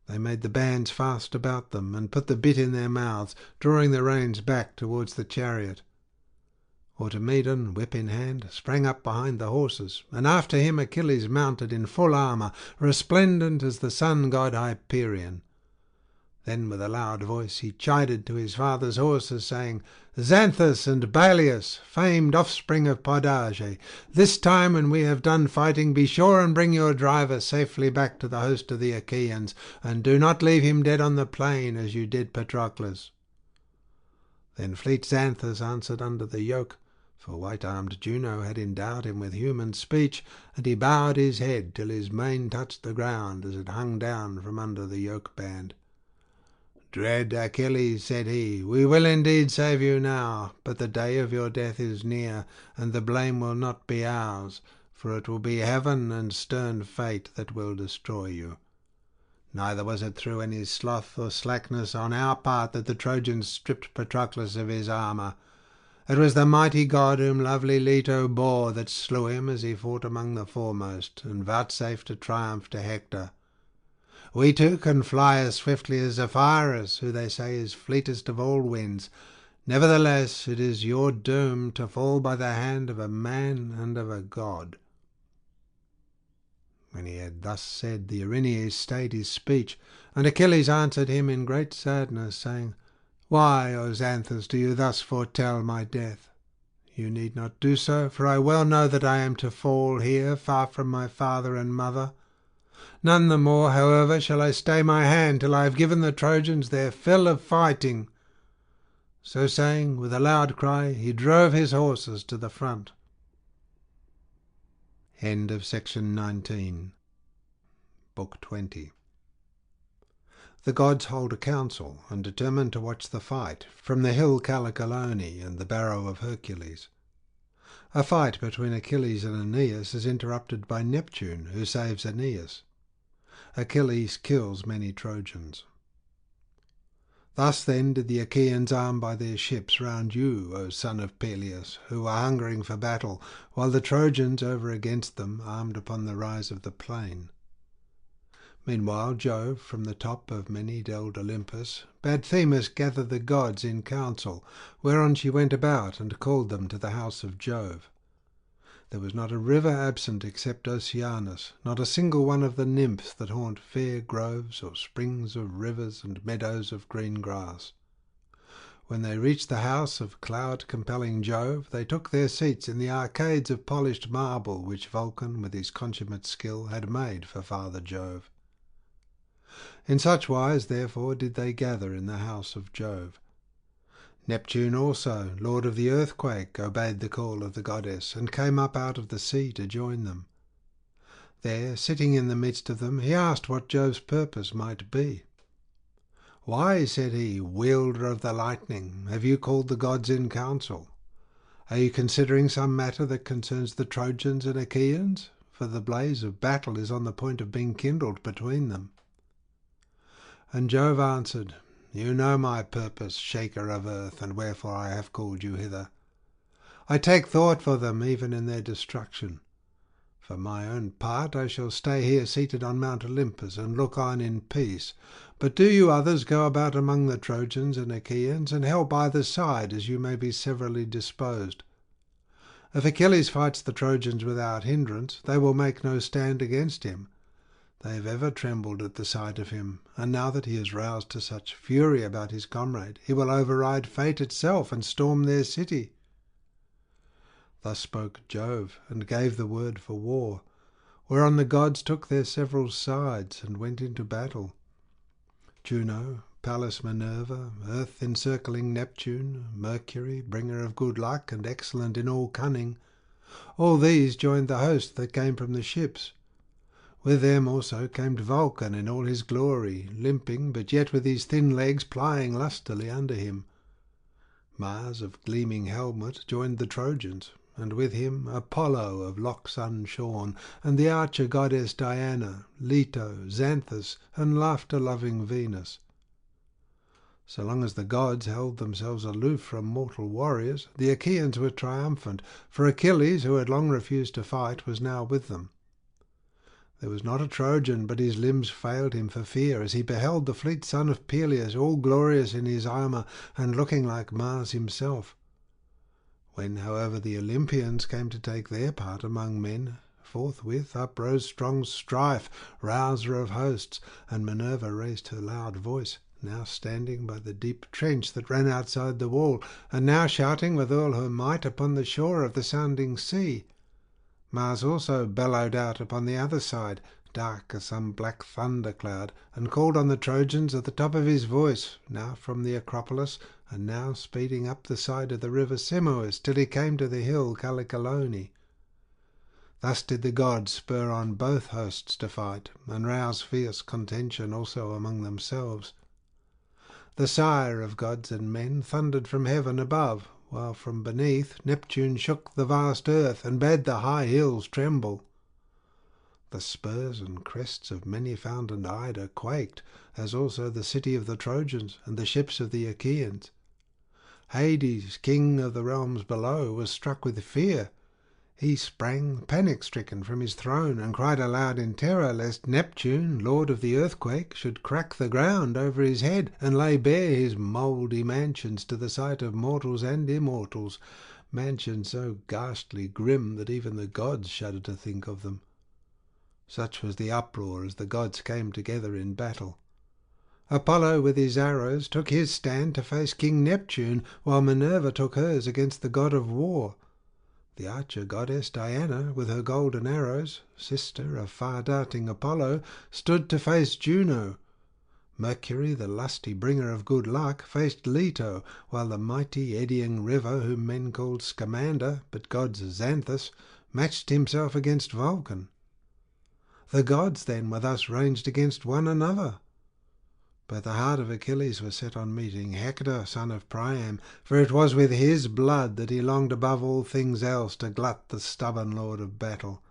They made the bands fast about them, and put the bit in their mouths, drawing the reins back towards the chariot. Automedon, whip in hand, sprang up behind the horses, and after him Achilles mounted in full armour, resplendent as the sun-god Hyperion. Then with a loud voice he chided to his father's horses, saying, "Xanthus and Balius, famed offspring of Podarge, this time when we have done fighting, be sure and bring your driver safely back to the host of the Achaeans, and do not leave him dead on the plain as you did Patroclus." Then fleet Xanthus answered under the yoke, for white-armed Juno had endowed him with human speech, and he bowed his head till his mane touched the ground as it hung down from under the yoke-band. "Dread Achilles," said he, "we will indeed save you now, but the day of your death is near, and the blame will not be ours, for it will be heaven and stern fate that will destroy you. Neither was it through any sloth or slackness on our part that the Trojans stripped Patroclus of his armour. It was the mighty god whom lovely Leto bore that slew him as he fought among the foremost, and vouchsafed a triumph to Hector. We too can fly as swiftly as Zephyrus, who they say is fleetest of all winds. Nevertheless, it is your doom to fall by the hand of a man and of a god." When he had thus said, the Erinyes stayed his speech, and Achilles answered him in great sadness, saying, "Why, O Xanthus, do you thus foretell my death? You need not do so, for I well know that I am to fall here, far from my father and mother. None the more, however, shall I stay my hand till I have given the Trojans their fill of fighting." So saying, with a loud cry, he drove his horses to the front. End of section 19. Book 20. The gods hold a council and determine to watch the fight from the hill Callicolone and the barrow of Hercules. A fight between Achilles and Aeneas is interrupted by Neptune, who saves Aeneas. Achilles kills many Trojans. Thus then did the Achaeans arm by their ships round you, O son of Peleus, who were hungering for battle, while the Trojans over against them armed upon the rise of the plain. Meanwhile Jove, from the top of many-delled Olympus, bade Themis gather the gods in council, whereon she went about and called them to the house of Jove. There was not a river absent except Oceanus, not a single one of the nymphs that haunt fair groves or springs of rivers and meadows of green grass. When they reached the house of cloud-compelling Jove, they took their seats in the arcades of polished marble which Vulcan, with his consummate skill, had made for Father Jove. In such wise, therefore, did they gather in the house of Jove. Neptune also, lord of the earthquake, obeyed the call of the goddess, and came up out of the sea to join them. There, sitting in the midst of them, he asked what Jove's purpose might be. "Why," said he, "wielder of the lightning, have you called the gods in council? Are you considering some matter that concerns the Trojans and Achaeans? For the blaze of battle is on the point of being kindled between them." And Jove answered, "You know my purpose, shaker of earth, and wherefore I have called you hither. I take thought for them even in their destruction. For my own part, I shall stay here seated on Mount Olympus and look on in peace. But do you others go about among the Trojans and Achaeans and help either side as you may be severally disposed. If Achilles fights the Trojans without hindrance, they will make no stand against him. They have ever trembled at the sight of him, and now that he is roused to such fury about his comrade, he will override fate itself and storm their city." Thus spoke Jove, and gave the word for war, whereon the gods took their several sides and went into battle. Juno, Pallas Minerva, earth-encircling Neptune, Mercury, bringer of good luck and excellent in all cunning, all these joined the host that came from the ships. With them also came Vulcan in all his glory, limping, but yet with his thin legs plying lustily under him. Mars of gleaming helmet joined the Trojans, and with him Apollo of locks unshorn, and the archer goddess Diana, Leto, Xanthus, and laughter-loving Venus. So long as the gods held themselves aloof from mortal warriors, the Achaeans were triumphant, for Achilles, who had long refused to fight, was now with them. There was not a Trojan but his limbs failed him for fear as he beheld the fleet son of Peleus, all glorious in his armour and looking like Mars himself. When, however, the Olympians came to take their part among men, forthwith uprose strong strife, rouser of hosts, and Minerva raised her loud voice, now standing by the deep trench that ran outside the wall, and now shouting with all her might upon the shore of the sounding sea. Mars also bellowed out upon the other side, dark as some black thunder cloud, and called on the Trojans at the top of his voice, now from the Acropolis, and now speeding up the side of the river Simois till he came to the hill Callicolone. Thus did the gods spur on both hosts to fight, and rouse fierce contention also among themselves. The sire of gods and men thundered from heaven above, while from beneath Neptune shook the vast earth and bade the high hills tremble. The spurs and crests of many-fountained Ida quaked, as also the city of the Trojans and the ships of the Achaeans. Hades, king of the realms below, was struck with fear. He sprang panic-stricken from his throne and cried aloud in terror lest Neptune, lord of the earthquake, should crack the ground over his head and lay bare his mouldy mansions to the sight of mortals and immortals, mansions so ghastly grim that even the gods shudder to think of them. Such was the uproar as the gods came together in battle. Apollo with his arrows took his stand to face King Neptune, while Minerva took hers against the god of war. The archer goddess Diana, with her golden arrows, sister of far-darting Apollo, stood to face Juno. Mercury, the lusty bringer of good luck, faced Leto, while the mighty eddying river, whom men called Scamander, but gods Xanthus, matched himself against Vulcan. The gods, then, were thus ranged against one another. But the heart of Achilles was set on meeting Hector, son of Priam, for it was with his blood that he longed above all things else to glut the stubborn lord of battle.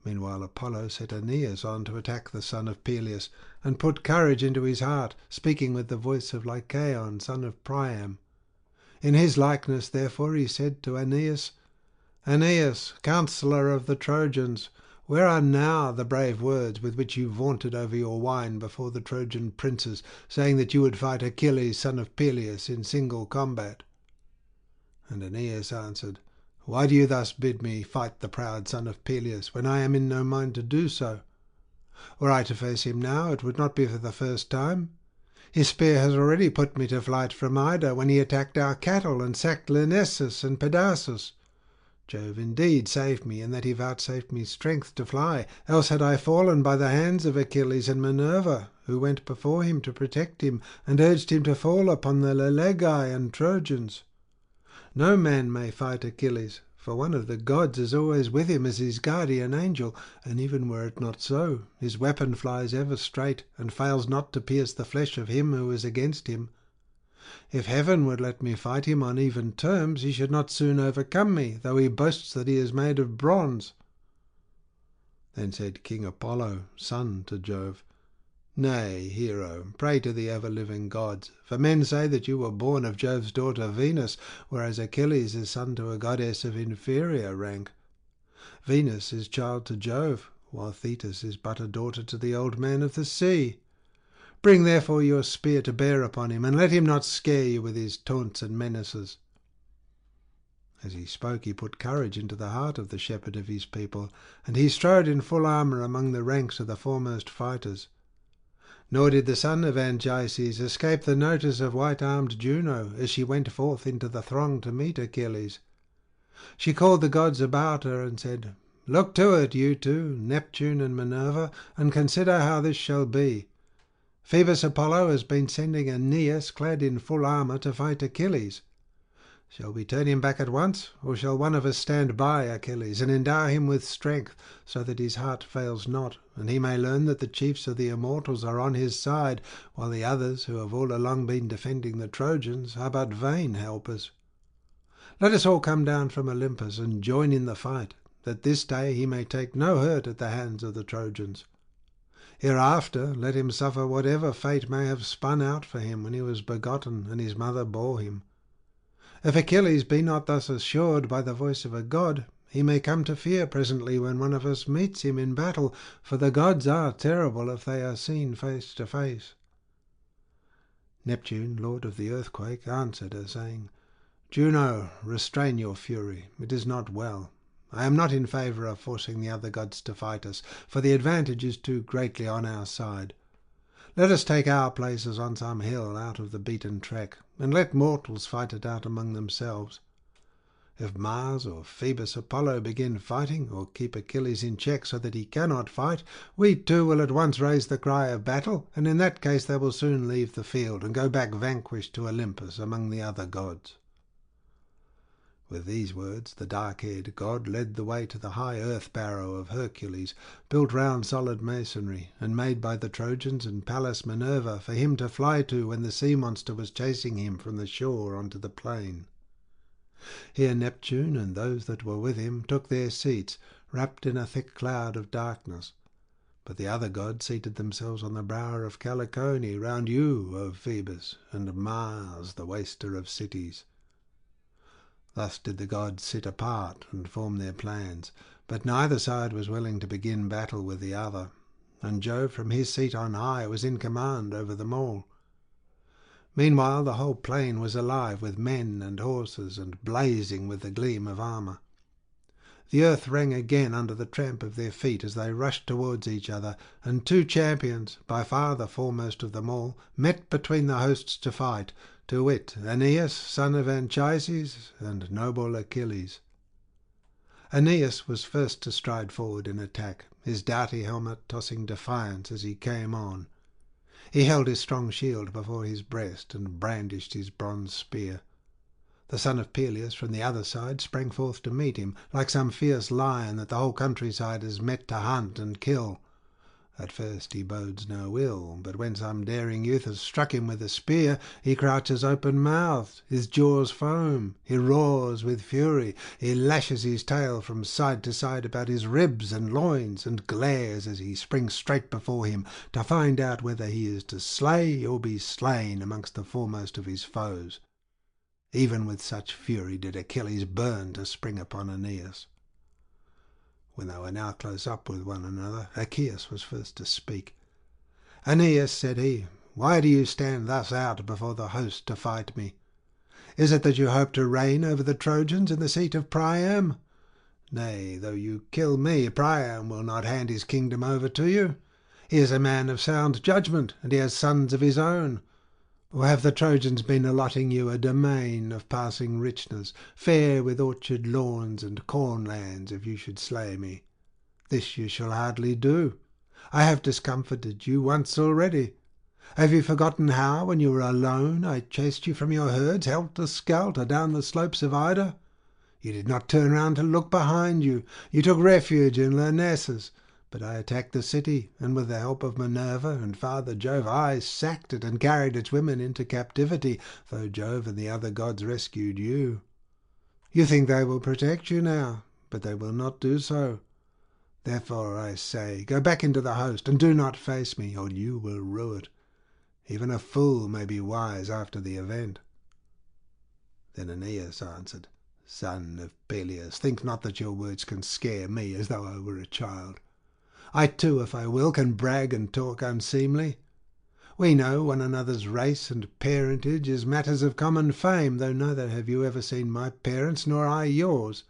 Meanwhile Apollo set Aeneas on to attack the son of Peleus, and put courage into his heart, speaking with the voice of Lycaon, son of Priam. In his likeness, therefore, he said to Aeneas, "Aeneas, counsellor of the Trojans, where are now the brave words with which you vaunted over your wine before the Trojan princes, saying that you would fight Achilles, son of Peleus, in single combat?" And Aeneas answered, "Why do you thus bid me fight the proud son of Peleus, when I am in no mind to do so? Were I to face him now, it would not be for the first time. His spear has already put me to flight from Ida, when he attacked our cattle and sacked Lyrnessus and Pedasus. Jove indeed saved me, in that he vouchsafed me strength to fly, else had I fallen by the hands of Achilles and Minerva, who went before him to protect him, and urged him to fall upon the Lelegae and Trojans. No man may fight Achilles, for one of the gods is always with him as his guardian angel, and even were it not so, his weapon flies ever straight, and fails not to pierce the flesh of him who is against him. If heaven would let me fight him on even terms, he should not soon overcome me, though he boasts that he is made of bronze." Then said King Apollo, son to Jove, "Nay, hero, pray to the ever-living gods, for men say that you were born of Jove's daughter Venus, whereas Achilles is son to a goddess of inferior rank. Venus is child to Jove, while Thetis is but a daughter to the old man of the sea. Bring therefore your spear to bear upon him, and let him not scare you with his taunts and menaces." As he spoke, he put courage into the heart of the shepherd of his people, and he strode in full armour among the ranks of the foremost fighters. Nor did the son of Anchises escape the notice of white-armed Juno, as she went forth into the throng to meet Achilles. She called the gods about her and said, "Look to it, you two, Neptune and Minerva, and consider how this shall be. Phoebus Apollo has been sending Aeneas clad in full armour to fight Achilles. Shall we turn him back at once, or shall one of us stand by Achilles and endow him with strength, so that his heart fails not, and he may learn that the chiefs of the immortals are on his side, while the others, who have all along been defending the Trojans, are but vain helpers? Let us all come down from Olympus and join in the fight, that this day he may take no hurt at the hands of the Trojans. Hereafter let him suffer whatever fate may have spun out for him when he was begotten and his mother bore him. If Achilles be not thus assured by the voice of a god, he may come to fear presently when one of us meets him in battle, for the gods are terrible if they are seen face to face." Neptune, lord of the earthquake, answered her, saying, "Juno, restrain your fury. It is not well. I am not in favour of forcing the other gods to fight us, for the advantage is too greatly on our side. Let us take our places on some hill out of the beaten track, and let mortals fight it out among themselves. If Mars or Phoebus Apollo begin fighting, or keep Achilles in check so that he cannot fight, we too will at once raise the cry of battle, and in that case they will soon leave the field and go back vanquished to Olympus among the other gods." With these words the dark-haired god led the way to the high earth-barrow of Hercules, built round solid masonry, and made by the Trojans and Pallas Minerva for him to fly to when the sea-monster was chasing him from the shore onto the plain. Here Neptune and those that were with him took their seats, wrapped in a thick cloud of darkness. But the other gods seated themselves on the brow of Callicone, round you, O Phoebus, and Mars, the waster of cities. Thus did the gods sit apart and form their plans, but neither side was willing to begin battle with the other, and Jove from his seat on high was in command over them all. Meanwhile the whole plain was alive with men and horses, and blazing with the gleam of armour. The earth rang again under the tramp of their feet as they rushed towards each other, and two champions, by far the foremost of them all, met between the hosts to fight, to wit, Aeneas, son of Anchises, and noble Achilles. Aeneas was first to stride forward in attack, his doughty helmet tossing defiance as he came on. He held his strong shield before his breast and brandished his bronze spear. The son of Peleus from the other side sprang forth to meet him, like some fierce lion that the whole countryside has met to hunt and kill. At first he bodes no ill, but when some daring youth has struck him with a spear, he crouches open-mouthed, his jaws foam, he roars with fury, he lashes his tail from side to side about his ribs and loins, and glares as he springs straight before him, to find out whether he is to slay or be slain amongst the foremost of his foes. Even with such fury did Achilles burn to spring upon Aeneas. When they were now close up with one another, Achilles was first to speak. "Aeneas," said he, "why do you stand thus out before the host to fight me? Is it that you hope to reign over the Trojans in the seat of Priam? Nay, though you kill me, Priam will not hand his kingdom over to you. He is a man of sound judgment, and he has sons of his own. Or have the Trojans been allotting you a domain of passing richness, fair with orchard lawns and cornlands, if you should slay me? This you shall hardly do. I have discomfited you once already. Have you forgotten how, when you were alone, I chased you from your herds, helter-skelter, down the slopes of Ida? You did not turn round to look behind you. You took refuge in Lyrnessus. But I attacked the city, and with the help of Minerva and Father Jove I sacked it and carried its women into captivity, though Jove and the other gods rescued you. You think they will protect you now, but they will not do so. Therefore I say, go back into the host, and do not face me, or you will rue it. Even a fool may be wise after the event." Then Aeneas answered, "Son of Peleus, think not that your words can scare me as though I were a child. I too, if I will, can brag and talk unseemly. We know one another's race and parentage as matters of common fame, though neither have you ever seen my parents nor I yours.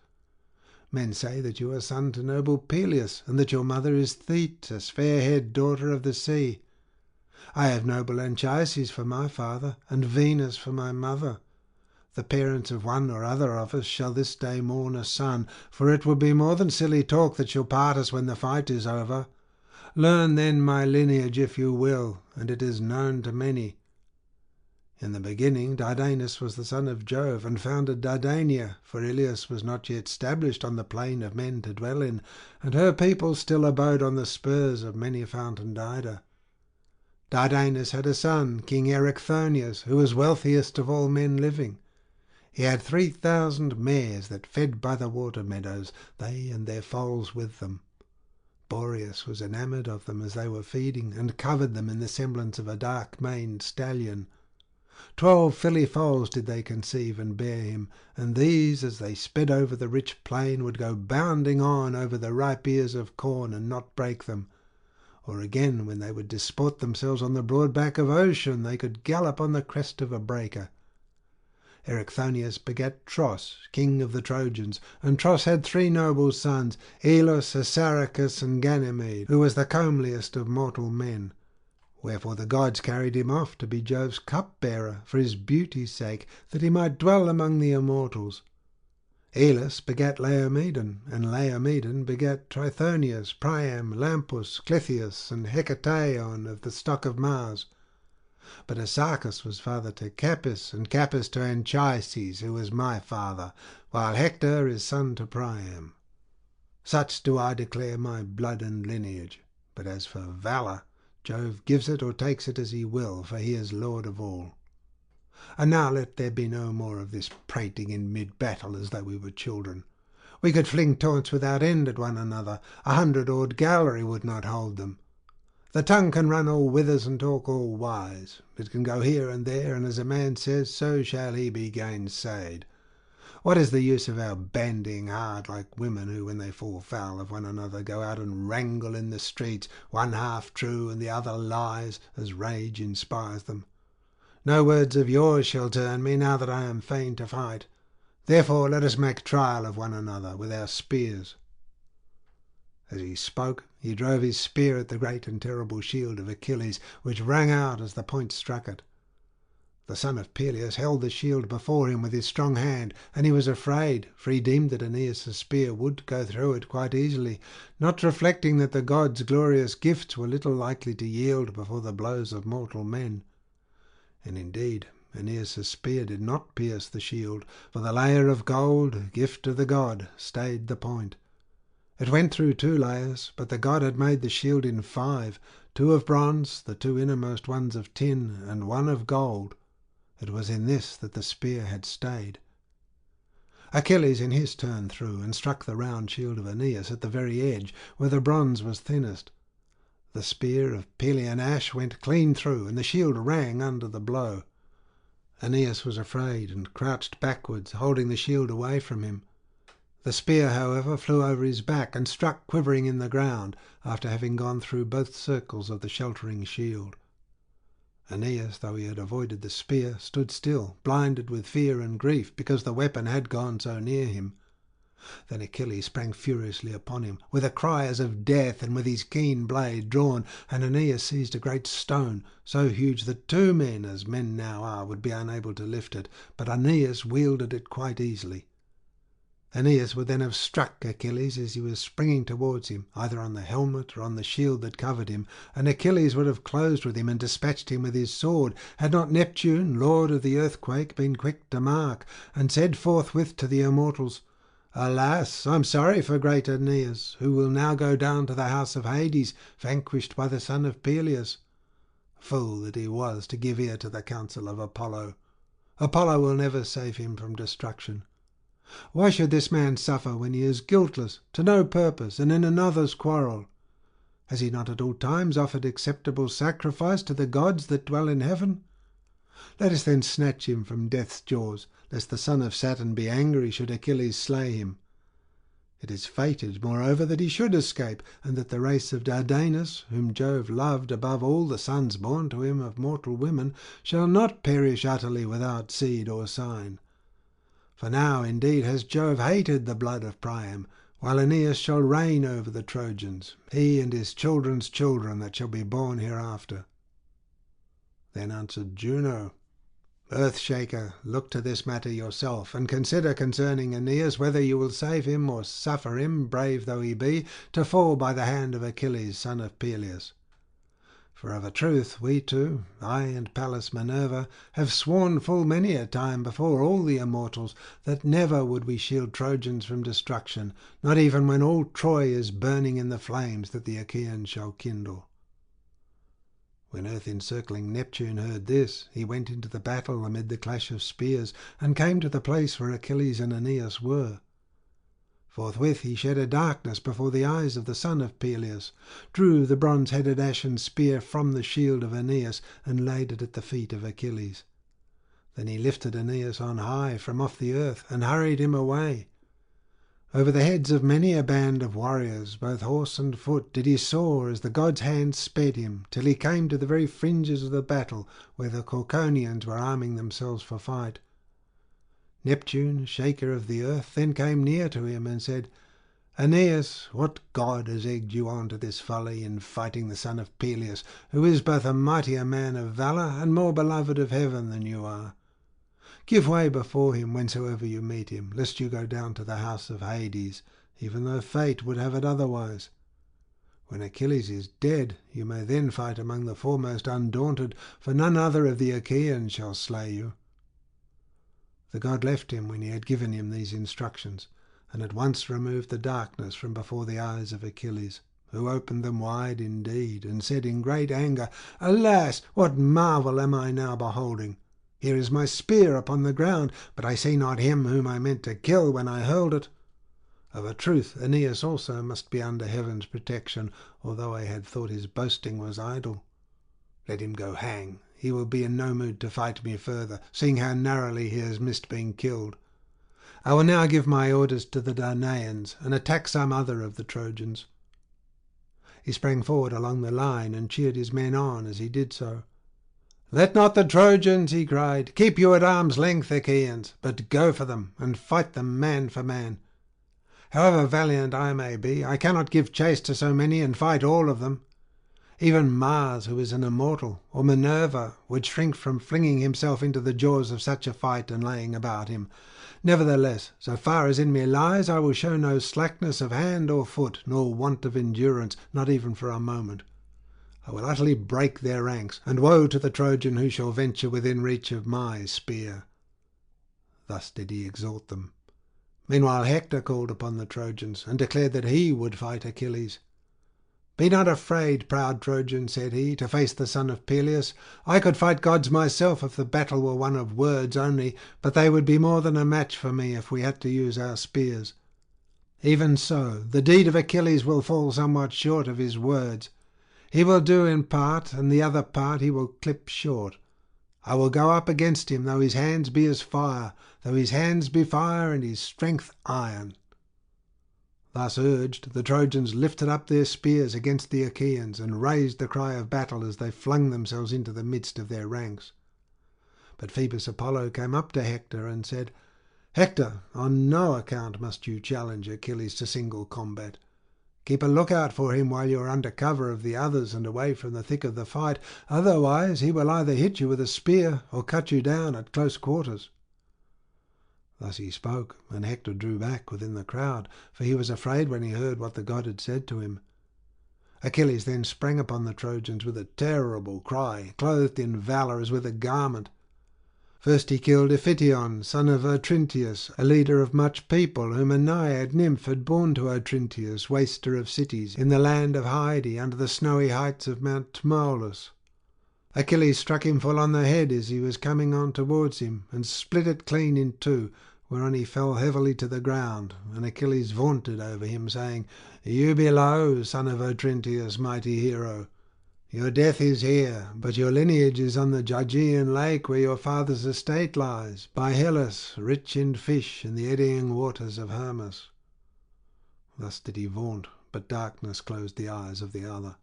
Men say that you are son to noble Peleus, and that your mother is Thetis, fair-haired daughter of the sea. I have noble Anchises for my father, and Venus for my mother. The parents of one or other of us shall this day mourn a son, for it will be more than silly talk that shall part us when the fight is over. Learn then my lineage if you will, and it is known to many. In the beginning Dardanus was the son of Jove, and founded Dardania, for Ilias was not yet stablished on the plain of men to dwell in, and her people still abode on the spurs of many-fountained Ida. Dardanus had a son, King Erichthonius, who was wealthiest of all men living. He had 3,000 mares that fed by the water meadows, they and their foals with them. Boreas was enamoured of them as they were feeding, and covered them in the semblance of a dark-maned stallion. 12 filly foals did they conceive and bear him, and these, as they sped over the rich plain, would go bounding on over the ripe ears of corn and not break them. Or again, when they would disport themselves on the broad back of ocean, they could gallop on the crest of a breaker. Erichthonius begat Tros, king of the Trojans, and Tros had 3 noble sons, Aelus, Assaracus, and Ganymede, who was the comeliest of mortal men. Wherefore the gods carried him off to be Jove's cup-bearer, for his beauty's sake, that he might dwell among the immortals. Aelus begat Laomedon, and Laomedon begat Trithonius, Priam, Lampus, Clythius, and Hecataion of the stock of Mars. But Assaracus was father to Capys, and Capys to Anchises, who was my father, while Hector is son to Priam. Such do I declare my blood and lineage. But as for valour, Jove gives it or takes it as he will, for he is lord of all. And now let there be no more of this prating in mid-battle as though we were children. We could fling taunts without end at one another. 100 oared gallery would not hold them. The tongue can run all withers and talk all wise. It can go here and there, and as a man says, so shall he be gainsaid. What is the use of our bandying hard like women who, when they fall foul of one another, go out and wrangle in the streets, one half true and the other lies, as rage inspires them? No words of yours shall turn me, now that I am fain to fight. Therefore let us make trial of one another with our spears." As he spoke, he drove his spear at the great and terrible shield of Achilles, which rang out as the point struck it. The son of Peleus held the shield before him with his strong hand, and he was afraid, for he deemed that Aeneas' spear would go through it quite easily, not reflecting that the gods' glorious gifts were little likely to yield before the blows of mortal men. And indeed, Aeneas' spear did not pierce the shield, for the layer of gold, gift of the god, stayed the point. It went through 2 layers, but the god had made the shield in 5, 2 of bronze, the 2 innermost ones of tin, and 1 of gold. It was in this that the spear had stayed. Achilles in his turn threw, and struck the round shield of Aeneas at the very edge, where the bronze was thinnest. The spear of Pelian ash went clean through, and the shield rang under the blow. Aeneas was afraid, and crouched backwards, holding the shield away from him. The spear, however, flew over his back, and struck quivering in the ground, after having gone through both circles of the sheltering shield. Aeneas, though he had avoided the spear, stood still, blinded with fear and grief, because the weapon had gone so near him. Then Achilles sprang furiously upon him, with a cry as of death, and with his keen blade drawn, and Aeneas seized a great stone, so huge that 2 men, as men now are, would be unable to lift it, but Aeneas wielded it quite easily. Aeneas would then have struck Achilles as he was springing towards him, either on the helmet or on the shield that covered him, and Achilles would have closed with him and dispatched him with his sword, had not Neptune, lord of the earthquake, been quick to mark, and said forthwith to the immortals, "Alas, I am sorry for great Aeneas, who will now go down to the house of Hades, vanquished by the son of Peleus." Fool that he was to give ear to the counsel of Apollo. Apollo will never save him from destruction. Why should this man suffer when he is guiltless, to no purpose, and in another's quarrel? Has he not at all times offered acceptable sacrifice to the gods that dwell in heaven? Let us then snatch him from death's jaws, lest the son of Saturn be angry should Achilles slay him. It is fated, moreover, that he should escape, and that the race of Dardanus, whom Jove loved above all the sons born to him of mortal women, shall not perish utterly without seed or sign. For now, indeed, has Jove hated the blood of Priam, while Aeneas shall reign over the Trojans, he and his children's children that shall be born hereafter." Then answered Juno, "Earth-shaker, look to this matter yourself, and consider concerning Aeneas whether you will save him or suffer him, brave though he be, to fall by the hand of Achilles, son of Peleus. For of a truth we two, I and Pallas Minerva, have sworn full many a time before all the immortals that never would we shield Trojans from destruction, not even when all Troy is burning in the flames that the Achaeans shall kindle." When earth-encircling Neptune heard this, he went into the battle amid the clash of spears, and came to the place where Achilles and Aeneas were. Forthwith he shed a darkness before the eyes of the son of Peleus, drew the bronze-headed ashen spear from the shield of Aeneas, and laid it at the feet of Achilles. Then he lifted Aeneas on high from off the earth, and hurried him away. Over the heads of many a band of warriors, both horse and foot, did he soar as the god's hand sped him, till he came to the very fringes of the battle, where the Cauconians were arming themselves for fight. Neptune, shaker of the earth, then came near to him and said, "Aeneas, what god has egged you on to this folly in fighting the son of Peleus, who is both a mightier man of valour and more beloved of heaven than you are? Give way before him whensoever you meet him, lest you go down to the house of Hades, even though fate would have it otherwise. When Achilles is dead, you may then fight among the foremost undaunted, for none other of the Achaeans shall slay you." The god left him when he had given him these instructions, and at once removed the darkness from before the eyes of Achilles, who opened them wide indeed, and said in great anger, "Alas, what marvel am I now beholding? Here is my spear upon the ground, but I see not him whom I meant to kill when I hurled it. Of a truth, Aeneas also must be under heaven's protection, although I had thought his boasting was idle. Let him go hang. He will be in no mood to fight me further, seeing how narrowly he has missed being killed. I will now give my orders to the Danaans, and attack some other of the Trojans." He sprang forward along the line, and cheered his men on as he did so. "Let not the Trojans," he cried, "keep you at arm's length, Achaeans, but go for them, and fight them man for man. However valiant I may be, I cannot give chase to so many and fight all of them. Even Mars, who is an immortal, or Minerva, would shrink from flinging himself into the jaws of such a fight and laying about him. Nevertheless, so far as in me lies, I will show no slackness of hand or foot, nor want of endurance, not even for a moment. I will utterly break their ranks, and woe to the Trojan who shall venture within reach of my spear." Thus did he exhort them. Meanwhile Hector called upon the Trojans, and declared that he would fight Achilles. "Be not afraid, proud Trojan," said he, "to face the son of Peleus. I could fight gods myself if the battle were one of words only, but they would be more than a match for me if we had to use our spears. Even so, the deed of Achilles will fall somewhat short of his words. He will do in part, and the other part he will clip short. I will go up against him, though his hands be as fire, though his hands be fire and his strength iron." Thus urged, the Trojans lifted up their spears against the Achaeans, and raised the cry of battle as they flung themselves into the midst of their ranks. But Phoebus Apollo came up to Hector and said, "Hector, on no account must you challenge Achilles to single combat. Keep a lookout for him while you are under cover of the others and away from the thick of the fight. Otherwise he will either hit you with a spear or cut you down at close quarters." Thus he spoke, and Hector drew back within the crowd, for he was afraid when he heard what the god had said to him. Achilles then sprang upon the Trojans with a terrible cry, clothed in valour as with a garment. First he killed Iphition, son of Otrynteus, a leader of much people, whom a naiad nymph had borne to Otrynteus, waster of cities, in the land of Hyde, under the snowy heights of Mount Tmolus. Achilles struck him full on the head as he was coming on towards him, and split it clean in two, whereon he fell heavily to the ground, and Achilles vaunted over him, saying, "You be low, son of Otrynteus, mighty hero. Your death is here, but your lineage is on the Gygaean lake where your father's estate lies, by Hellas, rich in fish, and the eddying waters of Hermus." Thus did he vaunt, but darkness closed the eyes of the other.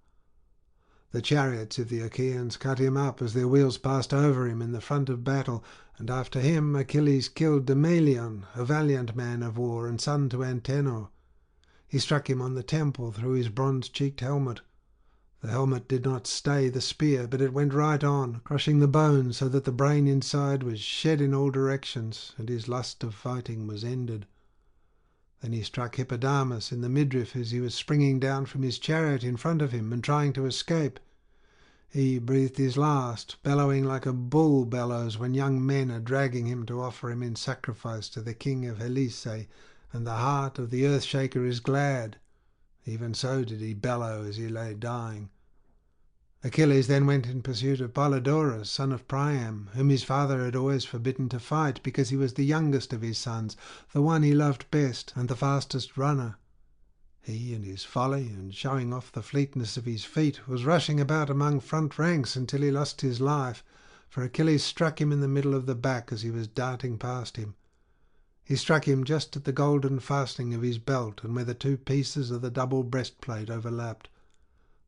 The chariots of the Achaeans cut him up as their wheels passed over him in the front of battle, and after him Achilles killed Demalion, a valiant man of war and son to Antenor. He struck him on the temple through his bronze-cheeked helmet. The helmet did not stay the spear, but it went right on, crushing the bone so that the brain inside was shed in all directions, and his lust of fighting was ended. Then he struck Hippodamus in the midriff as he was springing down from his chariot in front of him and trying to escape. He breathed his last, bellowing like a bull bellows when young men are dragging him to offer him in sacrifice to the king of Helice, and the heart of the earth-shaker is glad. Even so did he bellow as he lay dying. Achilles then went in pursuit of Polydorus, son of Priam, whom his father had always forbidden to fight, because he was the youngest of his sons, the one he loved best, and the fastest runner. He, in his folly, and showing off the fleetness of his feet, was rushing about among front ranks until he lost his life, for Achilles struck him in the middle of the back as he was darting past him. He struck him just at the golden fastening of his belt, and where the two pieces of the double breastplate overlapped.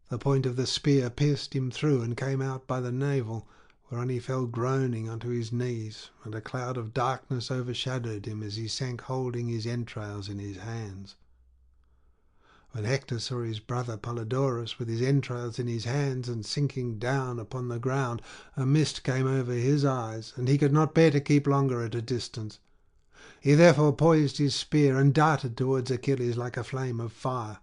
The point of the spear pierced him through and came out by the navel, whereon he fell groaning onto his knees, and a cloud of darkness overshadowed him as he sank holding his entrails in his hands. When Hector saw his brother Polydorus with his entrails in his hands and sinking down upon the ground, a mist came over his eyes, and he could not bear to keep longer at a distance. He therefore poised his spear and darted towards Achilles like a flame of fire.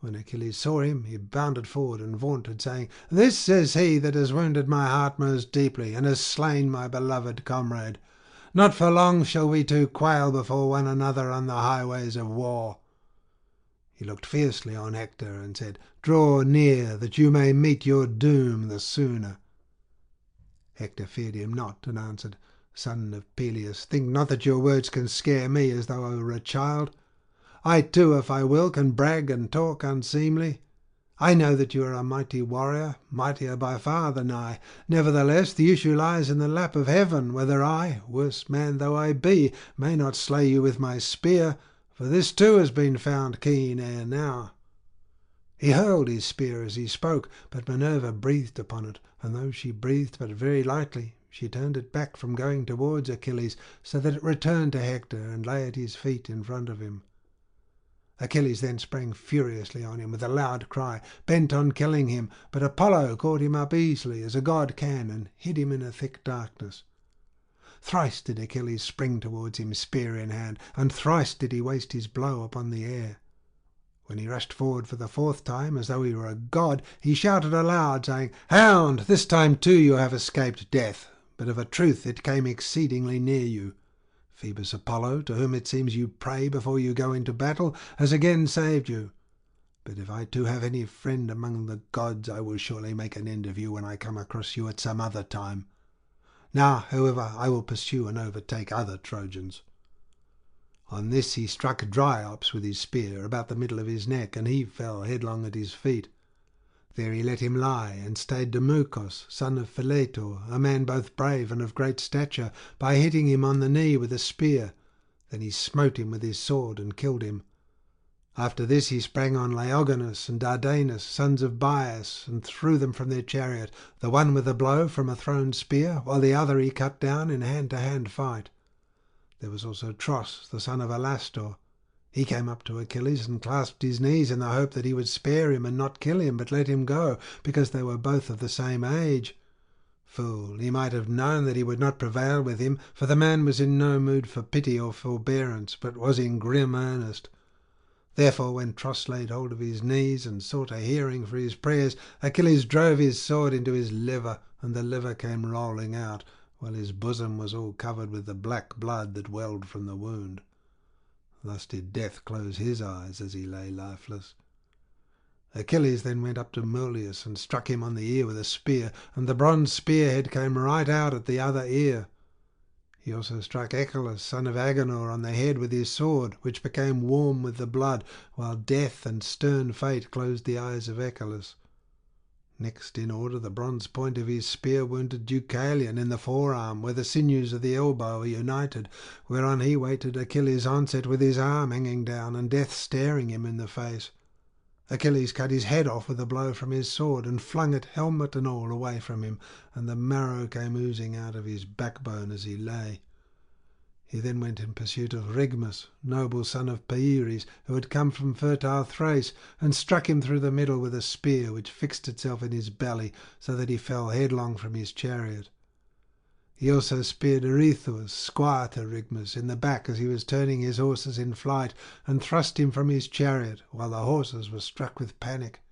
When Achilles saw him, he bounded forward and vaunted, saying, "This is he that has wounded my heart most deeply, and has slain my beloved comrade. Not for long shall we two quail before one another on the highways of war." He looked fiercely on Hector and said, "Draw near, that you may meet your doom the sooner." Hector feared him not, and answered, "Son of Peleus, think not that your words can scare me as though I were a child. I too, if I will, can brag and talk unseemly. I know that you are a mighty warrior, mightier by far than I. Nevertheless, the issue lies in the lap of heaven, whether I, worse man though I be, may not slay you with my spear, for this too has been found keen ere now." He hurled his spear as he spoke, but Minerva breathed upon it, and though she breathed but very lightly, she turned it back from going towards Achilles, so that it returned to Hector and lay at his feet in front of him. Achilles then sprang furiously on him with a loud cry, bent on killing him, but Apollo caught him up easily, as a god can, and hid him in a thick darkness. Thrice did Achilles spring towards him, spear in hand, and thrice did he waste his blow upon the air. When he rushed forward for the fourth time, as though he were a god, he shouted aloud, saying, "Hound, this time too you have escaped death, but of a truth it came exceedingly near you. Phoebus Apollo, to whom it seems you pray before you go into battle, has again saved you. But if I too have any friend among the gods, I will surely make an end of you when I come across you at some other time. Now, however, I will pursue and overtake other Trojans." On this he struck Dryops with his spear about the middle of his neck, and he fell headlong at his feet. There he let him lie, and stayed Demuchus, son of Philetor, a man both brave and of great stature, by hitting him on the knee with a spear. Then he smote him with his sword and killed him. After this he sprang on Laogonus and Dardanus, sons of Bias, and threw them from their chariot, the one with a blow from a thrown spear, while the other he cut down in hand-to-hand fight. There was also Tros, the son of Alastor. He came up to Achilles and clasped his knees in the hope that he would spare him and not kill him, but let him go, because they were both of the same age. Fool, he might have known that he would not prevail with him, for the man was in no mood for pity or forbearance, but was in grim earnest. Therefore, when Tros laid hold of his knees and sought a hearing for his prayers, Achilles drove his sword into his liver, and the liver came rolling out, while his bosom was all covered with the black blood that welled from the wound. Thus did death close his eyes as he lay lifeless. Achilles then went up to Mulius and struck him on the ear with a spear, and the bronze spearhead came right out at the other ear. He also struck Achilles, son of Agenor, on the head with his sword, which became warm with the blood, while death and stern fate closed the eyes of Achilles. Next in order, the bronze point of his spear wounded Deucalion in the forearm, where the sinews of the elbow are united, whereon he waited Achilles' onset with his arm hanging down, and death staring him in the face. Achilles cut his head off with a blow from his sword, and flung it, helmet and all, away from him, and the marrow came oozing out of his backbone as he lay. He then went in pursuit of Rigmus, noble son of Pieres, who had come from fertile Thrace, and struck him through the middle with a spear which fixed itself in his belly, so that he fell headlong from his chariot. He also speared Areithous, squire to Rigmus, in the back as he was turning his horses in flight, and thrust him from his chariot, while the horses were struck with panic.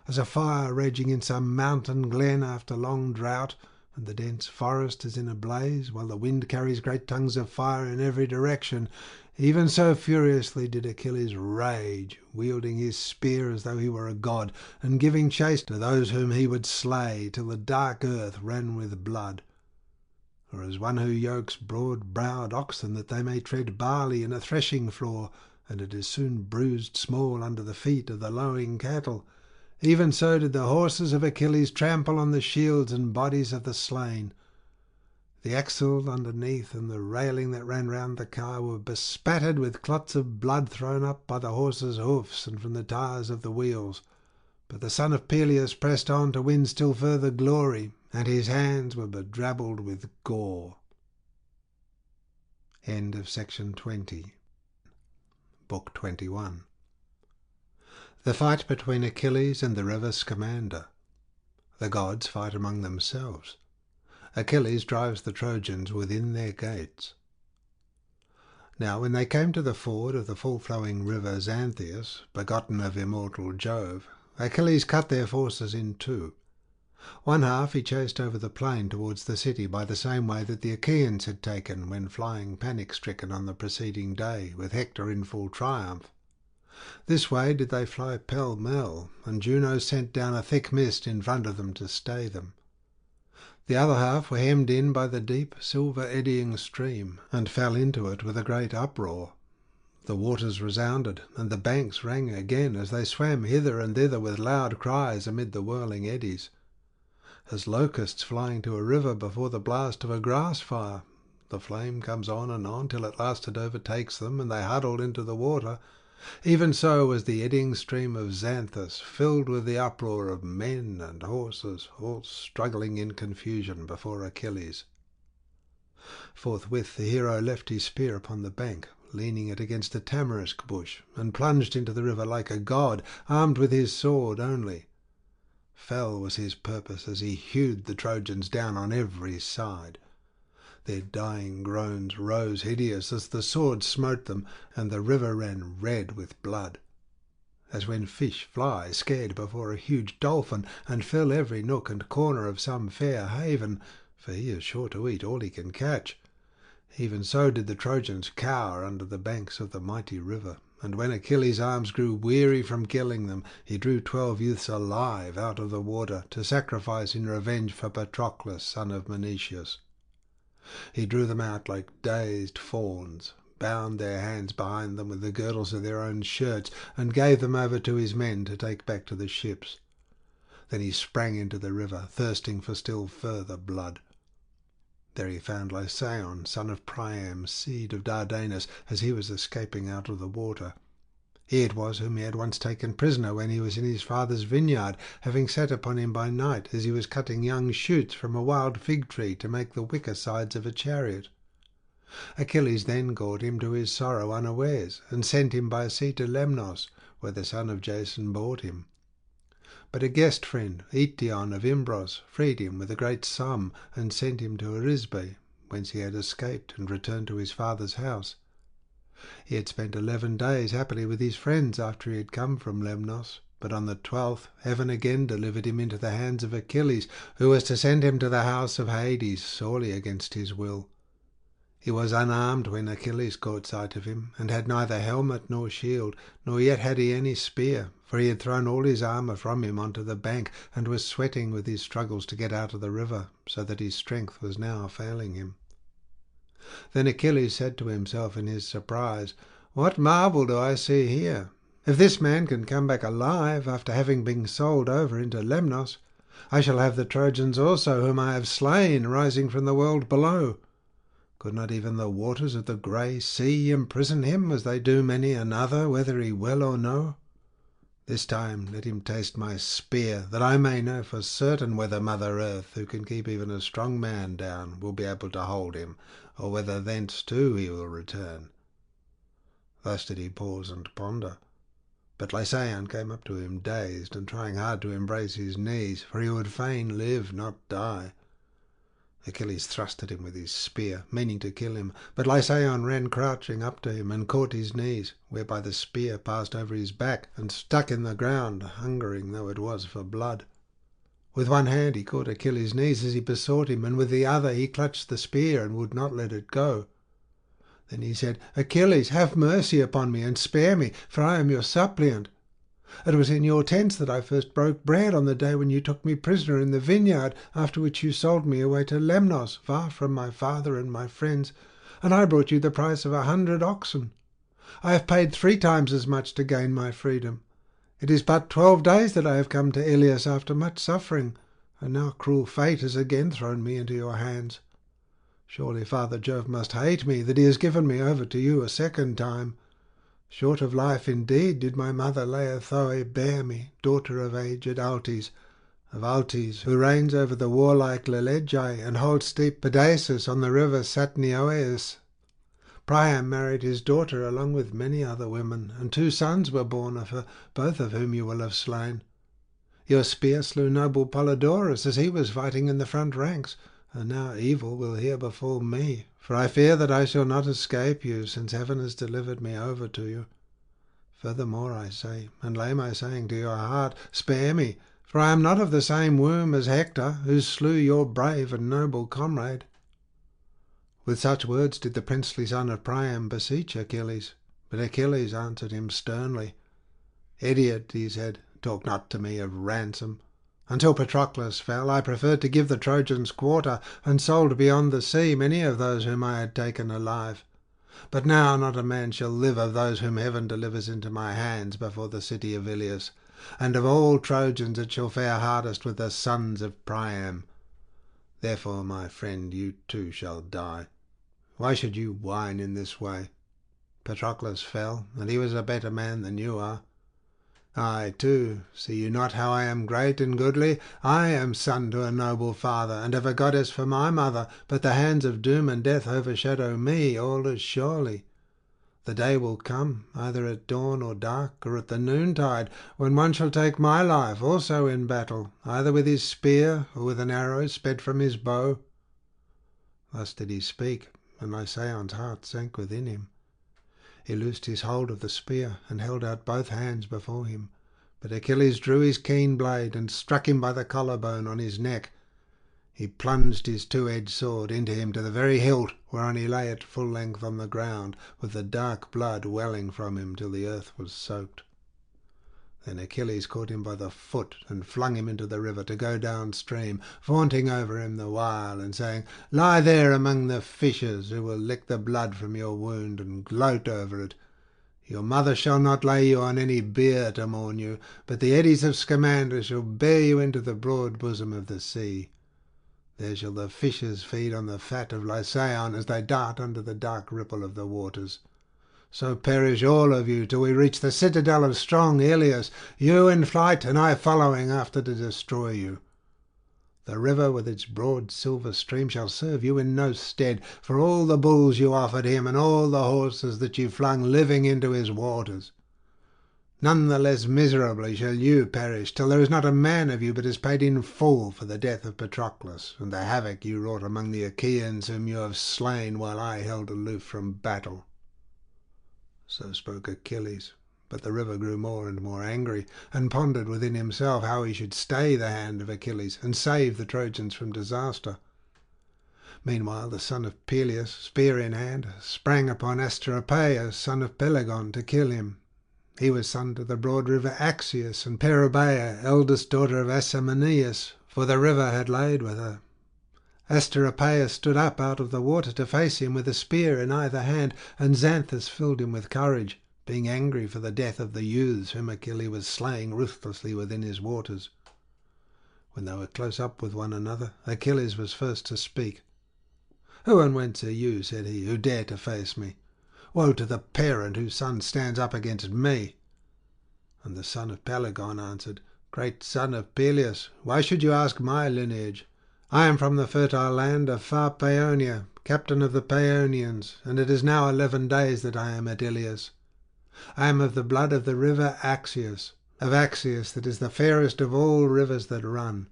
As a fire raging in some mountain glen after long drought, and the dense forest is in a blaze, while the wind carries great tongues of fire in every direction, even so furiously did Achilles rage, wielding his spear as though he were a god, and giving chase to those whom he would slay, till the dark earth ran with blood. Or as one who yokes broad-browed oxen that they may tread barley in a threshing floor, and it is soon bruised small under the feet of the lowing cattle, even so did the horses of Achilles trample on the shields and bodies of the slain. The axle underneath and the railing that ran round the car were bespattered with clots of blood thrown up by the horses' hoofs and from the tires of the wheels. But the son of Peleus pressed on to win still further glory, and his hands were bedrabbled with gore. End of section 20. Book 21. The fight between Achilles and the river Scamander. The gods fight among themselves. Achilles drives the Trojans within their gates. Now when they came to the ford of the full-flowing river Xanthius, begotten of immortal Jove, Achilles cut their forces in two. One half he chased over the plain towards the city by the same way that the Achaeans had taken when flying panic-stricken on the preceding day, with Hector in full triumph. This way did they fly pell-mell, and Juno sent down a thick mist in front of them to stay them. The other half were hemmed in by the deep, silver-eddying stream, and fell into it with a great uproar. The waters resounded, and the banks rang again as they swam hither and thither with loud cries amid the whirling eddies. As locusts flying to a river before the blast of a grass fire, the flame comes on and on till at last it overtakes them, and they huddle into the water. Even so was the eddying stream of Xanthus, filled with the uproar of men and horses, all struggling in confusion before Achilles. Forthwith the hero left his spear upon the bank, leaning it against a tamarisk bush, and plunged into the river like a god, armed with his sword only. Fell was his purpose as he hewed the Trojans down on every side. Their dying groans rose hideous as the sword smote them, and the river ran red with blood. As when fish fly scared before a huge dolphin, and fill every nook and corner of some fair haven, for he is sure to eat all he can catch. Even so did the Trojans cower under the banks of the mighty river, and when Achilles' arms grew weary from killing them, he drew 12 youths alive out of the water to sacrifice in revenge for Patroclus, son of Menoetius. He drew them out like dazed fawns, bound their hands behind them with the girdles of their own shirts, and gave them over to his men to take back to the ships. Then he sprang into the river, thirsting for still further blood. There he found Lycaon, son of Priam, seed of Dardanus, as he was escaping out of the water. He it was whom he had once taken prisoner when he was in his father's vineyard, having set upon him by night as he was cutting young shoots from a wild fig tree to make the wicker sides of a chariot. Achilles then caught him to his sorrow unawares, and sent him by sea to Lemnos, where the son of Jason bought him. But a guest friend, Eetion of Imbros, freed him with a great sum, and sent him to Arisbe, whence he had escaped and returned to his father's house. He had spent 11 days happily with his friends after he had come from Lemnos, but on the 12th heaven again delivered him into the hands of Achilles, who was to send him to the house of Hades, sorely against his will. He was unarmed when Achilles caught sight of him, and had neither helmet nor shield, nor yet had he any spear, for he had thrown all his armour from him onto the bank, and was sweating with his struggles to get out of the river, so that his strength was now failing him. Then Achilles said to himself in his surprise, "What marvel do I see here? If this man can come back alive after having been sold over into Lemnos, I shall have the Trojans also whom I have slain rising from the world below. Could not even the waters of the grey sea imprison him, as they do many another, whether he will or no? This time let him taste my spear, that I may know for certain whether Mother Earth, who can keep even a strong man down, will be able to hold him, or whether thence too he will return." Thus did he pause and ponder. But Lycaon came up to him dazed, and trying hard to embrace his knees, for he would fain live, not die. Achilles thrust at him with his spear, meaning to kill him, but Lycaon ran crouching up to him and caught his knees, whereby the spear passed over his back and stuck in the ground, hungering though it was for blood. With one hand he caught Achilles' knees as he besought him, and with the other he clutched the spear and would not let it go. Then he said, "Achilles, have mercy upon me and spare me, for I am your suppliant. It was in your tents that I first broke bread on the day when you took me prisoner in the vineyard, after which you sold me away to Lemnos, far from my father and my friends, and I brought you the price of 100 oxen. I have paid 3 times as much to gain my freedom. It is but 12 days that I have come to Ilias after much suffering, and now cruel fate has again thrown me into your hands. Surely Father Jove must hate me, that he has given me over to you a second time. Short of life indeed did my mother Laerthoe bear me, daughter of aged Altes, who reigns over the warlike Lelegae and holds steep Pedasus on the river Satnioeus. Priam married his daughter along with many other women, and 2 sons were born of her, both of whom you will have slain. Your spear slew noble Polydorus as he was fighting in the front ranks, and now evil will here befall me, for I fear that I shall not escape you, since heaven has delivered me over to you. Furthermore I say, and lay my saying to your heart, spare me, for I am not of the same womb as Hector, who slew your brave and noble comrade." With such words did the princely son of Priam beseech Achilles, but Achilles answered him sternly. "Idiot," he said, "talk not to me of ransom. Until Patroclus fell, I preferred to give the Trojans quarter, and sold beyond the sea many of those whom I had taken alive. But now not a man shall live of those whom heaven delivers into my hands before the city of Ilias, and of all Trojans it shall fare hardest with the sons of Priam. Therefore, my friend, you too shall die. Why should you whine in this way? Patroclus fell, and he was a better man than you are. I too, see you not how I am great and goodly? I am son to a noble father, and have a goddess for my mother, but the hands of doom and death overshadow me all as surely. The day will come, either at dawn or dark, or at the noontide, when one shall take my life also in battle, either with his spear or with an arrow sped from his bow. Thus did he speak, and Lycaon's heart sank within him. He loosed his hold of the spear and held out both hands before him. But Achilles drew his keen blade and struck him by the collarbone on his neck. He plunged his two-edged sword into him to the very hilt, whereon he lay at full length on the ground, with the dark blood welling from him till the earth was soaked. Then Achilles caught him by the foot and flung him into the river to go downstream, vaunting over him the while, and saying, "Lie there among the fishes, who will lick the blood from your wound and gloat over it. Your mother shall not lay you on any bier to mourn you, but the eddies of Scamander shall bear you into the broad bosom of the sea. There shall the fishes feed on the fat of Lycaon as they dart under the dark ripple of the waters. So perish all of you till we reach the citadel of strong Ilias, you in flight and I following after to destroy you. The river with its broad silver stream shall serve you in no stead, for all the bulls you offered him and all the horses that you flung living into his waters. None the less miserably shall you perish, till there is not a man of you but is paid in full for the death of Patroclus, and the havoc you wrought among the Achaeans whom you have slain while I held aloof from battle." So spoke Achilles, but the river grew more and more angry, and pondered within himself how he should stay the hand of Achilles and save the Trojans from disaster. Meanwhile the son of Peleus, spear in hand, sprang upon Asteropaeus, son of Pelegon, to kill him. He was son to the broad river Axius, and Perobaea, eldest daughter of Asamoneus, for the river had laid with her. Asteropaeus stood up out of the water to face him with a spear in either hand, and Xanthus filled him with courage, being angry for the death of the youths whom Achilles was slaying ruthlessly within his waters. When they were close up with one another, Achilles was first to speak. "Who and whence are you," said he, "who dare to face me? Woe to the parent whose son stands up against me!" And the son of Pelegon answered, "Great son of Peleus, why should you ask my lineage? I am from the fertile land of far Paeonia, captain of the Paeonians, and it is now 11 days that I am at Ilias. I am of the blood of the river Axius, of Axius that is the fairest of all rivers that run.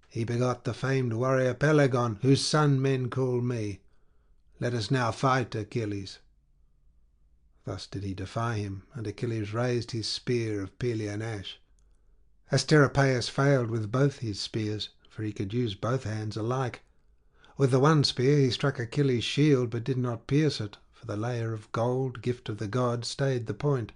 He begot the famed warrior Pelegon, whose son men call me. Let us now fight, Achilles." Thus did he defy him, and Achilles raised his spear of Pelian ash. Asteropaeus failed with both his spears, for he could use both hands alike. With the one spear he struck Achilles' shield, but did not pierce it, for the layer of gold, gift of the god, stayed the point.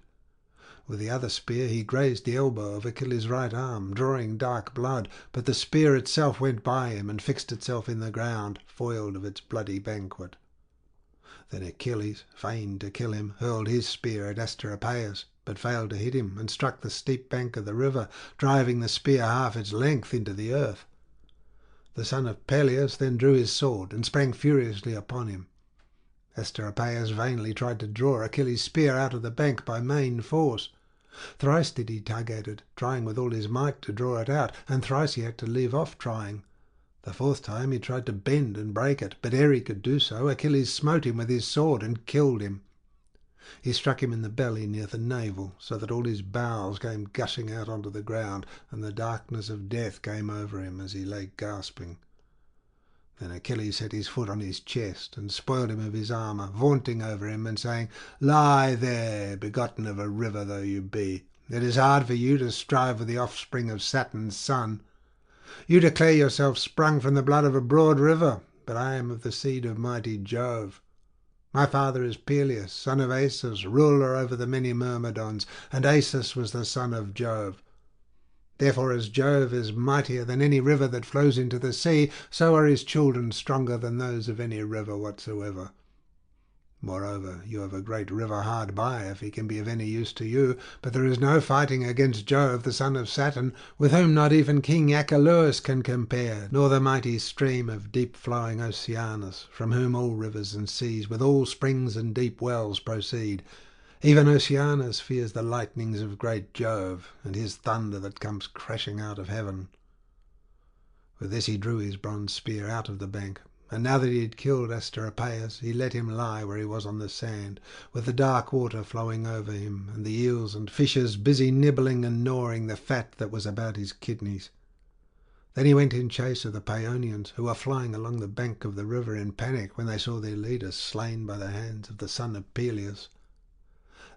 With the other spear he grazed the elbow of Achilles' right arm, drawing dark blood, but the spear itself went by him and fixed itself in the ground, foiled of its bloody banquet. Then Achilles, fain to kill him, hurled his spear at Asteropaeus, but failed to hit him, and struck the steep bank of the river, driving the spear half its length into the earth. The son of Peleus then drew his sword and sprang furiously upon him. Asteropaeus vainly tried to draw Achilles' spear out of the bank by main force. Thrice did he tug at it, trying with all his might to draw it out, and thrice he had to leave off trying. The fourth time he tried to bend and break it, but ere he could do so, Achilles smote him with his sword and killed him. He struck him in the belly near the navel, so that all his bowels came gushing out onto the ground, and the darkness of death came over him as he lay gasping. Then Achilles set his foot on his chest and spoiled him of his armour, vaunting over him and saying, "Lie there, begotten of a river though you be. It is hard for you to strive with the offspring of Saturn's son. You declare yourself sprung from the blood of a broad river, but I am of the seed of mighty Jove. My father is Peleus, son of Asus, ruler over the many Myrmidons, and Asus was the son of Jove. Therefore, as Jove is mightier than any river that flows into the sea, so are his children stronger than those of any river whatsoever. Moreover, you have a great river hard by, if he can be of any use to you. But there is no fighting against Jove, the son of Saturn, with whom not even King Achilles can compare, nor the mighty stream of deep-flowing Oceanus, from whom all rivers and seas, with all springs and deep wells, proceed. Even Oceanus fears the lightnings of great Jove, and his thunder that comes crashing out of heaven. With this he drew his bronze spear out of the bank, and now that he had killed Asteropaeus, he let him lie where he was on the sand, with the dark water flowing over him, and the eels and fishes busy nibbling and gnawing the fat that was about his kidneys. Then he went in chase of the Paeonians, who were flying along the bank of the river in panic when they saw their leader slain by the hands of the son of Peleus.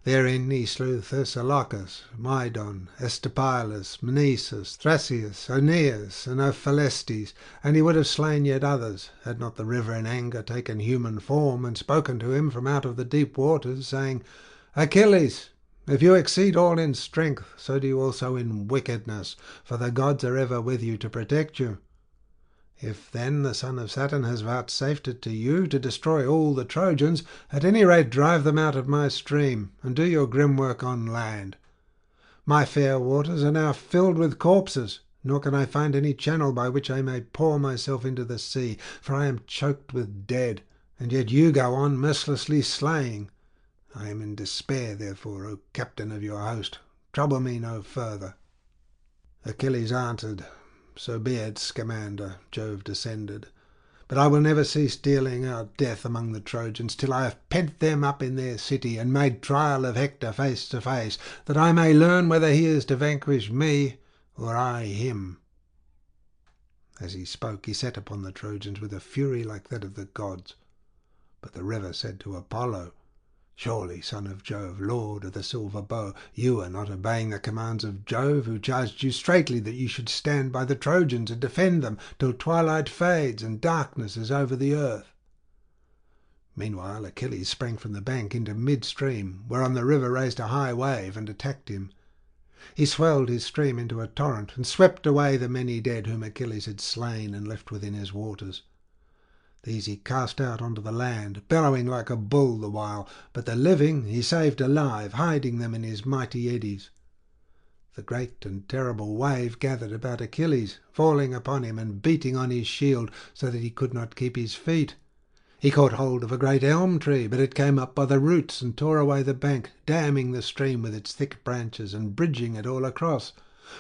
Therein he slew Thessalocus, Mydon, Estepylus, Mnesus, Thracius, Aeneas, and Ophelestes, and he would have slain yet others, had not the river in anger taken human form, and spoken to him from out of the deep waters, saying, Achilles, if you exceed all in strength, so do you also in wickedness, for the gods are ever with you to protect you. If then the son of Saturn has vouchsafed it to you to destroy all the Trojans, at any rate drive them out of my stream, and do your grim work on land. My fair waters are now filled with corpses, nor can I find any channel by which I may pour myself into the sea, for I am choked with dead, and yet you go on mercilessly slaying. I am in despair, therefore, O captain of your host, trouble me no further. Achilles answered, So be it, Scamander, Jove descended. But I will never cease dealing out death among the Trojans till I have pent them up in their city, and made trial of Hector face to face, that I may learn whether he is to vanquish me, or I him. As he spoke, he set upon the Trojans with a fury like that of the gods. But the river said to Apollo, Surely, son of Jove, lord of the silver bow, you are not obeying the commands of Jove, who charged you straitly that you should stand by the Trojans and defend them till twilight fades and darkness is over the earth. Meanwhile Achilles sprang from the bank into mid-stream, whereon the river raised a high wave and attacked him. He swelled his stream into a torrent, and swept away the many dead whom Achilles had slain and left within his waters. These he cast out onto the land, bellowing like a bull the while, but the living he saved alive, hiding them in his mighty eddies. The great and terrible wave gathered about Achilles, falling upon him and beating on his shield, so that he could not keep his feet. He caught hold of a great elm tree, but it came up by the roots and tore away the bank, damming the stream with its thick branches and bridging it all across,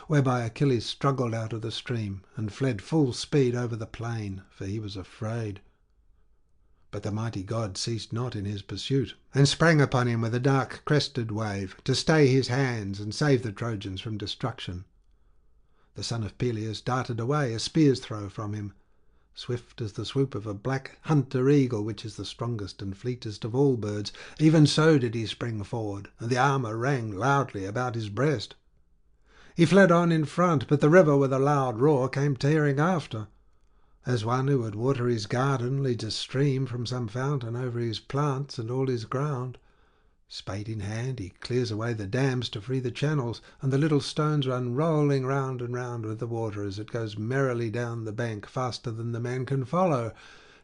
whereby Achilles struggled out of the stream and fled full speed over the plain, for he was afraid. But the mighty god ceased not in his pursuit, and sprang upon him with a dark-crested wave, to stay his hands and save the Trojans from destruction. The son of Peleus darted away a spear's throw from him. Swift as the swoop of a black hunter-eagle, which is the strongest and fleetest of all birds, even so did he spring forward, and the armour rang loudly about his breast. He fled on in front, but the river with a loud roar came tearing after. As one who would water his garden leads a stream from some fountain over his plants and all his ground. Spade in hand, he clears away the dams to free the channels, and the little stones run rolling round and round with the water as it goes merrily down the bank faster than the man can follow.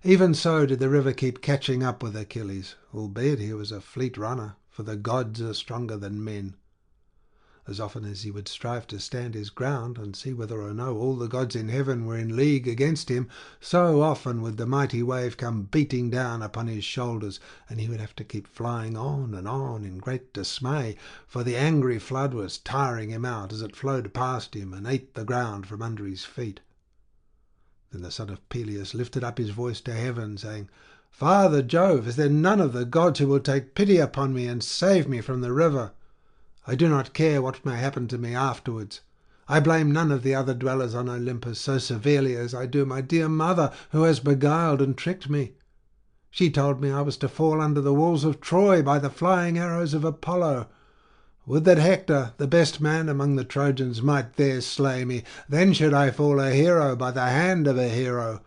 Even so did the river keep catching up with Achilles, albeit he was a fleet runner, for the gods are stronger than men. As often as he would strive to stand his ground and see whether or no all the gods in heaven were in league against him, so often would the mighty wave come beating down upon his shoulders, and he would have to keep flying on and on in great dismay, for the angry flood was tiring him out as it flowed past him and ate the ground from under his feet. Then the son of Peleus lifted up his voice to heaven, saying, Father Jove, is there none of the gods who will take pity upon me and save me from the river? I do not care what may happen to me afterwards. I blame none of the other dwellers on Olympus so severely as I do my dear mother, who has beguiled and tricked me. She told me I was to fall under the walls of Troy by the flying arrows of Apollo. Would that Hector, the best man among the Trojans, might there slay me. Then should I fall a hero by the hand of a hero.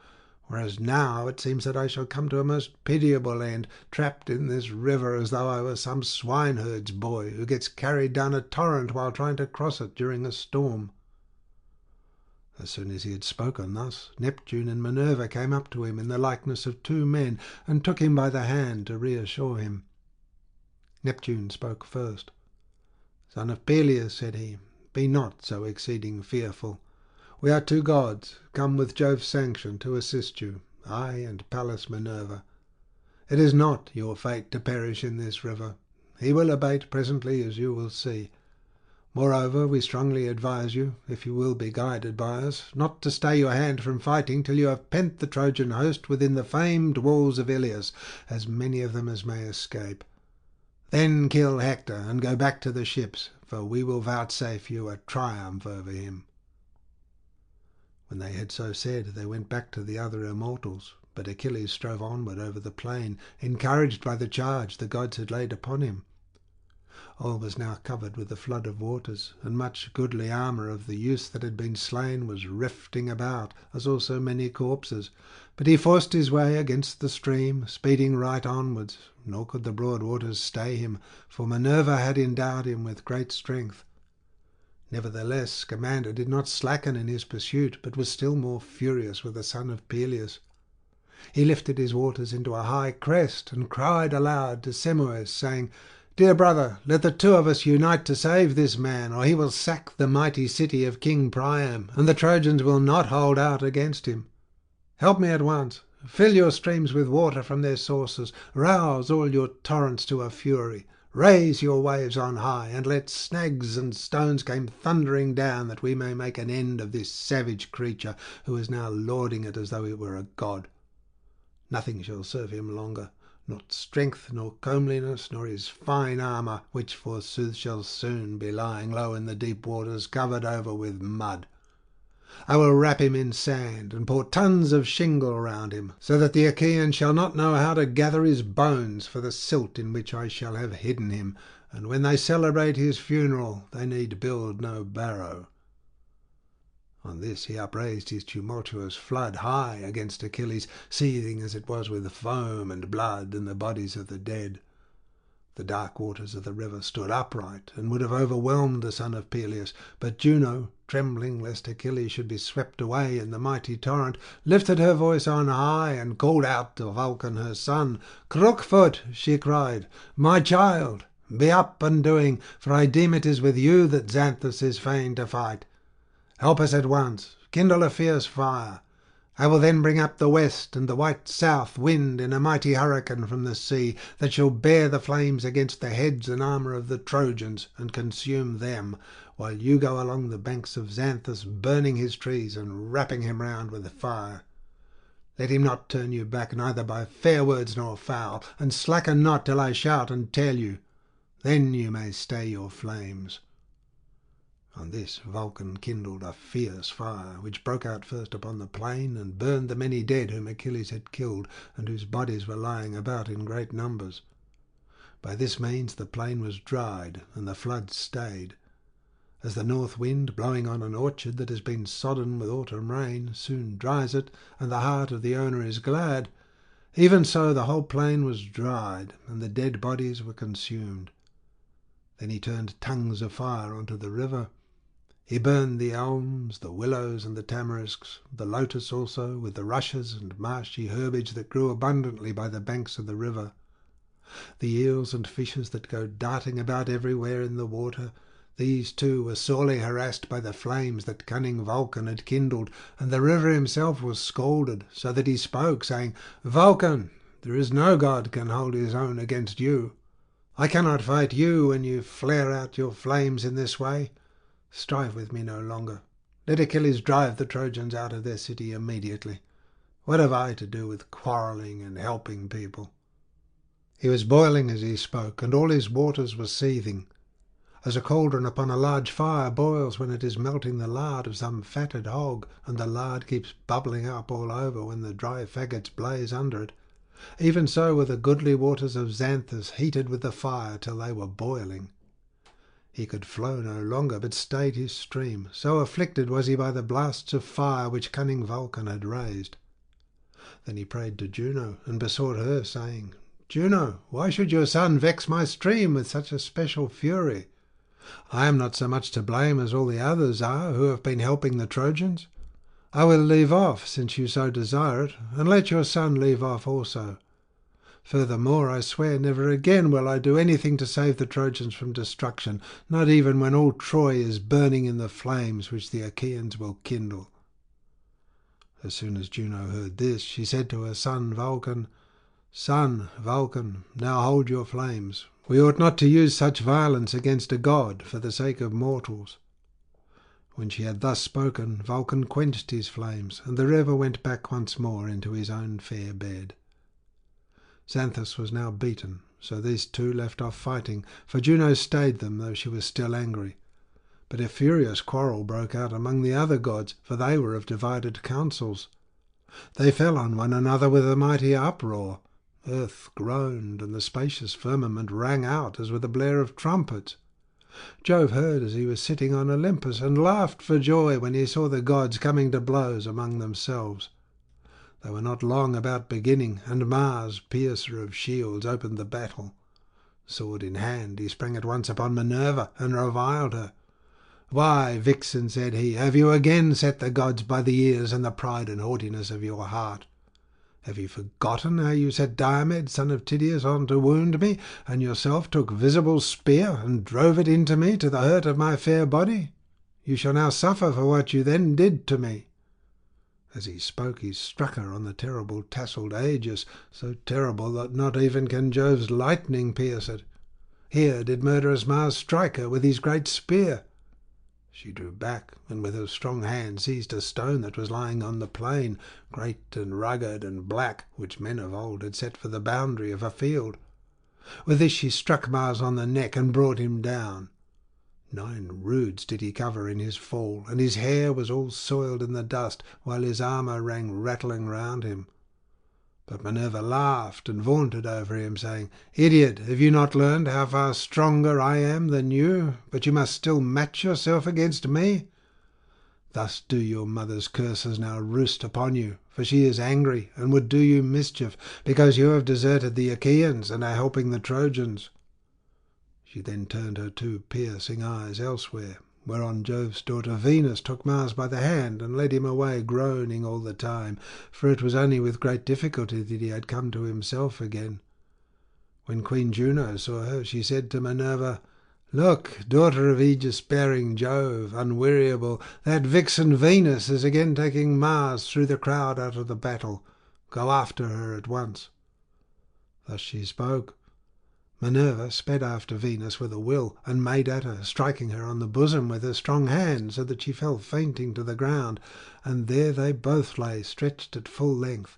Whereas now it seems that I shall come to a most pitiable end, trapped in this river as though I were some swineherd's boy who gets carried down a torrent while trying to cross it during a storm. As soon as he had spoken thus, Neptune and Minerva came up to him in the likeness of two men, and took him by the hand to reassure him. Neptune spoke first. "Son of Peleus," said he, "be not so exceeding fearful. We are two gods, come with Jove's sanction to assist you, I and Pallas Minerva. It is not your fate to perish in this river. He will abate presently, as you will see. Moreover, we strongly advise you, if you will be guided by us, not to stay your hand from fighting till you have pent the Trojan host within the famed walls of Iliad, as many of them as may escape. Then kill Hector and go back to the ships, for we will vouchsafe you a triumph over him." When they had so said, they went back to the other immortals, but Achilles strove onward over the plain, encouraged by the charge the gods had laid upon him. All was now covered with a flood of waters, and much goodly armour of the youths that had been slain was rifting about, as also many corpses. But he forced his way against the stream, speeding right onwards, nor could the broad waters stay him, for Minerva had endowed him with great strength. Nevertheless, Scamander did not slacken in his pursuit, but was still more furious with the son of Peleus. He lifted his waters into a high crest, and cried aloud to Semues, saying, "Dear brother, let the two of us unite to save this man, or he will sack the mighty city of King Priam, and the Trojans will not hold out against him. Help me at once. Fill your streams with water from their sources. Rouse all your torrents to a fury. Raise your waves on high, and let snags and stones come thundering down, that we may make an end of this savage creature, who is now lording it as though it were a god. Nothing shall serve him longer, not strength, nor comeliness, nor his fine armour, which forsooth shall soon be lying low in the deep waters, covered over with mud. I will wrap him in sand, and pour tons of shingle round him, so that the Achaeans shall not know how to gather his bones for the silt in which I shall have hidden him, and when they celebrate his funeral they need build no barrow." On this he upraised his tumultuous flood high against Achilles, seething as it was with foam and blood and the bodies of the dead. The dark waters of the river stood upright, and would have overwhelmed the son of Peleus, but Juno, trembling lest Achilles should be swept away in the mighty torrent, lifted her voice on high, and called out to Vulcan her son. "Crookfoot," she cried, "my child, be up and doing, for I deem it is with you that Xanthus is fain to fight. Help us at once, kindle a fierce fire. I will then bring up the west and the white south wind in a mighty hurricane from the sea, that shall bear the flames against the heads and armour of the Trojans, and consume them, while you go along the banks of Xanthus, burning his trees and wrapping him round with fire. Let him not turn you back, neither by fair words nor foul, and slacken not till I shout and tell you. Then you may stay your flames." On this Vulcan kindled a fierce fire, which broke out first upon the plain, and burned the many dead whom Achilles had killed, and whose bodies were lying about in great numbers. By this means the plain was dried, and the flood stayed. As the north wind, blowing on an orchard that has been sodden with autumn rain, soon dries it, and the heart of the owner is glad, even so the whole plain was dried, and the dead bodies were consumed. Then he turned tongues of fire onto the river. He burned the elms, the willows, and the tamarisks, the lotus also, with the rushes and marshy herbage that grew abundantly by the banks of the river. The eels and fishes that go darting about everywhere in the water, these too were sorely harassed by the flames that cunning Vulcan had kindled, and the river himself was scalded, so that he spoke, saying, "Vulcan, there is no god can hold his own against you. I cannot fight you when you flare out your flames in this way. Strive with me no longer. Let Achilles drive the Trojans out of their city immediately. What have I to do with quarrelling and helping people?" He was boiling as he spoke, and all his waters were seething, as a cauldron upon a large fire boils when it is melting the lard of some fatted hog, and the lard keeps bubbling up all over when the dry faggots blaze under it. Even so were the goodly waters of Xanthus heated with the fire till they were boiling. He could flow no longer, but stayed his stream, so afflicted was he by the blasts of fire which cunning Vulcan had raised. Then he prayed to Juno, and besought her, saying, "Juno, why should your son vex my stream with such a special fury? I am not so much to blame as all the others are who have been helping the Trojans. I will leave off, since you so desire it, and let your son leave off also. Furthermore, I swear never again will I do anything to save the Trojans from destruction, not even when all Troy is burning in the flames which the Achaeans will kindle." As soon as Juno heard this, she said to her son Vulcan, "Son Vulcan, now hold your flames. We ought not to use such violence against a god for the sake of mortals." When she had thus spoken, Vulcan quenched his flames, and the river went back once more into his own fair bed. Xanthus was now beaten, so these two left off fighting, for Juno stayed them, though she was still angry. But a furious quarrel broke out among the other gods, for they were of divided counsels. They fell on one another with a mighty uproar. Earth groaned, and the spacious firmament rang out as with a blare of trumpets. Jove heard as he was sitting on Olympus, and laughed for joy when he saw the gods coming to blows among themselves. They were not long about beginning, and Mars, piercer of shields, opened the battle. Sword in hand, he sprang at once upon Minerva, and reviled her. "Why, vixen," said he, "have you again set the gods by the ears in the pride and haughtiness of your heart? Have you forgotten how you set Diomed, son of Tydeus, on to wound me, and yourself took Visible's spear and drove it into me to the hurt of my fair body? You shall now suffer for what you then did to me." As he spoke, he struck her on the terrible tasselled aegis, so terrible that not even can Jove's lightning pierce it. Here did murderous Mars strike her with his great spear. She drew back, and with her strong hand seized a stone that was lying on the plain, great and rugged and black, which men of old had set for the boundary of a field. With this she struck Mars on the neck and brought him down. 9 roods did he cover in his fall, and his hair was all soiled in the dust, while his armour rang rattling round him. But Minerva laughed and vaunted over him, saying, "Idiot, have you not learned how far stronger I am than you, but you must still match yourself against me? Thus do your mother's curses now roost upon you, for she is angry and would do you mischief, because you have deserted the Achaeans and are helping the Trojans." She then turned her 2 piercing eyes elsewhere, whereon Jove's daughter Venus took Mars by the hand and led him away, groaning all the time, for it was only with great difficulty that he had come to himself again. When Queen Juno saw her, she said to Minerva, "Look, daughter of aegis-bearing Jove, unweariable, that vixen Venus is again taking Mars through the crowd out of the battle. Go after her at once." Thus she spoke. Minerva sped after Venus with a will, and made at her, striking her on the bosom with her strong hand, so that she fell fainting to the ground, and there they both lay, stretched at full length.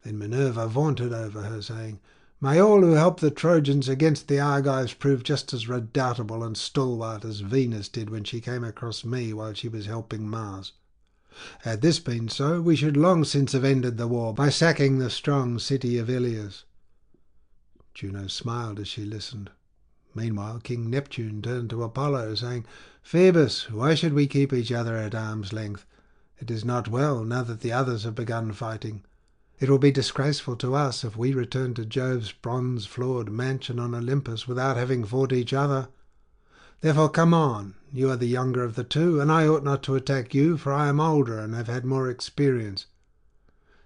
Then Minerva vaunted over her, saying, "May all who help the Trojans against the Argives prove just as redoubtable and stalwart as Venus did when she came across me while she was helping Mars. Had this been so, we should long since have ended the war by sacking the strong city of Iliad." Juno smiled as she listened. Meanwhile King Neptune turned to Apollo, saying, "Phoebus, why should we keep each other at arm's length? It is not well, now that the others have begun fighting. It will be disgraceful to us if we return to Jove's bronze-floored mansion on Olympus without having fought each other. Therefore come on. You are the younger of the 2, and I ought not to attack you, for I am older and have had more experience.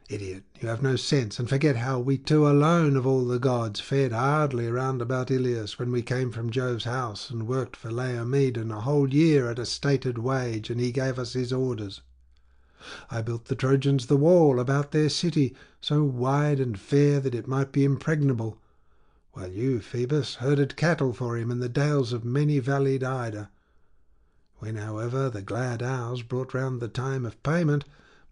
Idiot, you have no sense, and forget how we 2 alone of all the gods fared hardly round about Iliad when we came from Jove's house and worked for Laomedon a whole year at a stated wage, and he gave us his orders. I built the Trojans the wall about their city, so wide and fair that it might be impregnable, while you, Phoebus, herded cattle for him in the dales of many-valleyed Ida. When, however, the glad hours brought round the time of payment,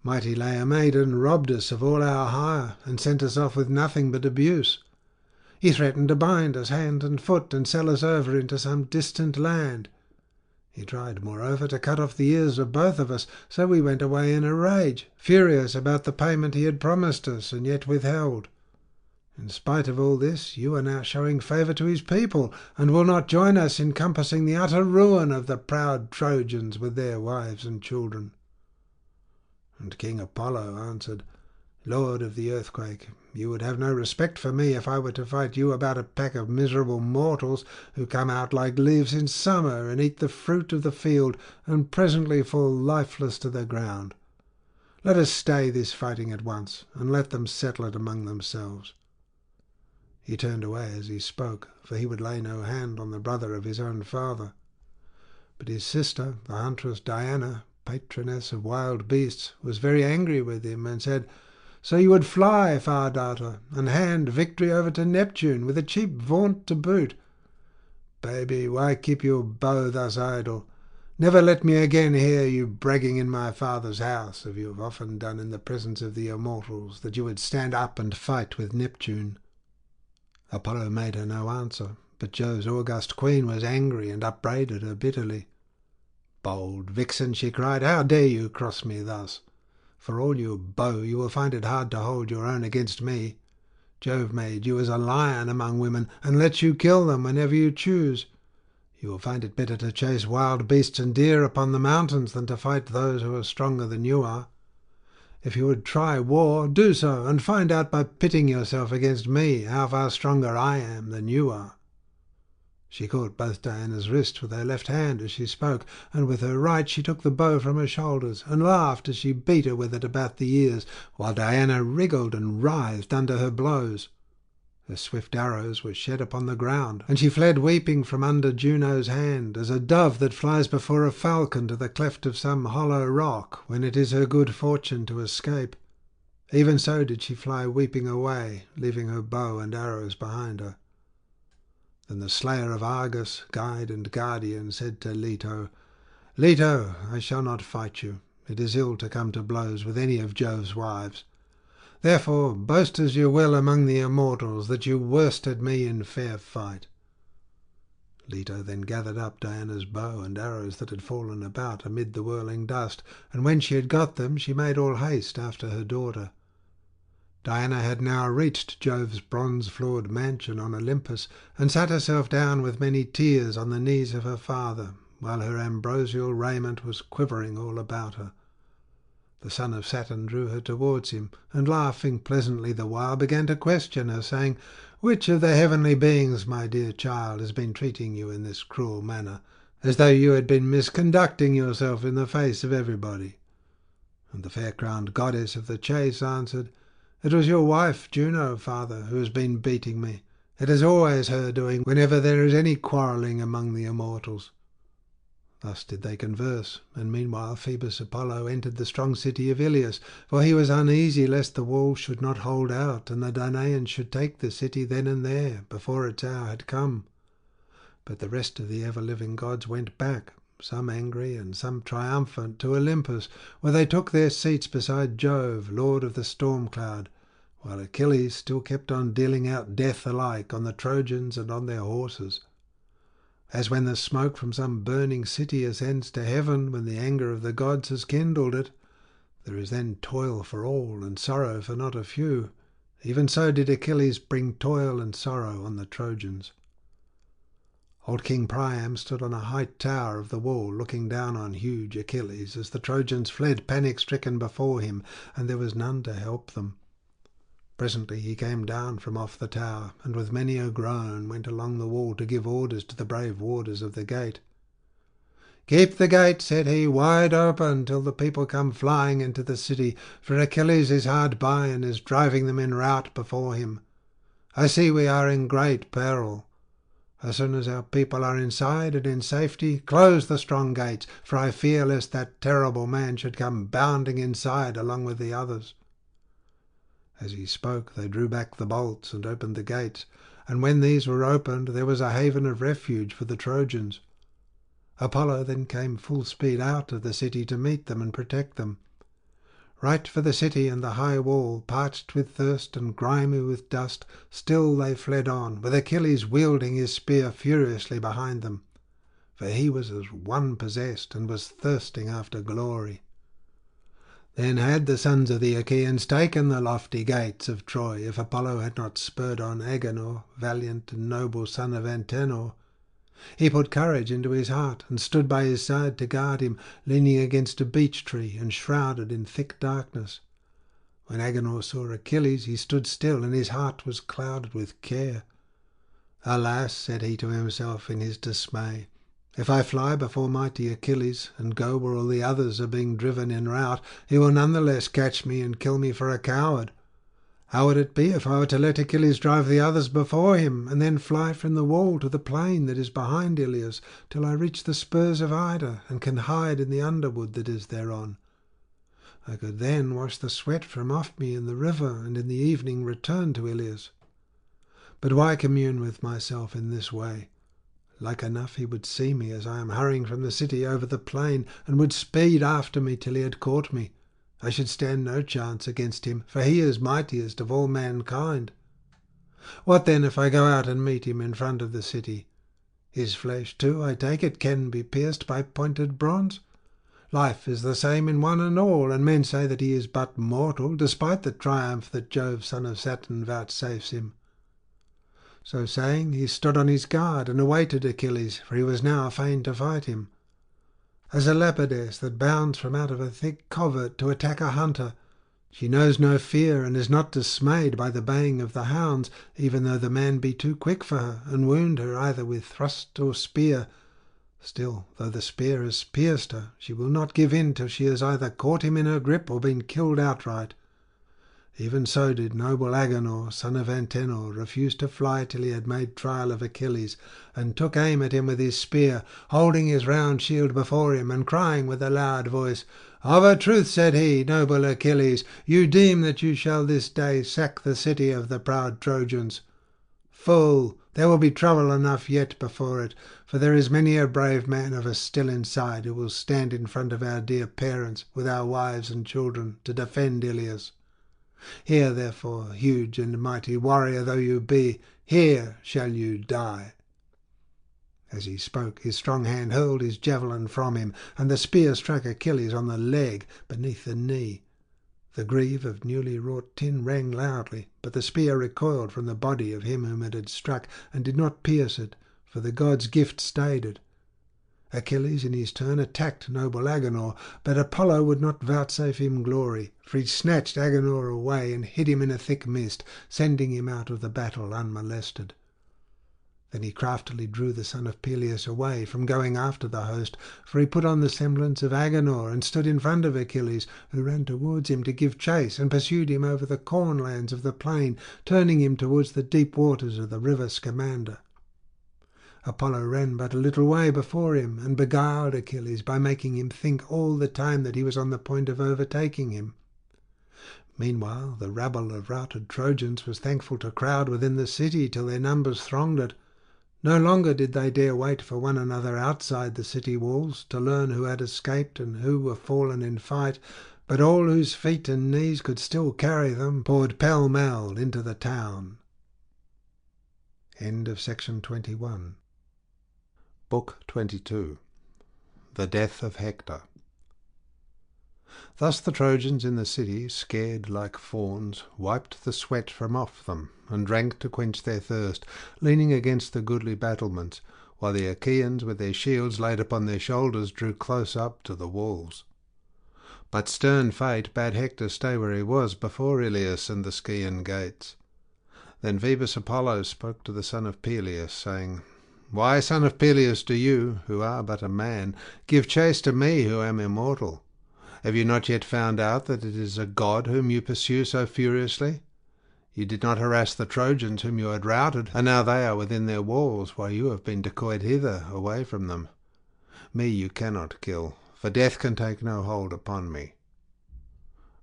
mighty Laomedon robbed us of all our hire, and sent us off with nothing but abuse. He threatened to bind us hand and foot, and sell us over into some distant land. He tried, moreover, to cut off the ears of both of us, so we went away in a rage, furious about the payment he had promised us, and yet withheld. In spite of all this, you are now showing favour to his people, and will not join us in compassing the utter ruin of the proud Trojans with their wives and children." And King Apollo answered, "Lord of the earthquake, you would have no respect for me if I were to fight you about a pack of miserable mortals who come out like leaves in summer and eat the fruit of the field and presently fall lifeless to the ground. Let us stay this fighting at once, and let them settle it among themselves." He turned away as he spoke, for he would lay no hand on the brother of his own father. But his sister, the huntress Diana, patroness of wild beasts, was very angry with him, and said, "So you would fly, Far Darter, and hand victory over to Neptune, with a cheap vaunt to boot? Baby, why keep your bow thus idle? Never let me again hear you bragging in my father's house, as you have often done in the presence of the immortals, that you would stand up and fight with Neptune." Apollo made her no answer, but Jove's august queen was angry and upbraided her bitterly. "Bold vixen," she cried, "how dare you cross me thus? For all your bow, you will find it hard to hold your own against me. Jove made you as a lion among women, and lets you kill them whenever you choose. You will find it better to chase wild beasts and deer upon the mountains than to fight those who are stronger than you are. If you would try war, do so, and find out by pitting yourself against me how far stronger I am than you are." She caught both Diana's wrists with her left hand as she spoke, and with her right she took the bow from her shoulders, and laughed as she beat her with it about the ears, while Diana wriggled and writhed under her blows. Her swift arrows were shed upon the ground, and she fled weeping from under Juno's hand, as a dove that flies before a falcon to the cleft of some hollow rock, when it is her good fortune to escape. Even so did she fly weeping away, leaving her bow and arrows behind her. Then the slayer of Argus, guide and guardian, said to Leto, "Leto, I shall not fight you. It is ill to come to blows with any of Jove's wives. Therefore boast as you will among the immortals that you worsted me in fair fight." Leto then gathered up Diana's bow and arrows that had fallen about amid the whirling dust, and when she had got them she made all haste after her daughter. Diana had now reached Jove's bronze-floored mansion on Olympus, and sat herself down with many tears on the knees of her father, while her ambrosial raiment was quivering all about her. The son of Saturn drew her towards him, and laughing pleasantly the while, began to question her, saying, "Which of the heavenly beings, my dear child, has been treating you in this cruel manner, as though you had been misconducting yourself in the face of everybody?" And the fair-crowned goddess of the chase answered, "It was your wife, Juno, father, who has been beating me. It is always her doing whenever there is any quarrelling among the immortals." Thus did they converse, and meanwhile Phoebus Apollo entered the strong city of Iliad, for he was uneasy lest the walls should not hold out, and the Danaans should take the city then and there, before its hour had come. But the rest of the ever-living gods went back, some angry and some triumphant, to Olympus, where they took their seats beside Jove, lord of the storm cloud, while Achilles still kept on dealing out death alike on the Trojans and on their horses. As when the smoke from some burning city ascends to heaven when the anger of the gods has kindled it, there is then toil for all and sorrow for not a few, even so did Achilles bring toil and sorrow on the Trojans. Old King Priam stood on a high tower of the wall, looking down on huge Achilles, as the Trojans fled panic-stricken before him, and there was none to help them. Presently he came down from off the tower, and with many a groan went along the wall to give orders to the brave warders of the gate. "Keep the gate," said he, "wide open till the people come flying into the city, for Achilles is hard by and is driving them in rout before him. I see we are in great peril. As soon as our people are inside and in safety, close the strong gates, for I fear lest that terrible man should come bounding inside along with the others." As he spoke, they drew back the bolts and opened the gates, and when these were opened, there was a haven of refuge for the Trojans. Apollo then came full speed out of the city to meet them and protect them. Right for the city and the high wall, parched with thirst and grimy with dust, still they fled on, with Achilles wielding his spear furiously behind them, for he was as one possessed and was thirsting after glory. Then had the sons of the Achaeans taken the lofty gates of Troy, if Apollo had not spurred on Agenor, valiant and noble son of Antenor. He put courage into his heart, and stood by his side to guard him, leaning against a beech tree and shrouded in thick darkness. When Agenor saw Achilles, he stood still, and his heart was clouded with care. "Alas," said he to himself in his dismay, If I fly before mighty Achilles, and go where all the others are being driven in rout, he will none the less catch me and kill me for a coward. How would it be if I were to let Achilles drive the others before him, and then fly from the wall to the plain that is behind Ilios, till I reach the spurs of Ida, and can hide in the underwood that is thereon? I could then wash the sweat from off me in the river, and in the evening return to Ilios. But why commune with myself in this way? Like enough he would see me as I am hurrying from the city over the plain, and would speed after me till he had caught me. I should stand no chance against him, for he is mightiest of all mankind. What then if I go out and meet him in front of the city? His flesh, too, I take it, can be pierced by pointed bronze. Life is the same in one and all, and men say that he is but mortal, despite the triumph that Jove, son of Saturn, vouchsafes him. So saying, he stood on his guard and awaited Achilles, for he was now fain to fight him. As a leopardess that bounds from out of a thick covert to attack a hunter, she knows no fear and is not dismayed by the baying of the hounds, even though the man be too quick for her and wound her either with thrust or spear. Still, though the spear has pierced her, she will not give in till she has either caught him in her grip or been killed outright. Even so did noble Agenor, son of Antenor, refuse to fly till he had made trial of Achilles, and took aim at him with his spear, holding his round shield before him, and crying with a loud voice, "Of a truth," said he, "noble Achilles, you deem that you shall this day sack the city of the proud Trojans. Fool! There will be trouble enough yet before it, for there is many a brave man of us still inside who will stand in front of our dear parents, with our wives and children, to defend Ilios. Here, therefore, huge and mighty warrior though you be, here shall you die." As he spoke, his strong hand hurled his javelin from him, and the spear struck Achilles on the leg beneath the knee. The greave of newly wrought tin rang loudly, but the spear recoiled from the body of him whom it had struck, and did not pierce it, for the god's gift stayed it. Achilles in his turn attacked noble Agenor, but Apollo would not vouchsafe him glory, for he snatched Agenor away and hid him in a thick mist, sending him out of the battle unmolested. Then he craftily drew the son of Peleus away from going after the host, for he put on the semblance of Agenor and stood in front of Achilles, who ran towards him to give chase, and pursued him over the cornlands of the plain, turning him towards the deep waters of the river Scamander. Apollo ran but a little way before him, and beguiled Achilles by making him think all the time that he was on the point of overtaking him. Meanwhile the rabble of routed Trojans was thankful to crowd within the city till their numbers thronged it. No longer did they dare wait for one another outside the city walls, to learn who had escaped and who were fallen in fight, but all whose feet and knees could still carry them poured pell-mell into the town. End of section 21. Book 22. The Death of Hector. Thus the Trojans in the city, scared like fawns, wiped the sweat from off them, and drank to quench their thirst, leaning against the goodly battlements, while the Achaeans with their shields laid upon their shoulders drew close up to the walls. But stern fate bade Hector stay where he was before Ilios and the Scaean gates. Then Phoebus Apollo spoke to the son of Peleus, saying, "Why, son of Peleus, do you, who are but a man, give chase to me who am immortal? Have you not yet found out that it is a god whom you pursue so furiously? You did not harass the Trojans whom you had routed, and now they are within their walls, while you have been decoyed hither away from them. Me you cannot kill, for death can take no hold upon me."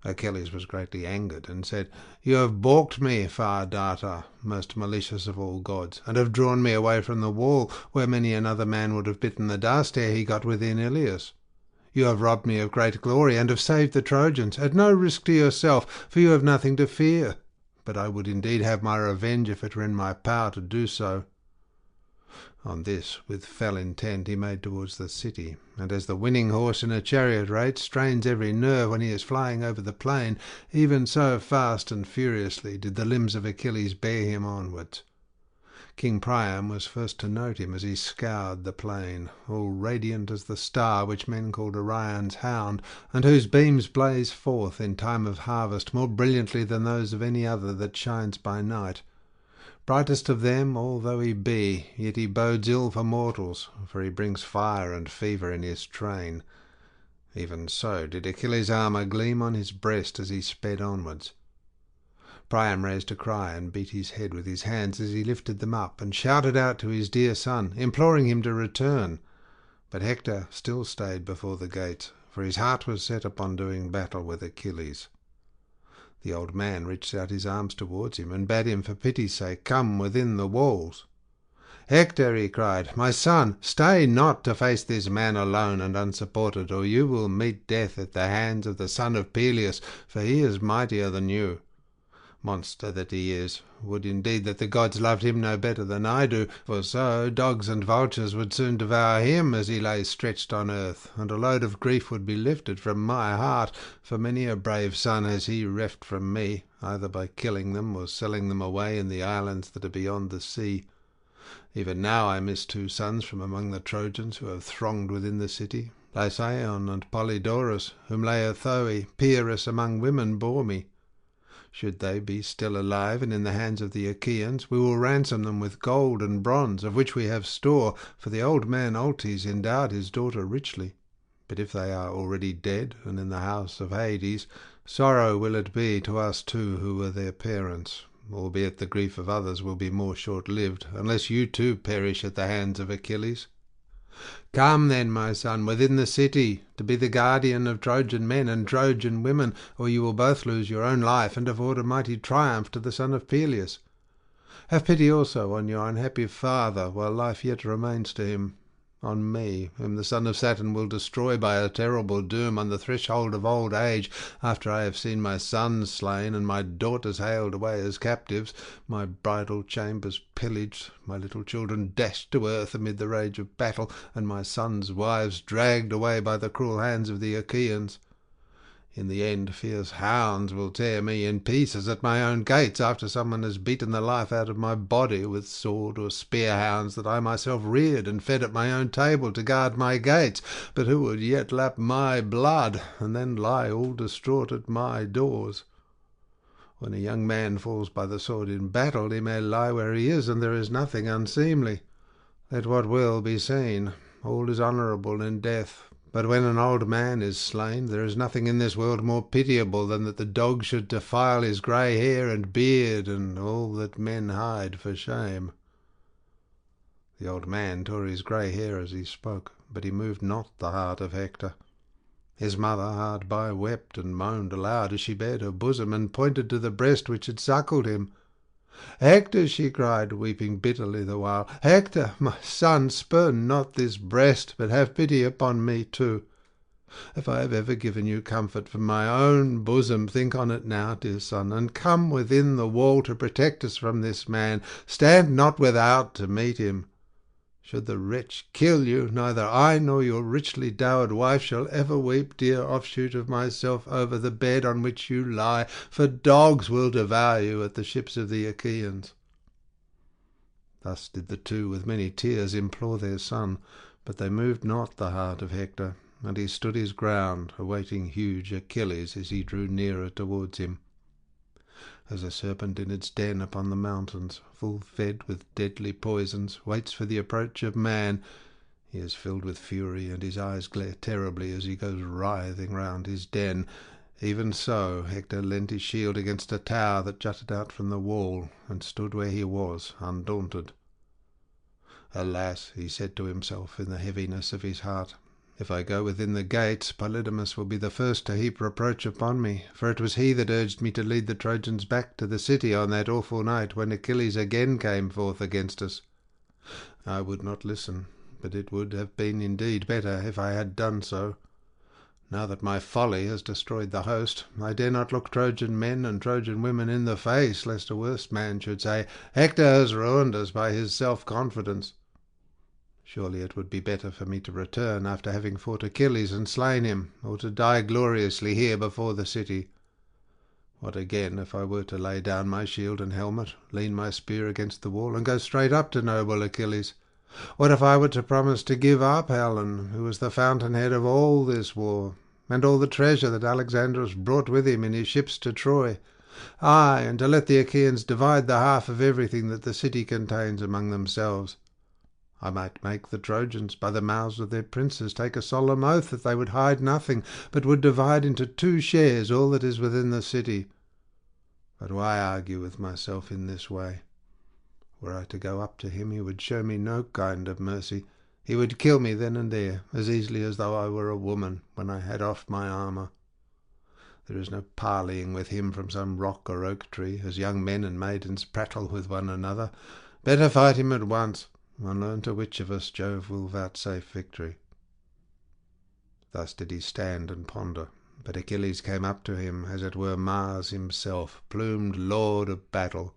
Achilles was greatly angered, and said, "You have balked me, Far Darter, most malicious of all gods, and have drawn me away from the wall, where many another man would have bitten the dust ere he got within Ilios. You have robbed me of great glory, and have saved the Trojans, at no risk to yourself, for you have nothing to fear. But I would indeed have my revenge if it were in my power to do so." On this, with fell intent, he made towards the city, and as the winning horse in a chariot race strains every nerve when he is flying over the plain, even so fast and furiously did the limbs of Achilles bear him onwards. King Priam was first to note him as he scoured the plain, all radiant as the star which men called Orion's hound, and whose beams blaze forth in time of harvest more brilliantly than those of any other that shines by night. Brightest of them, although he be, yet he bodes ill for mortals, for he brings fire and fever in his train. Even so did Achilles' armour gleam on his breast as he sped onwards. Priam raised a cry and beat his head with his hands as he lifted them up, and shouted out to his dear son, imploring him to return. But Hector still stayed before the gates, for his heart was set upon doing battle with Achilles. The old man reached out his arms towards him, and bade him for pity's sake come within the walls. "Hector," he cried, "my son, stay not to face this man alone and unsupported, or you will meet death at the hands of the son of Peleus, for he is mightier than you. Monster that he is, would indeed that the gods loved him no better than I do, for so dogs and vultures would soon devour him as he lay stretched on earth, and a load of grief would be lifted from my heart, for many a brave son has he reft from me, either by killing them or selling them away in the islands that are beyond the sea. Even now I miss 2 sons from among the Trojans who have thronged within the city, Lycaon and Polydorus, whom Laerthoe, peeress among women, bore me. Should they be still alive and in the hands of the Achaeans, we will ransom them with gold and bronze, of which we have store, for the old man Altes endowed his daughter richly. But if they are already dead and in the house of Hades, sorrow will it be to us too who were their parents, albeit the grief of others will be more short-lived, unless you too perish at the hands of Achilles. Come then, my son, within the city, to be the guardian of Trojan men and Trojan women, or you will both lose your own life and afford a mighty triumph to the son of Peleus. Have pity also on your unhappy father, while life yet remains to him, on me, whom the son of Saturn will destroy by a terrible doom on the threshold of old age, after I have seen my sons slain and my daughters haled away as captives, my bridal chambers pillaged, my little children dashed to earth amid the rage of battle, and my sons' wives dragged away by the cruel hands of the Achaeans. In the end, fierce hounds will tear me in pieces at my own gates, after someone has beaten the life out of my body with sword or spear hounds that I myself reared and fed at my own table to guard my gates, but who would yet lap my blood, and then lie all distraught at my doors. When a young man falls by the sword in battle, he may lie where he is, and there is nothing unseemly. Let what will be seen. All is honourable in death. But when an old man is slain, there is nothing in this world more pitiable than that the dog should defile his grey hair and beard, and all that men hide for shame." The old man tore his grey hair as he spoke, but he moved not the heart of Hector. His mother hard by wept and moaned aloud as she bared her bosom and pointed to the breast which had suckled him. "Hector," she cried, weeping bitterly the while, "Hector, my son, spurn not this breast, but have pity upon me too. If I have ever given you comfort from my own bosom, think on it now, dear son, and come within the wall to protect us from this man. Stand not without to meet him. Should the wretch kill you, neither I nor your richly dowered wife shall ever weep, dear offshoot of myself, over the bed on which you lie, for dogs will devour you at the ships of the Achaeans." Thus did the 2 with many tears implore their son, but they moved not the heart of Hector, and he stood his ground, awaiting huge Achilles as he drew nearer towards him. As a serpent in its den upon the mountains, full fed with deadly poisons, waits for the approach of man, he is filled with fury, and his eyes glare terribly as he goes writhing round his den, even so Hector leant his shield against a tower that jutted out from the wall, and stood where he was, undaunted. "Alas," he said to himself in the heaviness of his heart, "if I go within the gates, Polydamas will be the first to heap reproach upon me, for it was he that urged me to lead the Trojans back to the city on that awful night when Achilles again came forth against us. I would not listen, but it would have been indeed better if I had done so. Now that my folly has destroyed the host, I dare not look Trojan men and Trojan women in the face, lest a worse man should say, 'Hector has ruined us by his self-confidence.' Surely it would be better for me to return after having fought Achilles and slain him, or to die gloriously here before the city. What again if I were to lay down my shield and helmet, lean my spear against the wall, and go straight up to noble Achilles? What if I were to promise to give up Helen, who was the fountainhead of all this war, and all the treasure that Alexandrus brought with him in his ships to Troy? Ay, and to let the Achaeans divide the half of everything that the city contains among themselves. I might make the Trojans, by the mouths of their princes, take a solemn oath that they would hide nothing, but would divide into 2 shares all that is within the city. But why argue with myself in this way? Were I to go up to him, he would show me no kind of mercy. He would kill me then and there, as easily as though I were a woman, when I had off my armour. There is no parleying with him from some rock or oak tree, as young men and maidens prattle with one another. Better fight him at once, and learn to which of us Jove will vouchsafe victory. Thus did he stand and ponder, but Achilles came up to him, as it were Mars himself, plumed lord of battle.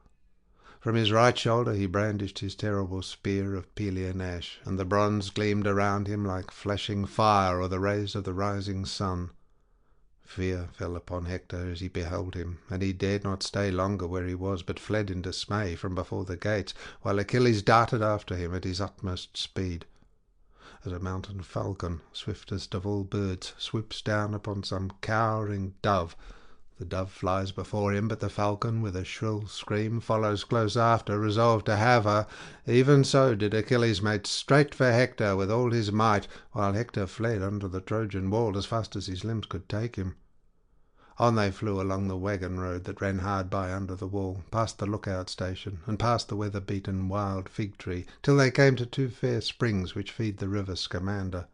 From his right shoulder he brandished his terrible spear of Pelian ash, and the bronze gleamed around him like flashing fire or the rays of the rising sun. Fear fell upon Hector as he beheld him, and he dared not stay longer where he was, but fled in dismay from before the gates, while Achilles darted after him at his utmost speed. As a mountain falcon, swiftest of all birds, swoops down upon some cowering dove, the dove flies before him, but the falcon, with a shrill scream, follows close after, resolved to have her. Even so did Achilles make straight for Hector with all his might, while Hector fled under the Trojan wall as fast as his limbs could take him. On they flew along the waggon road that ran hard by under the wall, past the lookout station, and past the weather-beaten wild fig-tree, till they came to 2 fair springs which feed the river Scamander.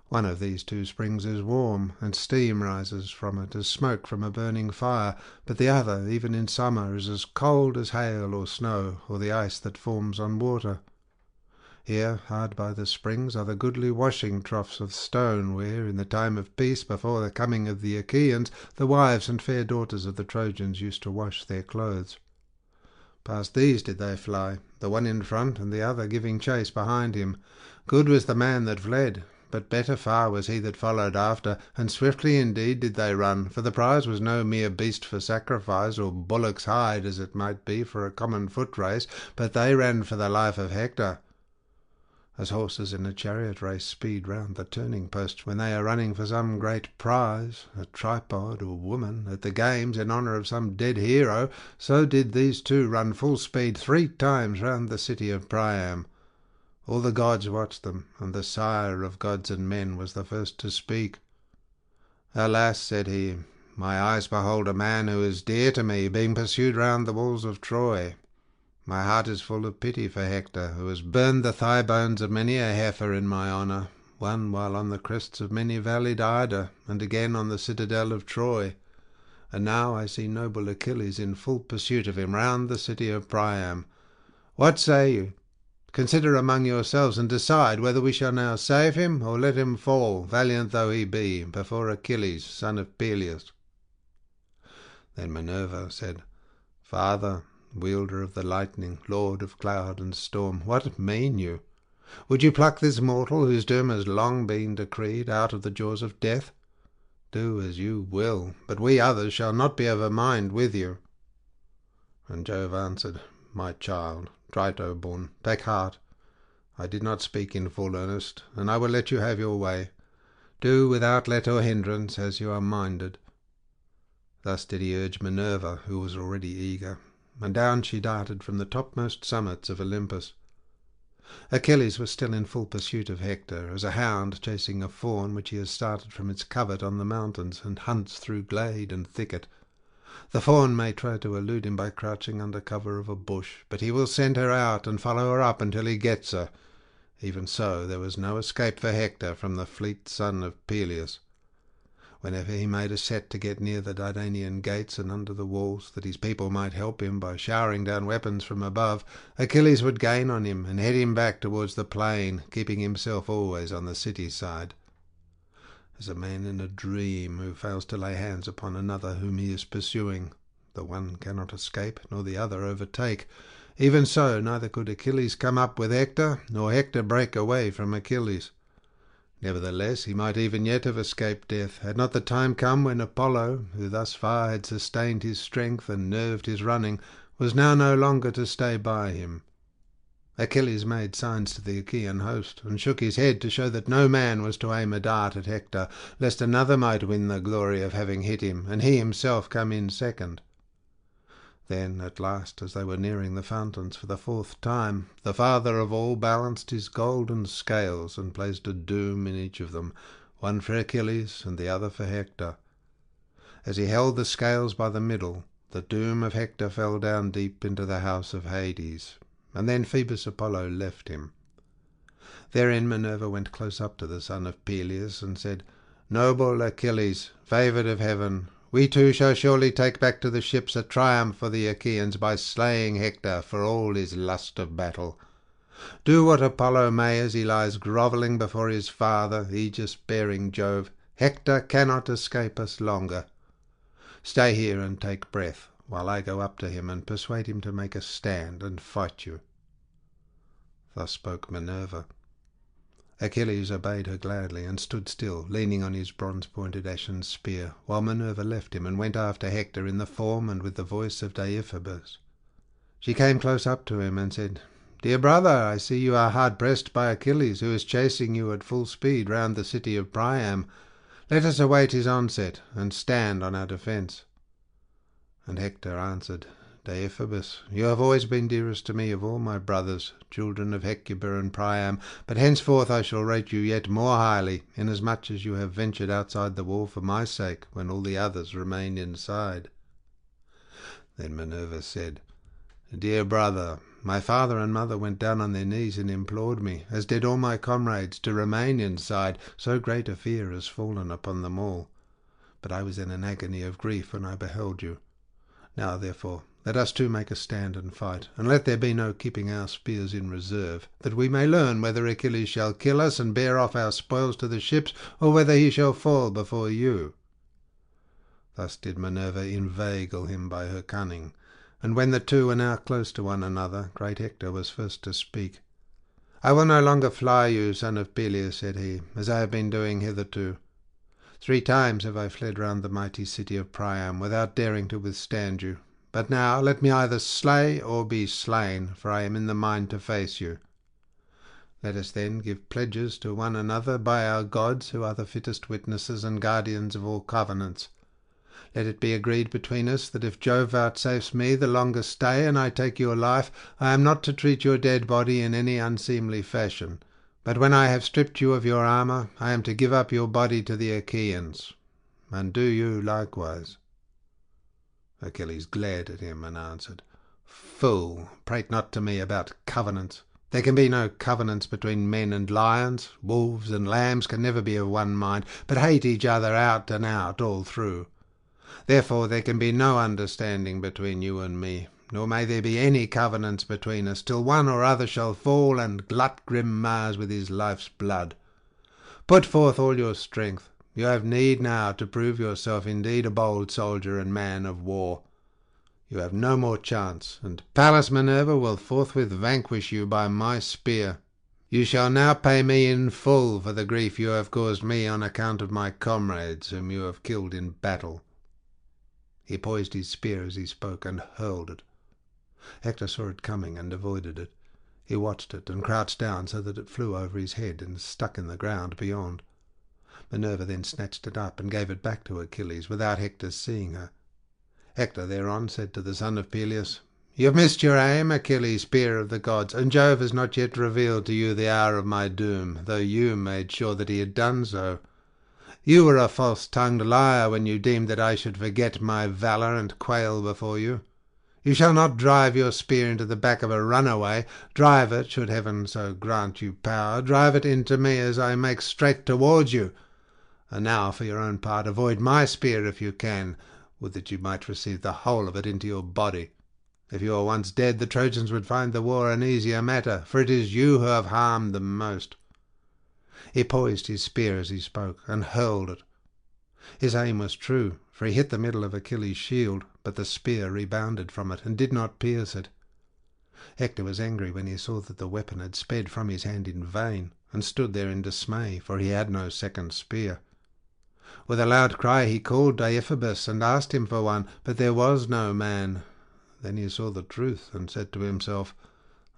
One of these 2 springs is warm, and steam rises from it as smoke from a burning fire, but the other, even in summer, is as cold as hail or snow, or the ice that forms on water. Here, hard by the springs, are the goodly washing troughs of stone, where, in the time of peace, before the coming of the Achaeans, the wives and fair daughters of the Trojans used to wash their clothes. Past these did they fly, the one in front and the other giving chase behind him. Good was the man that fled, but better far was he that followed after, and swiftly indeed did they run, for the prize was no mere beast for sacrifice, or bullock's hide, as it might be, for a common foot race, but they ran for the life of Hector. As horses in a chariot race speed round the turning post when they are running for some great prize, a tripod or woman, at the games in honour of some dead hero, so did these 2 run full speed 3 times round the city of Priam. All the gods watched them, and the sire of gods and men was the first to speak. "Alas," said he, "my eyes behold a man who is dear to me, being pursued round the walls of Troy. My heart is full of pity for Hector, who has burned the thigh bones of many a heifer in my honour, one while on the crests of many valleyed Ida, and again on the citadel of Troy. And now I see noble Achilles in full pursuit of him round the city of Priam. What say you? Consider among yourselves, and decide whether we shall now save him, or let him fall, valiant though he be, before Achilles, son of Peleus." Then Minerva said, "Father, wielder of the lightning, lord of cloud and storm, what mean you? Would you pluck this mortal, whose doom has long been decreed, out of the jaws of death? Do as you will, but we others shall not be of a mind with you." And Jove answered, "My child, Trito-born, take heart. I did not speak in full earnest, and I will let you have your way. Do without let or hindrance as you are minded." Thus did he urge Minerva, who was already eager, and down she darted from the topmost summits of Olympus. Achilles was still in full pursuit of Hector, as a hound chasing a fawn which he has started from its covert on the mountains, and hunts through glade and thicket. The fawn may try to elude him by crouching under cover of a bush, but he will scent her out and follow her up until he gets her. Even so, there was no escape for Hector from the fleet son of Peleus. Whenever he made a set to get near the Dardanian gates and under the walls, that his people might help him by showering down weapons from above, Achilles would gain on him and head him back towards the plain, keeping himself always on the city side. As a man in a dream who fails to lay hands upon another whom he is pursuing, the one cannot escape nor the other overtake, even so neither could Achilles come up with Hector, nor Hector break away from Achilles. Nevertheless, he might even yet have escaped death, had not the time come when Apollo, who thus far had sustained his strength and nerved his running, was now no longer to stay by him. Achilles made signs to the Achaean host, and shook his head to show that no man was to aim a dart at Hector, lest another might win the glory of having hit him, and he himself come in second. Then, at last, as they were nearing the fountains for the fourth time, the father of all balanced his golden scales and placed a doom in each of them, one for Achilles and the other for Hector. As he held the scales by the middle, the doom of Hector fell down deep into the house of Hades, and then Phoebus Apollo left him. Therein Minerva went close up to the son of Peleus and said, "Noble Achilles, favoured of heaven, we two shall surely take back to the ships a triumph for the Achaeans by slaying Hector for all his lust of battle. Do what Apollo may as he lies grovelling before his father, aegis-bearing Jove, Hector cannot escape us longer. Stay here and take breath, while I go up to him and persuade him to make a stand and fight you." Thus spoke Minerva. Achilles obeyed her gladly, and stood still, leaning on his bronze-pointed ashen spear, while Minerva left him and went after Hector in the form and with the voice of Deiphobus. She came close up to him and said, "Dear brother, I see you are hard-pressed by Achilles, who is chasing you at full speed round the city of Priam. Let us await his onset, and stand on our defence." And Hector answered, "Deiphobus, you have always been dearest to me of all my brothers, children of Hecuba and Priam, but henceforth I shall rate you yet more highly, inasmuch as you have ventured outside the wall for my sake, when all the others remained inside." Then Minerva said, "Dear brother, my father and mother went down on their knees and implored me, as did all my comrades, to remain inside, so great a fear has fallen upon them all. But I was in an agony of grief when I beheld you. Now, therefore, let us two make a stand and fight, and let there be no keeping our spears in reserve, that we may learn whether Achilles shall kill us and bear off our spoils to the ships, or whether he shall fall before you." Thus did Minerva inveigle him by her cunning, and when the two were now close to one another, great Hector was first to speak. "I will no longer fly you, son of Peleus," said he, "as I have been doing hitherto. 3 times have I fled round the mighty city of Priam, without daring to withstand you. But now let me either slay or be slain, for I am in the mind to face you. Let us then give pledges to one another by our gods, who are the fittest witnesses and guardians of all covenants. Let it be agreed between us that if Jove vouchsafes me the longer stay, and I take your life, I am not to treat your dead body in any unseemly fashion. But when I have stripped you of your armour, I am to give up your body to the Achaeans. And do you likewise." Achilles glared at him and answered, "Fool, prate not to me about covenants. There can be no covenants between men and lions. Wolves and lambs can never be of one mind, but hate each other out and out all through. Therefore there can be no understanding between you and me, nor may there be any covenants between us, till one or other shall fall and glut grim Mars with his life's blood. Put forth all your strength. You have need now to prove yourself indeed a bold soldier and man of war. You have no more chance, and Pallas Minerva will forthwith vanquish you by my spear. You shall now pay me in full for the grief you have caused me on account of my comrades, whom you have killed in battle." He poised his spear as he spoke, and hurled it. Hector saw it coming and avoided it. He watched it, and crouched down so that it flew over his head and stuck in the ground beyond. Minerva then snatched it up and gave it back to Achilles, without Hector's seeing her. Hector thereon said to the son of Peleus, "You have missed your aim, Achilles, spear of the gods, and Jove has not yet revealed to you the hour of my doom, though you made sure that he had done so. You were a false-tongued liar when you deemed that I should forget my valour and quail before you. You shall not drive your spear into the back of a runaway. Drive it, should heaven so grant you power, drive it into me as I make straight towards you. And now, for your own part, avoid my spear if you can. Would that you might receive the whole of it into your body. If you are once dead, the Trojans would find the war an easier matter, for it is you who have harmed them most." He poised his spear as he spoke, and hurled it. His aim was true, for he hit the middle of Achilles' shield, but the spear rebounded from it, and did not pierce it. Hector was angry when he saw that the weapon had sped from his hand in vain, and stood there in dismay, for he had no second spear. With a loud cry he called Deiphobus, and asked him for one, but there was no man. Then he saw the truth, and said to himself,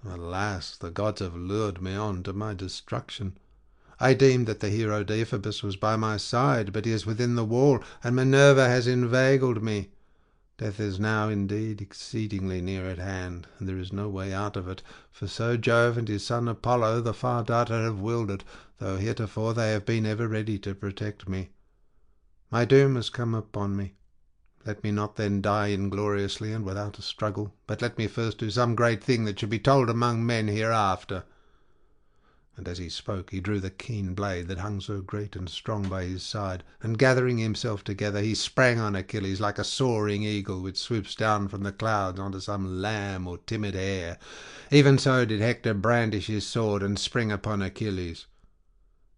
"Alas, the gods have lured me on to my destruction. I deemed that the hero Deiphobus was by my side, but he is within the wall, and Minerva has inveigled me. Death is now indeed exceedingly near at hand, and there is no way out of it, for so Jove and his son Apollo, the Far-Darter, have willed it, though heretofore they have been ever ready to protect me. My doom has come upon me. Let me not then die ingloriously and without a struggle, but let me first do some great thing that should be told among men hereafter. And as he spoke he drew the keen blade that hung so great and strong by his side, and gathering himself together he sprang on Achilles like a soaring eagle which swoops down from the clouds onto some lamb or timid hare. Even so did Hector brandish his sword and spring upon Achilles.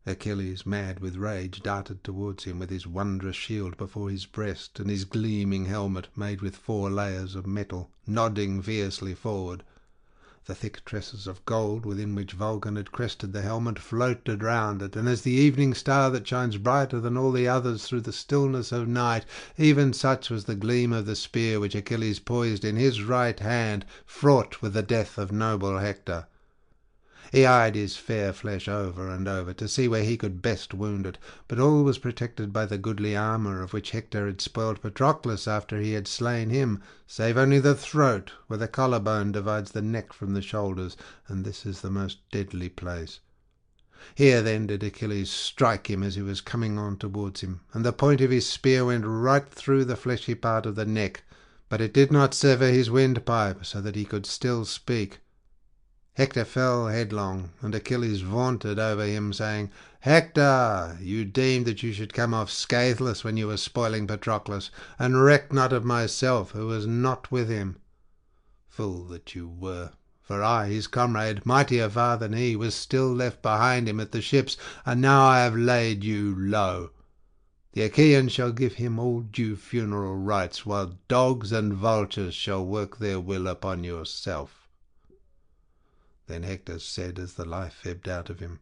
Achilles, mad with rage, darted towards him with his wondrous shield before his breast, and his gleaming helmet, made with 4 layers of metal, nodding fiercely forward. The thick tresses of gold within which Vulcan had crested the helmet floated round it, and as the evening star that shines brighter than all the others through the stillness of night, even such was the gleam of the spear which Achilles poised in his right hand, fraught with the death of noble Hector. He eyed his fair flesh over and over to see where he could best wound it, but all was protected by the goodly armour of which Hector had spoiled Patroclus after he had slain him, save only the throat, where the collarbone divides the neck from the shoulders, and this is the most deadly place. Here then did Achilles strike him as he was coming on towards him, and the point of his spear went right through the fleshy part of the neck, but it did not sever his windpipe, so that he could still speak. Hector fell headlong, and Achilles vaunted over him, saying, "Hector, you deemed that you should come off scatheless when you were spoiling Patroclus, and recked not of myself, who was not with him. Fool that you were! For I, his comrade, mightier far than he, was still left behind him at the ships, and now I have laid you low. The Achaeans shall give him all due funeral rites, while dogs and vultures shall work their will upon yourself." Then Hector said, as the life ebbed out of him,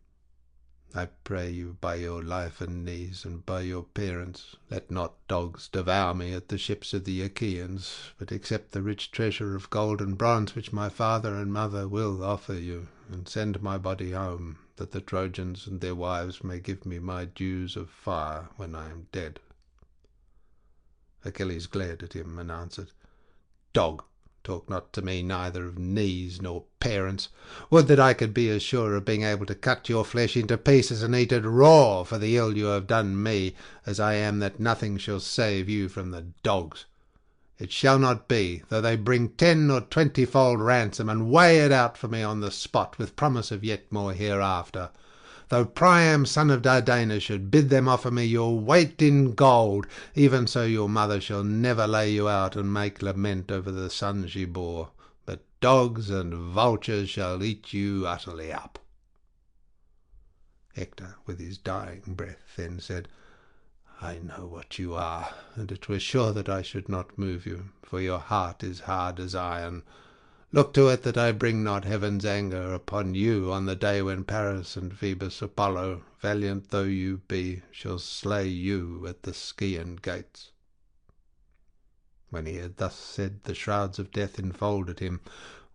"I pray you by your life and knees, and by your parents, let not dogs devour me at the ships of the Achaeans, but accept the rich treasure of gold and bronze which my father and mother will offer you, and send my body home, that the Trojans and their wives may give me my dues of fire when I am dead." Achilles glared at him and answered, "Dog, talk not to me neither of knees nor parents. Would that I could be as sure of being able to cut your flesh into pieces and eat it raw for the ill you have done me, as I am that nothing shall save you from the dogs. It shall not be, though they bring 10 or 20-fold ransom, and weigh it out for me on the spot, with promise of yet more hereafter. Though Priam, son of Dardanus, should bid them offer me your weight in gold, even so your mother shall never lay you out and make lament over the son she bore, but dogs and vultures shall eat you utterly up." Hector, with his dying breath, then said, "I know what you are, and it were sure that I should not move you, for your heart is hard as iron. Look to it that I bring not heaven's anger upon you on the day when Paris and Phoebus Apollo, valiant though you be, shall slay you at the Scaean gates." When he had thus said, the shrouds of death enfolded him,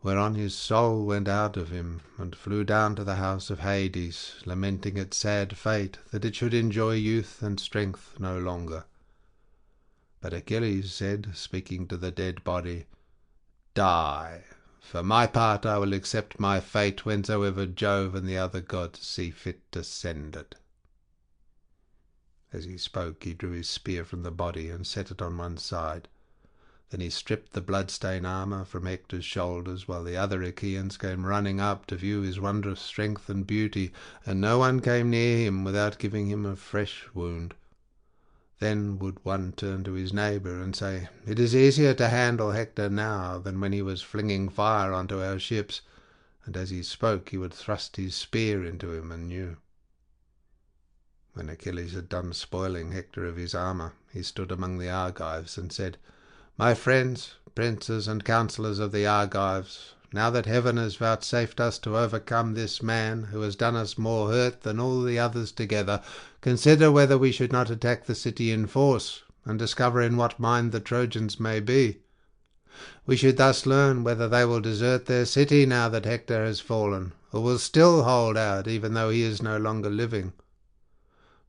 whereon his soul went out of him, and flew down to the house of Hades, lamenting its sad fate, that it should enjoy youth and strength no longer. But Achilles said, speaking to the dead body, "Die. For my part, I will accept my fate whensoever Jove and the other gods see fit to send it." As he spoke, he drew his spear from the body and set it on one side. Then he stripped the blood-stained armour from Hector's shoulders, while the other Achaeans came running up to view his wondrous strength and beauty, and no one came near him without giving him a fresh wound. Then would one turn to his neighbour and say, "It is easier to handle Hector now than when he was flinging fire onto our ships," and as he spoke he would thrust his spear into him anew. When Achilles had done spoiling Hector of his armour, he stood among the Argives and said, "My friends, princes and counsellors of the Argives, now that heaven has vouchsafed us to overcome this man, who has done us more hurt than all the others together, consider whether we should not attack the city in force, and discover in what mind the Trojans may be. We should thus learn whether they will desert their city now that Hector has fallen, or will still hold out even though he is no longer living.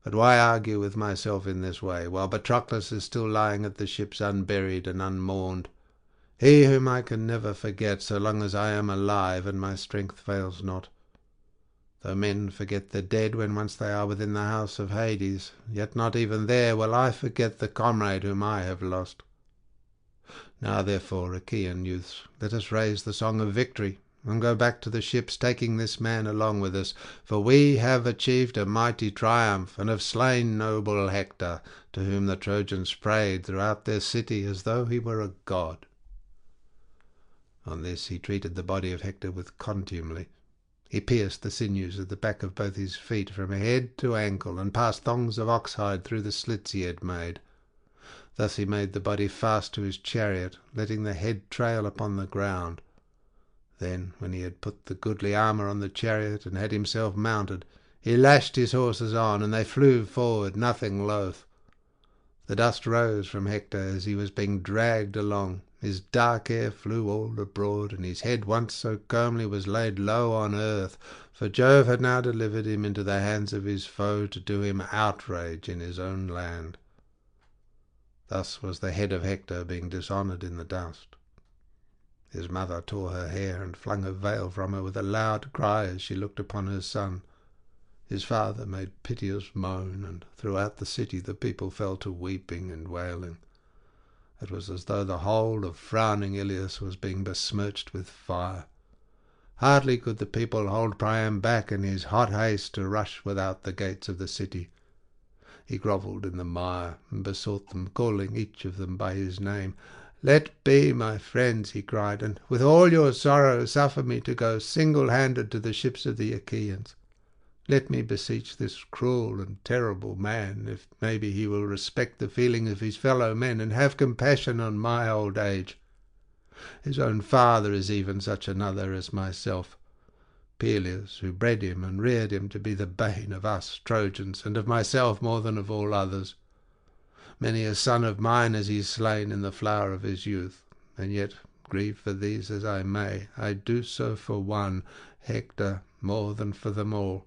But why argue with myself in this way, while Patroclus is still lying at the ships unburied and unmourned? He whom I can never forget, so long as I am alive and my strength fails not. Though men forget the dead when once they are within the house of Hades, yet not even there will I forget the comrade whom I have lost. Now therefore, Achaean youths, let us raise the song of victory, and go back to the ships, taking this man along with us, for we have achieved a mighty triumph, and have slain noble Hector, to whom the Trojans prayed throughout their city as though he were a god." On this he treated the body of Hector with contumely. He pierced the sinews at the back of both his feet from head to ankle, and passed thongs of oxhide through the slits he had made. Thus he made the body fast to his chariot, letting the head trail upon the ground. Then, when he had put the goodly armour on the chariot, and had himself mounted, he lashed his horses on, and they flew forward, nothing loath. The dust rose from Hector as he was being dragged along. His dark hair flew all abroad, and his head, once so comely, was laid low on earth, for Jove had now delivered him into the hands of his foe to do him outrage in his own land. Thus was the head of Hector being dishonoured in the dust. His mother tore her hair and flung her veil from her with a loud cry as she looked upon her son. His father made piteous moan, and throughout the city the people fell to weeping and wailing. It was as though the whole of frowning Ilias was being besmirched with fire. Hardly could the people hold Priam back in his hot haste to rush without the gates of the city. He grovelled in the mire, and besought them, calling each of them by his name. "Let be, my friends," he cried, "and with all your sorrow suffer me to go single-handed to the ships of the Achaeans. Let me beseech this cruel and terrible man, if maybe he will respect the feeling of his fellow men, and have compassion on my old age. His own father is even such another as myself, Peleus, who bred him and reared him to be the bane of us Trojans, and of myself more than of all others. Many a son of mine has he slain in the flower of his youth, and yet, grieve for these as I may, I do so for one, Hector, more than for them all,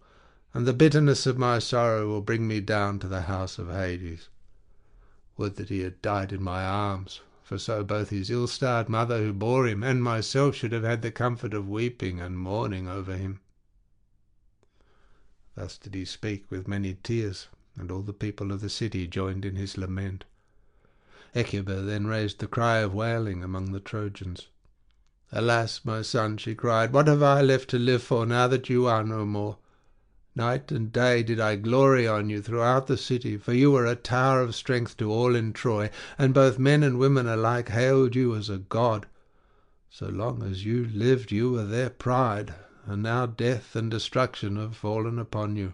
and the bitterness of my sorrow will bring me down to the house of Hades. Would that he had died in my arms, for so both his ill-starred mother who bore him and myself should have had the comfort of weeping and mourning over him." Thus did he speak with many tears, and all the people of the city joined in his lament. Hecuba then raised the cry of wailing among the Trojans. "Alas, my son," she cried, "what have I left to live for now that you are no more? Night and day did I glory on you throughout the city, for you were a tower of strength to all in Troy, and both men and women alike hailed you as a god. So long as you lived you were their pride, and now death and destruction have fallen upon you."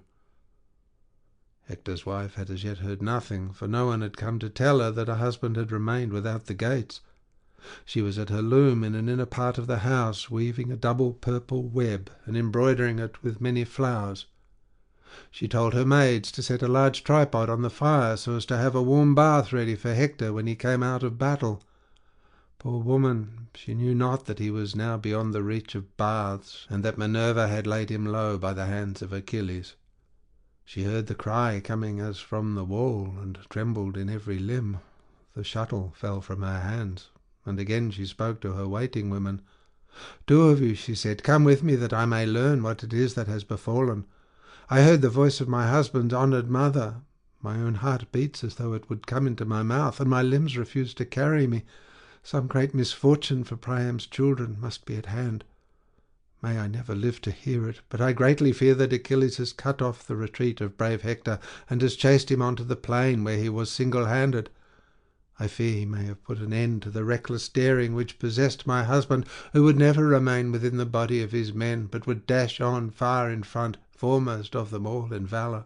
Hector's wife had as yet heard nothing, for no one had come to tell her that her husband had remained without the gates. She was at her loom in an inner part of the house, weaving a double purple web, and embroidering it with many flowers. She told her maids to set a large tripod on the fire, so as to have a warm bath ready for Hector when he came out of battle. Poor woman, she knew not that he was now beyond the reach of baths, and that Minerva had laid him low by the hands of Achilles. She heard the cry coming as from the wall, and trembled in every limb. The shuttle fell from her hands, and again she spoke to her waiting women. "Two of you," she said, "come with me, that I may learn what it is that has befallen. I heard the voice of my husband's honoured mother. My own heart beats as though it would come into my mouth, and my limbs refuse to carry me. Some great misfortune for Priam's children must be at hand. May I never live to hear it, but I greatly fear that Achilles has cut off the retreat of brave Hector, and has chased him on to the plain where he was single-handed. I fear he may have put an end to the reckless daring which possessed my husband, who would never remain within the body of his men, but would dash on far in front, foremost of them all in valour."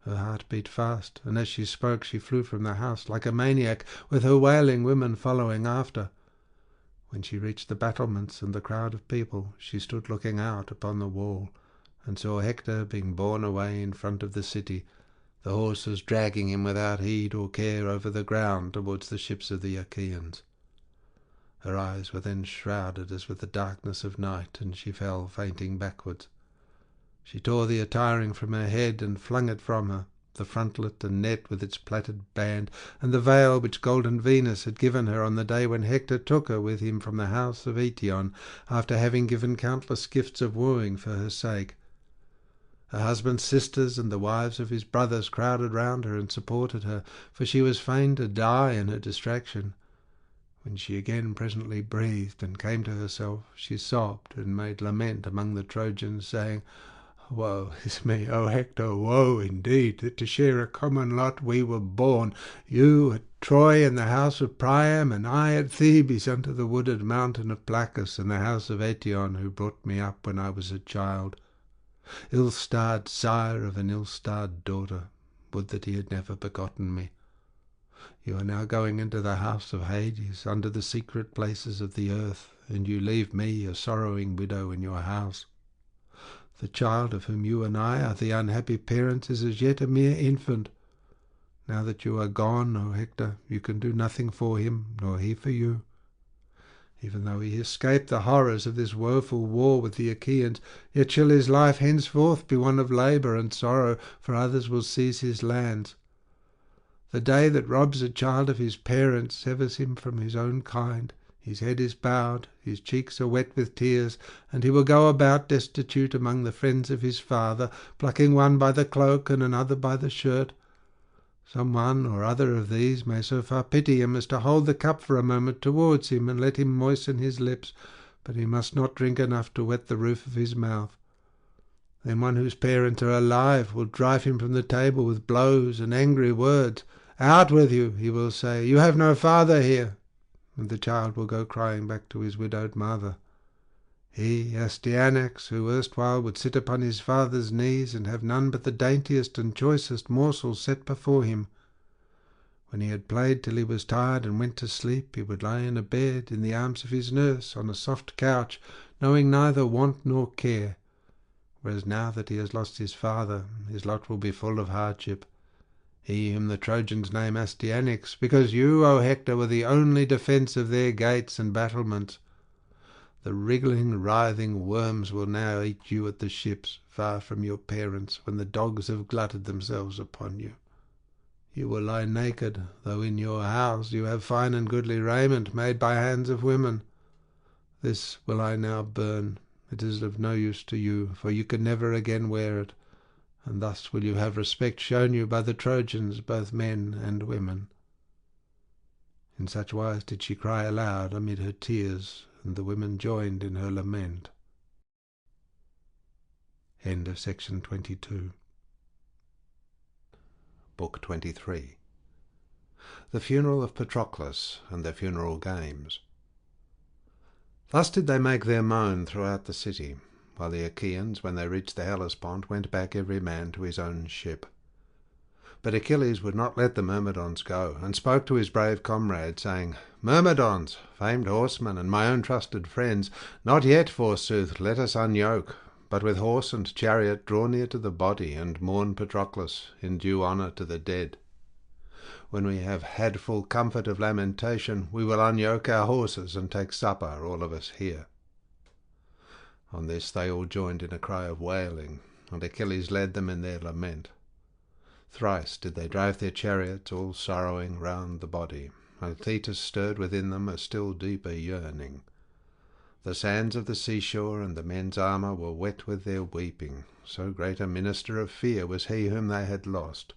Her heart beat fast, and as she spoke she flew from the house like a maniac, with her wailing women following after. When she reached the battlements and the crowd of people, she stood looking out upon the wall, and saw Hector being borne away in front of the city, the horses dragging him without heed or care over the ground towards the ships of the Achaeans. Her eyes were then shrouded as with the darkness of night, and she fell fainting backwards. She tore the attiring from her head and flung it from her, the frontlet and net with its plaited band, and the veil which golden Venus had given her on the day when Hector took her with him from the house of Eetion, after having given countless gifts of wooing for her sake. Her husband's sisters and the wives of his brothers crowded round her and supported her, for she was fain to die in her distraction. When she again presently breathed and came to herself, she sobbed and made lament among the Trojans, saying, "Woe is me, O Hector, woe indeed, that to share a common lot we were born, you at Troy in the house of Priam, and I at Thebes under the wooded mountain of Placus in the house of Eetion, who brought me up when I was a child. Ill-starred sire of an ill-starred daughter, would that he had never begotten me. You are now going into the house of Hades, under the secret places of the earth, and you leave me, a sorrowing widow, in your house. The child of whom you and I are the unhappy parents is as yet a mere infant. Now that you are gone, O Hector, you can do nothing for him, nor he for you. Even though he escaped the horrors of this woeful war with the Achaeans, yet shall his life henceforth be one of labour and sorrow, for others will seize his lands. The day that robs a child of his parents severs him from his own kind. His head is bowed, his cheeks are wet with tears, and he will go about destitute among the friends of his father, plucking one by the cloak and another by the shirt. Some one or other of these may so far pity him as to hold the cup for a moment towards him and let him moisten his lips, but he must not drink enough to wet the roof of his mouth. Then one whose parents are alive will drive him from the table with blows and angry words. "Out with you," he will say, "you have no father here," and the child will go crying back to his widowed mother. He, Astyanax, who erstwhile would sit upon his father's knees and have none but the daintiest and choicest morsels set before him. When he had played till he was tired and went to sleep, he would lie in a bed in the arms of his nurse on a soft couch, knowing neither want nor care. Whereas now that he has lost his father, his lot will be full of hardship. He whom the Trojans name Astyanax, because you, O Hector, were the only defence of their gates and battlements. The wriggling, writhing worms will now eat you at the ships, far from your parents, when the dogs have glutted themselves upon you. You will lie naked, though in your house you have fine and goodly raiment made by hands of women. This will I now burn. It is of no use to you, for you can never again wear it, and thus will you have respect shown you by the Trojans, both men and women." In such wise did she cry aloud amid her tears, and the women joined in her lament. End of section 22. Book 23. The funeral of Patroclus and the funeral games. Thus did they make their moan throughout the city, while the Achaeans, when they reached the Hellespont, went back every man to his own ship. But Achilles would not let the Myrmidons go, and spoke to his brave comrades, saying, "Myrmidons, famed horsemen, and my own trusted friends, not yet, forsooth, let us unyoke, but with horse and chariot draw near to the body, and mourn Patroclus, in due honour to the dead. When we have had full comfort of lamentation, we will unyoke our horses, and take supper, all of us here." On this they all joined in a cry of wailing, and Achilles led them in their lament. Thrice did they drive their chariots, all sorrowing, round the body, and Thetis stirred within them a still deeper yearning. The sands of the seashore and the men's armour were wet with their weeping, so great a minister of fear was he whom they had lost.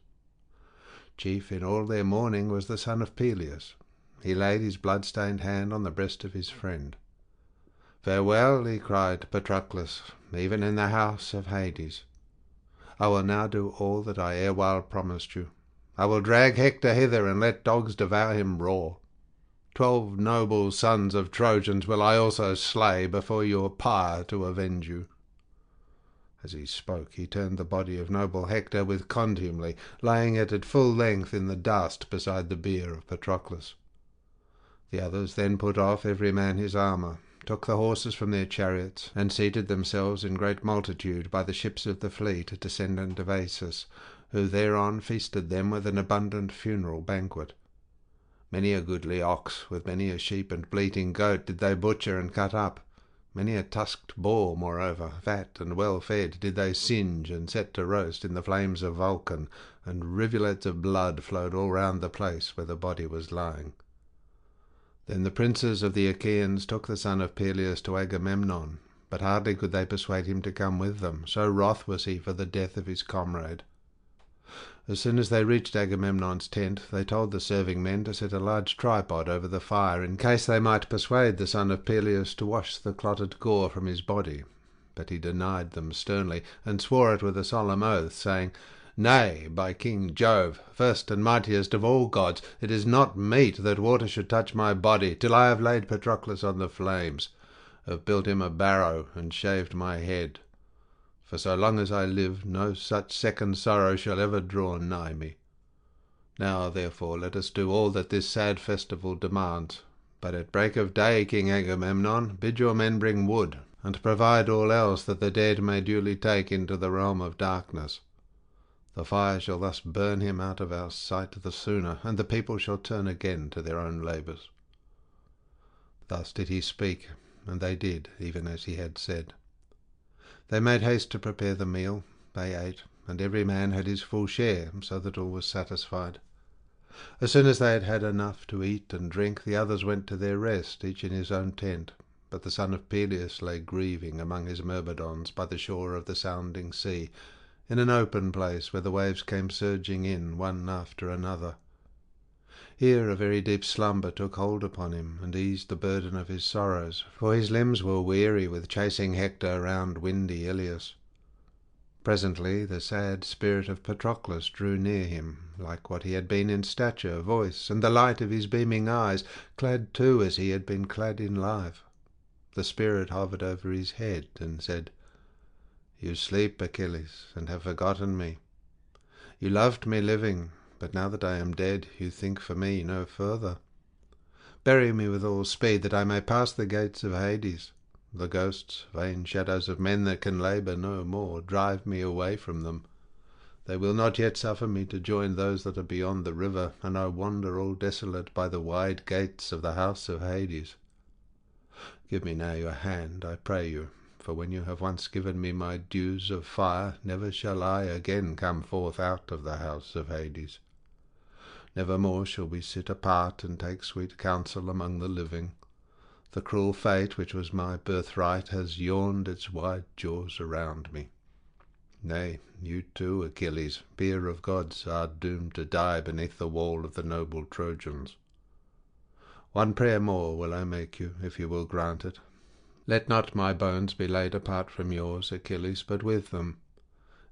Chief in all their mourning was the son of Peleus. He laid his blood-stained hand on the breast of his friend. "Farewell," he cried, "Patroclus, even in the house of Hades. I will now do all that I erewhile promised you. I will drag Hector hither, and let dogs devour him raw. 12 noble sons of Trojans will I also slay before your pyre to avenge you." As he spoke, he turned the body of noble Hector with contumely, laying it at full length in the dust beside the bier of Patroclus. The others then put off every man his armour, took the horses from their chariots, and seated themselves in great multitude by the ships of the fleet, descendant of Asus, who thereon feasted them with an abundant funeral banquet. Many a goodly ox, with many a sheep and bleating goat, did they butcher and cut up. Many a tusked boar, moreover, fat and well fed, did they singe and set to roast in the flames of Vulcan, and rivulets of blood flowed all round the place where the body was lying. Then the princes of the Achaeans took the son of Peleus to Agamemnon, but hardly could they persuade him to come with them, so wroth was he for the death of his comrade. As soon as they reached Agamemnon's tent, they told the serving men to set a large tripod over the fire, in case they might persuade the son of Peleus to wash the clotted gore from his body. But he denied them sternly, and swore it with a solemn oath, saying, "Nay, by King Jove, first and mightiest of all gods, it is not meet that water should touch my body till I have laid Patroclus on the flames, have built him a barrow, and shaved my head. For so long as I live, no such second sorrow shall ever draw nigh me. Now, therefore, let us do all that this sad festival demands. But at break of day, King Agamemnon, bid your men bring wood, and provide all else that the dead may duly take into the realm of darkness. The fire shall thus burn him out of our sight the sooner, and the people shall turn again to their own labours." Thus did he speak, and they did even as he had said. They made haste to prepare the meal. They ate, and every man had his full share, so that all was satisfied. As soon as they had had enough to eat and drink, the others went to their rest, each in his own tent. But the son of Peleus lay grieving among his myrmidons by the shore of the sounding sea, in an open place where the waves came surging in one after another. Here a very deep slumber took hold upon him, and eased the burden of his sorrows, for his limbs were weary with chasing Hector round windy Ilias. Presently the sad spirit of Patroclus drew near him, like what he had been in stature, voice, and the light of his beaming eyes, clad too as he had been clad in life. The spirit hovered over his head, and said, "You sleep, Achilles, and have forgotten me. You loved me living, but now that I am dead, you think for me no further. Bury me with all speed, that I may pass the gates of Hades. The ghosts, vain shadows of men that can labour no more, drive me away from them. They will not yet suffer me to join those that are beyond the river, and I wander all desolate by the wide gates of the house of Hades. Give me now your hand, I pray you, for when you have once given me my dues of fire, never shall I again come forth out of the house of Hades. Never more shall we sit apart and take sweet counsel among the living. The cruel fate which was my birthright has yawned its wide jaws around me. Nay, you too, Achilles, peer of gods, are doomed to die beneath the wall of the noble Trojans. One prayer more will I make you, if you will grant it. Let not my bones be laid apart from yours, Achilles, but with them.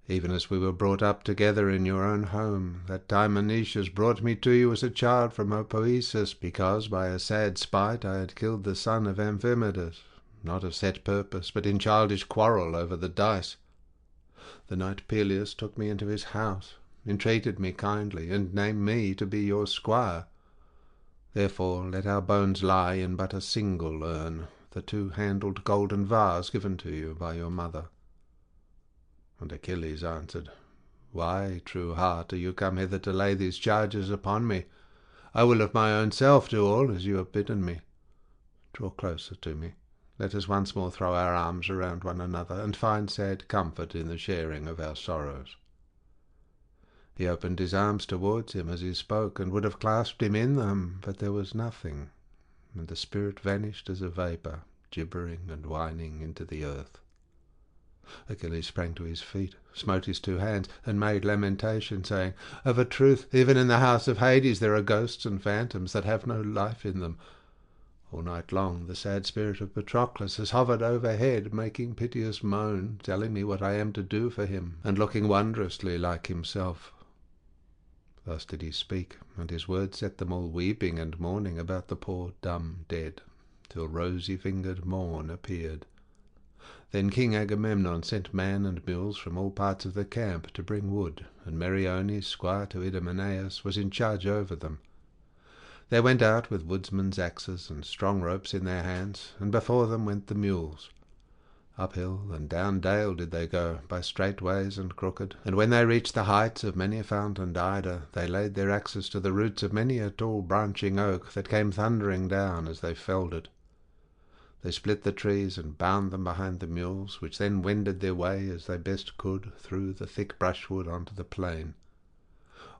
Even as we were brought up together in your own home, that time Menoetius brought me to you as a child from Hephaestus, because by a sad spite I had killed the son of Amphimatus, not of set purpose, but in childish quarrel over the dice. The knight Peleus took me into his house, entreated me kindly, and named me to be your squire. Therefore let our bones lie in but a single urn, the two-handled golden vase given to you by your mother." And Achilles answered, "Why, true heart, are you come hither to lay these charges upon me? I will of my own self do all as you have bidden me. Draw closer to me. Let us once more throw our arms around one another, and find sad comfort in the sharing of our sorrows." He opened his arms towards him as he spoke, and would have clasped him in them, but there was nothing, and the spirit vanished as a vapour, gibbering and whining into the earth. Achilles sprang to his feet, smote his two hands, and made lamentation, saying, "Of a truth, even in the house of Hades there are ghosts and phantoms that have no life in them. All night long the sad spirit of Patroclus has hovered overhead, making piteous moan, telling me what I am to do for him, and looking wondrously like himself." Thus did he speak, and his words set them all weeping and mourning about the poor dumb dead, till rosy-fingered morn appeared. Then King Agamemnon sent man and mules from all parts of the camp to bring wood, and Meriones, squire to Idomeneus, was in charge over them. They went out with woodsmen's axes and strong ropes in their hands, and before them went the mules. Up hill and down dale did they go, by straight ways and crooked, and when they reached the heights of many a fount and Ida, they laid their axes to the roots of many a tall branching oak that came thundering down as they felled it. They split the trees and bound them behind the mules, which then wended their way as they best could through the thick brushwood onto the plain.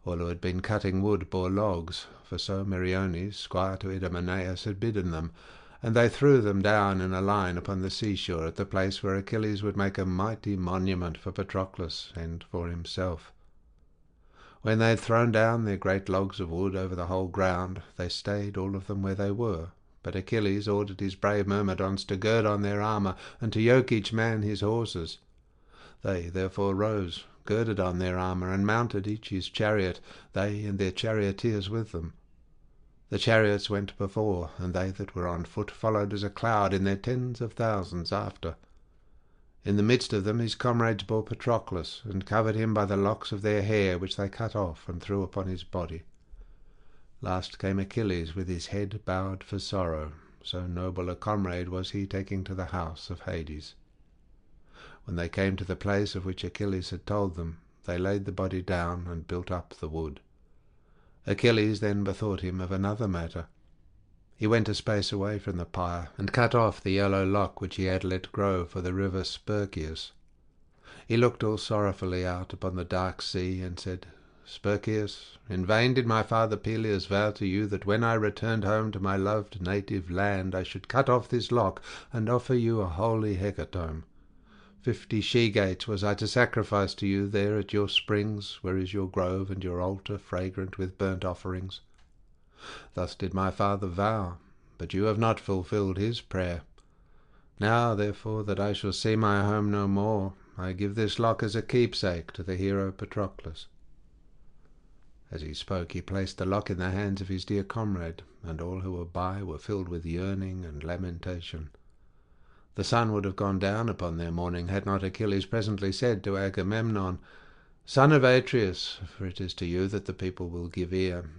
All who had been cutting wood bore logs, for so Meriones, squire to Idomeneus, had bidden them, and they threw them down in a line upon the seashore at the place where Achilles would make a mighty monument for Patroclus and for himself. When they had thrown down their great logs of wood over the whole ground, they stayed all of them where they were, but Achilles ordered his brave Myrmidons to gird on their armour, and to yoke each man his horses. They therefore rose, girded on their armour, and mounted each his chariot, they and their charioteers with them. The chariots went before, and they that were on foot followed as a cloud in their tens of thousands after. In the midst of them his comrades bore Patroclus, and covered him by the locks of their hair, which they cut off and threw upon his body. Last came Achilles, with his head bowed for sorrow, so noble a comrade was he taking to the house of Hades. When they came to the place of which Achilles had told them, they laid the body down and built up the wood. Achilles then bethought him of another matter. He went a space away from the pyre, and cut off the yellow lock which he had let grow for the river Spercheius. He looked all sorrowfully out upon the dark sea, and said, "Spercheius, in vain did my father Peleus vow to you that when I returned home to my loved native land I should cut off this lock and offer you a holy hecatomb. 50 she-gates was I to sacrifice to you there at your springs, where is your grove and your altar fragrant with burnt offerings. Thus did my father vow, but you have not fulfilled his prayer. Now, therefore, that I shall see my home no more, I give this lock as a keepsake to the hero Patroclus." As he spoke, he placed the lock in the hands of his dear comrade, and all who were by were filled with yearning and lamentation. The sun would have gone down upon their mourning had not Achilles presently said to Agamemnon, "Son of Atreus, for it is to you that the people will give ear,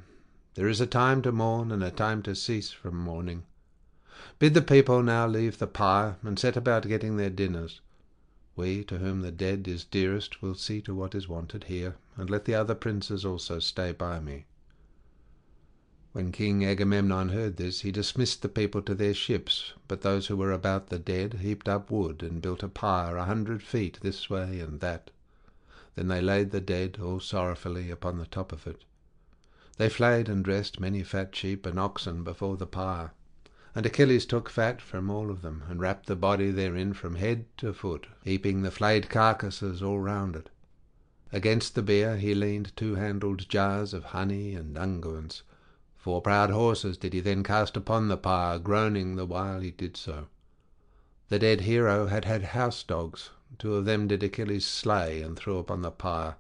there is a time to mourn and a time to cease from mourning. Bid the people now leave the pyre and set about getting their dinners. We, to whom the dead is dearest, will see to what is wanted here, and let the other princes also stay by me." When King Agamemnon heard this, he dismissed the people to their ships, but those who were about the dead heaped up wood and built a pyre 100 feet this way and that. Then they laid the dead all sorrowfully upon the top of it. They flayed and dressed many fat sheep and oxen before the pyre, and Achilles took fat from all of them, and wrapped the body therein from head to foot, heaping the flayed carcasses all round it. Against the bier he leaned 2-handled jars of honey and unguents. 4 proud horses did he then cast upon the pyre, groaning the while he did so. The dead hero had had house dogs. 2 of them did Achilles slay and threw upon the pyre.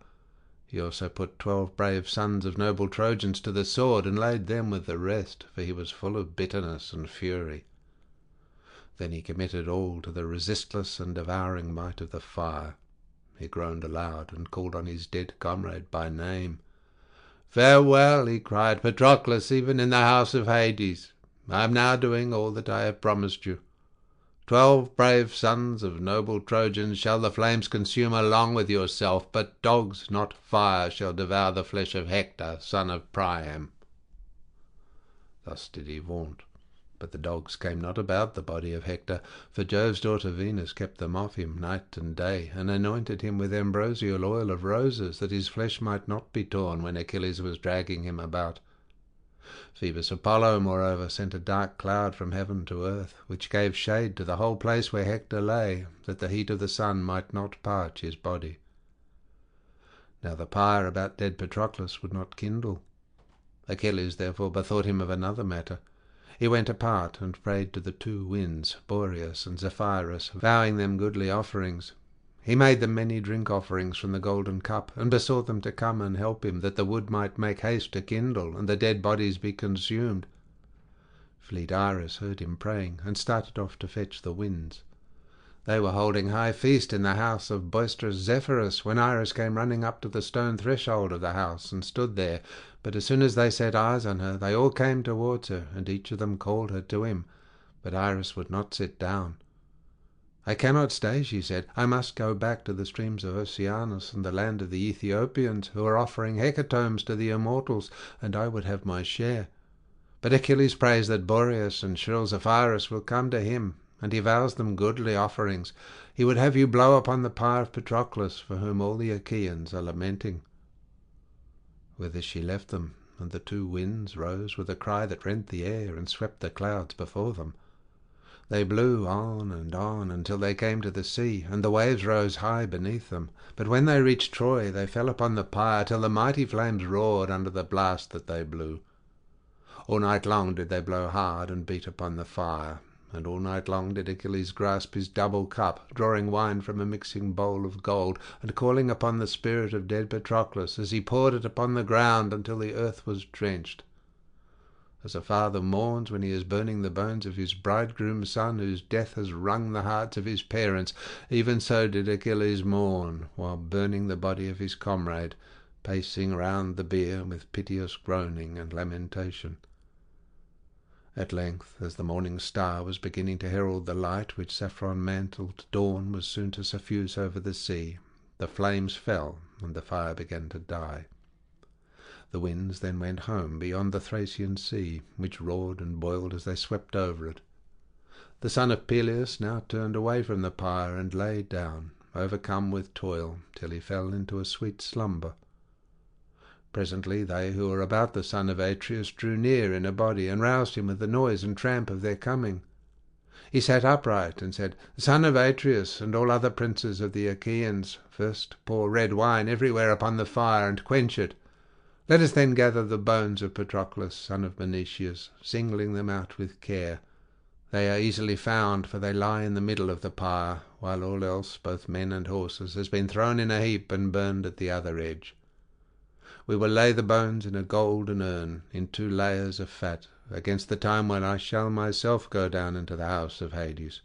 He also put 12 brave sons of noble Trojans to the sword, and laid them with the rest, for he was full of bitterness and fury. Then he committed all to the resistless and devouring might of the fire. He groaned aloud, and called on his dead comrade by name. "Farewell," he cried, "Patroclus, even in the house of Hades. I am now doing all that I have promised you. 12 brave sons of noble Trojans shall the flames consume along with yourself, but dogs, not fire, shall devour the flesh of Hector, son of Priam." Thus did he vaunt, but the dogs came not about the body of Hector, for Jove's daughter Venus kept them off him night and day, and anointed him with ambrosial oil of roses, that his flesh might not be torn when Achilles was dragging him about. Phoebus Apollo, moreover, sent a dark cloud from heaven to earth, which gave shade to the whole place where Hector lay, that the heat of the sun might not parch his body. Now the pyre about dead Patroclus would not kindle. Achilles therefore bethought him of another matter. He went apart and prayed to the 2 winds, Boreas and Zephyrus, vowing them goodly offerings. He made them many drink offerings from the golden cup, and besought them to come and help him, that the wood might make haste to kindle, and the dead bodies be consumed. Fleet Iris heard him praying, and started off to fetch the winds. They were holding high feast in the house of boisterous Zephyrus, when Iris came running up to the stone threshold of the house, and stood there. But as soon as they set eyes on her, they all came towards her, and each of them called her to him. But Iris would not sit down. "I cannot stay," she said. "I must go back to the streams of Oceanus and the land of the Ethiopians, who are offering hecatombs to the immortals, and I would have my share. But Achilles prays that Boreas and shrill Zephyrus will come to him, and he vows them goodly offerings. He would have you blow upon the pyre of Patroclus, for whom all the Achaeans are lamenting." With this she left them, and the two winds rose with a cry that rent the air and swept the clouds before them. They blew on until they came to the sea, and the waves rose high beneath them. But when they reached Troy, they fell upon the pyre, till the mighty flames roared under the blast that they blew. All night long did they blow hard and beat upon the fire, and all night long did Achilles grasp his double cup, drawing wine from a mixing bowl of gold, and calling upon the spirit of dead Patroclus, as he poured it upon the ground until the earth was drenched. As a father mourns when he is burning the bones of his bridegroom son, whose death has wrung the hearts of his parents, even so did Achilles mourn, while burning the body of his comrade, pacing round the bier with piteous groaning and lamentation. At length, as the morning star was beginning to herald the light which saffron-mantled dawn was soon to suffuse over the sea, the flames fell, and the fire began to die. The winds then went home beyond the Thracian sea, which roared and boiled as they swept over it. The son of Peleus now turned away from the pyre and lay down, overcome with toil, till he fell into a sweet slumber. Presently they who were about the son of Atreus drew near in a body, and roused him with the noise and tramp of their coming. He sat upright and said, "Son of Atreus, and all other princes of the Achaeans, first pour red wine everywhere upon the fire, and quench it. Let us then gather the bones of Patroclus, son of Menoetius, singling them out with care. They are easily found, for they lie in the middle of the pyre, while all else, both men and horses, has been thrown in a heap and burned at the other edge. We will lay the bones in a golden urn, in 2 layers of fat, against the time when I shall myself go down into the house of Hades.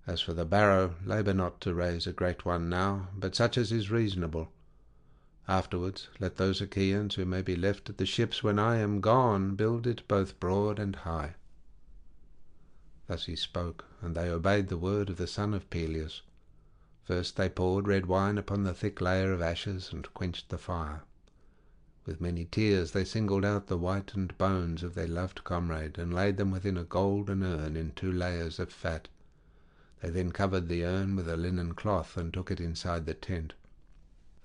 As for the barrow, labour not to raise a great one now, but such as is reasonable. Afterwards let those Achaeans who may be left at the ships when I am gone build it both broad and high." Thus he spoke, and they obeyed the word of the son of Peleus. First they poured red wine upon the thick layer of ashes and quenched the fire. With many tears they singled out the whitened bones of their loved comrade, and laid them within a golden urn in 2 layers of fat. They then covered the urn with a linen cloth and took it inside the tent.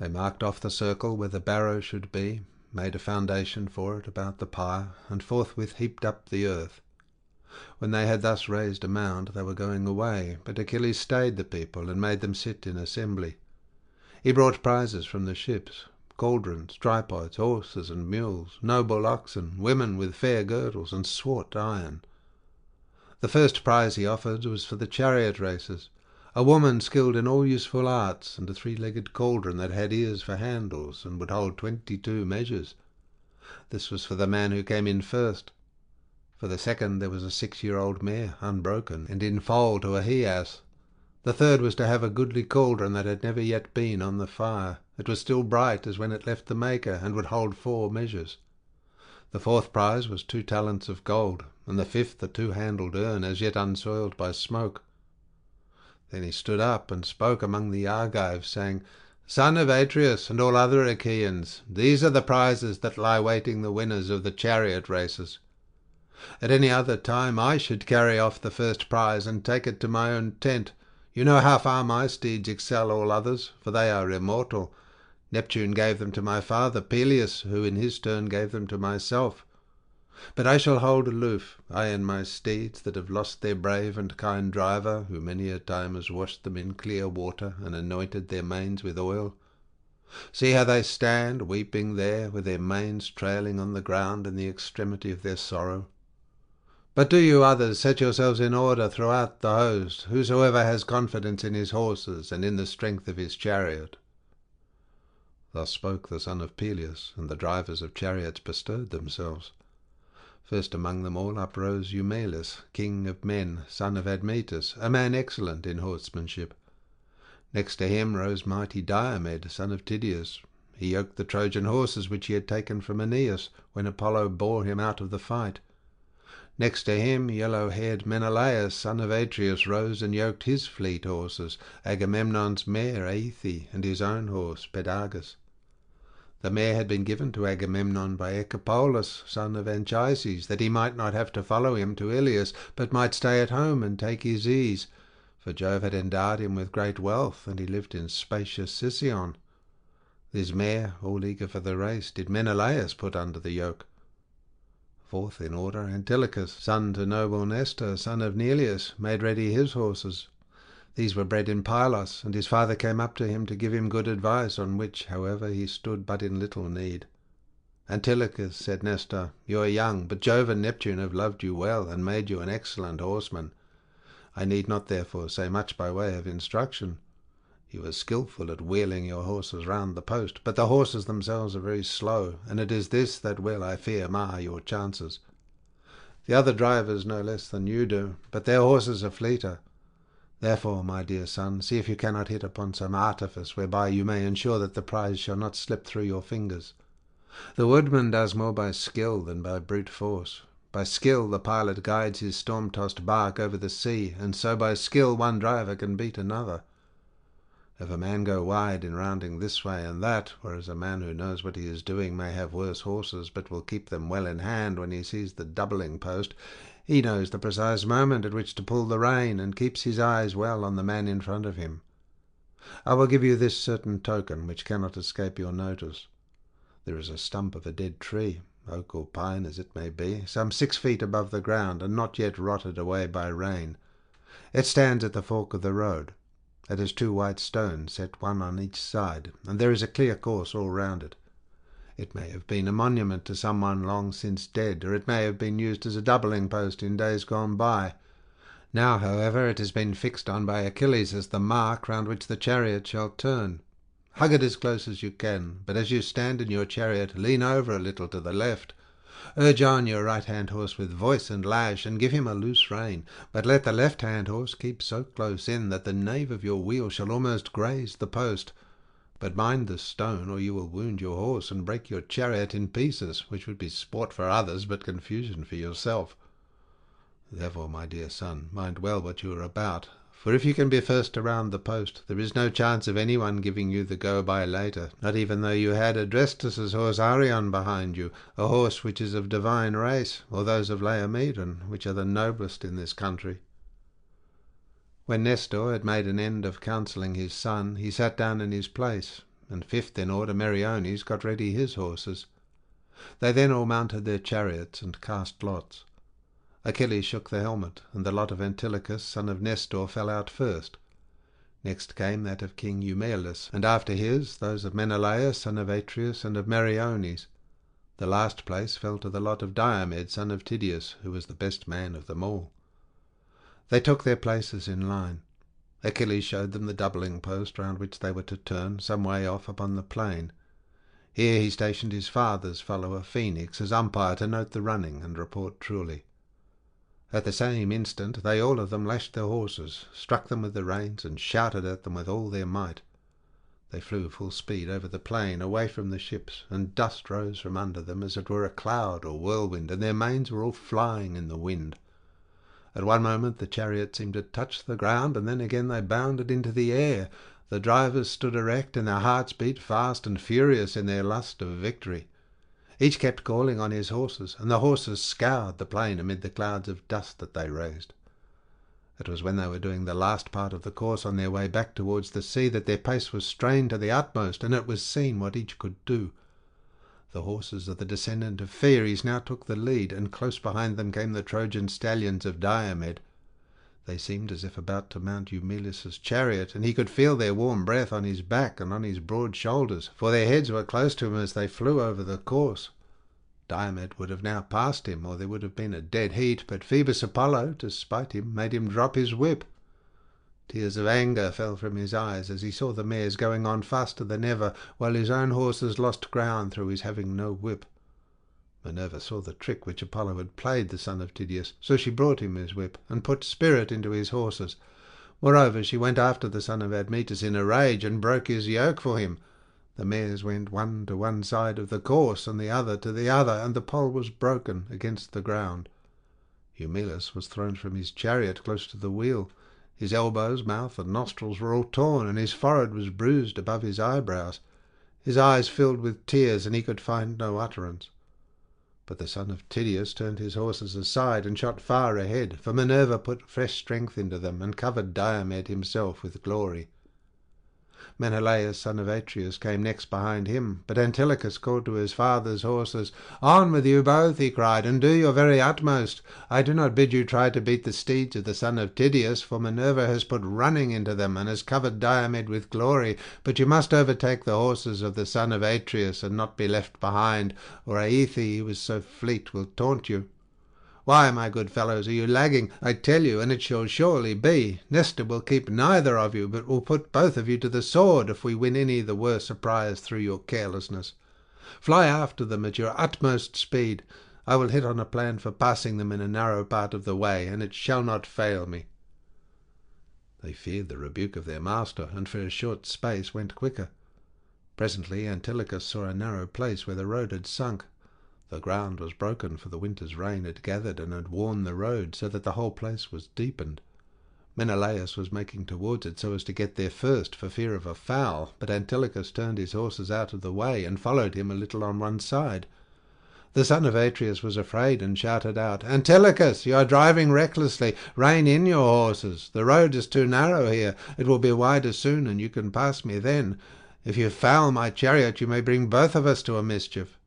They marked off the circle where the barrow should be, made a foundation for it about the pyre, and forthwith heaped up the earth. When they had thus raised a mound, they were going away, but Achilles stayed the people and made them sit in assembly. He brought prizes from the ships, cauldrons, tripods, horses and mules, noble oxen, women with fair girdles, and swart iron. The first prize he offered was for the chariot races, a woman skilled in all useful arts, and a 3-legged cauldron that had ears for handles, and would hold 22 measures. This was for the man who came in first. For the second there was a 6-year-old mare, unbroken, and in foal to a he-ass. The third was to have a goodly cauldron that had never yet been on the fire. It was still bright as when it left the maker, and would hold 4 measures. The fourth prize was 2 talents of gold, and the fifth a 2-handled urn, as yet unsoiled by smoke. Then he stood up and spoke among the Argives, saying, "Son of Atreus, and all other Achaeans, these are the prizes that lie waiting the winners of the chariot races. At any other time I should carry off the first prize and take it to my own tent. You know how far my steeds excel all others, for they are immortal. Neptune gave them to my father Peleus, who in his turn gave them to myself. But I shall hold aloof, I and my steeds that have lost their brave and kind driver, who many a time has washed them in clear water and anointed their manes with oil. See how they stand weeping there, with their manes trailing on the ground in the extremity of their sorrow. But do you others set yourselves in order throughout the host, whosoever has confidence in his horses and in the strength of his chariot." Thus spoke the son of Peleus, and the drivers of chariots bestirred themselves. First among them all uprose Eumelus, king of men, son of Admetus, a man excellent in horsemanship. Next to him rose mighty Diomed, son of Tydeus. He yoked the Trojan horses which he had taken from Aeneas, when Apollo bore him out of the fight. Next to him yellow-haired Menelaus, son of Atreus, rose and yoked his fleet horses, Agamemnon's mare Aethe, and his own horse Pedagus. The mare had been given to Agamemnon by Echepolus, son of Anchises, that he might not have to follow him to Iliad, but might stay at home and take his ease, for Jove had endowed him with great wealth, and he lived in spacious Sicyon. This mare, all eager for the race, did Menelaus put under the yoke. Fourth in order, Antilochus, son to noble Nestor, son of Neleus, made ready his horses. These were bred in Pylos, and his father came up to him to give him good advice, on which, however, he stood but in little need. Antilochus, said Nestor, you are young, but Jove and Neptune have loved you well, and made you an excellent horseman. I need not therefore say much by way of instruction. You are skilful at wheeling your horses round the post, but the horses themselves are very slow, and it is this that will, I fear, mar your chances. The other drivers know less than you do, but their horses are fleeter. Therefore, my dear son, see if you cannot hit upon some artifice whereby you may ensure that the prize shall not slip through your fingers. The woodman does more by skill than by brute force. By skill the pilot guides his storm-tossed bark over the sea, and so by skill one driver can beat another. If a man go wide in rounding this way and that, whereas a man who knows what he is doing may have worse horses, but will keep them well in hand when he sees the doubling post, he knows the precise moment at which to pull the rein, and keeps his eyes well on the man in front of him. I will give you this certain token, which cannot escape your notice. There is a stump of a dead tree, oak or pine as it may be, some 6 feet above the ground, and not yet rotted away by rain. It stands at the fork of the road. It has 2 white stones, set one on each side, and there is a clear course all round it. It may have been a monument to someone long since dead, or it may have been used as a doubling post in days gone by. Now, however, it has been fixed on by Achilles as the mark round which the chariot shall turn. Hug it as close as you can, but as you stand in your chariot, lean over a little to the left. Urge on your right-hand horse with voice and lash, and give him a loose rein, but let the left-hand horse keep so close in that the nave of your wheel shall almost graze the post. But mind the stone, or you will wound your horse and break your chariot in pieces, which would be sport for others, but confusion for yourself. Therefore, my dear son, mind well what you are about, for if you can be first around the post, there is no chance of anyone giving you the go-by later, not even though you had Adrestus's horse Arion behind you, a horse which is of divine race, or those of Laomedon, which are the noblest in this country. When Nestor had made an end of counselling his son, he sat down in his place, and fifth in order Meriones got ready his horses. They then all mounted their chariots and cast lots. Achilles shook the helmet, and the lot of Antilochus, son of Nestor, fell out first. Next came that of King Eumelus, and after his those of Menelaus, son of Atreus, and of Meriones. The last place fell to the lot of Diomed, son of Tydeus, who was the best man of them all. They took their places in line. Achilles showed them the doubling post round which they were to turn, some way off upon the plain. Here he stationed his father's follower Phoenix as umpire to note the running and report truly. At the same instant they all of them lashed their horses, struck them with the reins, and shouted at them with all their might. They flew full speed over the plain, away from the ships, and dust rose from under them as it were a cloud or whirlwind, and their manes were all flying in the wind. At one moment the chariot seemed to touch the ground, and then again they bounded into the air. The drivers stood erect, and their hearts beat fast and furious in their lust of victory. Each kept calling on his horses, and the horses scoured the plain amid the clouds of dust that they raised. It was when they were doing the last part of the course on their way back towards the sea that their pace was strained to the utmost, and it was seen what each could do. The horses of the descendant of Pheres now took the lead, and close behind them came the Trojan stallions of Diomed. They seemed as if about to mount Eumelus' chariot, and he could feel their warm breath on his back and on his broad shoulders, for their heads were close to him as they flew over the course. Diomed would have now passed him, or there would have been a dead heat, but Phoebus Apollo, to spite him, made him drop his whip. Tears of anger fell from his eyes as he saw the mares going on faster than ever, while his own horses lost ground through his having no whip. Minerva saw the trick which Apollo had played the son of Tydeus, so she brought him his whip, and put spirit into his horses. Moreover, she went after the son of Admetus in a rage, and broke his yoke for him. The mares went one to one side of the course, and the other to the other, and the pole was broken against the ground. Eumelus was thrown from his chariot close to the wheel. His elbows, mouth, and nostrils were all torn, and his forehead was bruised above his eyebrows. His eyes filled with tears, and he could find no utterance. But the son of Tydeus turned his horses aside and shot far ahead, for Minerva put fresh strength into them and covered Diomed himself with glory. Menelaus, son of Atreus, came next behind him, but Antilochus called to his father's horses. "On with you both," he cried, "and do your very utmost. I do not bid you try to beat the steeds of the son of Tydeus, for Minerva has put running into them and has covered Diomed with glory, but you must overtake the horses of the son of Atreus and not be left behind, or Aethe, who is so fleet, will taunt you. Why, my good fellows, are you lagging? I tell you, and it shall surely be, Nestor will keep neither of you, but will put both of you to the sword if we win any the worse a prize through your carelessness. Fly after them at your utmost speed. I will hit on a plan for passing them in a narrow part of the way, and it shall not fail me." They feared the rebuke of their master, and for a short space went quicker. Presently Antilochus saw a narrow place where the road had sunk. The ground was broken, for the winter's rain had gathered and had worn the road, so that the whole place was deepened. Menelaus was making towards it so as to get there first, for fear of a foul, but Antilochus turned his horses out of the way and followed him a little on one side. The son of Atreus was afraid and shouted out, "Antilochus, you are driving recklessly. Rein in your horses. The road is too narrow here. It will be wider soon, and you can pass me then. If you foul my chariot, you may bring both of us to a mischief."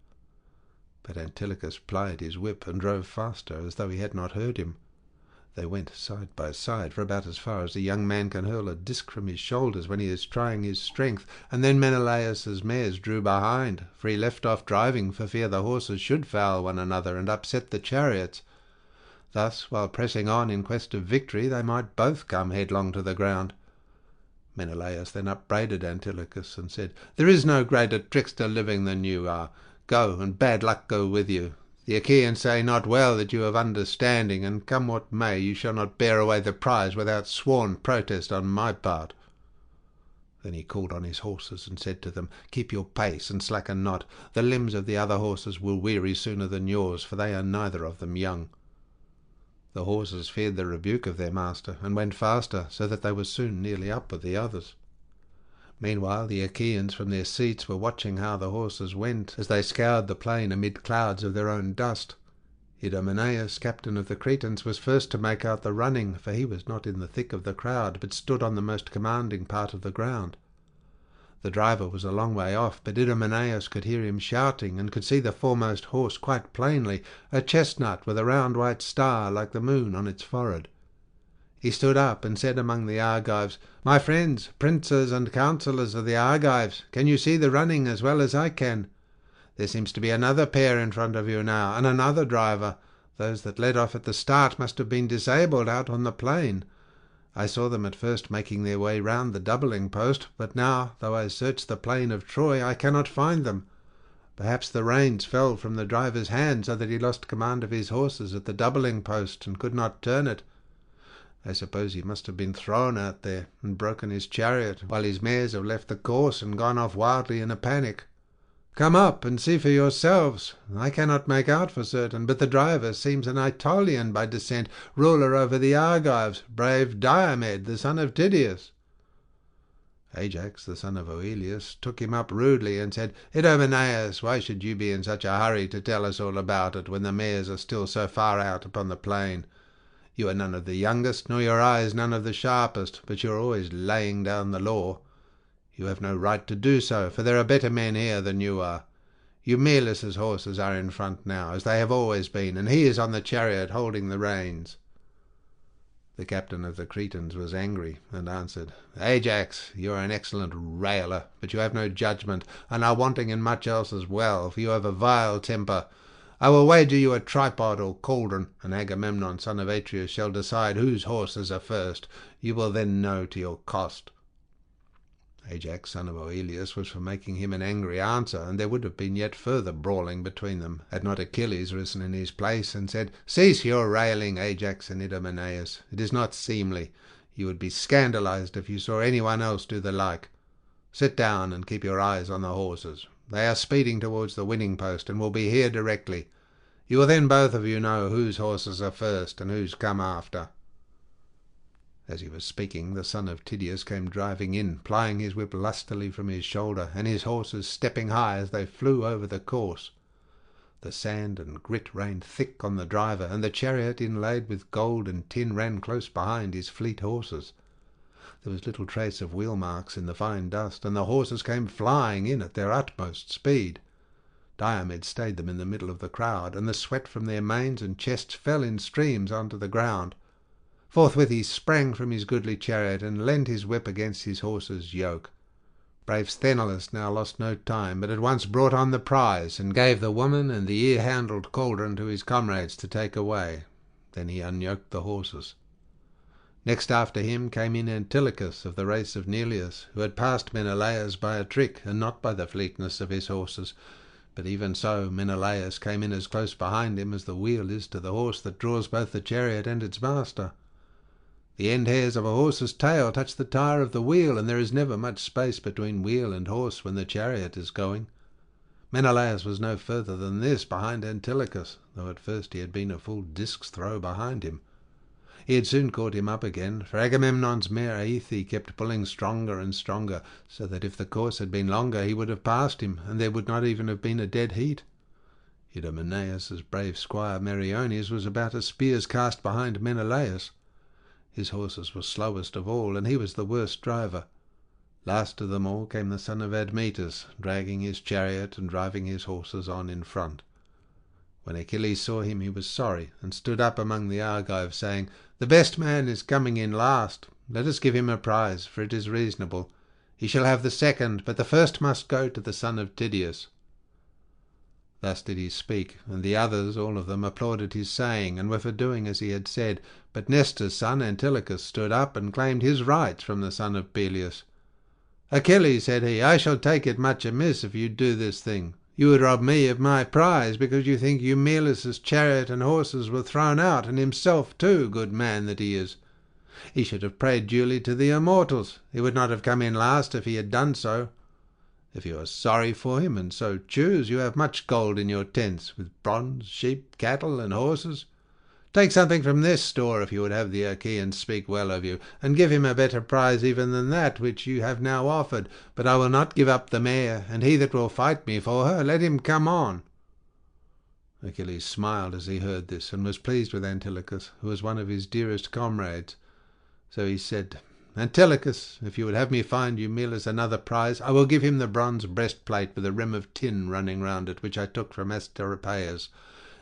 But Antilochus plied his whip and drove faster, as though he had not heard him. They went side by side for about as far as a young man can hurl a disc from his shoulders when he is trying his strength, and then Menelaus's mares drew behind, for he left off driving for fear the horses should foul one another and upset the chariots. Thus, while pressing on in quest of victory, they might both come headlong to the ground. Menelaus then upbraided Antilochus and said, "There is no greater trickster living than you are. Go, and bad luck go with you. The Achaeans say not well that you have understanding, and come what may, you shall not bear away the prize without sworn protest on my part." Then he called on his horses and said to them, "Keep your pace and slacken not. The limbs of the other horses will weary sooner than yours, for they are neither of them young." The horses feared the rebuke of their master, and went faster, so that they were soon nearly up with the others. Meanwhile the Achaeans from their seats were watching how the horses went, as they scoured the plain amid clouds of their own dust. Idomeneus, captain of the Cretans, was first to make out the running, for he was not in the thick of the crowd, but stood on the most commanding part of the ground. The driver was a long way off, but Idomeneus could hear him shouting, and could see the foremost horse quite plainly, a chestnut with a round white star like the moon on its forehead. He stood up and said among the Argives, "My friends, princes and counsellors of the Argives, can you see the running as well as I can? There seems to be another pair in front of you now, and another driver. Those that led off at the start must have been disabled out on the plain. I saw them at first making their way round the doubling post, but now, though I search the plain of Troy, I cannot find them. Perhaps the reins fell from the driver's hand, so that he lost command of his horses at the doubling post and could not turn it. I suppose he must have been thrown out there and broken his chariot, while his mares have left the course and gone off wildly in a panic. Come up and see for yourselves. I cannot make out for certain, but the driver seems an Aetolian by descent, ruler over the Argives, brave Diomed, the son of Tydeus." Ajax, the son of Oileus, took him up rudely and said, "Idomeneus, why should you be in such a hurry to tell us all about it, when the mares are still so far out upon the plain? You are none of the youngest, nor your eyes none of the sharpest, but you are always laying down the law. You have no right to do so, for there are better men here than you are. Eumelus' horses are in front now, as they have always been, and he is on the chariot holding the reins." The captain of the Cretans was angry, and answered, "Ajax, you are an excellent railer, but you have no judgment, and are wanting in much else as well, for you have a vile temper. I will wager you a tripod or cauldron, and Agamemnon, son of Atreus, shall decide whose horses are first. You will then know to your cost." Ajax, son of Oileus, was for making him an angry answer, and there would have been yet further brawling between them, had not Achilles risen in his place and said, "Cease your railing, Ajax and Idomeneus. It is not seemly. You would be scandalized if you saw anyone else do the like. Sit down and keep your eyes on the horses. They are speeding towards the winning post, and will be here directly. You will then both of you know whose horses are first and whose come after." As he was speaking, the son of Tydeus came driving in, plying his whip lustily from his shoulder, and his horses stepping high as they flew over the course. The sand and grit rained thick on the driver, and the chariot inlaid with gold and tin ran close behind his fleet horses. There was little trace of wheel marks in the fine dust, and the horses came flying in at their utmost speed. Diomed stayed them in the middle of the crowd, and the sweat from their manes and chests fell in streams onto the ground. Forthwith he sprang from his goodly chariot and leant his whip against his horse's yoke. Brave Sthenelus now lost no time, but at once brought on the prize, and gave the woman and the ear-handled cauldron to his comrades to take away. Then he unyoked the horses. Next after him came in Antilochus of the race of Neleus, who had passed Menelaus by a trick, and not by the fleetness of his horses. But even so Menelaus came in as close behind him as the wheel is to the horse that draws both the chariot and its master. The end hairs of a horse's tail touch the tire of the wheel, and there is never much space between wheel and horse when the chariot is going. Menelaus was no further than this behind Antilochus, though at first he had been a full disc's throw behind him. He had soon caught him up again, for Agamemnon's mare Aethe kept pulling stronger and stronger, so that if the course had been longer he would have passed him, and there would not even have been a dead heat. Idomeneus's brave squire Meriones was about a spear's cast behind Menelaus. His horses were slowest of all, and he was the worst driver. Last of them all came the son of Admetus, dragging his chariot and driving his horses on in front. When Achilles saw him he was sorry, and stood up among the Argives, saying, "The best man is coming in last. Let us give him a prize, for it is reasonable. He shall have the second, but the first must go to the son of Tydeus." Thus did he speak, and the others, all of them, applauded his saying, and were for doing as he had said. But Nestor's son Antilochus stood up and claimed his rights from the son of Peleus. "Achilles," said he, "I shall take it much amiss if you do this thing. You would rob me of my prize because you think Eumelus' chariot and horses were thrown out, and himself too, good man that he is. He should have prayed duly to the immortals. He would not have come in last if he had done so. If you are sorry for him, and so choose, you have much gold in your tents, with bronze, sheep, cattle, and horses. Take something from this store if you would have the Achaeans speak well of you, and give him a better prize even than that which you have now offered. But I will not give up the mare, and he that will fight me for her, let him come on." Achilles smiled as he heard this, and was pleased with Antilochus, who was one of his dearest comrades. So he said, "Antilochus, if you would have me find Eumelus another prize, I will give him the bronze breastplate with a rim of tin running round it, which I took from Asteropaeus.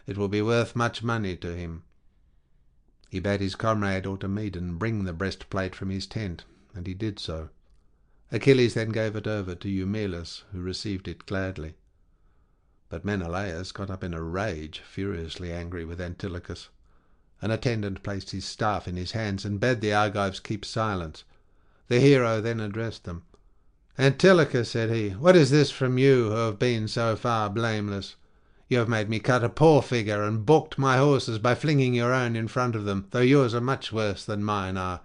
It will be worth much money to him." He bade his comrade Automedon bring the breastplate from his tent, and he did so. Achilles then gave it over to Eumelus, who received it gladly. But Menelaus got up in a rage, furiously angry with Antilochus. An attendant placed his staff in his hands and bade the Argives keep silence. The hero then addressed them. "Antilochus," said he, "what is this from you, who have been so far blameless? You have made me cut a poor figure, and balked my horses by flinging your own in front of them, though yours are much worse than mine are.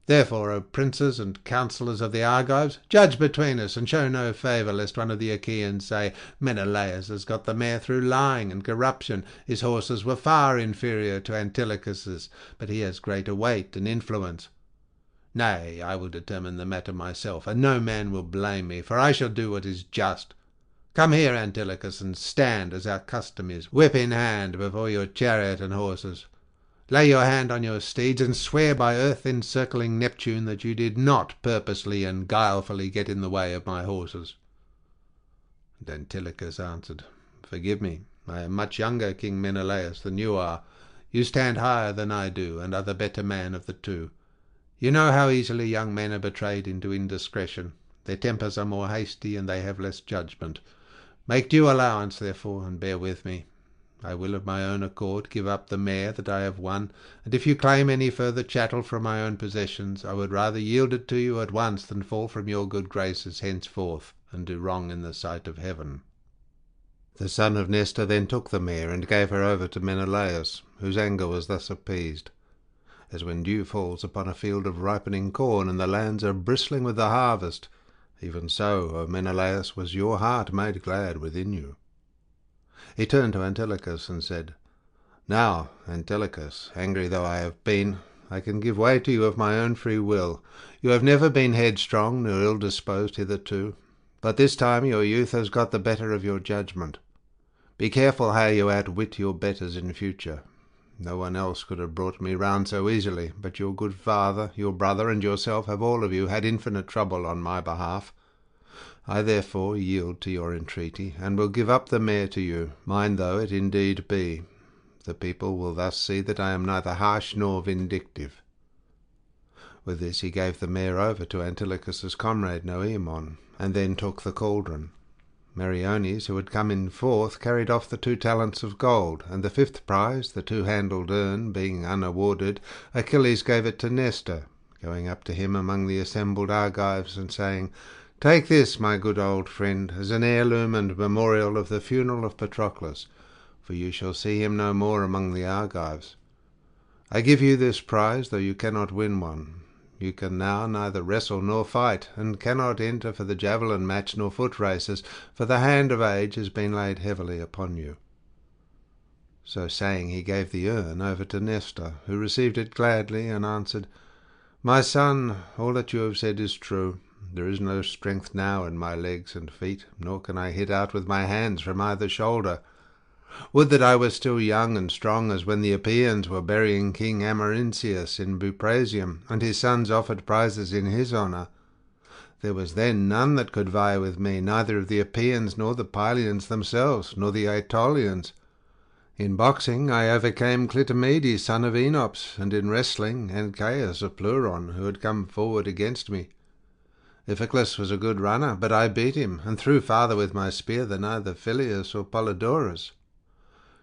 Therefore, O princes and counsellors of the Argives, judge between us, and show no favour, lest one of the Achaeans say, 'Menelaus has got the mare through lying and corruption. His horses were far inferior to Antilochus's, but he has greater weight and influence.' Nay, I will determine the matter myself, and no man will blame me, for I shall do what is just. Come here, Antilochus, and stand, as our custom is, whip in hand, before your chariot and horses. Lay your hand on your steeds, and swear by earth-encircling Neptune that you did not purposely and guilefully get in the way of my horses." And Antilochus answered, "Forgive me. I am much younger, King Menelaus, than you are. You stand higher than I do, and are the better man of the two. You know how easily young men are betrayed into indiscretion. Their tempers are more hasty, and they have less judgment. Make due allowance, therefore, and bear with me. I will of my own accord give up the mare that I have won, and if you claim any further chattel from my own possessions, I would rather yield it to you at once than fall from your good graces henceforth, and do wrong in the sight of heaven." The son of Nestor then took the mare and gave her over to Menelaus, whose anger was thus appeased. As when dew falls upon a field of ripening corn, and the lands are bristling with the harvest, even so, O Menelaus, was your heart made glad within you. He turned to Antilochus and said, "Now, Antilochus, angry though I have been, I can give way to you of my own free will. You have never been headstrong nor ill-disposed hitherto, but this time your youth has got the better of your judgment. Be careful how you outwit your betters in future. No one else could have brought me round so easily, but your good father, your brother, and yourself have all of you had infinite trouble on my behalf. I therefore yield to your entreaty, and will give up the mare to you, mine though it indeed be. The people will thus see that I am neither harsh nor vindictive." With this he gave the mare over to Antilochus's comrade Noemon, and then took the cauldron. Meriones, who had come in fourth, carried off the 2 talents of gold, and the 5th prize, the 2-handled urn, being unawarded, Achilles gave it to Nestor, going up to him among the assembled Argives, and saying, "Take this, my good old friend, as an heirloom and memorial of the funeral of Patroclus, for you shall see him no more among the Argives. I give you this prize, though you cannot win one. You can now neither wrestle nor fight, and cannot enter for the javelin match nor foot races, for the hand of age has been laid heavily upon you." So saying, he gave the urn over to Nestor, who received it gladly, and answered, "My son, all that you have said is true. There is no strength now in my legs and feet, nor can I hit out with my hands from either shoulder. Would that I were still young and strong as when the Epeans were burying King Amarynceus in Buprasium, and his sons offered prizes in his honour. There was then none that could vie with me, neither of the Epeans nor the Pylians themselves, nor the Aetolians. In boxing I overcame Clytomedes, son of Enops, and in wrestling Ancaeus of Pleuron, who had come forward against me. Iphiclus was a good runner, but I beat him, and threw farther with my spear than either Phyleus or Polydorus.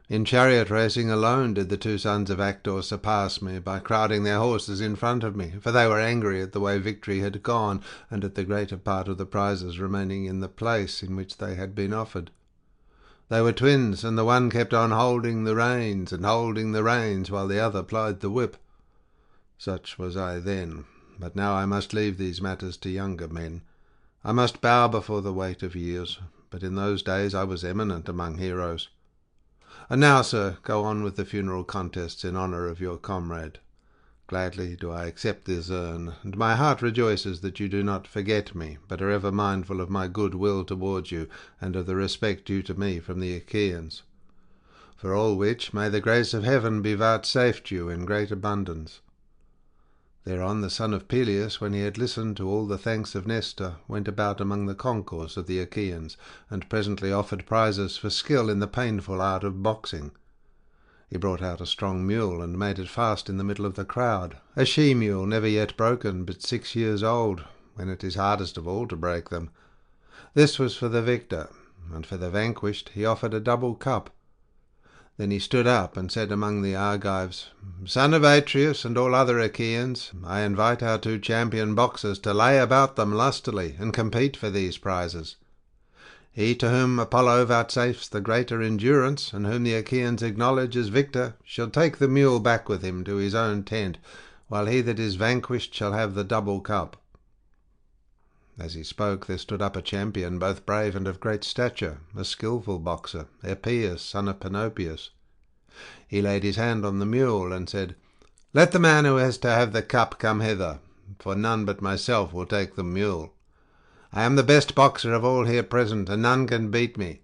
In chariot racing alone did the 2 sons of Actor surpass me, by crowding their horses in front of me, for they were angry at the way victory had gone, and at the greater part of the prizes remaining in the place in which they had been offered. They were twins, and the one kept on holding the reins, while the other plied the whip. Such was I then, but now I must leave these matters to younger men. I must bow before the weight of years, but in those days I was eminent among heroes. And now, sir, go on with the funeral contests in honour of your comrade. Gladly do I accept this urn, and my heart rejoices that you do not forget me, but are ever mindful of my good will towards you, and of the respect due to me from the Achaeans. For all which may the grace of heaven be vouchsafed you in great abundance." Thereon the son of Peleus, when he had listened to all the thanks of Nestor, went about among the concourse of the Achaeans, and presently offered prizes for skill in the painful art of boxing. He brought out a strong mule, and made it fast in the middle of the crowd, a she-mule never yet broken, but 6 years old, when it is hardest of all to break them. This was for the victor, and for the vanquished he offered a double cup. Then he stood up and said among the Argives, "Son of Atreus and all other Achaeans, I invite our 2 champion boxers to lay about them lustily, and compete for these prizes. He to whom Apollo vouchsafes the greater endurance, and whom the Achaeans acknowledge as victor, shall take the mule back with him to his own tent, while he that is vanquished shall have the double cup." As he spoke, there stood up a champion, both brave and of great stature, a skilful boxer, Epeius, son of Panopeus. He laid his hand on the mule, and said, "Let the man who is to have the cup come hither, for none but myself will take the mule. I am the best boxer of all here present, and none can beat me.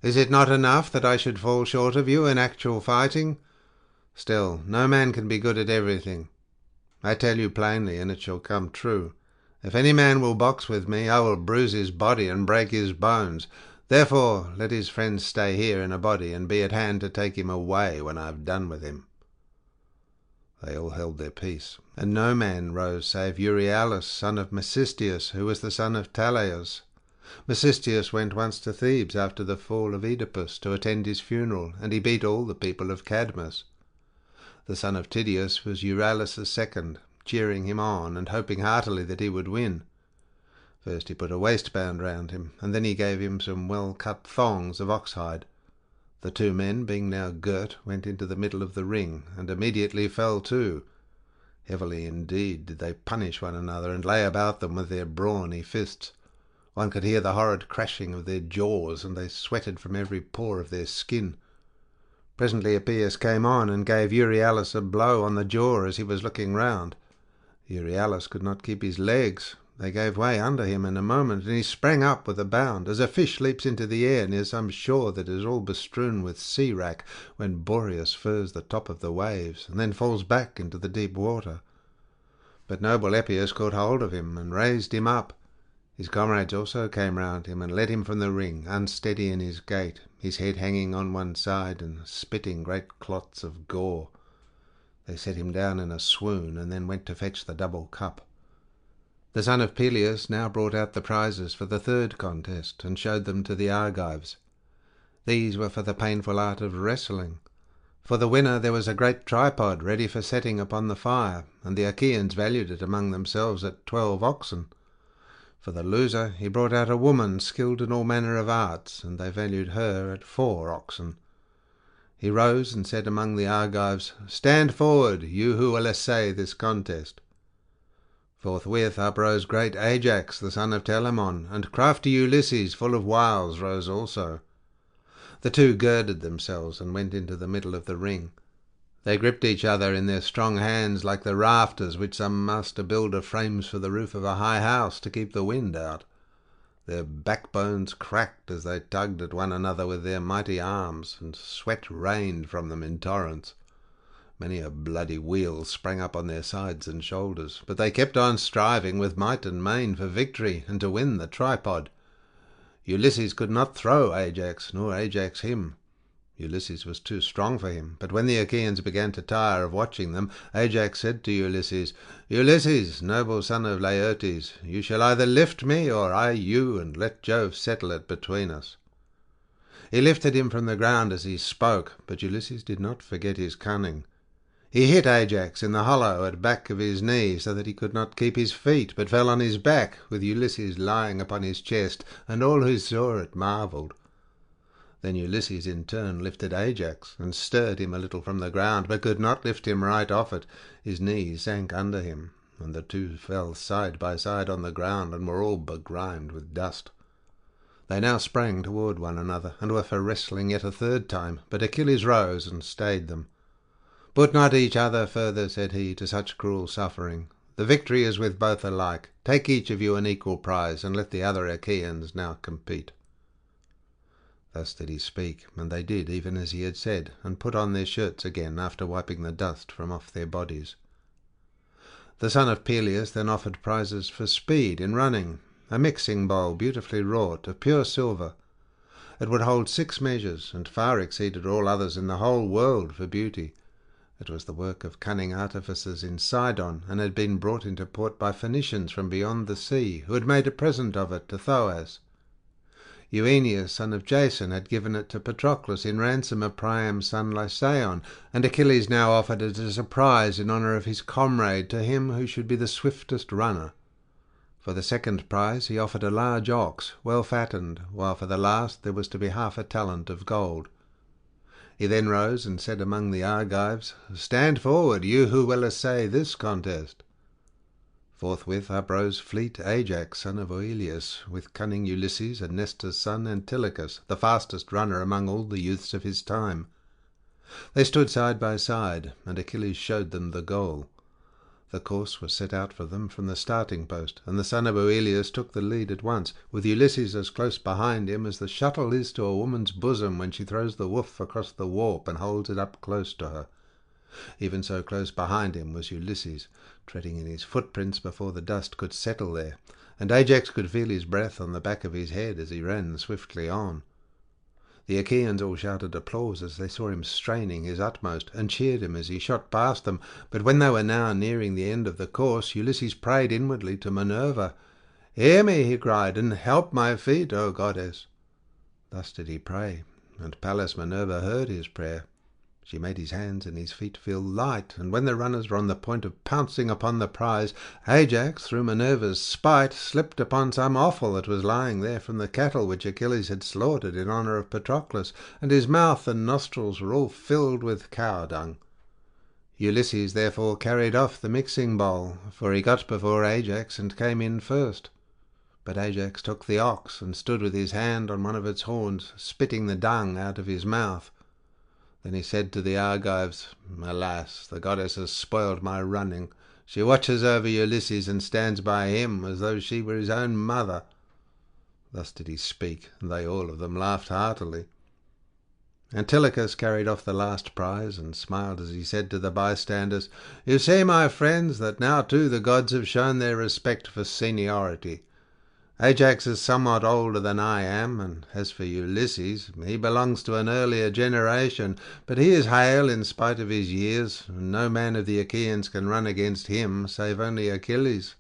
Is it not enough that I should fall short of you in actual fighting? Still, no man can be good at everything. I tell you plainly, and it shall come true. If any man will box with me, I will bruise his body and break his bones. Therefore let his friends stay here in a body, and be at hand to take him away when I have done with him." They all held their peace, and no man rose save Euryalus, son of Mecisteus, who was the son of Talaeus. Mecisteus went once to Thebes after the fall of Oedipus to attend his funeral, and he beat all the people of Cadmus. The son of Tydeus was Euryalus' second, cheering him on, and hoping heartily that he would win. First he put a waistband round him, and then he gave him some well-cut thongs of oxhide. The 2 men, being now girt, went into the middle of the ring, and immediately fell to. Heavily indeed did they punish one another, and lay about them with their brawny fists. One could hear the horrid crashing of their jaws, and they sweated from every pore of their skin. Presently Epeius came on and gave Euryalus a blow on the jaw as he was looking round. Euryalus could not keep his legs. They gave way under him in a moment, and he sprang up with a bound, as a fish leaps into the air near some shore that is all bestrewn with sea-wrack, when Boreas furs the top of the waves, and then falls back into the deep water. But noble Epeius caught hold of him, and raised him up. His comrades also came round him, and led him from the ring, unsteady in his gait, his head hanging on one side, and spitting great clots of gore. They set him down in a swoon, and then went to fetch the double cup. The son of Peleus now brought out the prizes for the third contest, and showed them to the Argives. These were for the painful art of wrestling. For the winner there was a great tripod ready for setting upon the fire, and the Achaeans valued it among themselves at 12 oxen. For the loser he brought out a woman skilled in all manner of arts, and they valued her at 4 oxen. He rose and said among the Argives, "Stand forward, you who will essay this contest." Forthwith up rose great Ajax, the son of Telamon, and crafty Ulysses, full of wiles, rose also. The two girded themselves and went into the middle of the ring. They gripped each other in their strong hands like the rafters which some master builder frames for the roof of a high house to keep the wind out. Their backbones cracked as they tugged at one another with their mighty arms, and sweat rained from them in torrents. Many a bloody wheal sprang up on their sides and shoulders, but they kept on striving with might and main for victory and to win the tripod. Ulysses could not throw Ajax, nor Ajax him. Ulysses was too strong for him, but when the Achaeans began to tire of watching them, Ajax said to Ulysses, "Ulysses, noble son of Laertes, you shall either lift me or I you, and let Jove settle it between us." He lifted him from the ground as he spoke, but Ulysses did not forget his cunning. He hit Ajax in the hollow at back of his knee, so that he could not keep his feet, but fell on his back, with Ulysses lying upon his chest, and all who saw it marvelled. Then Ulysses in turn lifted Ajax, and stirred him a little from the ground, but could not lift him right off it. His knees sank under him, and the two fell side by side on the ground, and were all begrimed with dust. They now sprang toward one another, and were for wrestling yet a third time, but Achilles rose and stayed them. "Put not each other further," said he, "to such cruel suffering. The victory is with both alike. Take each of you an equal prize, and let the other Achaeans now compete." Thus did he speak, and they did even as he had said, and put on their shirts again after wiping the dust from off their bodies. The son of Peleus then offered prizes for speed in running, a mixing bowl beautifully wrought, of pure silver. It would hold 6 measures, and far exceeded all others in the whole world for beauty. It was the work of cunning artificers in Sidon, and had been brought into port by Phoenicians from beyond the sea, who had made a present of it to Thoas. Eueneus, son of Jason, had given it to Patroclus in ransom of Priam's son Lysaon, and Achilles now offered it as a prize in honour of his comrade to him who should be the swiftest runner. For the second prize he offered a large ox, well fattened, while for the last there was to be 1/2 talent of gold. He then rose and said among the Argives, "Stand forward, you who will essay this contest." Forthwith uprose fleet Ajax, son of Oileus, with cunning Ulysses and Nestor's son Antilochus, the fastest runner among all the youths of his time. They stood side by side, and Achilles showed them the goal. The course was set out for them from the starting post, and the son of Oileus took the lead at once, with Ulysses as close behind him as the shuttle is to a woman's bosom when she throws the woof across the warp and holds it up close to her. Even so close behind him was Ulysses, treading in his footprints before the dust could settle there, and Ajax could feel his breath on the back of his head as he ran swiftly on. The Achaeans all shouted applause as they saw him straining his utmost, and cheered him as he shot past them. But when they were now nearing the end of the course, Ulysses prayed inwardly to Minerva. "Hear me," he cried, "and help my feet, O goddess." Thus did he pray, and Pallas Minerva heard his prayer. She made his hands and his feet feel light, and when the runners were on the point of pouncing upon the prize, Ajax, through Minerva's spite, slipped upon some offal that was lying there from the cattle which Achilles had slaughtered in honour of Patroclus, and his mouth and nostrils were all filled with cow dung. Ulysses therefore carried off the mixing bowl, for he got before Ajax and came in first. But Ajax took the ox and stood with his hand on one of its horns, spitting the dung out of his mouth. Then he said to the Argives, "Alas, the goddess has spoiled my running. She watches over Ulysses and stands by him as though she were his own mother." Thus did he speak, and they all of them laughed heartily. Antilochus carried off the last prize, and smiled as he said to the bystanders, "You see, my friends, that now too the gods have shown their respect for seniority. Ajax is somewhat older than I am, and as for Ulysses, he belongs to an earlier generation, but he is hale in spite of his years, and no man of the Achaeans can run against him, save only Achilles."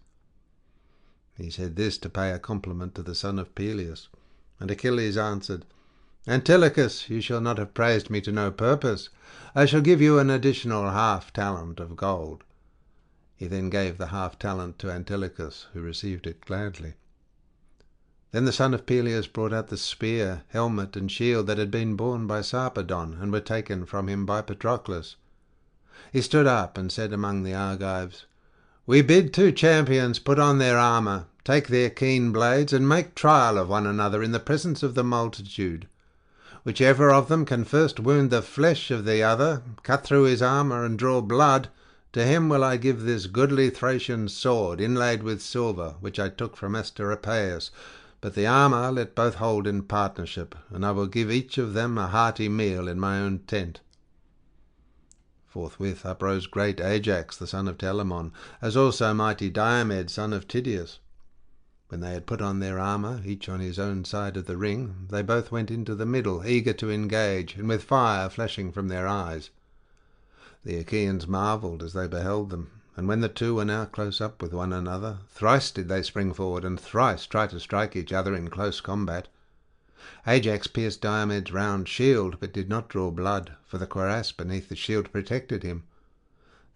He said this to pay a compliment to the son of Peleus, and Achilles answered, "Antilochus, you shall not have praised me to no purpose. I shall give you an additional half-talent of gold." He then gave the half-talent to Antilochus, who received it gladly. Then the son of Peleus brought out the spear, helmet, and shield that had been borne by Sarpedon, and were taken from him by Patroclus. He stood up and said among the Argives, "We bid 2 champions put on their armour, take their keen blades, and make trial of one another in the presence of the multitude. Whichever of them can first wound the flesh of the other, cut through his armour, and draw blood, to him will I give this goodly Thracian sword, inlaid with silver, which I took from Asteropaeus. But the armour let both hold in partnership, and I will give each of them a hearty meal in my own tent." Forthwith uprose great Ajax the son of Telamon, as also mighty Diomed son of Tydeus. When they had put on their armour, each on his own side of the ring, they both went into the middle, eager to engage, and with fire flashing from their eyes. The Achaeans marvelled as they beheld them, and when the two were now close up with one another, thrice did they spring forward, and thrice try to strike each other in close combat. Ajax pierced Diomed's round shield, but did not draw blood, for the cuirass beneath the shield protected him.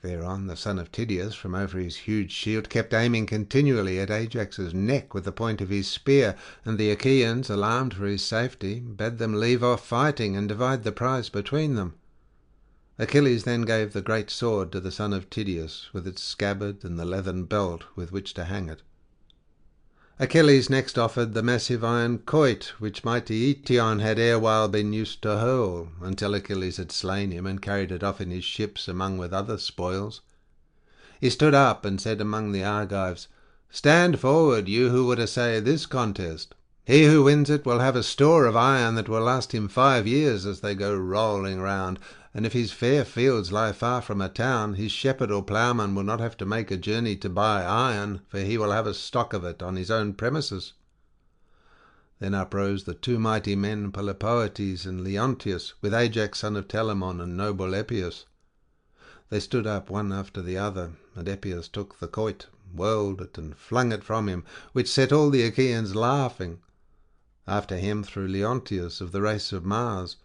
Thereon the son of Tydeus from over his huge shield kept aiming continually at Ajax's neck with the point of his spear, and the Achaeans, alarmed for his safety, bade them leave off fighting and divide the prize between them. Achilles then gave the great sword to the son of Tydeus, with its scabbard and the leathern belt with which to hang it. Achilles next offered the massive iron quoit, which mighty Eetion had erewhile been used to hurl, until Achilles had slain him and carried it off in his ships among with other spoils. He stood up and said among the Argives, "Stand forward, you who would essay this contest. He who wins it will have a store of iron that will last him 5 years as they go rolling round, and if his fair fields lie far from a town, his shepherd or ploughman will not have to make a journey to buy iron, for he will have a stock of it on his own premises." Then uprose the 2 mighty men Polypoetes and Leonteus, with Ajax son of Telamon and noble Epeius. They stood up one after the other, and Epeius took the quoit, whirled it, and flung it from him, which set all the Achaeans laughing. After him threw Leonteus of the race of Mars.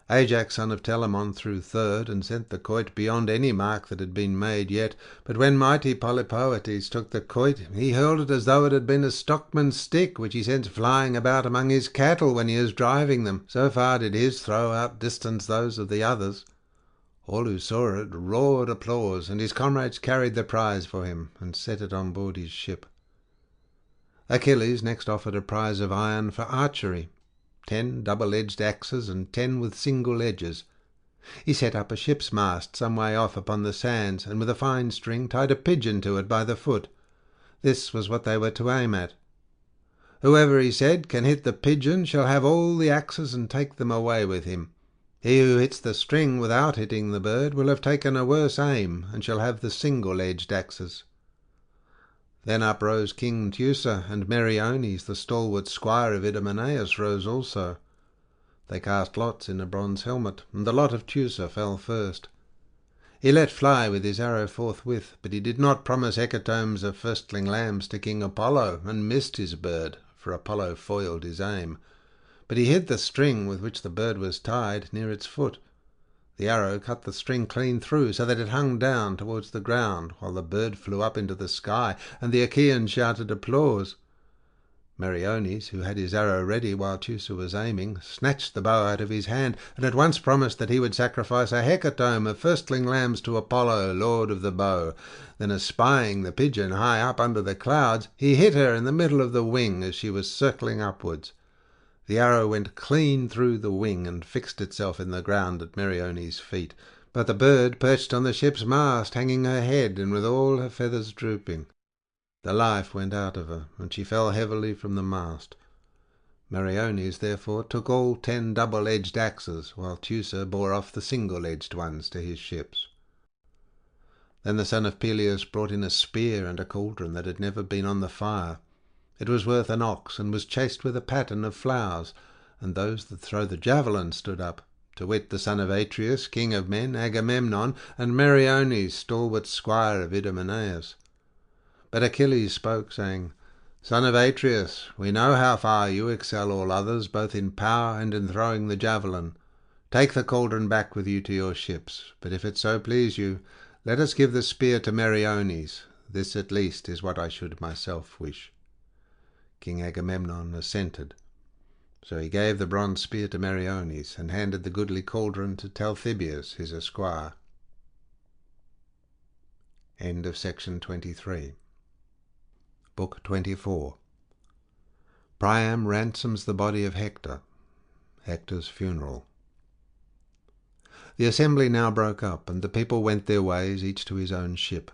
Ajax son of Telamon threw third, and sent the quoit beyond any mark that had been made yet, but when mighty Polypoetes took the quoit, he hurled it as though it had been a stockman's stick, which he sends flying about among his cattle when he is driving them. So far did his throw outdistance those of the others. All who saw it roared applause, and his comrades carried the prize for him, and set it on board his ship. Achilles next offered a prize of iron for archery, 10 double-edged axes and 10 with single edges. He set up a ship's mast some way off upon the sands, and with a fine string tied a pigeon to it by the foot. This was what they were to aim at. Whoever, he said, can hit the pigeon shall have all the axes and take them away with him. He who hits the string without hitting the bird will have taken a worse aim, and shall have the single-edged axes. Then uprose King Teucer, and Meriones, the stalwart squire of Idomeneus, rose also. They cast lots in a bronze helmet, and the lot of Teucer fell first. He let fly with his arrow forthwith, but he did not promise hecatombs of firstling lambs to King Apollo, and missed his bird, for Apollo foiled his aim. But he hid the string with which the bird was tied near its foot. The arrow cut the string clean through, so that it hung down towards the ground, while the bird flew up into the sky, and the Achaeans shouted applause. Meriones, who had his arrow ready while Teucer was aiming, snatched the bow out of his hand, and at once promised that he would sacrifice a hecatomb of firstling lambs to Apollo, lord of the bow. Then, espying the pigeon high up under the clouds, he hit her in the middle of the wing as she was circling upwards. The arrow went clean through the wing and fixed itself in the ground at Meriones' feet, but the bird perched on the ship's mast, hanging her head and with all her feathers drooping. The life went out of her, and she fell heavily from the mast. Meriones therefore took all 10 double-edged axes, while Teucer bore off the single-edged ones to his ships. Then the son of Peleus brought in a spear and a cauldron that had never been on the fire. It was worth an ox, and was chased with a pattern of flowers, and those that throw the javelin stood up, to wit the son of Atreus, king of men, Agamemnon, and Meriones, stalwart squire of Idomeneus. But Achilles spoke, saying, "Son of Atreus, we know how far you excel all others, both in power and in throwing the javelin. Take the cauldron back with you to your ships, but if it so please you, let us give the spear to Meriones. This at least is what I should myself wish." King Agamemnon assented. So he gave the bronze spear to Meriones, and handed the goodly cauldron to Talthybius, his esquire. End of section 23. Book 24. Priam ransoms the body of Hector. Hector's funeral. The assembly now broke up, and the people went their ways, each to his own ship.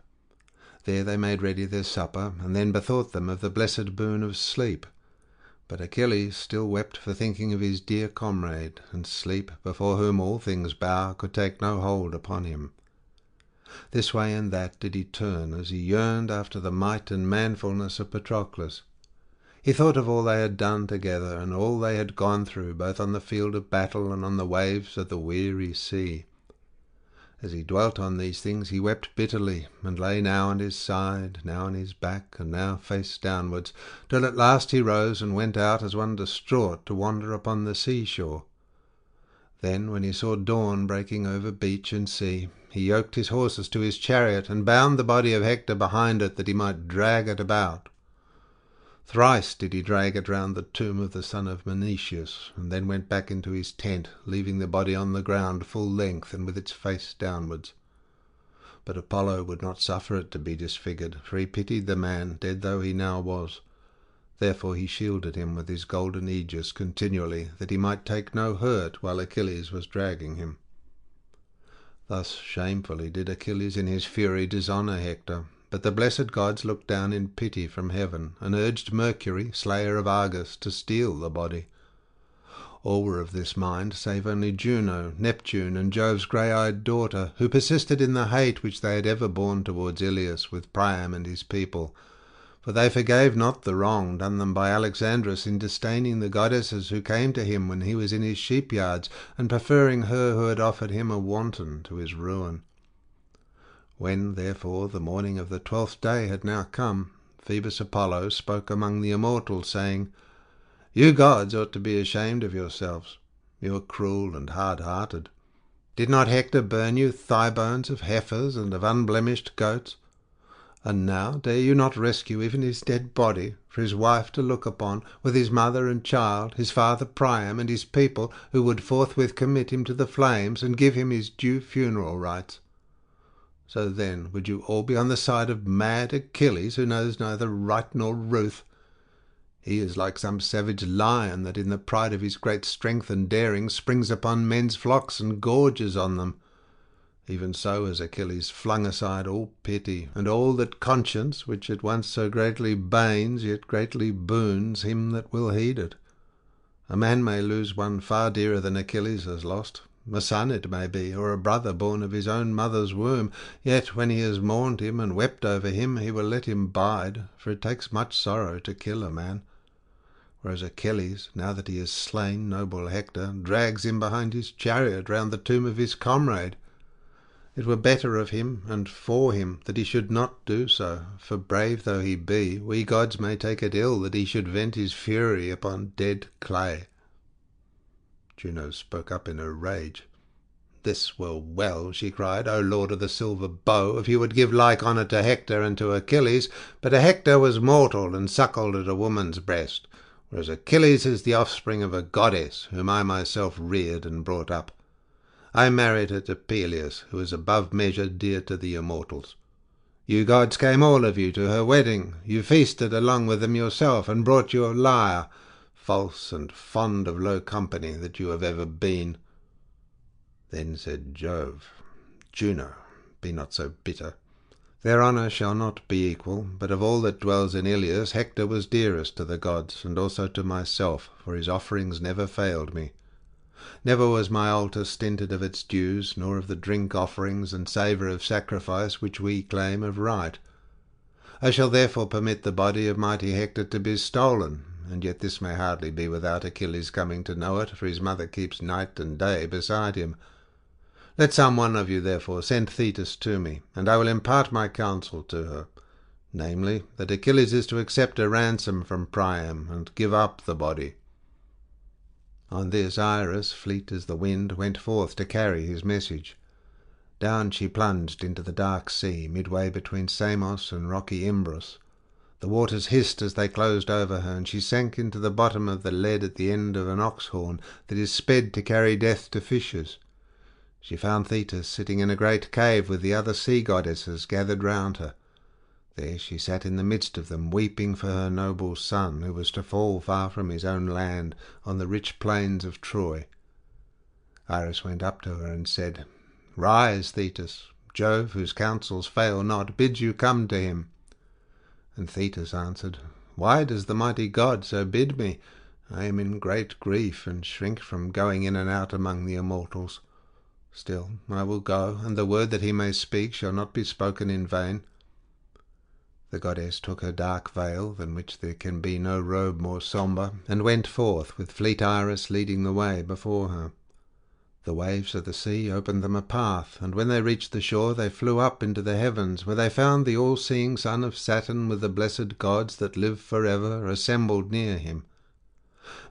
There they made ready their supper, and then bethought them of the blessed boon of sleep. But Achilles still wept for thinking of his dear comrade, and sleep, before whom all things bow, could take no hold upon him. This way and that did he turn, as he yearned after the might and manfulness of Patroclus. He thought of all they had done together, and all they had gone through, both on the field of battle and on the waves of the weary sea. As he dwelt on these things he wept bitterly, and lay now on his side, now on his back, and now face downwards, till at last he rose and went out as one distraught to wander upon the seashore. Then, when he saw dawn breaking over beach and sea, he yoked his horses to his chariot, and bound the body of Hector behind it, that he might drag it about. Thrice did he drag it round the tomb of the son of Menetius, and then went back into his tent, leaving the body on the ground full length and with its face downwards. But Apollo would not suffer it to be disfigured, for he pitied the man, dead though he now was. Therefore he shielded him with his golden aegis continually, that he might take no hurt while Achilles was dragging him. Thus shamefully did Achilles in his fury dishonour Hector, but the blessed gods looked down in pity from heaven, and urged Mercury, slayer of Argus, to steal the body. All were of this mind, save only Juno, Neptune, and Jove's grey-eyed daughter, who persisted in the hate which they had ever borne towards Ilias with Priam and his people. For they forgave not the wrong done them by Alexandrus in disdaining the goddesses who came to him when he was in his sheep-yards, and preferring her who had offered him a wanton to his ruin. When, therefore, the morning of the 12th day had now come, Phoebus Apollo spoke among the immortals, saying, "You gods ought to be ashamed of yourselves. You are cruel and hard-hearted. Did not Hector burn you thigh-bones of heifers and of unblemished goats? And now dare you not rescue even his dead body, for his wife to look upon, with his mother and child, his father Priam, and his people, who would forthwith commit him to the flames and give him his due funeral rites? So then would you all be on the side of mad Achilles, who knows neither right nor ruth? He is like some savage lion that in the pride of his great strength and daring springs upon men's flocks and gorges on them. Even so has Achilles flung aside all pity, and all that conscience, which at once so greatly banes, yet greatly boons him that will heed it. A man may lose one far dearer than Achilles has lost, a son it may be, or a brother born of his own mother's womb, yet when he has mourned him and wept over him, he will let him bide, for it takes much sorrow to kill a man. Whereas Achilles, now that he has slain noble Hector, drags him behind his chariot round the tomb of his comrade. It were better of him, and for him, that he should not do so, for brave though he be, we gods may take it ill that he should vent his fury upon dead clay." Juno spoke up in a rage. "This were well," she cried, "O Lord of the silver bow, if you would give like honour to Hector and to Achilles, but Hector was mortal and suckled at a woman's breast, whereas Achilles is the offspring of a goddess, whom I myself reared and brought up. I married her to Peleus, who is above measure dear to the immortals. You gods came all of you to her wedding. You feasted along with them yourself, and brought your lyre, false and fond of low company that you have ever been." Then said Jove, "Juno, be not so bitter. Their honour shall not be equal, but of all that dwells in Iliad, Hector was dearest to the gods, and also to myself, for his offerings never failed me. Never was my altar stinted of its dues, nor of the drink offerings and savour of sacrifice which we claim of right. I shall therefore permit the body of mighty Hector to be stolen, and yet this may hardly be without Achilles coming to know it, for his mother keeps night and day beside him. Let some one of you therefore send Thetis to me, and I will impart my counsel to her, namely, that Achilles is to accept a ransom from Priam, and give up the body." On this Iris, fleet as the wind, went forth to carry his message. Down she plunged into the dark sea, midway between Samos and rocky Imbrus. The waters hissed as they closed over her, and she sank into the bottom of the lead at the end of an ox horn that is sped to carry death to fishers. She found Thetis sitting in a great cave with the other sea goddesses gathered round her. There she sat in the midst of them, weeping for her noble son, who was to fall far from his own land on the rich plains of Troy. Iris went up to her and said, "Rise, Thetis. Jove, whose counsels fail not, bids you come to him." And Thetis answered, "Why does the mighty god so bid me? I am in great grief, and shrink from going in and out among the immortals. Still, I will go, and the word that he may speak shall not be spoken in vain." The goddess took her dark veil, than which there can be no robe more sombre, and went forth, with fleet Iris leading the way before her. The waves of the sea opened them a path, and when they reached the shore they flew up into the heavens, where they found the all-seeing son of Saturn with the blessed gods that live forever assembled near him.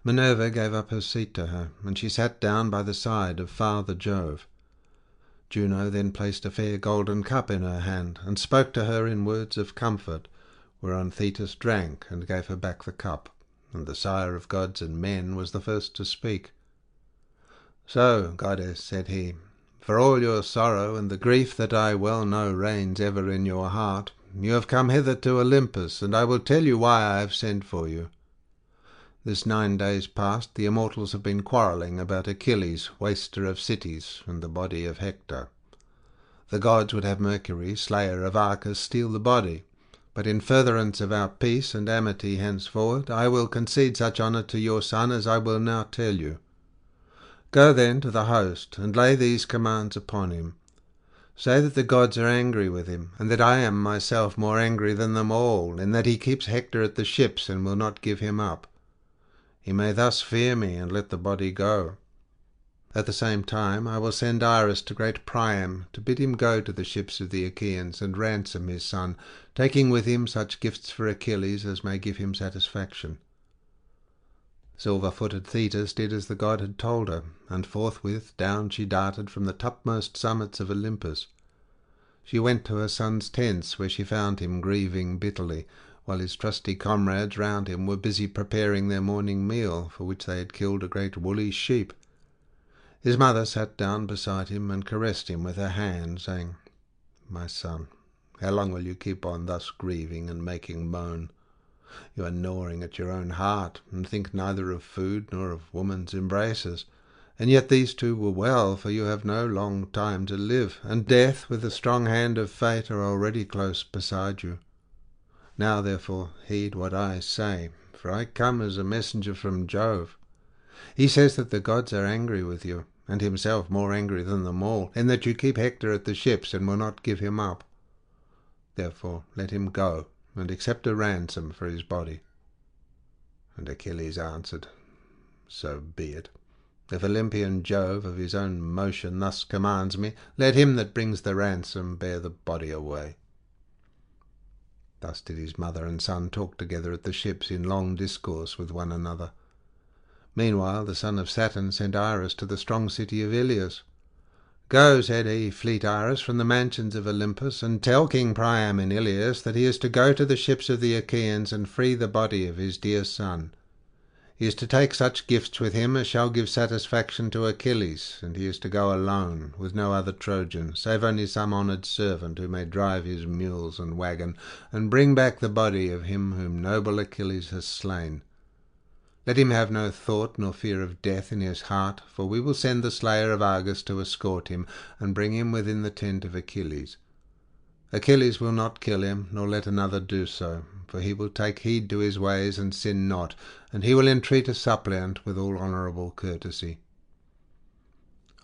Minerva gave up her seat to her, and she sat down by the side of Father Jove. Juno then placed a fair golden cup in her hand, and spoke to her in words of comfort, whereon Thetis drank and gave her back the cup, and the sire of gods and men was the first to speak. "So, goddess," said he, "for all your sorrow and the grief that I well know reigns ever in your heart, you have come hither to Olympus, and I will tell you why I have sent for you. This 9 days past the immortals have been quarrelling about Achilles, waster of cities, and the body of Hector. The gods would have Mercury, slayer of Arcus, steal the body, but in furtherance of our peace and amity henceforward, I will concede such honour to your son as I will now tell you. Go then to the host, and lay these commands upon him. Say that the gods are angry with him, and that I am myself more angry than them all, in that he keeps Hector at the ships and will not give him up. He may thus fear me and let the body go. At the same time I will send Iris to great Priam to bid him go to the ships of the Achaeans and ransom his son, taking with him such gifts for Achilles as may give him satisfaction." Silver-footed Thetis did as the god had told her, and forthwith down she darted from the topmost summits of Olympus. She went to her son's tents, where she found him grieving bitterly, while his trusty comrades round him were busy preparing their morning meal, for which they had killed a great woolly sheep. His mother sat down beside him and caressed him with her hand, saying, "My son, how long will you keep on thus grieving and making moan? You are gnawing at your own heart, and think neither of food nor of woman's embraces. And yet these two were well, for you have no long time to live, and death with the strong hand of fate are already close beside you. Now, therefore, heed what I say, for I come as a messenger from Jove. He says that the gods are angry with you, and himself more angry than them all, in that you keep Hector at the ships and will not give him up. Therefore let him go, and accept a ransom for his body." And Achilles answered, "So be it. If Olympian Jove of his own motion thus commands me, let him that brings the ransom bear the body away." Thus did his mother and son talk together at the ships in long discourse with one another. Meanwhile the son of Saturn sent Iris to the strong city of Iliad. "Go," said he, "fleet Iris, from the mansions of Olympus, and tell King Priam in Iliad that he is to go to the ships of the Achaeans and free the body of his dear son. He is to take such gifts with him as shall give satisfaction to Achilles, and he is to go alone, with no other Trojan, save only some honoured servant who may drive his mules and waggon, and bring back the body of him whom noble Achilles has slain. Let him have no thought nor fear of death in his heart, for we will send the slayer of Argus to escort him, and bring him within the tent of Achilles. Achilles will not kill him, nor let another do so, for he will take heed to his ways and sin not, and he will entreat a suppliant with all honourable courtesy."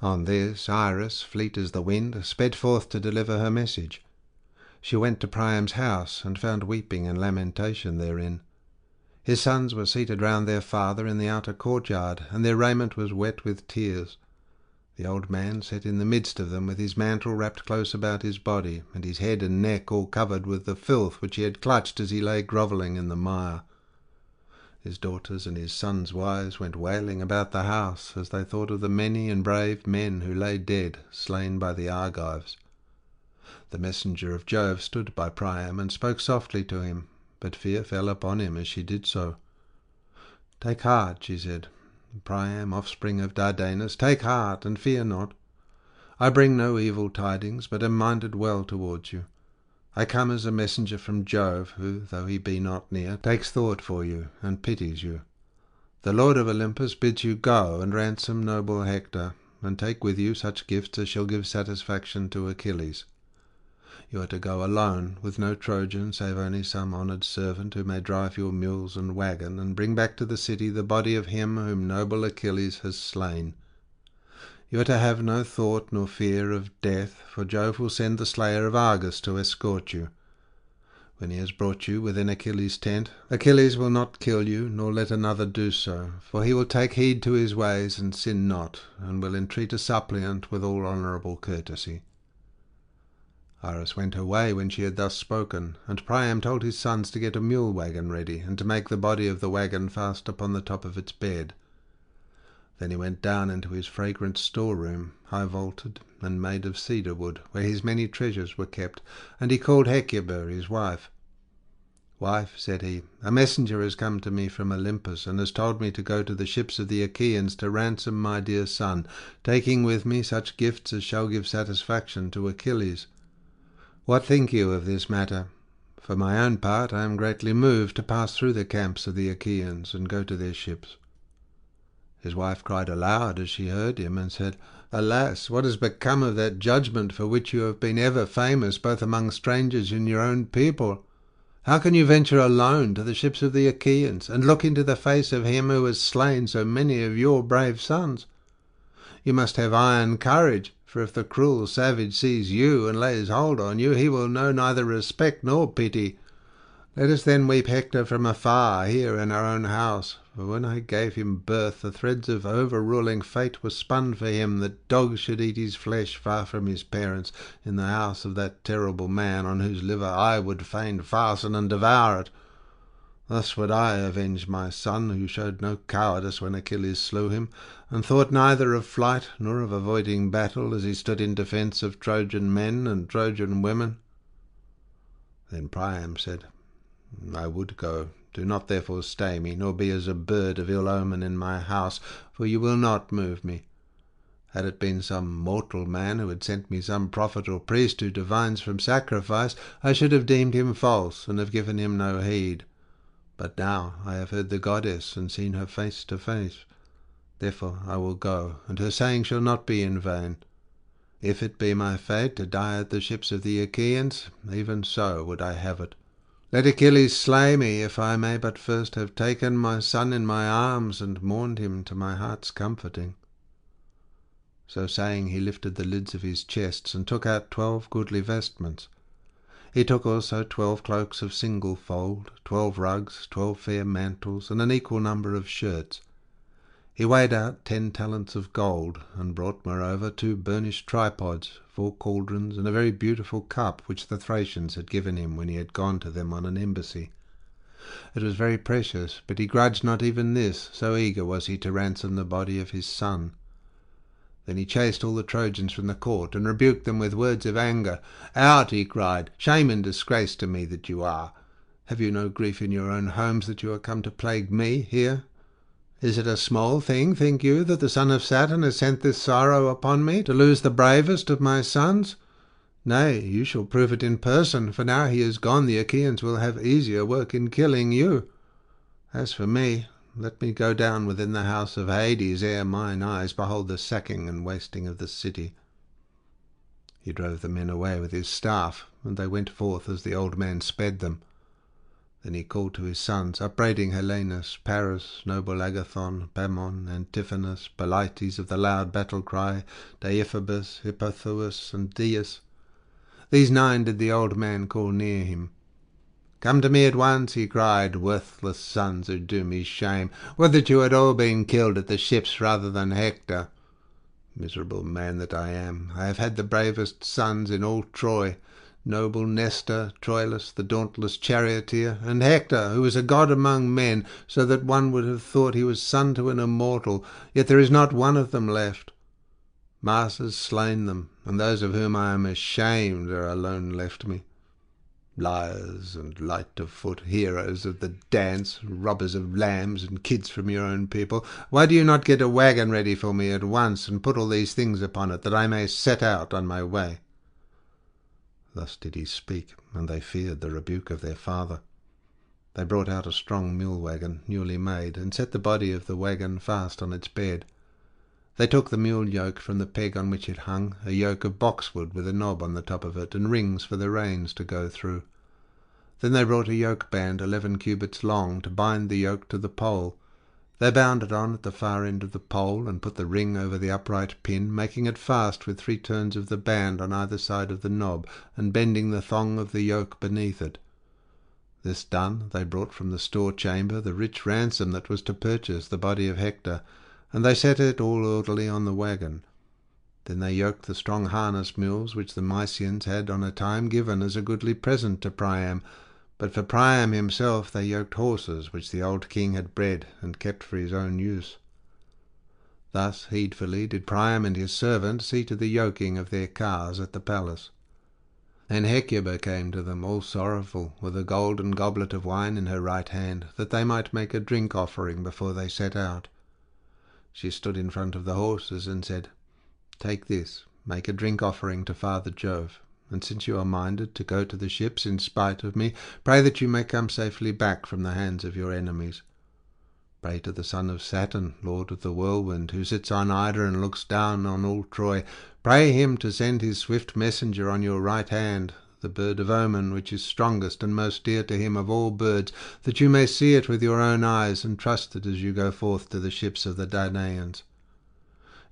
On this Iris, fleet as the wind, sped forth to deliver her message. She went to Priam's house, and found weeping and lamentation therein. His sons were seated round their father in the outer courtyard, and their raiment was wet with tears. The old man sat in the midst of them, with his mantle wrapped close about his body, and his head and neck all covered with the filth which he had clutched as he lay grovelling in the mire. His daughters and his sons' wives went wailing about the house, as they thought of the many and brave men who lay dead, slain by the Argives. The messenger of Jove stood by Priam, and spoke softly to him, but fear fell upon him as she did so. "Take heart," she said, "Priam, offspring of Dardanus, take heart, and fear not. I bring no evil tidings, but am minded well towards you. I come as a messenger from Jove, who, though he be not near, takes thought for you, and pities you. The Lord of Olympus bids you go and ransom noble Hector, and take with you such gifts as shall give satisfaction to Achilles. You are to go alone, with no Trojan, save only some honoured servant who may drive your mules and waggon, and bring back to the city the body of him whom noble Achilles has slain. You are to have no thought nor fear of death, for Jove will send the slayer of Argus to escort you. When he has brought you within Achilles' tent, Achilles will not kill you, nor let another do so, for he will take heed to his ways and sin not, and will entreat a suppliant with all honourable courtesy." Iris went her way when she had thus spoken, and Priam told his sons to get a mule waggon ready, and to make the body of the waggon fast upon the top of its bed. Then he went down into his fragrant storeroom, high vaulted and made of cedar wood, where his many treasures were kept, and he called Hecuba his wife. "Wife," said he, "a messenger has come to me from Olympus, and has told me to go to the ships of the Achaeans to ransom my dear son, taking with me such gifts as shall give satisfaction to Achilles. What think you of this matter? For my own part, I am greatly moved to pass through the camps of the Achaeans and go to their ships." His wife cried aloud as she heard him, and said, "Alas, what has become of that judgment for which you have been ever famous, both among strangers and your own people? How can you venture alone to the ships of the Achaeans, and look into the face of him who has slain so many of your brave sons? You must have iron courage, for if the cruel savage sees you and lays hold on you, he will know neither respect nor pity. Let us then weep Hector from afar, here in our own house, for when I gave him birth the threads of overruling fate were spun for him, that dogs should eat his flesh far from his parents, in the house of that terrible man on whose liver I would fain fasten and devour it. Thus would I avenge my son, who showed no cowardice when Achilles slew him, and thought neither of flight nor of avoiding battle, as he stood in defence of Trojan men and Trojan women." Then Priam said, "I would go. Do not therefore stay me, nor be as a bird of ill omen in my house, for you will not move me. Had it been some mortal man who had sent me some prophet or priest who divines from sacrifice, I should have deemed him false, and have given him no heed. But now I have heard the goddess, and seen her face to face. Therefore I will go, and her saying shall not be in vain. If it be my fate to die at the ships of the Achaeans, even so would I have it. Let Achilles slay me, if I may but first have taken my son in my arms, and mourned him to my heart's comforting." So saying, he lifted the lids of his chests, and took out 12 goodly vestments. He took also 12 cloaks of single fold, 12 rugs, 12 fair mantles, and an equal number of shirts. He weighed out 10 talents of gold, and brought moreover 2 burnished tripods, 4 cauldrons, and a very beautiful cup which the Thracians had given him when he had gone to them on an embassy. It was very precious, but he grudged not even this, so eager was he to ransom the body of his son. Then he chased all the Trojans from the court, and rebuked them with words of anger. "Out," he cried, "shame and disgrace to me that you are! Have you no grief in your own homes that you are come to plague me here? Is it a small thing, think you, that the son of Saturn has sent this sorrow upon me, to lose the bravest of my sons? Nay, you shall prove it in person, for now he is gone the Achaeans will have easier work in killing you. As for me, let me go down within the house of Hades, ere mine eyes behold the sacking and wasting of the city." He drove the men away with his staff, and they went forth as the old man sped them. Then he called to his sons, upbraiding Helenus, Paris, noble Agathon, Pammon, Antiphanus, Polites of the loud battle cry, Deiphobus, Hippothous, and Dius. These 9 did the old man call near him. "Come to me at once," he cried, "worthless sons who do me shame. Would that you had all been killed at the ships rather than Hector. Miserable man that I am! I have had the bravest sons in all Troy, noble Nestor, Troilus, the dauntless charioteer, and Hector, who is a god among men, so that one would have thought he was son to an immortal, yet there is not one of them left. Mars has slain them, and those of whom I am ashamed are alone left me. Liars and light of foot, heroes of the dance, robbers of lambs and kids from your own people, why do you not get a wagon ready for me at once, and put all these things upon it, that I may set out on my way?" Thus did he speak, and they feared the rebuke of their father. They brought out a strong mule wagon, newly made, and set the body of the wagon fast on its bed. They took the mule yoke from the peg on which it hung, a yoke of boxwood with a knob on the top of it, and rings for the reins to go through. Then they brought a yoke band 11 cubits long, to bind the yoke to the pole. They bound it on at the far end of the pole, and put the ring over the upright pin, making it fast with 3 turns of the band on either side of the knob, and bending the thong of the yoke beneath it. This done, they brought from the store chamber the rich ransom that was to purchase the body of Hector, and they set it all orderly on the wagon. Then they yoked the strong harness mules which the Mysians had on a time given as a goodly present to Priam, but for Priam himself they yoked horses which the old king had bred and kept for his own use. Thus heedfully did Priam and his servant see to the yoking of their cars at the palace. And Hecuba came to them, all sorrowful, with a golden goblet of wine in her right hand, that they might make a drink offering before they set out. She stood in front of the horses and said, "Take this, make a drink offering to Father Jove, and since you are minded to go to the ships in spite of me, pray that you may come safely back from the hands of your enemies. Pray to the son of Saturn, lord of the whirlwind, who sits on Ida and looks down on all Troy. Pray him to send his swift messenger on your right hand, the bird of omen, which is strongest and most dear to him of all birds, that you may see it with your own eyes, and trust it as you go forth to the ships of the Danaans.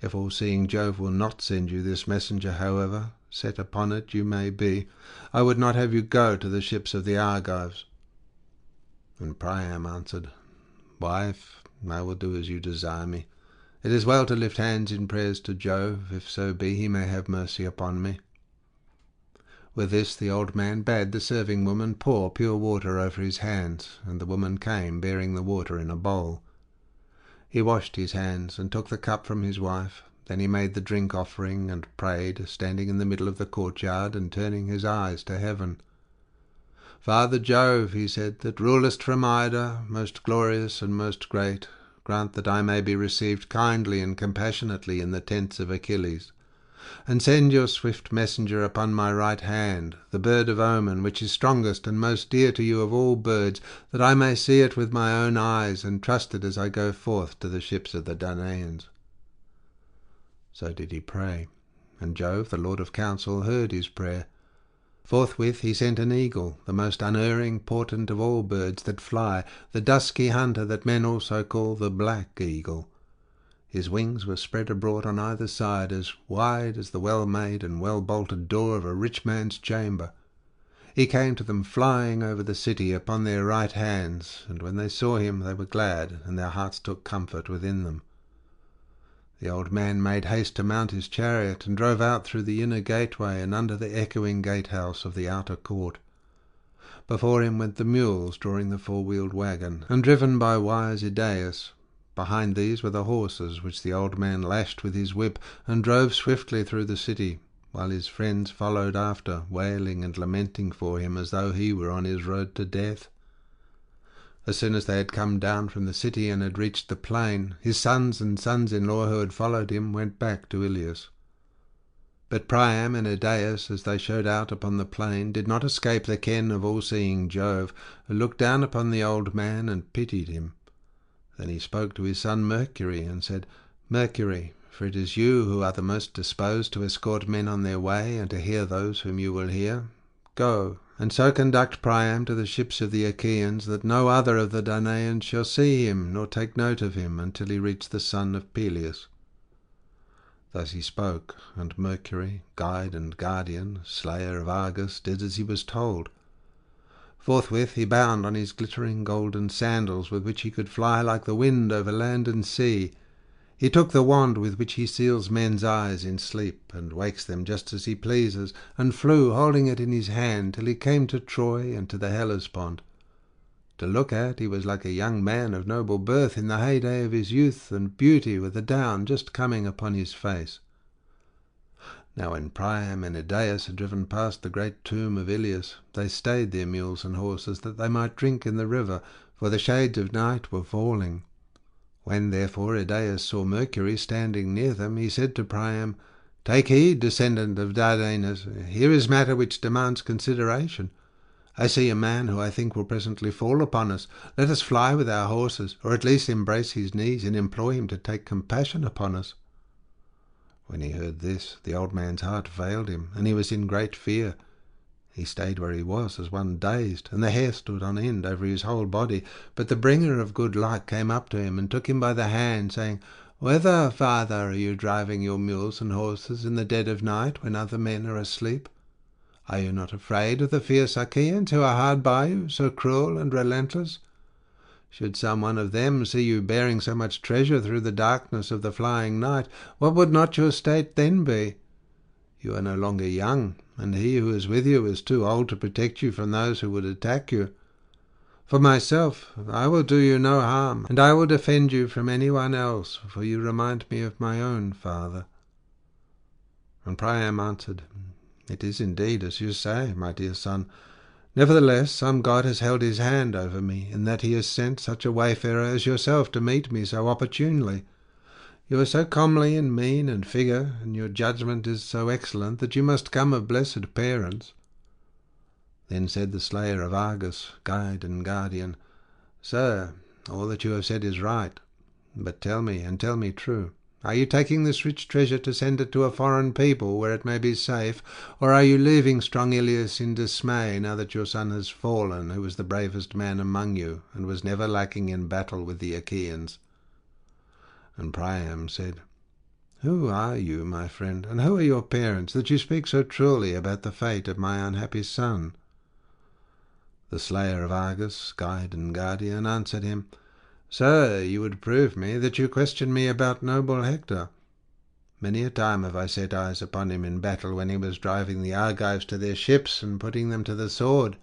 If all-seeing Jove will not send you this messenger, however set upon it you may be, I would not have you go to the ships of the Argives." And Priam answered, "Wife, I will do as you desire me. It is well to lift hands in prayers to Jove, if so be he may have mercy upon me." With this the old man bade the serving woman pour pure water over his hands, and the woman came, bearing the water in a bowl. He washed his hands, and took the cup from his wife. Then he made the drink offering, and prayed, standing in the middle of the courtyard, and turning his eyes to heaven. "Father Jove," he said, "that rulest from Ida, most glorious and most great, grant that I may be received kindly and compassionately in the tents of Achilles. And send your swift messenger upon my right hand, the bird of omen, which is strongest and most dear to you of all birds, that I may see it with my own eyes, and trust it as I go forth to the ships of the Danaans." So did he pray, and Jove, the lord of counsel, heard his prayer. Forthwith he sent an eagle, the most unerring portent of all birds that fly, the dusky hunter that men also call the black eagle. His wings were spread abroad on either side, as wide as the well-made and well-bolted door of a rich man's chamber. He came to them flying over the city upon their right hands, and when they saw him they were glad, and their hearts took comfort within them. The old man made haste to mount his chariot, and drove out through the inner gateway and under the echoing gatehouse of the outer court. Before him went the mules drawing the four-wheeled wagon, and driven by wise Idaeus. Behind these were the horses, which the old man lashed with his whip, and drove swiftly through the city, while his friends followed after, wailing and lamenting for him as though he were on his road to death. As soon as they had come down from the city and had reached the plain, his sons and sons-in-law who had followed him went back to Ilius. But Priam and Idaeus, as they showed out upon the plain, did not escape the ken of all-seeing Jove, who looked down upon the old man and pitied him. Then he spoke to his son Mercury, and said, "Mercury, for it is you who are the most disposed to escort men on their way, and to hear those whom you will hear, go, and so conduct Priam to the ships of the Achaeans, that no other of the Danaans shall see him, nor take note of him, until he reach the son of Peleus." Thus he spoke, and Mercury, guide and guardian, slayer of Argus, did as he was told. Forthwith he bound on his glittering golden sandals, with which he could fly like the wind over land and sea. He took the wand with which he seals men's eyes in sleep, and wakes them just as he pleases, and flew, holding it in his hand, till he came to Troy and to the Hellespont. To look at, he was like a young man of noble birth in the heyday of his youth and beauty, with the down just coming upon his face. Now when Priam and Idaeus had driven past the great tomb of Ilias, they stayed their mules and horses, that they might drink in the river, for the shades of night were falling. When therefore Idaeus saw Mercury standing near them, he said to Priam, "Take heed, descendant of Dardanus, here is matter which demands consideration. I see a man who I think will presently fall upon us. Let us fly with our horses, or at least embrace his knees, and implore him to take compassion upon us." When he heard this, the old man's heart failed him, and he was in great fear. He stayed where he was, as one dazed, and the hair stood on end over his whole body. But the bringer of good luck came up to him, and took him by the hand, saying, "Whither, father, are you driving your mules and horses in the dead of night, when other men are asleep? Are you not afraid of the fierce Achaeans who are hard by you, so cruel and relentless? Should some one of them see you bearing so much treasure through the darkness of the flying night, what would not your state then be? You are no longer young, and he who is with you is too old to protect you from those who would attack you. For myself, I will do you no harm, and I will defend you from anyone else, for you remind me of my own father." And Priam answered, "It is indeed as you say, my dear son. Nevertheless, some god has held his hand over me, in that he has sent such a wayfarer as yourself to meet me so opportunely. You are so comely in mien and figure, and your judgment is so excellent, that you must come of blessed parents." Then said the slayer of Argus, guide and guardian, "Sir, all that you have said is right. But tell me, and tell me true, are you taking this rich treasure to send it to a foreign people, where it may be safe, or are you leaving strong Ilias in dismay, now that your son has fallen, who was the bravest man among you, and was never lacking in battle with the Achaeans?" And Priam said, "Who are you, my friend, and who are your parents, that you speak so truly about the fate of my unhappy son?" The slayer of Argus, guide and guardian, answered him, "Sir, you would prove me that you question me about noble Hector. Many a time have I set eyes upon him in battle, when he was driving the Argives to their ships and putting them to the sword.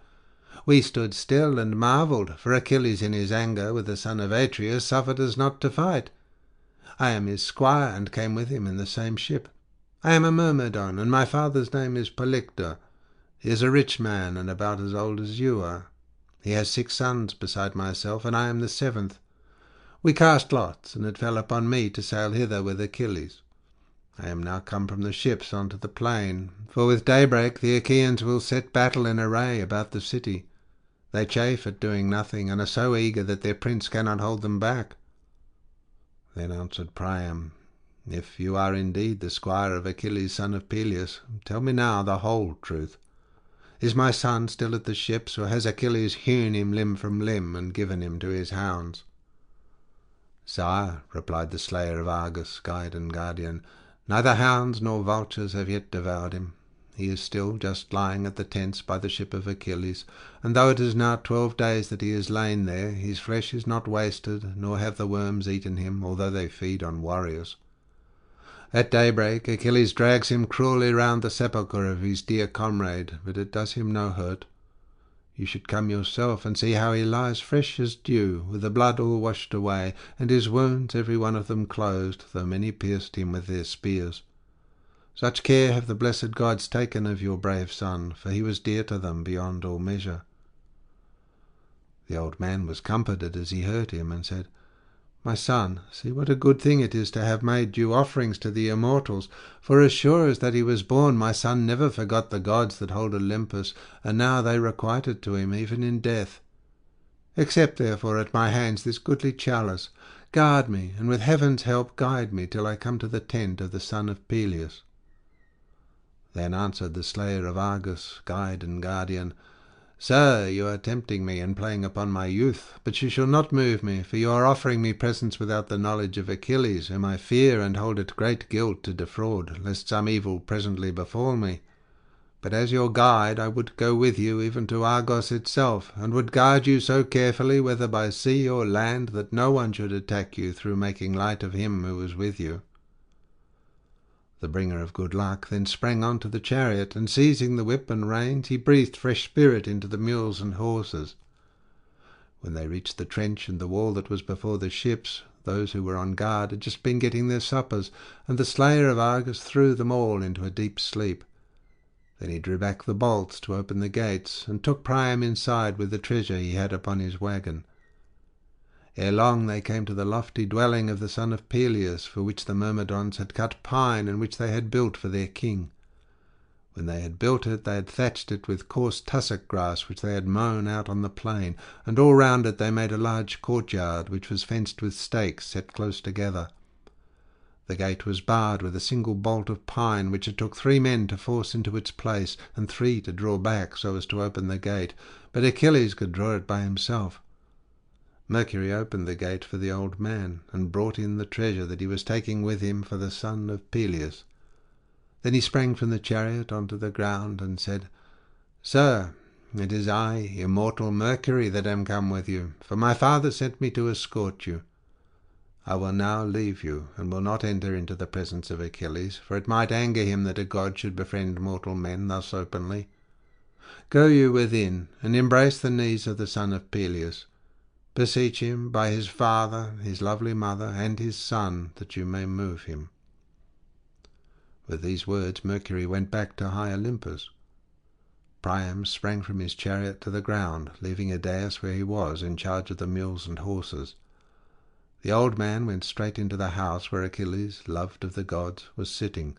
We stood still and marvelled, for Achilles in his anger with the son of Atreus suffered us not to fight. I am his squire, and came with him in the same ship. I am a Myrmidon, and my father's name is Hector. He is a rich man, and about as old as you are. He has 6 sons beside myself, and I am the 7th. We cast lots, and it fell upon me to sail hither with Achilles. I am now come from the ships onto the plain, for with daybreak the Achaeans will set battle in array about the city. They chafe at doing nothing, and are so eager that their prince cannot hold them back." Then answered Priam, "If you are indeed the squire of Achilles, son of Peleus, tell me now the whole truth. Is my son still at the ships, or has Achilles hewn him limb from limb and given him to his hounds?" "Sire," replied the slayer of Argus, guide and guardian, "neither hounds nor vultures have yet devoured him. He is still just lying at the tents by the ship of Achilles, and though it is now 12 days that he has lain there, his flesh is not wasted, nor have the worms eaten him, although they feed on warriors. At daybreak Achilles drags him cruelly round the sepulchre of his dear comrade, but it does him no hurt. You should come yourself and see how he lies fresh as dew, with the blood all washed away, and his wounds every one of them closed, though many pierced him with their spears. Such care have the blessed gods taken of your brave son, for he was dear to them beyond all measure." The old man was comforted as he heard him, and said, "My son, see what a good thing it is to have made due offerings to the immortals, for as sure as that he was born, my son never forgot the gods that hold Olympus, and now they requite it to him even in death. Accept, therefore, at my hands this goodly chalice. Guard me, and with heaven's help guide me till I come to the tent of the son of Peleus." Then answered the slayer of Argus, guide and guardian, "Sir, you are tempting me and playing upon my youth, but you shall not move me, for you are offering me presents without the knowledge of Achilles, whom I fear and hold it great guilt to defraud, lest some evil presently befall me. But as your guide I would go with you even to Argos itself, and would guard you so carefully, whether by sea or land, that no one should attack you through making light of him who was with you." The bringer of good luck then sprang on to the chariot, and seizing the whip and reins, he breathed fresh spirit into the mules and horses. When they reached the trench and the wall that was before the ships, those who were on guard had just been getting their suppers, and the slayer of Argus threw them all into a deep sleep. Then he drew back the bolts to open the gates, and took Priam inside with the treasure he had upon his waggon. Ere long they came to the lofty dwelling of the son of Peleus, for which the Myrmidons had cut pine, and which they had built for their king. When they had built it, they had thatched it with coarse tussock grass which they had mown out on the plain, and all round it they made a large courtyard, which was fenced with stakes set close together. The gate was barred with a single bolt of pine, which it took 3 men to force into its place, and 3 to draw back so as to open the gate, but Achilles could draw it by himself. Mercury opened the gate for the old man, and brought in the treasure that he was taking with him for the son of Peleus. Then he sprang from the chariot onto the ground, and said, "Sir, it is I, immortal Mercury, that am come with you, for my father sent me to escort you. I will now leave you, and will not enter into the presence of Achilles, for it might anger him that a god should befriend mortal men thus openly. Go you within, and embrace the knees of the son of Peleus. Beseech him by his father, his lovely mother, and his son, that you may move him." With these words Mercury went back to high Olympus. Priam sprang from his chariot to the ground, leaving Idaeus where he was, in charge of the mules and horses. The old man went straight into the house where Achilles, loved of the gods, was sitting.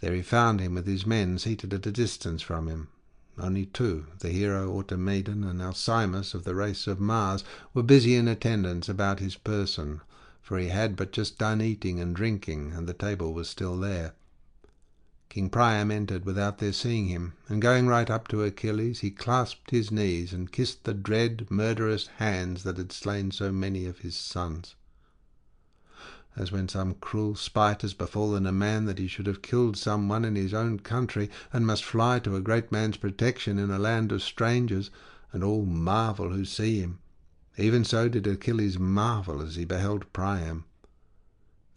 There he found him with his men seated at a distance from him. Only 2, the hero Automedon and Alcimus of the race of Mars, were busy in attendance about his person, for he had but just done eating and drinking, and the table was still there. King Priam entered without their seeing him, and going right up to Achilles, he clasped his knees and kissed the dread, murderous hands that had slain so many of his sons. As when some cruel spite has befallen a man, that he should have killed some one in his own country, and must fly to a great man's protection in a land of strangers, and all marvel who see him, even so did Achilles marvel as he beheld Priam.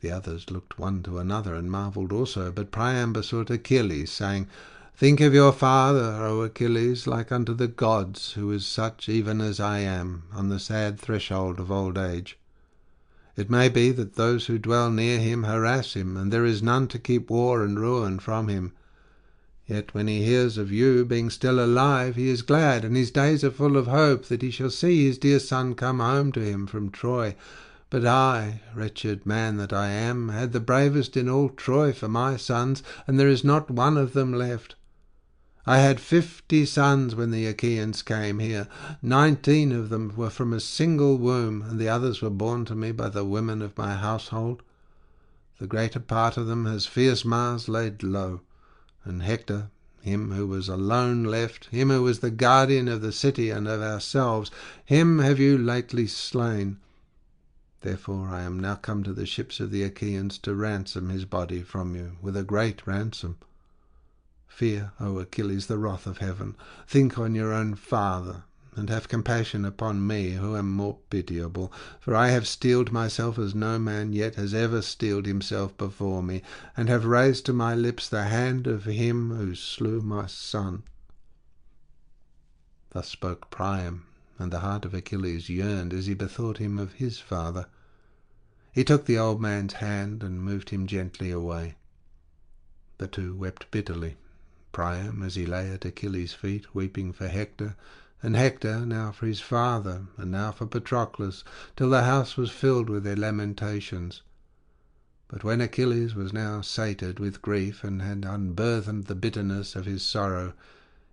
The others looked one to another and marvelled also, but Priam besought Achilles, saying, "Think of your father, O Achilles, like unto the gods, who is such even as I am, on the sad threshold of old age. It may be that those who dwell near him harass him, and there is none to keep war and ruin from him. Yet when he hears of you being still alive, he is glad, and his days are full of hope that he shall see his dear son come home to him from Troy. But I, wretched man that I am, had the bravest in all Troy for my sons, and there is not one of them left. I had 50 sons when the Achaeans came here. 19 of them were from a single womb, and the others were born to me by the women of my household. The greater part of them has fierce Mars laid low, and Hector, him who was alone left, him who was the guardian of the city and of ourselves, him have you lately slain. Therefore I am now come to the ships of the Achaeans to ransom his body from you with a great ransom. Fear, O Achilles, the wrath of heaven. Think on your own father, and have compassion upon me, who am more pitiable. For I have steeled myself as no man yet has ever steeled himself before me, and have raised to my lips the hand of him who slew my son." Thus spoke Priam, and the heart of Achilles yearned as he bethought him of his father. He took the old man's hand and moved him gently away. The 2 wept bitterly, Priam as he lay at Achilles' feet, weeping for Hector, and Hector now for his father, and now for Patroclus, till the house was filled with their lamentations. But when Achilles was now sated with grief, and had unburthened the bitterness of his sorrow,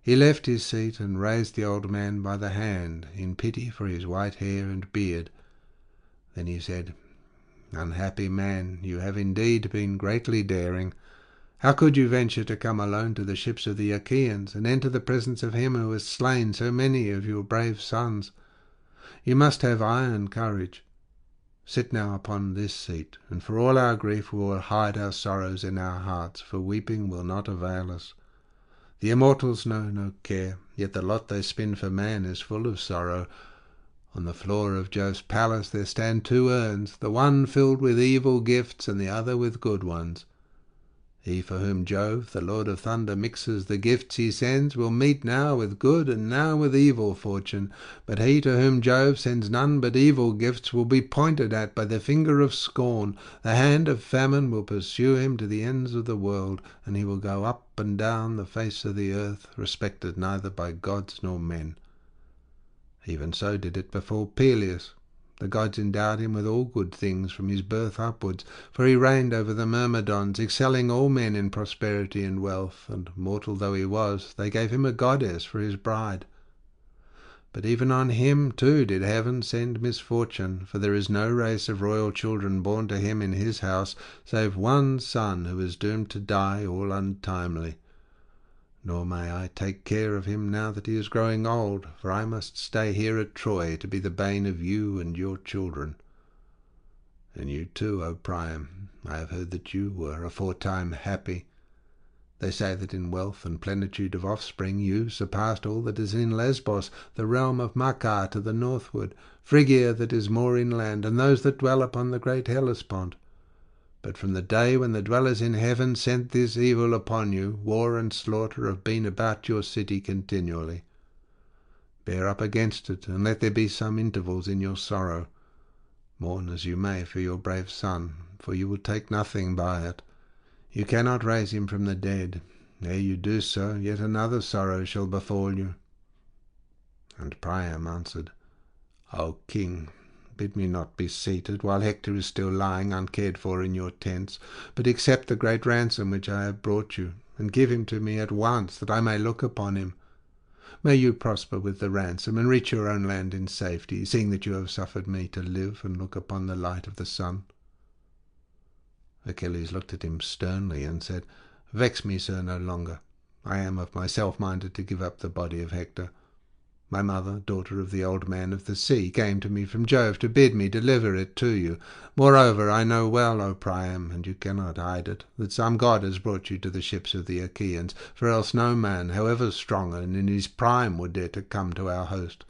He left his seat and raised the old man by the hand, in pity for his white hair and beard. Then he said, "Unhappy man, you have indeed been greatly daring. How could you venture to come alone to the ships of the Achaeans, and enter the presence of him who has slain so many of your brave sons? You must have iron courage. Sit now upon this seat, and for all our grief we will hide our sorrows in our hearts, for weeping will not avail us. The immortals know no care, yet the lot they spin for man is full of sorrow. On the floor of Jove's palace there stand 2 urns, the one filled with evil gifts and the other with good ones. He for whom Jove, the Lord of Thunder, mixes the gifts he sends, will meet now with good and now with evil fortune. But he to whom Jove sends none but evil gifts will be pointed at by the finger of scorn. The hand of famine will pursue him to the ends of the world, and he will go up and down the face of the earth, respected neither by gods nor men. Even so did it befall Peleus. The gods endowed him with all good things from his birth upwards, for he reigned over the Myrmidons, excelling all men in prosperity and wealth, and mortal though he was, they gave him a goddess for his bride. But even on him too did heaven send misfortune, for there is no race of royal children born to him in his house, save one son who is doomed to die all untimely. Nor may I take care of him now that he is growing old, for I must stay here at Troy to be the bane of you and your children. And you too, O Priam, I have heard that you were aforetime happy. They say that in wealth and plenitude of offspring you surpassed all that is in Lesbos, the realm of Macar to the northward, Phrygia that is more inland, and those that dwell upon the great Hellespont. But from the day when the dwellers in heaven sent this evil upon you, war and slaughter have been about your city continually. Bear up against it, and let there be some intervals in your sorrow. Mourn as you may for your brave son, for you will take nothing by it. You cannot raise him from the dead. Ere you do so, yet another sorrow shall befall you." And Priam answered, "O king, bid me not be seated while Hector is still lying uncared for in your tents, but accept the great ransom which I have brought you, and give him to me at once, that I may look upon him. May you prosper with the ransom, and reach your own land in safety, seeing that you have suffered me to live and look upon the light of the sun." Achilles looked at him sternly and said, "Vex me, sir, no longer. I am of myself minded to give up the body of Hector. My mother, daughter of the old man of the sea, came to me from Jove to bid me deliver it to you. Moreover, I know well, O Priam, and you cannot hide it, that some god has brought you to the ships of the Achaeans, for else no man, however strong and in his prime, would dare to come to our host.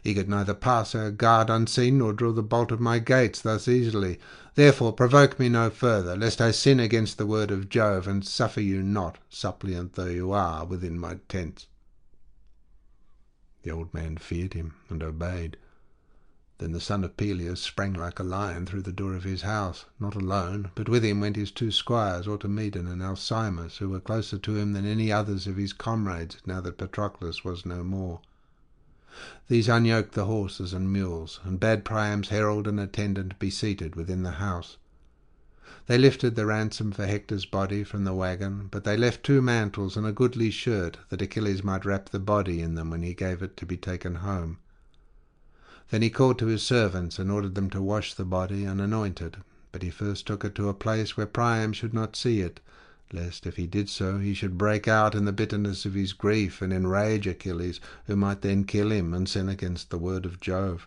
He could neither pass our guard unseen nor draw the bolt of my gates thus easily. Therefore provoke me no further, lest I sin against the word of Jove, and suffer you not, suppliant though you are, within my tents." The old man feared him, and obeyed. Then the son of Peleus sprang like a lion through the door of his house, not alone, but with him went his 2 squires, Automedon and Alcimus, who were closer to him than any others of his comrades, now that Patroclus was no more. These unyoked the horses and mules, and bade Priam's herald and attendant be seated within the house. They lifted the ransom for Hector's body from the waggon, but they left 2 mantles and a goodly shirt, that Achilles might wrap the body in them when he gave it to be taken home. Then he called to his servants and ordered them to wash the body and anoint it, but he first took it to a place where Priam should not see it, lest if he did so he should break out in the bitterness of his grief and enrage Achilles, who might then kill him and sin against the word of Jove.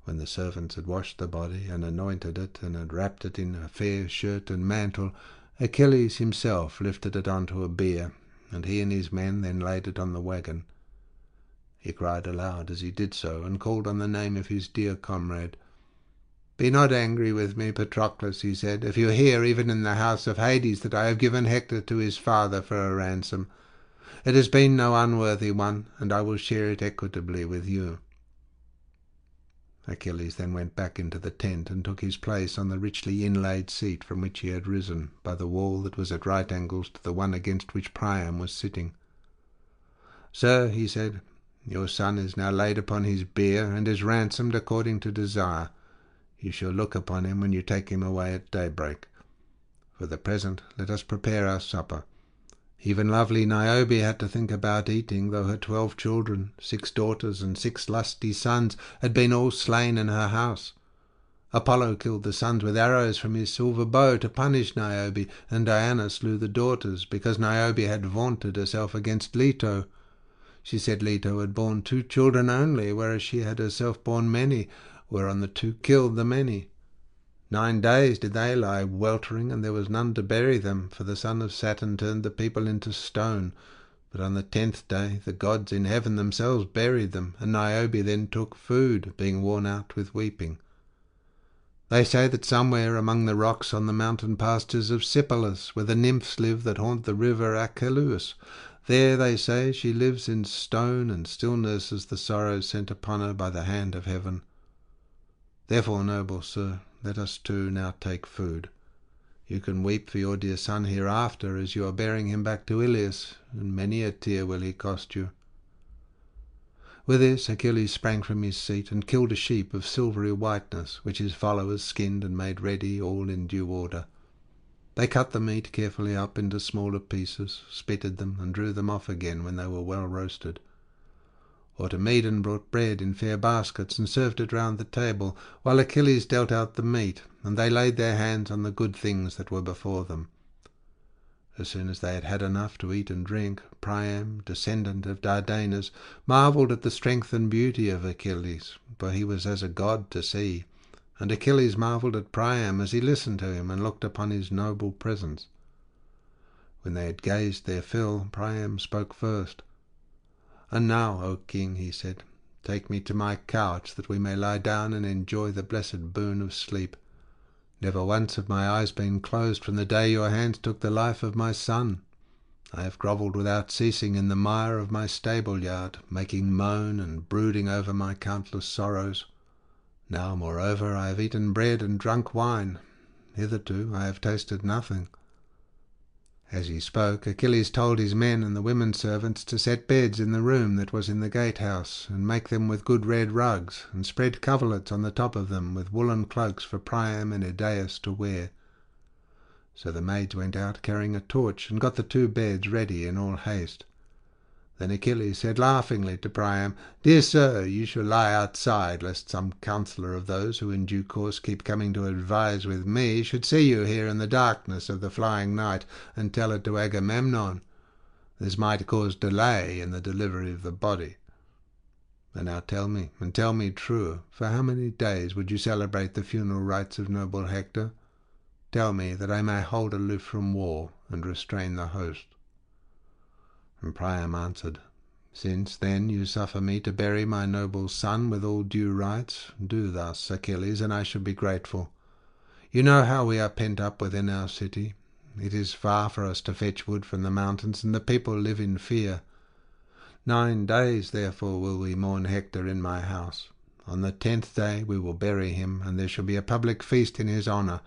When the servants had washed the body and anointed it, and had wrapped it in a fair shirt and mantle, Achilles himself lifted it onto a bier, and he and his men then laid it on the waggon. He cried aloud as he did so, and called on the name of his dear comrade. "Be not angry with me, Patroclus," he said, "if you hear, even in the house of Hades, that I have given Hector to his father for a ransom. It has been no unworthy one, and I will share it equitably with you." Achilles then went back into the tent and took his place on the richly inlaid seat from which he had risen, by the wall that was at right angles to the one against which Priam was sitting. "Sir," he said, "your son is now laid upon his bier, and is ransomed according to desire. You shall look upon him when you take him away at daybreak. For the present let us prepare our supper. Even lovely Niobe had to think about eating, though her 12 children, 6 daughters and 6 lusty sons, had been all slain in her house. Apollo killed the sons with arrows from his silver bow to punish Niobe, and Diana slew the daughters, because Niobe had vaunted herself against Leto. She said Leto had borne 2 children only, whereas she had herself borne many, whereon the 2 killed the many. 9 days did they lie weltering, and there was none to bury them, for the son of Saturn turned the people into stone. But on the 10th day the gods in heaven themselves buried them, and Niobe then took food, being worn out with weeping. They say that somewhere among the rocks on the mountain pastures of Sipylus, where the nymphs live that haunt the river Achilles, there, they say, she lives in stone, and still nurses the sorrows sent upon her by the hand of heaven. Therefore, noble sir, let us too now take food. You can weep for your dear son hereafter, as you are bearing him back to Ilios, and many a tear will he cost you." With this Achilles sprang from his seat and killed a sheep of silvery whiteness, which his followers skinned and made ready, all in due order. They cut the meat carefully up into smaller pieces, spitted them, and drew them off again when they were well roasted. Automedon brought bread in fair baskets and served it round the table, while Achilles dealt out the meat, and they laid their hands on the good things that were before them. As soon as they had had enough to eat and drink, Priam, descendant of Dardanus, marvelled at the strength and beauty of Achilles, for he was as a god to see, and Achilles marvelled at Priam as he listened to him and looked upon his noble presence. When they had gazed their fill, Priam spoke first. "And now, O king," he said, "take me to my couch, that we may lie down and enjoy the blessed boon of sleep. Never once have my eyes been closed from the day your hands took the life of my son. I have grovelled without ceasing in the mire of my stable-yard, making moan and brooding over my countless sorrows. Now, moreover, I have eaten bread and drunk wine. Hitherto I have tasted nothing." As he spoke, Achilles told his men and the women servants to set beds in the room that was in the gatehouse, and make them with good red rugs, and spread coverlets on the top of them, with woollen cloaks for Priam and Idaeus to wear. So the maids went out carrying a torch, and got the 2 beds ready in all haste. Then Achilles said laughingly to Priam, "Dear sir, you shall lie outside, lest some counsellor of those who in due course keep coming to advise with me should see you here in the darkness of the flying night, and tell it to Agamemnon. This might cause delay in the delivery of the body. And now tell me, and tell me true, for how many days would you celebrate the funeral rites of noble Hector? Tell me, that I may hold aloof from war, and restrain the host." And Priam answered, "Since, then, you suffer me to bury my noble son with all due rites, do thus, Achilles, and I shall be grateful. You know how we are pent up within our city. It is far for us to fetch wood from the mountains, and the people live in fear. 9 days, therefore, will we mourn Hector in my house. On the 10th day we will bury him, and there shall be a public feast in his honour.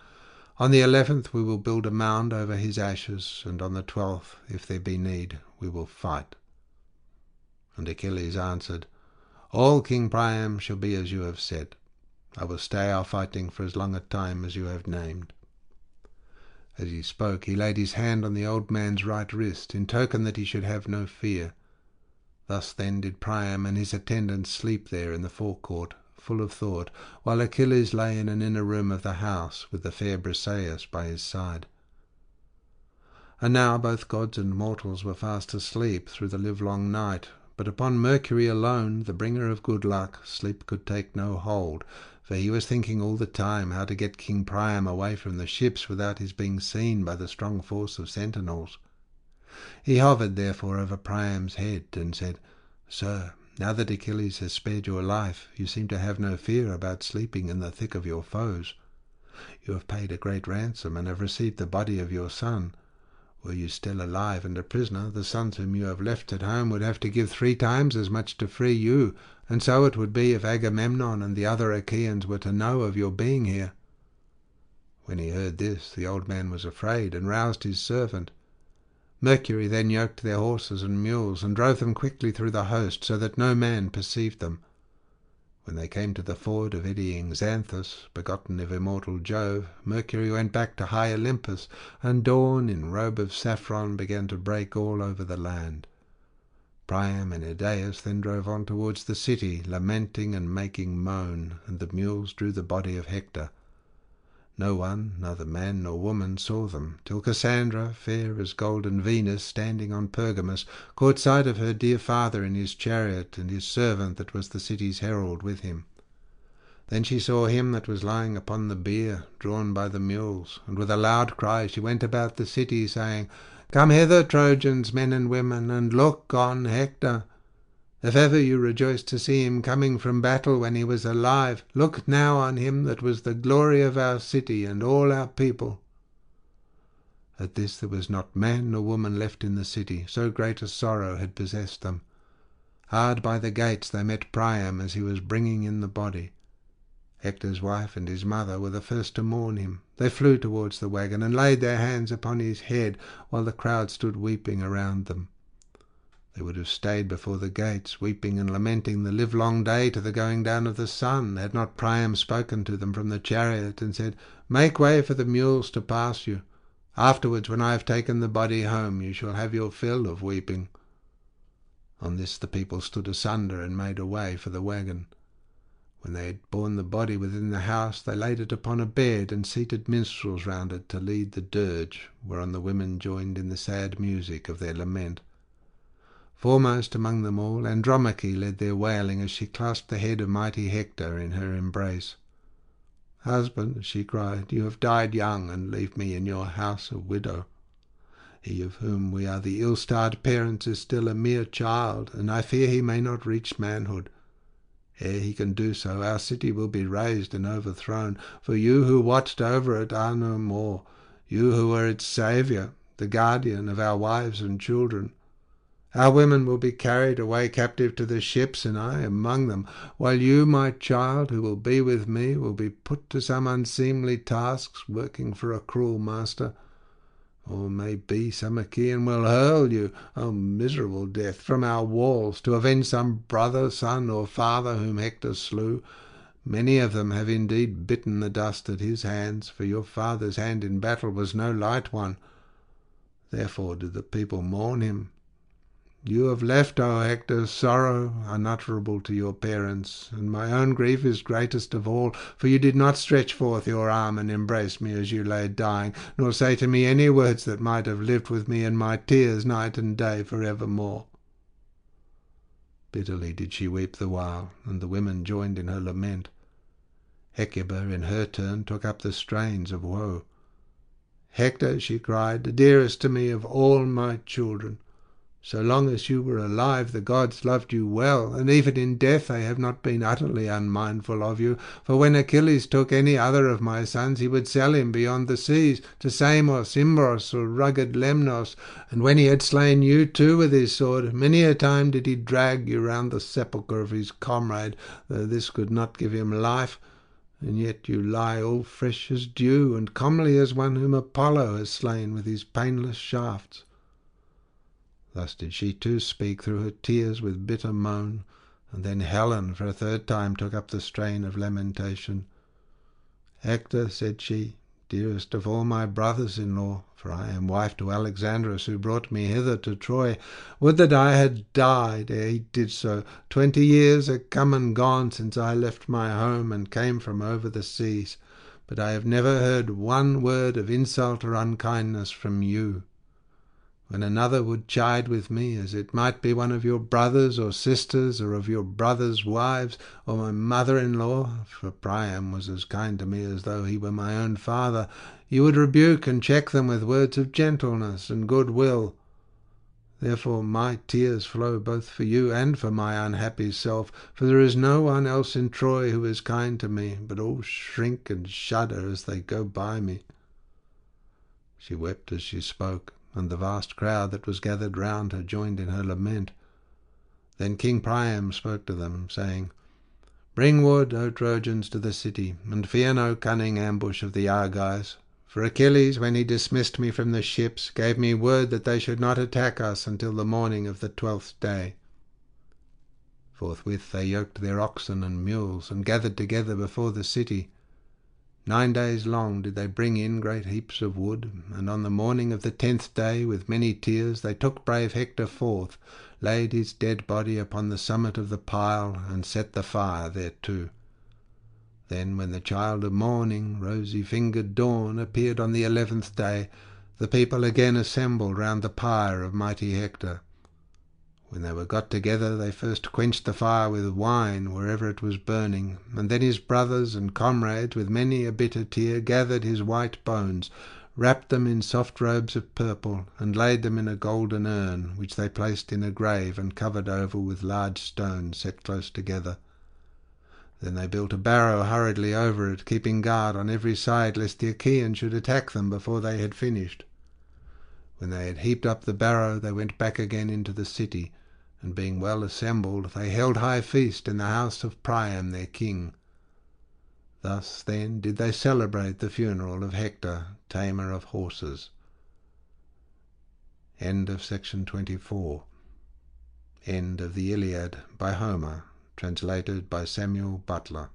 On the 11th we will build a mound over his ashes, and on the 12th, if there be need, we will fight." And Achilles answered, "All, King Priam, shall be as you have said. I will stay our fighting for as long a time as you have named." As he spoke, he laid his hand on the old man's right wrist, in token that he should have no fear. Thus then did Priam and his attendants sleep there in the forecourt, full of thought, while Achilles lay in an inner room of the house, with the fair Briseis by his side. And now both gods and mortals were fast asleep through the livelong night, but upon Mercury alone, the bringer of good luck, sleep could take no hold, for he was thinking all the time how to get King Priam away from the ships without his being seen by the strong force of sentinels. He hovered therefore over Priam's head, and said, "Sir, now that Achilles has spared your life, you seem to have no fear about sleeping in the thick of your foes. You have paid a great ransom, and have received the body of your son. Were you still alive and a prisoner, the sons whom you have left at home would have to give 3 times as much to free you, and so it would be if Agamemnon and the other Achaeans were to know of your being here." When he heard this, the old man was afraid, and roused his servant. Mercury then yoked their horses and mules, and drove them quickly through the host, so that no man perceived them. When they came to the ford of eddying Xanthus, begotten of immortal Jove, Mercury went back to high Olympus, and dawn in robe of saffron began to break all over the land. Priam and Idaeus then drove on towards the city, lamenting and making moan, and the mules drew the body of Hector. No one, neither man nor woman, saw them, till Cassandra, fair as golden Venus, standing on Pergamus, caught sight of her dear father in his chariot, and his servant that was the city's herald with him. Then she saw him that was lying upon the bier, drawn by the mules, and with a loud cry she went about the city, saying, "Come hither, Trojans, men and women, and look on Hector. If ever you rejoiced to see him coming from battle when he was alive, look now on him that was the glory of our city and all our people." At this there was not man nor woman left in the city, so great a sorrow had possessed them. Hard by the gates they met Priam as he was bringing in the body. Hector's wife and his mother were the first to mourn him. They flew towards the waggon and laid their hands upon his head, while the crowd stood weeping around them. They would have stayed before the gates, weeping and lamenting the livelong day to the going down of the sun, had not Priam spoken to them from the chariot and said, "Make way for the mules to pass you. Afterwards, when I have taken the body home, you shall have your fill of weeping." On this the people stood asunder and made a way for the waggon. When they had borne the body within the house, they laid it upon a bed, and seated minstrels round it to lead the dirge, whereon the women joined in the sad music of their lament. Foremost among them all, Andromache led their wailing as she clasped the head of mighty Hector in her embrace. "Husband," she cried, "you have died young, and leave me in your house a widow. He of whom we are the ill-starred parents is still a mere child, and I fear he may not reach manhood. Ere he can do so, our city will be razed and overthrown, for you who watched over it are no more, you who were its saviour, the guardian of our wives and children. Our women will be carried away captive to the ships, and I among them, while you, my child, who will be with me, will be put to some unseemly tasks, working for a cruel master. Or may be some Achaean will hurl you, O miserable death, from our walls, to avenge some brother, son, or father whom Hector slew. Many of them have indeed bitten the dust at his hands, for your father's hand in battle was no light one. Therefore did the people mourn him. You have left, O Hector, sorrow unutterable to your parents, and my own grief is greatest of all, for you did not stretch forth your arm and embrace me as you lay dying, nor say to me any words that might have lived with me in my tears night and day for evermore." Bitterly did she weep the while, and the women joined in her lament. Hecuba in her turn took up the strains of woe. "Hector," she cried, "dearest to me of all my children, so long as you were alive the gods loved you well, and even in death they have not been utterly unmindful of you, for when Achilles took any other of my sons he would sell him beyond the seas, to Samos, Imbros, or rugged Lemnos, and when he had slain you too with his sword, many a time did he drag you round the sepulchre of his comrade, though this could not give him life, and yet you lie all fresh as dew, and comely as one whom Apollo has slain with his painless shafts." Thus did she too speak through her tears with bitter moan, and then Helen for a third time took up the strain of lamentation. "Hector," said she, "dearest of all my brothers-in-law, for I am wife to Alexandrus, who brought me hither to Troy, would that I had died ere he did so. 20 years are come and gone since I left my home and came from over the seas, but I have never heard one word of insult or unkindness from you. When another would chide with me, as it might be one of your brothers or sisters, or of your brothers' wives, or my mother-in-law, for Priam was as kind to me as though he were my own father, you would rebuke and check them with words of gentleness and goodwill. Therefore my tears flow both for you and for my unhappy self, for there is no one else in Troy who is kind to me, but all shrink and shudder as they go by me." She wept as she spoke, and the vast crowd that was gathered round her joined in her lament. Then King Priam spoke to them, saying, "Bring wood, O Trojans, to the city, and fear no cunning ambush of the Argives. For Achilles, when he dismissed me from the ships, gave me word that they should not attack us until the morning of the 12th day." Forthwith they yoked their oxen and mules, and gathered together before the city. 9 days long did they bring in great heaps of wood, and on the morning of the 10th day, with many tears, they took brave Hector forth, laid his dead body upon the summit of the pile, and set the fire thereto. Then, when the child of morning, rosy-fingered dawn, appeared on the 11th day, the people again assembled round the pyre of mighty Hector. When they were got together, they first quenched the fire with wine wherever it was burning, and then his brothers and comrades, with many a bitter tear, gathered his white bones, wrapped them in soft robes of purple, and laid them in a golden urn, which they placed in a grave and covered over with large stones set close together. Then they built a barrow hurriedly over it, keeping guard on every side lest the Achaeans should attack them before they had finished. When they had heaped up the barrow, they went back again into the city, and being well assembled, they held high feast in the house of Priam their king. Thus, then, did they celebrate the funeral of Hector, tamer of horses. End of section 24. End of the Iliad by Homer, translated by Samuel Butler.